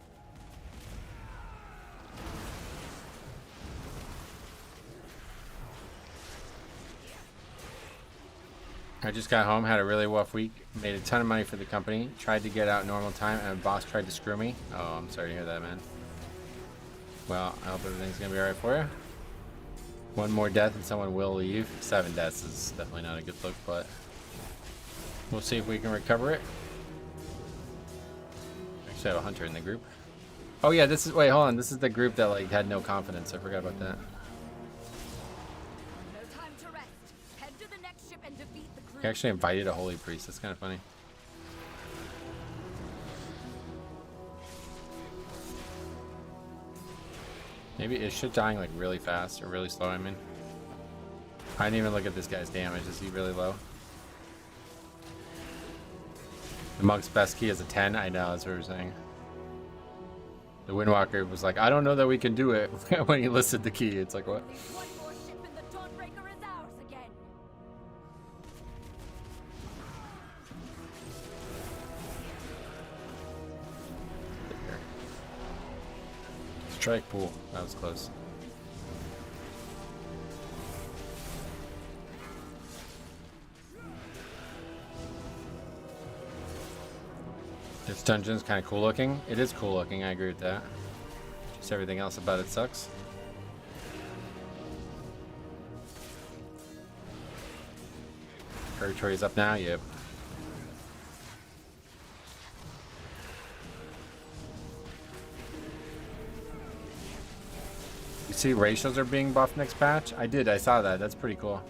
I just got home, had a really rough week, made a ton of money for the company, tried to get out normal time, and a boss tried to screw me. Oh, I'm sorry to hear that, man. Well, I hope everything's gonna be alright for you. One more death and someone will leave. 7 deaths is definitely not a good look, but we'll see if we can recover it. Actually, I have a hunter in the group. Oh yeah, this is, wait, hold on. This is the group that like had no confidence. I forgot about that. No time to rest. Head to the next ship and defeat the crew. He actually invited a holy priest. That's kind of funny. Maybe is shit dying like really fast or really slow? I mean, I didn't even look at this guy's damage. Is he really low? The monk's best key is a 10. I know, that's what we're saying. The Windwalker was like, I don't know that we can do it when he listed the key. It's like, what? One more ship and the Dawnbreaker is ours again. Strike pool. That was close. This dungeon's kind of cool looking. It is cool looking, I agree with that. Just everything else about it sucks. Purgatory's up now? Yep. You see ratios are being buffed next patch? I did, I saw that. That's pretty cool.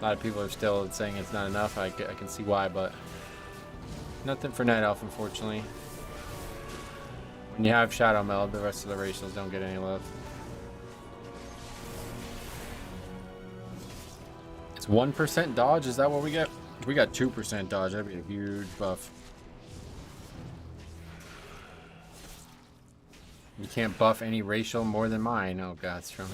A lot of people are still saying it's not enough. I can see why, but nothing for Night Elf, unfortunately. When you have Shadow Meld, the rest of the ratios don't get any love. It's 1% dodge? Is that what we get? If we got 2% dodge, that'd be a huge buff. You can't buff any racial more than mine. Oh god, strong.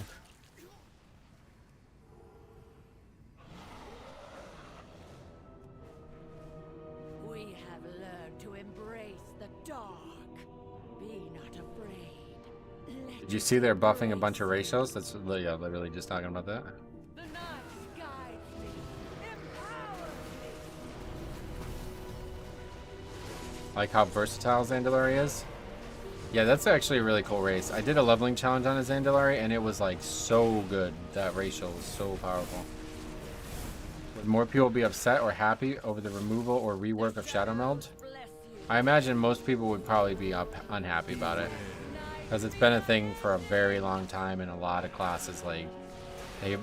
We have learned to embrace the dark. Be not afraid. Did you see they're buffing a bunch of racials? That's yeah, literally just talking about that. The night guides me, empowers me. Like how versatile Zandalari is. Yeah, that's actually a really cool race. I did a leveling challenge on a Zandalari and it was like so good. That racial was so powerful. Would more people be upset or happy over the removal or rework of Shadow Meld? I imagine most people would probably be unhappy about it. Because it's been a thing for a very long time in a lot of classes. Like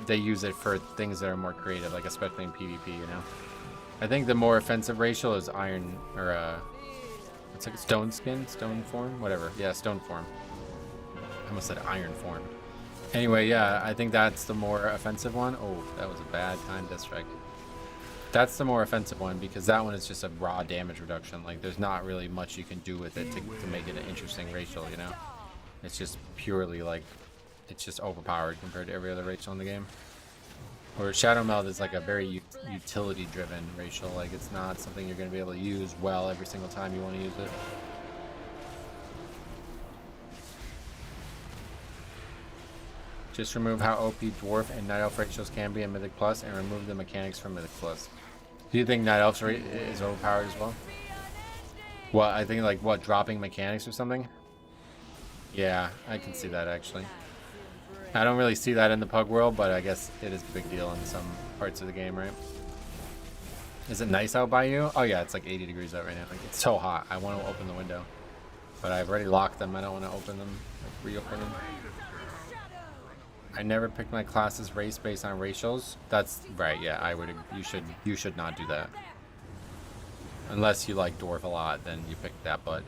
they use it for things that are more creative, like especially in PvP, you know? I think the more offensive racial is iron or it's like stone skin, stone form, whatever. Yeah, stone form. I almost said iron form. Anyway, yeah, I think that's the more offensive one. Oh, that was a bad time death strike. That's the more offensive one because that one is just a raw damage reduction. Like there's not really much you can do with it to make it an interesting racial, you know? It's just purely like, it's just overpowered compared to every other racial in the game. Or Shadow Meld is like a very utility driven racial, like it's not something you're going to be able to use well every single time you want to use it. Just remove how OP Dwarf and Night Elf ratios can be in Mythic Plus and remove the mechanics from Mythic Plus. Do you think Night Elf's rate is overpowered as well? Well, I think like what, dropping mechanics or something? Yeah, I can see that actually. I don't really see that in the Pug world, but I guess it is a big deal in some parts of the game, right? Is it nice out by you? Oh yeah, it's like 80 degrees out right now. Like, it's so hot. I want to open the window. But I've already locked them. I don't want to open them, like reopen them. I never picked my classes race based on racials. That's right. Yeah, I would. You should not do that. Unless you like dwarf a lot, then you pick that. But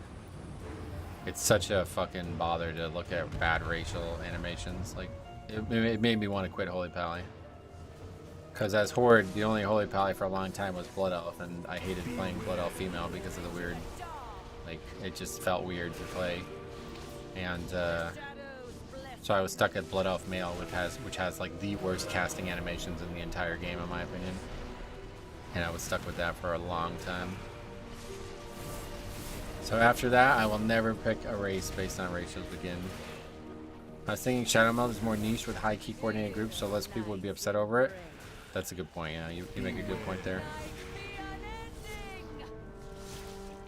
it's such a fucking bother to look at bad racial animations. Like it made me want to quit Holy Pally. Because as Horde, the only Holy Pally for a long time was Blood Elf, and I hated playing Blood Elf female because of the weird. Like it just felt weird to play, and so I was stuck at Blood Elf male, which has like the worst casting animations in the entire game, in my opinion. And I was stuck with that for a long time. So after that, I will never pick a race based on racials again. I was thinking Shadow Meld is more niche with high key coordinated groups, so less people would be upset over it. That's a good point. Yeah, you make a good point there.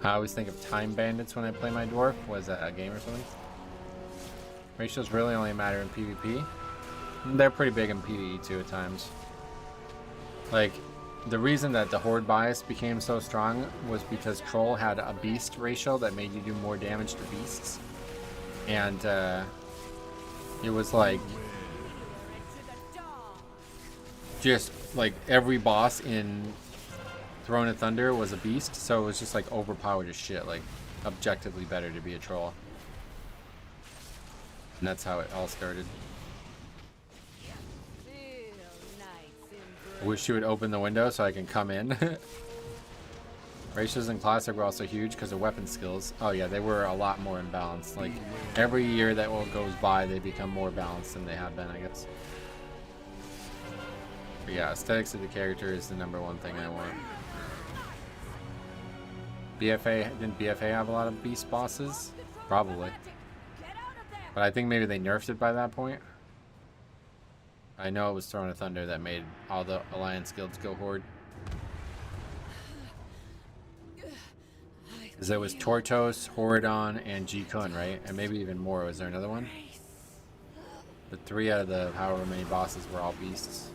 I always think of Time Bandits when I play my dwarf. Was that a game or something? Ratios really only matter in PvP. They're pretty big in PvE too at times. Like, the reason that the Horde bias became so strong was because Troll had a beast ratio that made you do more damage to beasts. And it was like just like every boss in Throne of Thunder was a beast, so it was just like overpowered as shit, like objectively better to be a troll. And that's how it all started. I wish you would open the window so I can come in. Ratios in Classic were also huge because of weapon skills. Oh yeah, they were a lot more imbalanced. Like every year that goes by, they become more balanced than they have been, I guess. But yeah, aesthetics of the character is the #1 thing I want. Didn't BFA have a lot of beast bosses? Probably. But I think maybe they nerfed it by that point. I know it was Throne of Thunder that made all the Alliance guilds go Horde. Because it was Tortos, Horadon, and G-Kun, right? And maybe even more. Was there another one? But 3 out of the however many bosses were all beasts.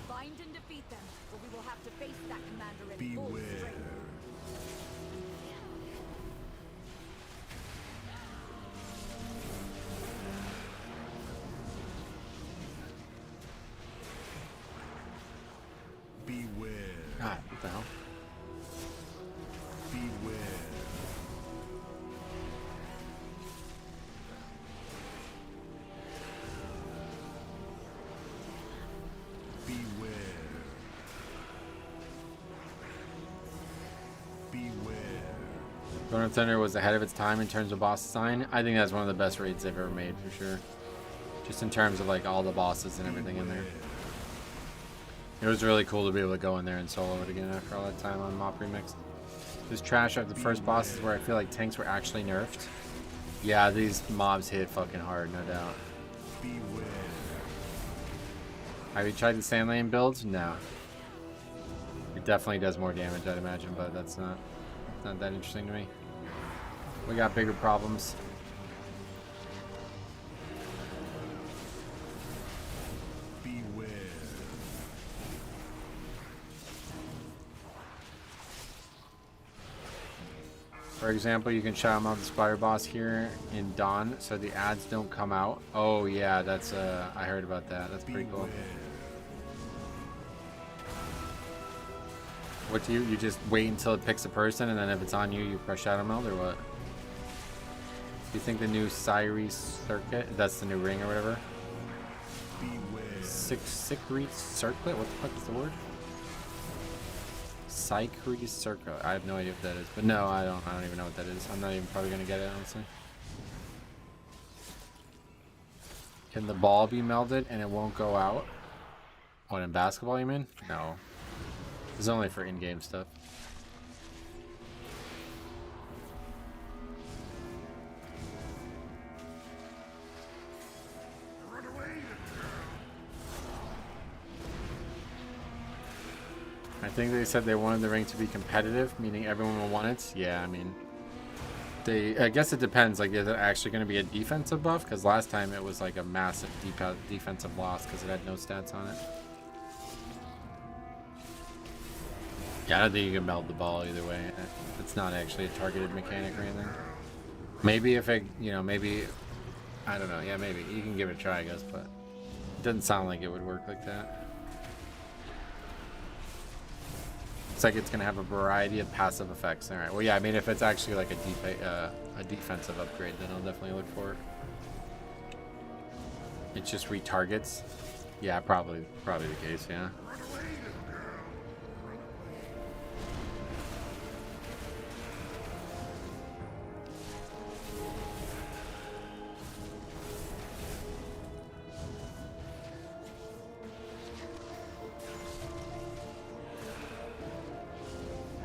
Find and defeat them, or we will have to face that commander in full Beware. strength. Beware. God, what the hell? Beware. Beware. Beware. Throne of Thunder was ahead of its time in terms of boss design. I think that's one of the best raids they've ever made, for sure. Just in terms of like all the bosses and everything in there. It was really cool to be able to go in there and solo it again after all that time on Mop Remix. This trash are the first bosses where I feel like tanks were actually nerfed. Yeah, these mobs hit fucking hard, no doubt. Beware. Have you tried the Sand Lane builds? No. It definitely does more damage, I'd imagine, but that's not that interesting to me. We got bigger problems. Beware. For example, you can shout out the Spire boss here in Dawn, so the ads don't come out. Oh yeah, that's I heard about that. That's pretty cool. What do you just wait until it picks a person, and then if it's on you, you press Shadow Meld, or what? Do you think the new Siri circuit, that's the new ring or whatever? Beware. Sickery circlet? What the fuck is the word? Sickery circle. I have no idea what that is, but no, I don't even know what that is. I'm not even probably gonna get it, honestly. Can the ball be melded and it won't go out? What, in basketball you mean? No. It's only for in-game stuff. I think they said they wanted the ring to be competitive, meaning everyone will want it. Yeah, I mean, I guess it depends. Like, is it actually going to be a defensive buff? Because last time it was like a massive defensive loss because it had no stats on it. Yeah, I don't think you can meld the ball either way. It's not actually a targeted mechanic or anything. Maybe if it, you know, maybe, I don't know. Yeah, maybe you can give it a try, I guess, but it doesn't sound like it would work like that. It's like it's gonna have a variety of passive effects. All right. Well, yeah. I mean, if it's actually like a defensive upgrade, then I'll definitely look for it. It just retargets. Yeah, probably the case. Yeah.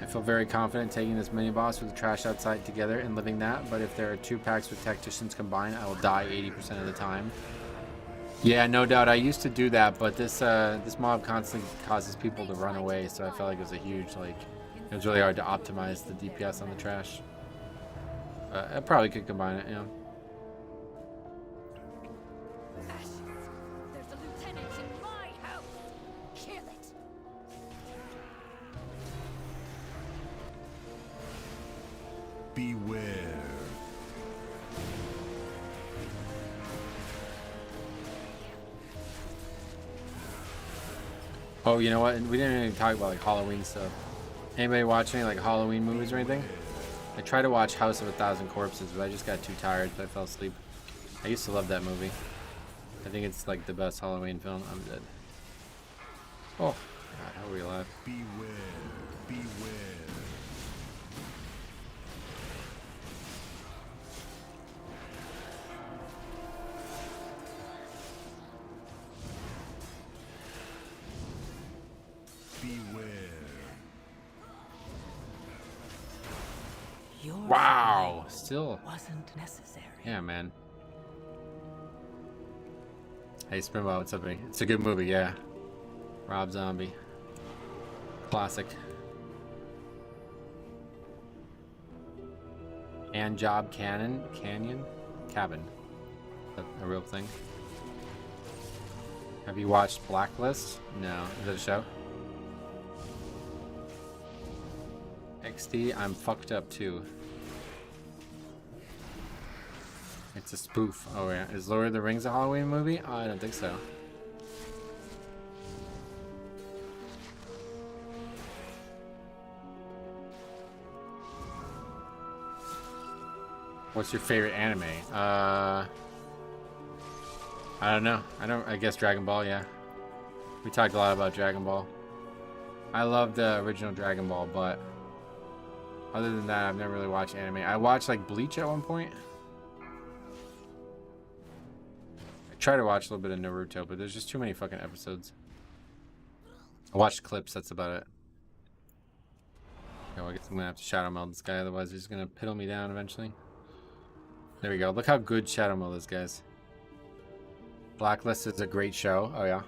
I feel very confident taking this mini boss with the trash outside together and living that, but if there are 2 packs with tacticians combined, I will die 80% of the time. Yeah, no doubt. I used to do that, but this mob constantly causes people to run away, so I felt like it was a huge, like, it was really hard to optimize the DPS on the trash. I probably could combine it, you know. There's a lieutenant in my house. Kill it. Beware. Oh, you know what? We didn't even talk about like Halloween stuff. Anybody watch any like Halloween movies or anything? I tried to watch House of a Thousand Corpses, but I just got too tired, so I fell asleep. I used to love that movie. I think it's like the best Halloween film. I'm dead. Oh, God, how are we alive? Beware. Beware. Beware. Your Wow, fight still. wasn't necessary. Yeah, man. Hey, Spinball, what's up, buddy? It's a good movie, yeah. Rob Zombie. Classic. And Job Canyon? Cabin. Is that a real thing? Have you watched Blacklist? No. Is that a show? XD, I'm fucked up too. It's a spoof. Oh yeah. Is Lord of the Rings a Halloween movie? Oh, I don't think so. What's your favorite anime? I don't know. I guess Dragon Ball, yeah. We talked a lot about Dragon Ball. I love the original Dragon Ball, but other than that, I've never really watched anime. I watched like Bleach at one point. I tried to watch a little bit of Naruto, but there's just too many fucking episodes. I watched clips, that's about it. Okay, well, I guess I'm gonna have to shadow meld this guy, otherwise he's gonna piddle me down eventually. There we go. Look how good shadow meld is, guys. Blacklist is a great show. Oh yeah.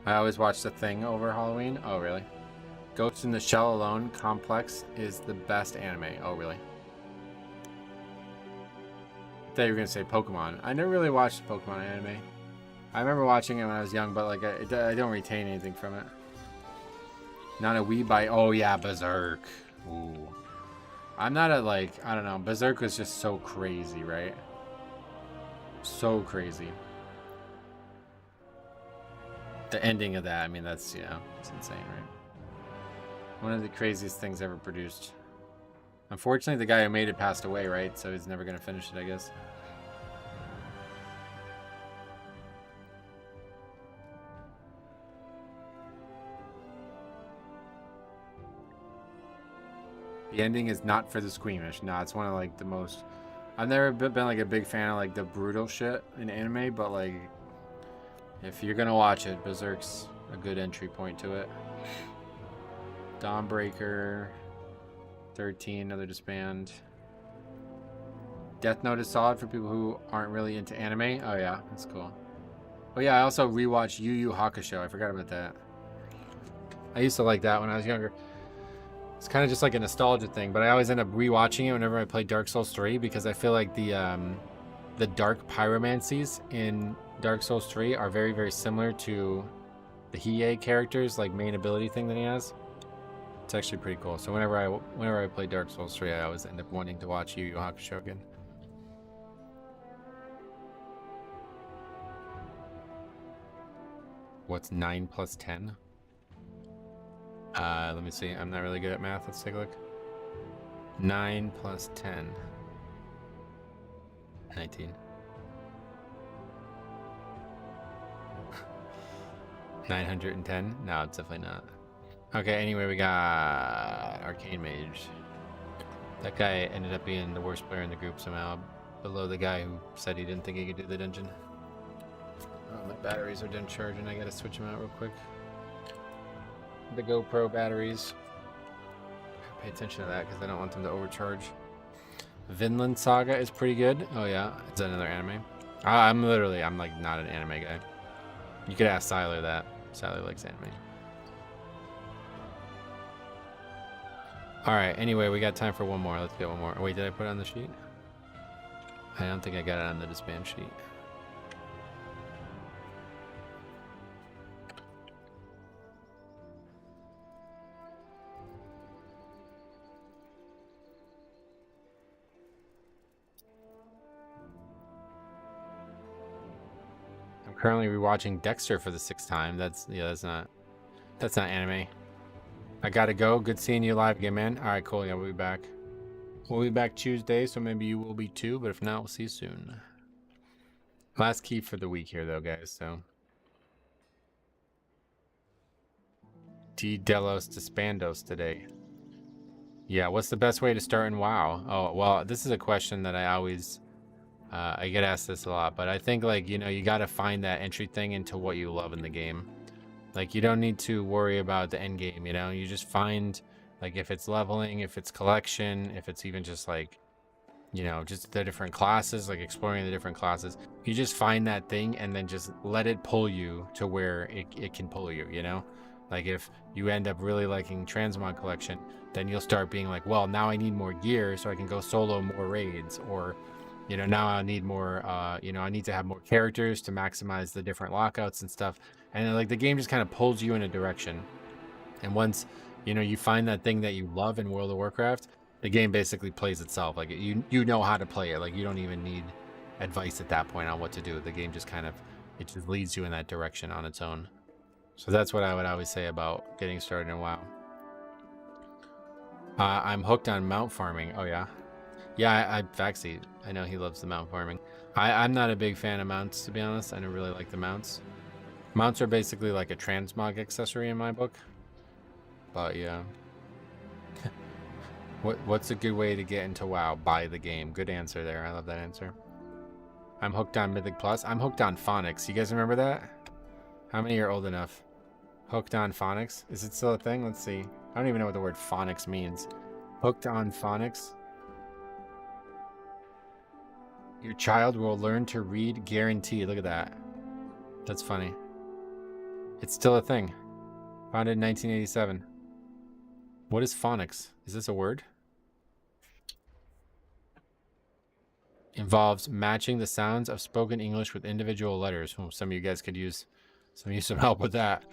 I always watch The Thing over Halloween. Oh really? Ghost in the Shell alone, Complex is the best anime. Oh really? I thought you were gonna say Pokemon. I never really watched Pokemon anime. I remember watching it when I was young, but like I don't retain anything from it. Not a wee bite. Oh yeah, Berserk. Ooh. I'm not a like, I don't know. Berserk was just so crazy, right? So crazy. The ending of that, I mean, that's, you know, it's insane, right? One of the craziest things ever produced. Unfortunately, the guy who made it passed away, right? So he's never going to finish it, I guess. The ending is not for the squeamish. No, it's one of like the most... I've never been like a big fan of like the brutal shit in anime, but like if you're gonna watch it, Berserk's a good entry point to it. Dawnbreaker, 13, another disband. Death Note is solid for people who aren't really into anime. Oh yeah, that's cool. Oh yeah, I also rewatched Yu Yu Hakusho. I forgot about that. I used to like that when I was younger. It's kind of just like a nostalgia thing, but I always end up rewatching it whenever I play Dark Souls 3 because I feel like the dark pyromancies in Dark Souls 3 are very, very similar to the Hiei character's like main ability thing that he has. It's actually pretty cool. So whenever I play Dark Souls 3, I always end up wanting to watch Yu Yu Hakusho again. What's 9 plus 10? Let me see. I'm not really good at math. Let's take a look. 9 plus 10. 19. 910? No, it's definitely not. Okay, anyway, we got Arcane Mage. That guy ended up being the worst player in the group somehow, below the guy who said he didn't think he could do the dungeon. Oh, my batteries are done charging. I gotta switch them out real quick. The GoPro batteries. Pay attention to that because I don't want them to overcharge. Vinland Saga is pretty good. Oh yeah, is that another anime? I'm like not an anime guy. You could ask Siler that. Siler likes anime. Alright, anyway, we got time for one more. Let's get one more. Wait, did I put it on the sheet? I don't think I got it on the disband sheet. I'm currently rewatching Dexter for the 6th time. That's not anime. I gotta go. Good seeing you live again, man. All right, cool. Yeah, we'll be back. We'll be back Tuesday, so maybe you will be too. But if not, we'll see you soon. Last key for the week here, though, guys. So, D Delos Disbandos today. Yeah, what's the best way to start in WoW? Oh, well, this is a question that I always I get asked this a lot, but I think like you got to find that entry thing into what you love in the game. Like, you don't need to worry about the end game, you just find, like, if it's leveling, if it's collection, if it's even just like, just the different classes, like exploring the different classes. You just find that thing and then just let it pull you to where it can pull you, Like, if you end up really liking Transmog Collection, then you'll start being like, well, now I need more gear so I can go solo more raids, or, now I need more, I need to have more characters to maximize the different lockouts and stuff. And like the game just kind of pulls you in a direction. And once, you find that thing that you love in World of Warcraft, the game basically plays itself. Like you know how to play it. Like you don't even need advice at that point on what to do. The game just it just leads you in that direction on its own. So that's what I would always say about getting started in WoW. I'm hooked on mount farming. Oh yeah. Yeah, Vaxie, I know he loves the mount farming. I'm not a big fan of mounts, to be honest. I don't really like the mounts. Mounts are basically like a transmog accessory in my book. But yeah. What's a good way to get into WoW? Buy the game. Good answer there. I love that answer. I'm hooked on Mythic Plus. I'm hooked on Phonics. You guys remember that? How many are old enough? Hooked on Phonics? Is it still a thing? Let's see. I don't even know what the word phonics means. Hooked on Phonics? Your child will learn to read guaranteed. Look at that. That's funny. It's still a thing. Founded in 1987. What is phonics? Is this a word? Involves matching the sounds of spoken English with individual letters. Oh, some of you guys could use some help with that.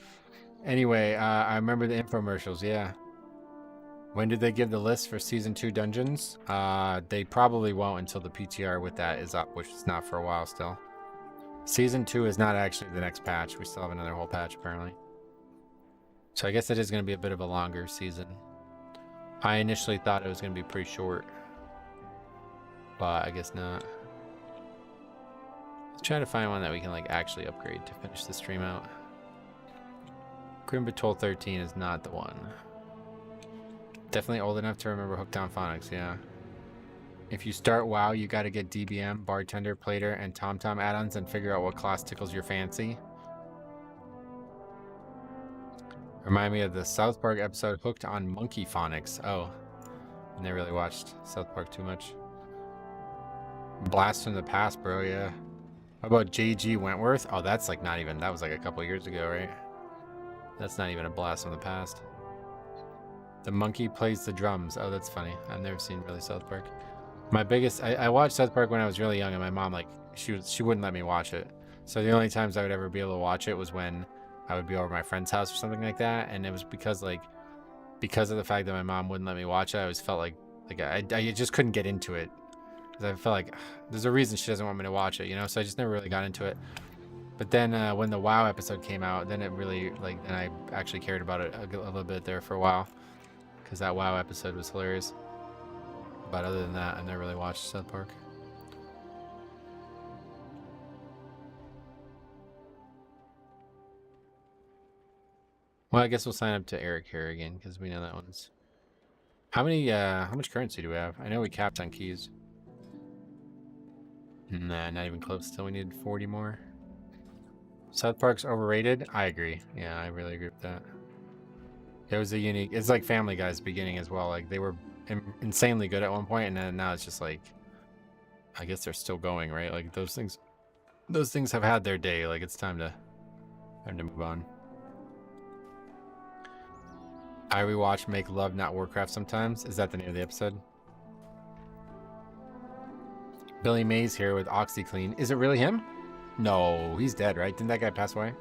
Anyway, I remember the infomercials. Yeah. When did they give the list for season 2 dungeons? They probably won't until the PTR with that is up, which is not for a while still. Season 2 is not actually the next patch. We still have another whole patch, apparently. So I guess it is going to be a bit of a longer season. I initially thought it was going to be pretty short. But I guess not. Let's try to find one that we can like actually upgrade to finish the stream out. Grim Patrol 13 is not the one. Definitely old enough to remember Hooked on Phonics, yeah. If you start WoW, you gotta get DBM, Bartender, Plater, and TomTom add-ons and figure out what class tickles your fancy. Remind me of the South Park episode Hooked on Monkey Phonics. Oh, I never really watched South Park too much. Blast from the Past, bro, yeah. How about JG Wentworth? Oh, that's like not even, that was like a couple years ago, right? That's not even a blast from the past. The monkey plays the drums. Oh, that's funny. I've never seen really South Park. My biggest, I watched South Park when I was really young, and my mom, like, she wouldn't let me watch it. So the only times I would ever be able to watch it was when I would be over at my friend's house or something like that. And it was because, like, because of the fact that my mom wouldn't let me watch it, I always felt like I just couldn't get into it. Because I felt like there's a reason she doesn't want me to watch it, you know? So I just never really got into it. But then when the WoW episode came out, then it really, like, then I actually cared about it a little bit there for a while. Because that WoW episode was hilarious. But other than that, I never really watched South Park. Well, I guess we'll sign up to Eric here again, because we know that one's... how much currency do we have? I know we capped on keys. Nah, not even close. Still, we need 40 more. South Park's overrated? I agree. Yeah, I really agree with that. It was a unique... it's like Family Guy's beginning as well. Like, they were insanely good at one point, and then now it's just like... I guess they're still going, right? Like, those things have had their day. Like, it's time to move on. I rewatch Make Love Not Warcraft sometimes. Is that the name of the episode? Billy Mays here with OxyClean. Is it really him? No, he's dead, right? Didn't that guy pass away?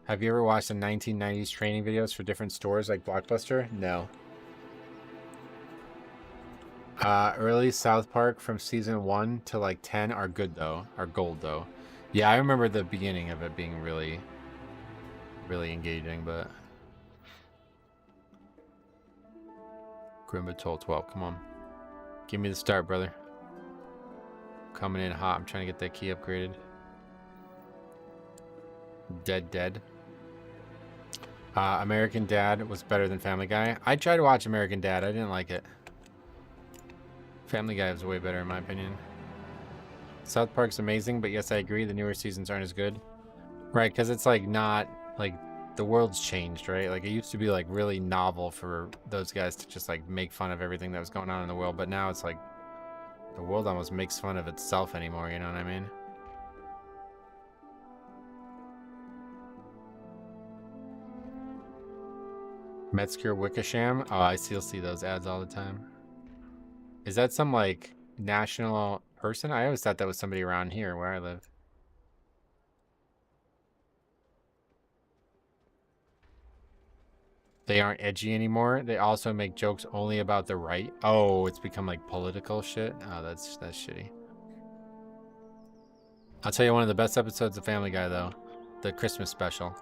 Have you ever watched the 1990s training videos for different stores like Blockbuster? No. Early South Park from season 1 to like 10 are good though. Are gold though. Yeah, I remember the beginning of it being really, really engaging, but... Grimba Toll 12, come on. Give me the start, brother. Coming in hot. I'm trying to get that key upgraded. Dead. American Dad was better than Family Guy. I tried to watch American Dad. I didn't like it. Family Guy was way better in my opinion. South Park's amazing, but yes, I agree. The newer seasons aren't as good. Right, because it's like not... like, the world's changed, right? Like, it used to be like really novel for those guys to just like make fun of everything that was going on in the world, but now it's like the world almost makes fun of itself anymore, you know what I mean? Metzger Wickersham? Oh, I still see those ads all the time. Is that some like national person? I always thought that was somebody around here where I live. They aren't edgy anymore. They also make jokes only about the right. Oh, it's become like political shit. Oh, that's shitty. I'll tell you one of the best episodes of Family Guy though, the Christmas special.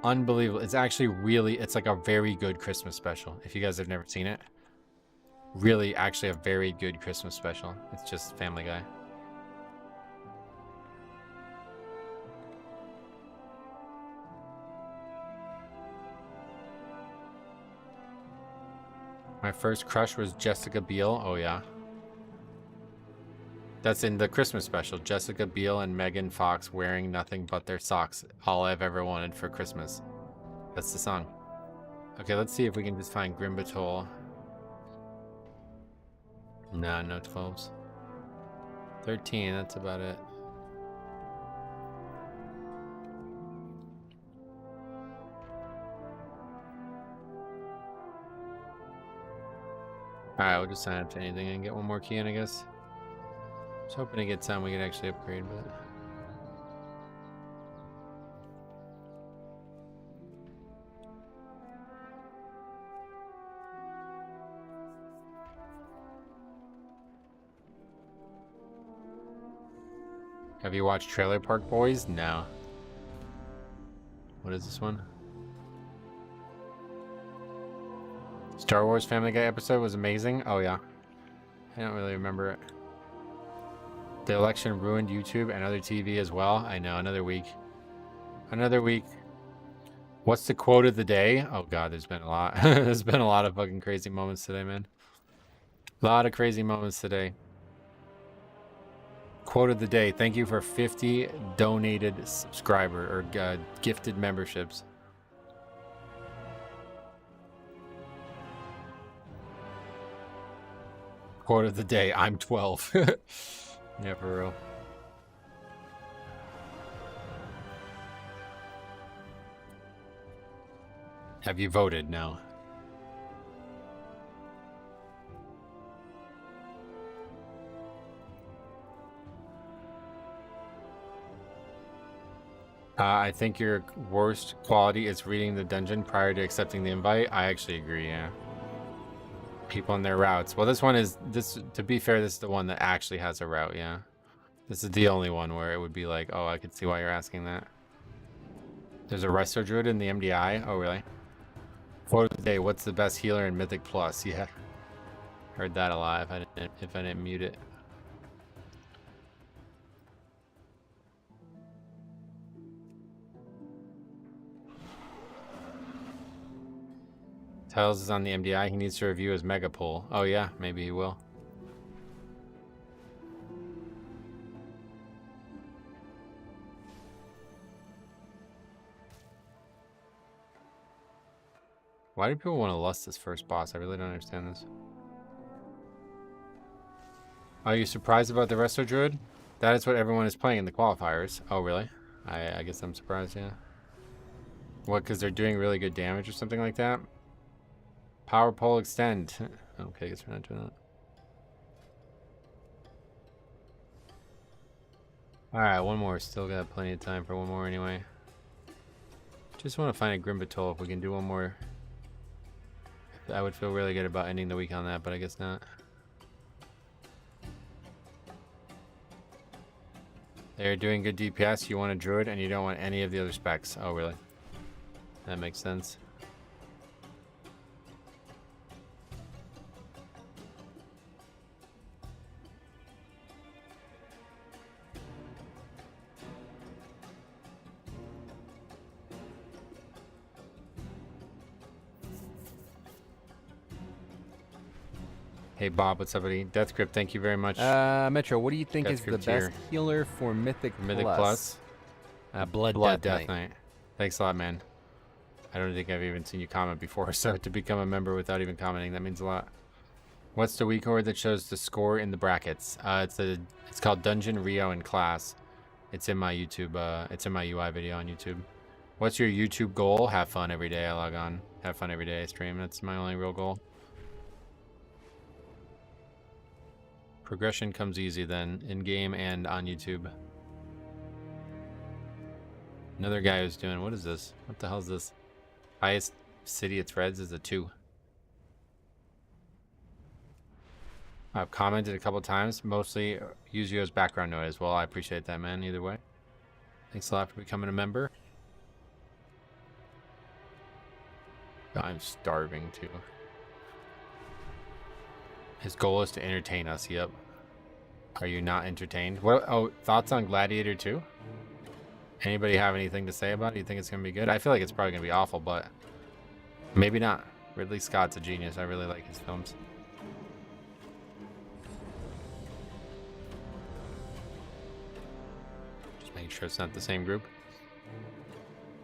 Unbelievable. It's actually really, it's like a very good Christmas special. If you guys have never seen it, really actually a very good Christmas special. It's just Family Guy. My first crush was Jessica Biel. Oh, yeah. That's in the Christmas special. Jessica Biel and Megan Fox wearing nothing but their socks. All I've ever wanted for Christmas. That's the song. Okay, let's see if we can just find Grimbatol. Nah, no 12s. 13, that's about it. Alright, we'll just sign up to anything and get one more key in, I guess. I was hoping to get some we could actually upgrade, but... Have you watched Trailer Park Boys? No. What is this one? Star Wars Family Guy episode was amazing. Oh yeah. I don't really remember it. The election ruined YouTube and other TV as well. I know, another week. Another week. What's the quote of the day? Oh god, there's been a lot. There's been a lot of fucking crazy moments today, man. A lot of crazy moments today. Quote of the day. Thank you for 50 donated subscriber or gifted memberships. Quote of the day. I'm 12. Yeah, for real. Have you voted? No. I think your worst quality is reading the dungeon prior to accepting the invite. I actually agree, yeah. People on their routes. Well, this one is, this. To be fair, this is the one that actually has a route, yeah. This is the only one where it would be like, oh, I could see why you're asking that. There's a Resto Druid in the MDI. Oh, really? Quote of the day, what's the best healer in Mythic Plus? Yeah. Heard that a lot if I didn't mute it. Tiles is on the MDI. He needs to review his Mega Pull. Oh yeah, maybe he will. Why do people want to lust this first boss? I really don't understand this. Are you surprised about the Resto Druid? That is what everyone is playing in the qualifiers. Oh really? I guess I'm surprised, yeah. What, because they're doing really good damage or something like that? Power pole extend. Okay, I guess we're not doing that. Alright, one more. Still got plenty of time for one more anyway. Just want to find a Grimbatol if we can do one more. I would feel really good about ending the week on that, but I guess not. They're doing good DPS. You want a Druid and you don't want any of the other specs. Oh, really? That makes sense. Hey Bob, what's up, buddy? Death Grip, thank you very much. Metro, what do you think Death is the Grip best tier. healer for Mythic Plus? Blood Blood Death Death Knight. Knight. Thanks a lot, man. I don't think I've even seen you comment before, so to become a member without even commenting, that means a lot. What's the weak horde that shows the score in the brackets? It's called Dungeon Rio in class. It's in my YouTube. It's in my UI video on YouTube. What's your YouTube goal? Have fun every day I log on. Have fun every day I stream. That's my only real goal. Progression comes easy then, in game and on YouTube. Another guy who's doing, what is this? What the hell is this? Highest city it's Reds is a 2. I've commented a couple times, mostly use you as background noise. Well, I appreciate that, man, either way. Thanks a lot for becoming a member. I'm starving too. His goal is to entertain us, yep. Are you not entertained? What? Oh, thoughts on Gladiator 2? Anybody have anything to say about it? You think it's going to be good? I feel like it's probably going to be awful, but maybe not. Ridley Scott's a genius. I really like his films. Just making sure it's not the same group.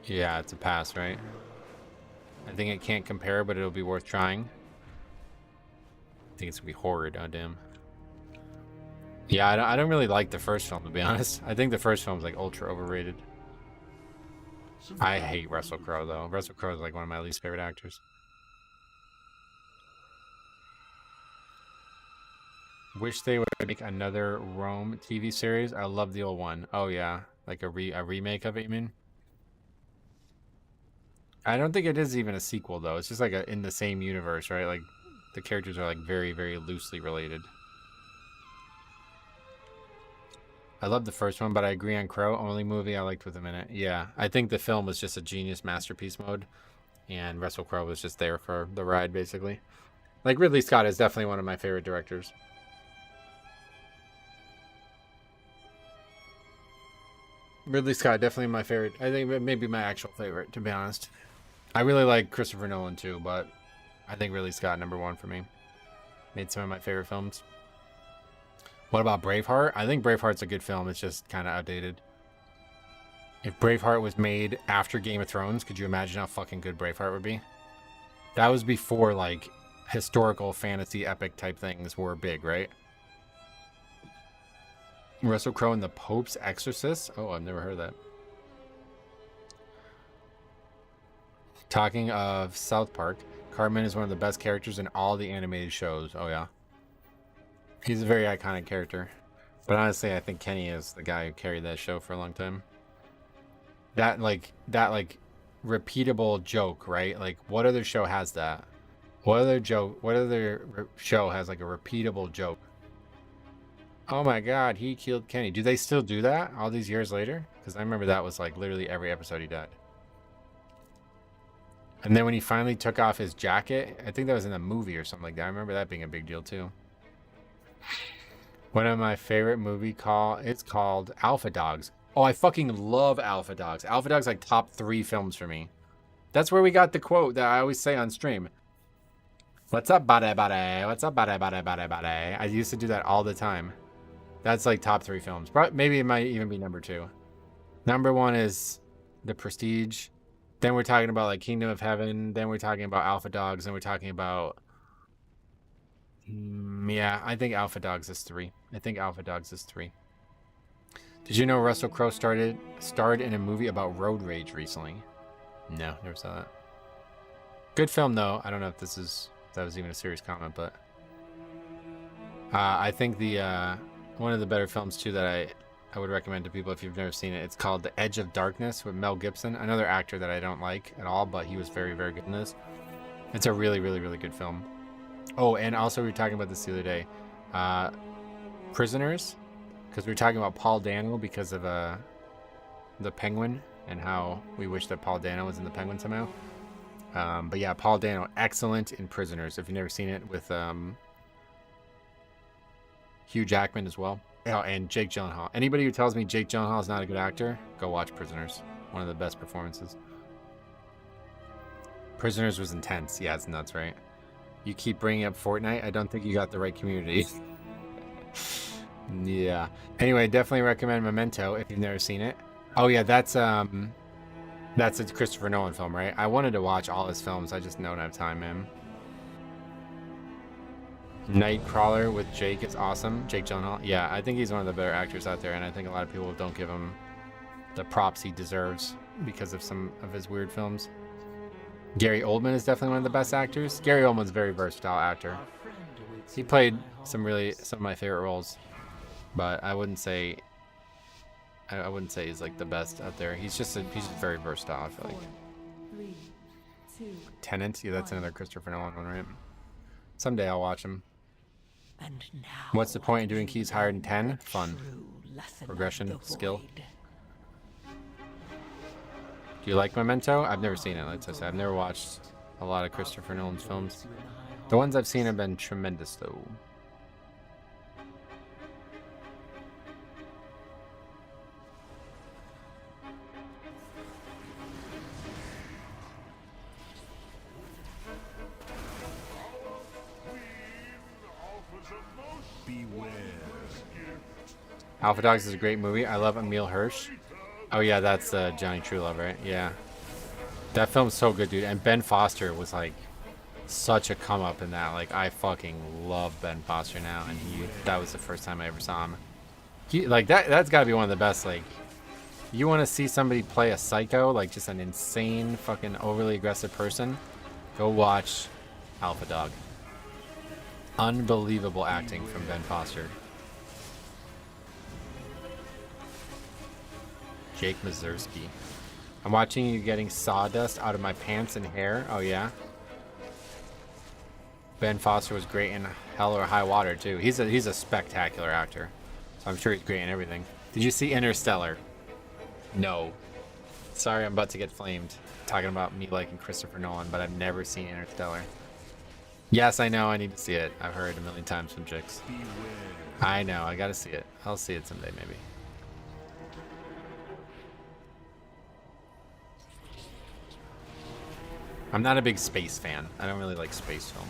Yeah, it's a pass, right? I think it can't compare, but it'll be worth trying. I think it's gonna be horrid. Oh damn. Yeah, I don't really like the first film, to be honest. I think the first film's like ultra overrated. I hate Russell Crowe though. Russell Crowe is like one of my least favorite actors. Wish they would make another Rome TV series. I love the old one. Oh yeah, like a remake of it, you mean? I don't think it is even a sequel though. It's just like in the same universe, right? Like the characters are like very, very loosely related. I love the first one, but I agree on Crow. Only movie I liked with him in it. Yeah, I think the film was just a genius masterpiece mode, and Russell Crowe was just there for the ride, basically. Like Ridley Scott is definitely one of my favorite directors. Ridley Scott, definitely my favorite. I think maybe my actual favorite, to be honest. I really like Christopher Nolan too, but I think Ridley Scott #1 for me. Made some of my favorite films. What about Braveheart? I think Braveheart's a good film. It's just kind of outdated. If Braveheart was made after Game of Thrones, could you imagine how fucking good Braveheart would be? That was before, like, historical fantasy epic type things were big, right? Russell Crowe and the Pope's Exorcist? Oh, I've never heard of that. Talking of South Park, Cartman is one of the best characters in all the animated shows. Oh, yeah. He's a very iconic character. But honestly, I think Kenny is the guy who carried that show for a long time. that like repeatable joke, right? Like what other show has that? What other show has like a repeatable joke? Oh my god, he killed Kenny. Do they still do that all these years later? Because I remember that was like literally every episode he died. And then when he finally took off his jacket, I think that was in a movie or something like that. I remember that being a big deal too. One of my favorite it's called Alpha Dogs. Oh, I fucking love Alpha Dogs. Alpha Dogs like top 3 films for me. That's where we got the quote that I always say on stream. What's up, buddy, buddy? What's up, buddy, buddy, buddy, buddy? I used to do that all the time. That's like top 3 films. Maybe it might even be number 2. Number 1 is The Prestige. Then we're talking about like Kingdom of Heaven. Then we're talking about Alpha Dogs. And we're talking about... yeah, I think Alpha Dogs is 3. I think Alpha Dogs is 3. Did you know Russell Crowe starred in a movie about road rage recently? No, never saw that. Good film though. I don't know if that was even a serious comment, but I think the one of the better films too that I would recommend to people if you've never seen it. It's called The Edge of Darkness with Mel Gibson, another actor that I don't like at all, but he was very, very good in this. It's a really, really, really good film. Oh, and also we were talking about this the other day. Prisoners, because we were talking about Paul Dano because of the Penguin and how we wish that Paul Dano was in the Penguin somehow. But yeah, Paul Dano, excellent in Prisoners. If you've never seen it, with Hugh Jackman as well. Oh, and Jake Gyllenhaal. Anybody who tells me Jake Gyllenhaal is not a good actor, go watch Prisoners. One of the best performances. Prisoners was intense. Yeah, it's nuts, right? You keep bringing up Fortnite. I don't think you got the right community. Yeah. Anyway, definitely recommend Memento if you've never seen it. Oh yeah, that's a Christopher Nolan film, right? I wanted to watch all his films. I just don't have time, man. Nightcrawler with Jake is awesome. Jake Gyllenhaal. Yeah, I think he's one of the better actors out there, and I think a lot of people don't give him the props he deserves because of some of his weird films. Gary Oldman is definitely one of the best actors. Gary Oldman's a very versatile actor. He played some of my favorite roles, but I wouldn't say he's like the best out there. He's just very versatile, I feel like. 3, 2, Tenet, yeah, that's another Christopher Nolan one, right? Someday I'll watch him. And now What's the point in doing keys higher than 10? Fun. true lesson of Progression, the skill. void. Do you like Memento? I've never seen it, like I said. I've never watched a lot of Christopher Nolan's films. The ones I've seen have been tremendous, though. Beware. Alpha Dogs is a great movie. I love Emile Hirsch. Oh yeah, that's Johnny Truelove, right? Yeah. That film's so good, dude. And Ben Foster was like such a come up in that. Like, I fucking love Ben Foster now, and that was the first time I ever saw him. That's gotta be one of the best. Like, you want to see somebody play a psycho, like just an insane fucking overly aggressive person, go watch Alpha Dog. Unbelievable acting from Ben Foster. Jake Mazursky. I'm watching you getting sawdust out of my pants and hair. Oh yeah. Ben Foster was great in Hell or High Water too. He's a spectacular actor. So I'm sure he's great in everything. Did you see Interstellar? No. Sorry, I'm about to get flamed talking about me liking Christopher Nolan, but I've never seen Interstellar. Yes, I know. I need to see it. I've heard a million times from chicks. I know. I gotta see it. I'll see it someday, maybe. I'm not a big space fan. I don't really like space film.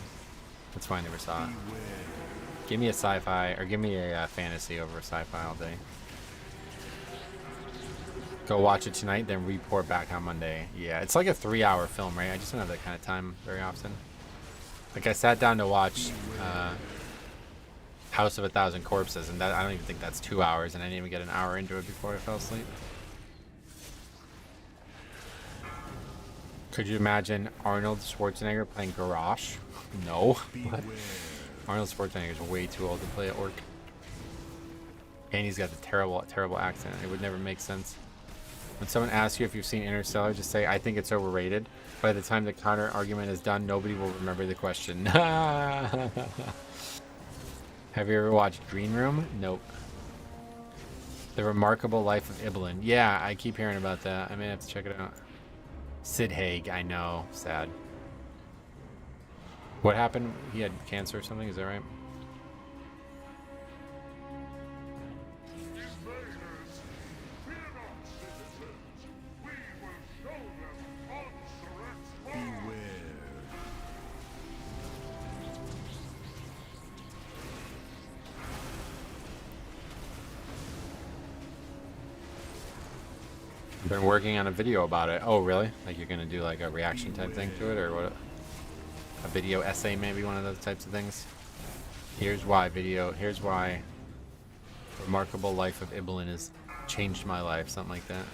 That's why I never saw it. Give me a sci-fi, or give me a fantasy over a sci-fi all day. Go watch it tonight, then report back on Monday. Yeah, it's like a 3-hour film, right? I just don't have that kind of time very often. Like, I sat down to watch House of a Thousand Corpses, and I don't even think that's 2 hours, and I didn't even get an hour into it before I fell asleep. Could you imagine Arnold Schwarzenegger playing Garrosh? No. What? Arnold Schwarzenegger is way too old to play an orc. And he's got the terrible, terrible accent. It would never make sense. When someone asks you if you've seen Interstellar, just say, I think it's overrated. By the time the counter argument is done, nobody will remember the question. Have you ever watched Green Room? Nope. The Remarkable Life of Ibelin. Yeah, I keep hearing about that. I may have to check it out. Sid Haig, I know. Sad. What happened? He had cancer or something, is that right? Been working on a video about it. Oh, really? Like you're gonna do like a reaction type thing to it, or what? A video essay, maybe one of those types of things. Here's why video. Here's why Remarkable Life of Ibelin has changed my life. Something like that.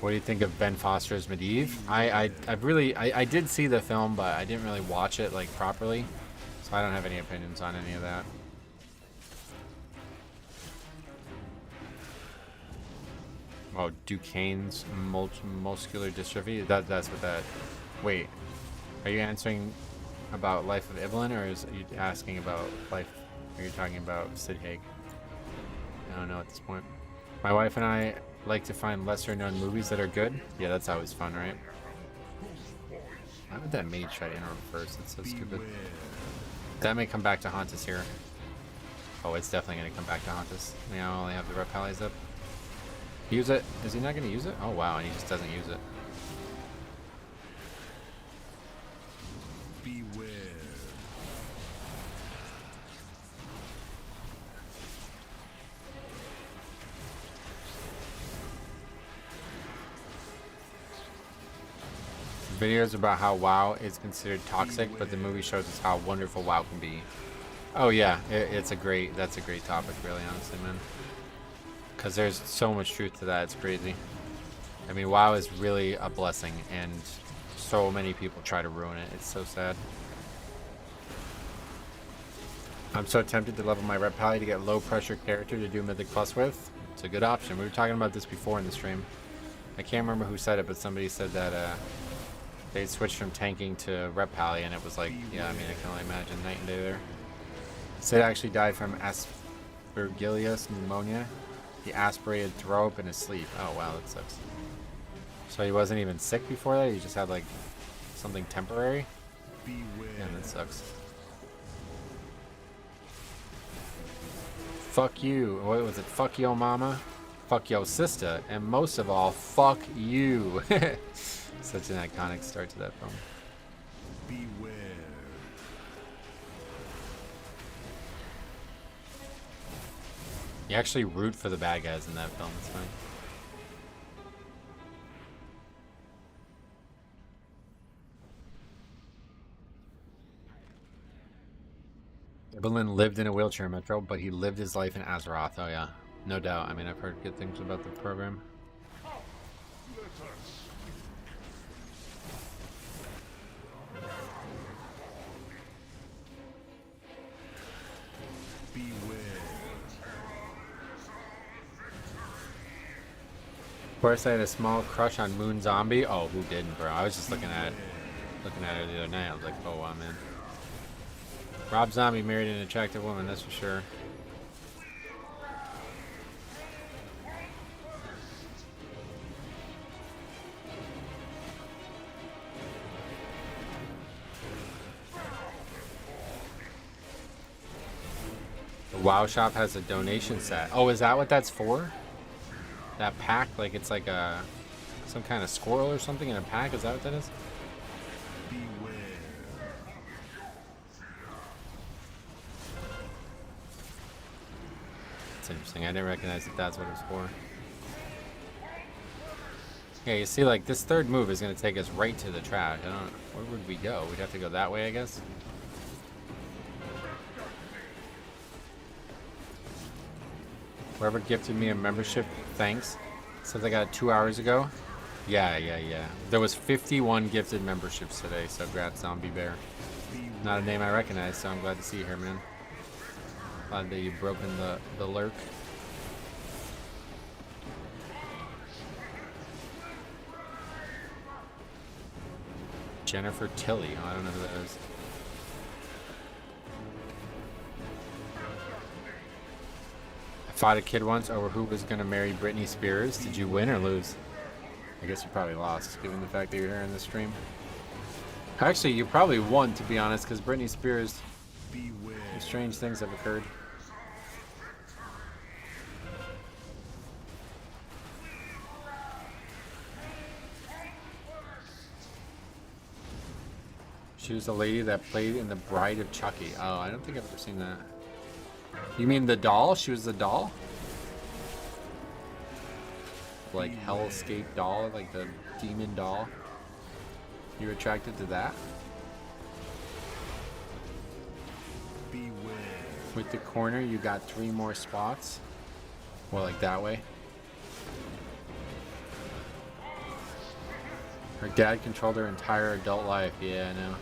What do you think of Ben Foster's Medivh? I did see the film, but I didn't really watch it like properly, so I don't have any opinions on any of that. Oh, Duchesne's muscular dystrophy? That's what that... Wait. Are you answering about Life of Ibelin, or are you asking about life... Are you talking about Sid Haig? I don't know at this point. My wife and I like to find lesser-known movies that are good. Yeah, that's always fun, right? Why would that mage try to enter first? That's so stupid. That may come back to haunt us here. Oh, it's definitely going to come back to haunt us. I only have the rep pallies up. Use it. Is he not going to use it? Oh, wow. And he just doesn't use it. Beware. Videos about how WoW is considered toxic, but the movie shows us how wonderful WoW can be. Oh, yeah. That's a great topic, really, honestly, man. Because there's so much truth to that, it's crazy. I mean, WoW is really a blessing, and so many people try to ruin it. It's so sad. I'm so tempted to level my rep pally to get low pressure character to do Mythic Plus with. It's a good option. We were talking about this before in the stream. I can't remember who said it, but somebody said that they switched from tanking to rep pally, and it was like, yeah, I mean, I can only imagine night and day there. Sid actually died from aspergillus pneumonia. He aspirated throw up in his sleep. Oh, wow, that sucks. So he wasn't even sick before that? He just had, like, something temporary? Beware. Yeah, that sucks. Fuck you. What was it? Fuck yo mama? Fuck yo sister. And most of all, fuck you. Such an iconic start to that film. Beware. You actually root for the bad guys in that film. It's fine. Ibelin lived in a wheelchair, Metro, but he lived his life in Azeroth. Oh, yeah. No doubt. I mean, I've heard good things about the program. Of course, I had a small crush on Moon Zombie. Oh, who didn't, bro? I was just looking at her the other night. I was like, oh, wow, man. Rob Zombie married an attractive woman, that's for sure. The WoW shop has a donation set. Oh, is that what that's for? That pack? Like it's like a some kind of squirrel or something in a pack? Is that what that is? Beware. That's interesting. I didn't recognize that that's what it was for. Yeah, you see, like, this third move is going to take us right to the trash. I don't... Where would we go? We'd have to go that way, I guess? Whoever gifted me a membership, thanks. Since I got it 2 hours ago. Yeah. There was 51 gifted memberships today, so congrats, Zombie Bear. Not a name I recognize, so I'm glad to see you here, man. Glad that you've broken the lurk. Jennifer Tilly. Oh, I don't know who that is. I fought a kid once over who was going to marry Britney Spears. Did you win or lose? I guess you probably lost, given the fact that you're here in the stream. Actually, you probably won, to be honest, because Britney Spears, strange things have occurred. She was the lady that played in The Bride of Chucky. Oh, I don't think I've ever seen that. You mean the doll? She was the doll? Like Hellscape doll, like the demon doll. You're attracted to that? Beware. With the corner, you got 3 more spots. Well, like that way. Her dad controlled her entire adult life. Yeah, I know.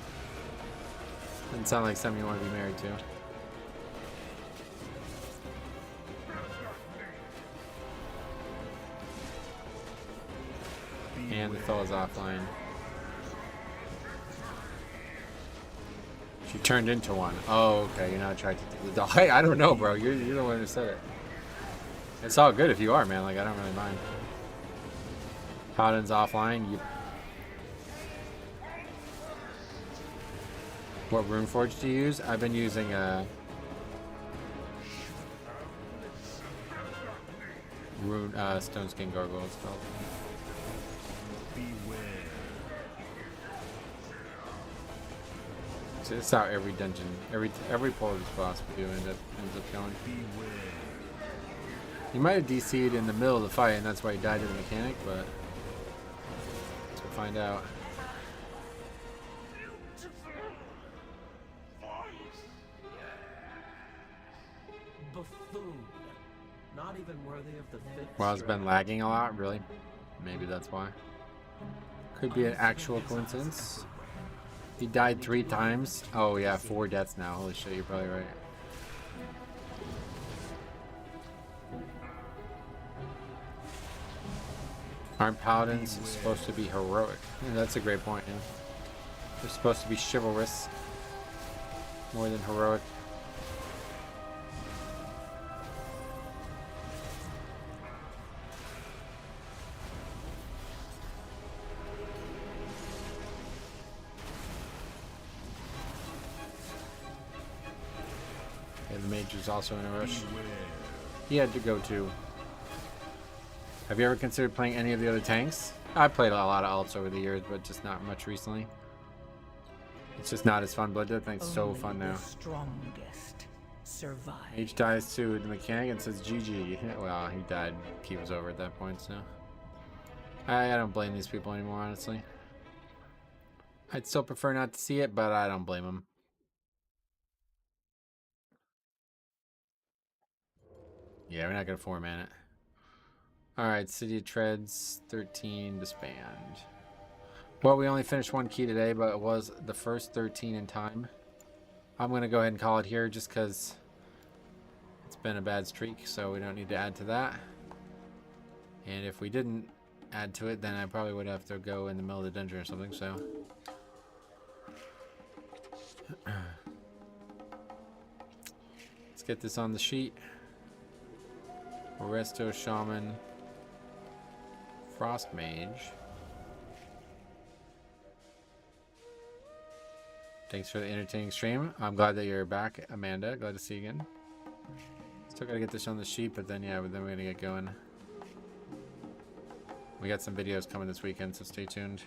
Doesn't sound like something you want to be married to. And the fella's offline. She turned into one. Oh, okay. You're not attracted to the doll. Hey, I don't know, bro. You're the one who said it. It's all good if you are, man. Like, I don't really mind. Paladin's offline. You. What Runeforge do you use? I've been using Stone Skin Gargoyle. It's called. Beware. So it's how every dungeon, every Polish boss we do ends up going. Beware. You might have DC'd in the middle of the fight, and that's why he died to the mechanic, but we'll find out. Buffoon. Not even worthy of the fifth. Well, it's been lagging a lot, really. Maybe that's why. Could be an actual coincidence. He died 3 times. Oh yeah, 4 deaths now. Holy shit, you're probably right. Aren't paladins supposed to be heroic? Yeah, that's a great point, yeah. They're supposed to be chivalrous more than heroic. Yeah, the mage is also in a rush. He had to go too. Have you ever considered playing any of the other tanks? I've played a lot of alts over the years, but just not much recently. It's just not as fun. Blood Death Knight's so fun now. The strongest survive. H dies too. The mechanic and says GG. Well, he died. He was over at that point, so I don't blame these people anymore, honestly. I'd still prefer not to see it, but I don't blame them. Yeah, we're not gonna 4-man it. Alright, City of Treads, 13, disband. Well, we only finished 1 key today, but it was the first 13 in time. I'm going to go ahead and call it here just because it's been a bad streak, so we don't need to add to that. And if we didn't add to it, then I probably would have to go in the middle of the dungeon or something, so. Let's get this on the sheet. Resto Shaman. Frost Mage. Thanks for the entertaining stream. I'm glad that you're back, Amanda. Glad to see you again. Still gotta get this on the sheet, but then yeah, then we're gonna get going. We got some videos coming this weekend, so stay tuned.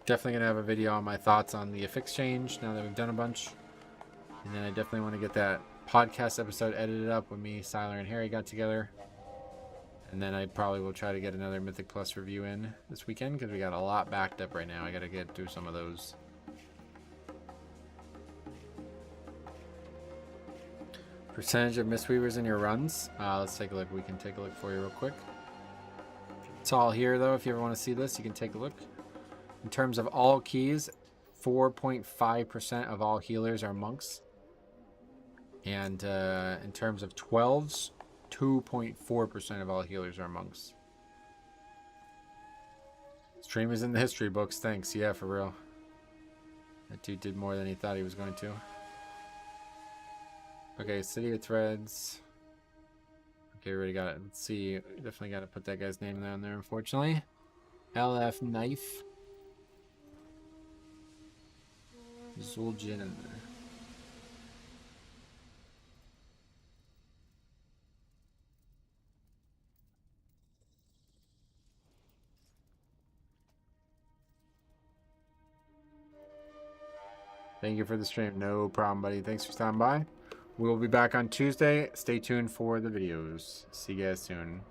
Definitely gonna have a video on my thoughts on the affix change now that we've done a bunch. And then I definitely want to get that podcast episode edited up when me, Siler, and Harry got together. And then I probably will try to get another Mythic Plus review in this weekend because we got a lot backed up right now. I got to get through some of those. Percentage of Mistweavers in your runs. Let's take a look. We can take a look for you real quick. It's all here though. If you ever want to see this, you can take a look. In terms of all keys, 4.5% of all healers are monks. And in terms of 12s, 2.4% of all healers are monks. Let's Stream is in the history books. Thanks. Yeah, for real. That dude did more than he thought he was going to. Okay, City of Threads. Okay, we already got it. Let's see. Definitely got to put that guy's name down there, unfortunately. LF Knife. Zul'jin. Thank you for the stream. No problem, buddy. Thanks for stopping by. We will be back on Tuesday. Stay tuned for the videos. See you guys soon.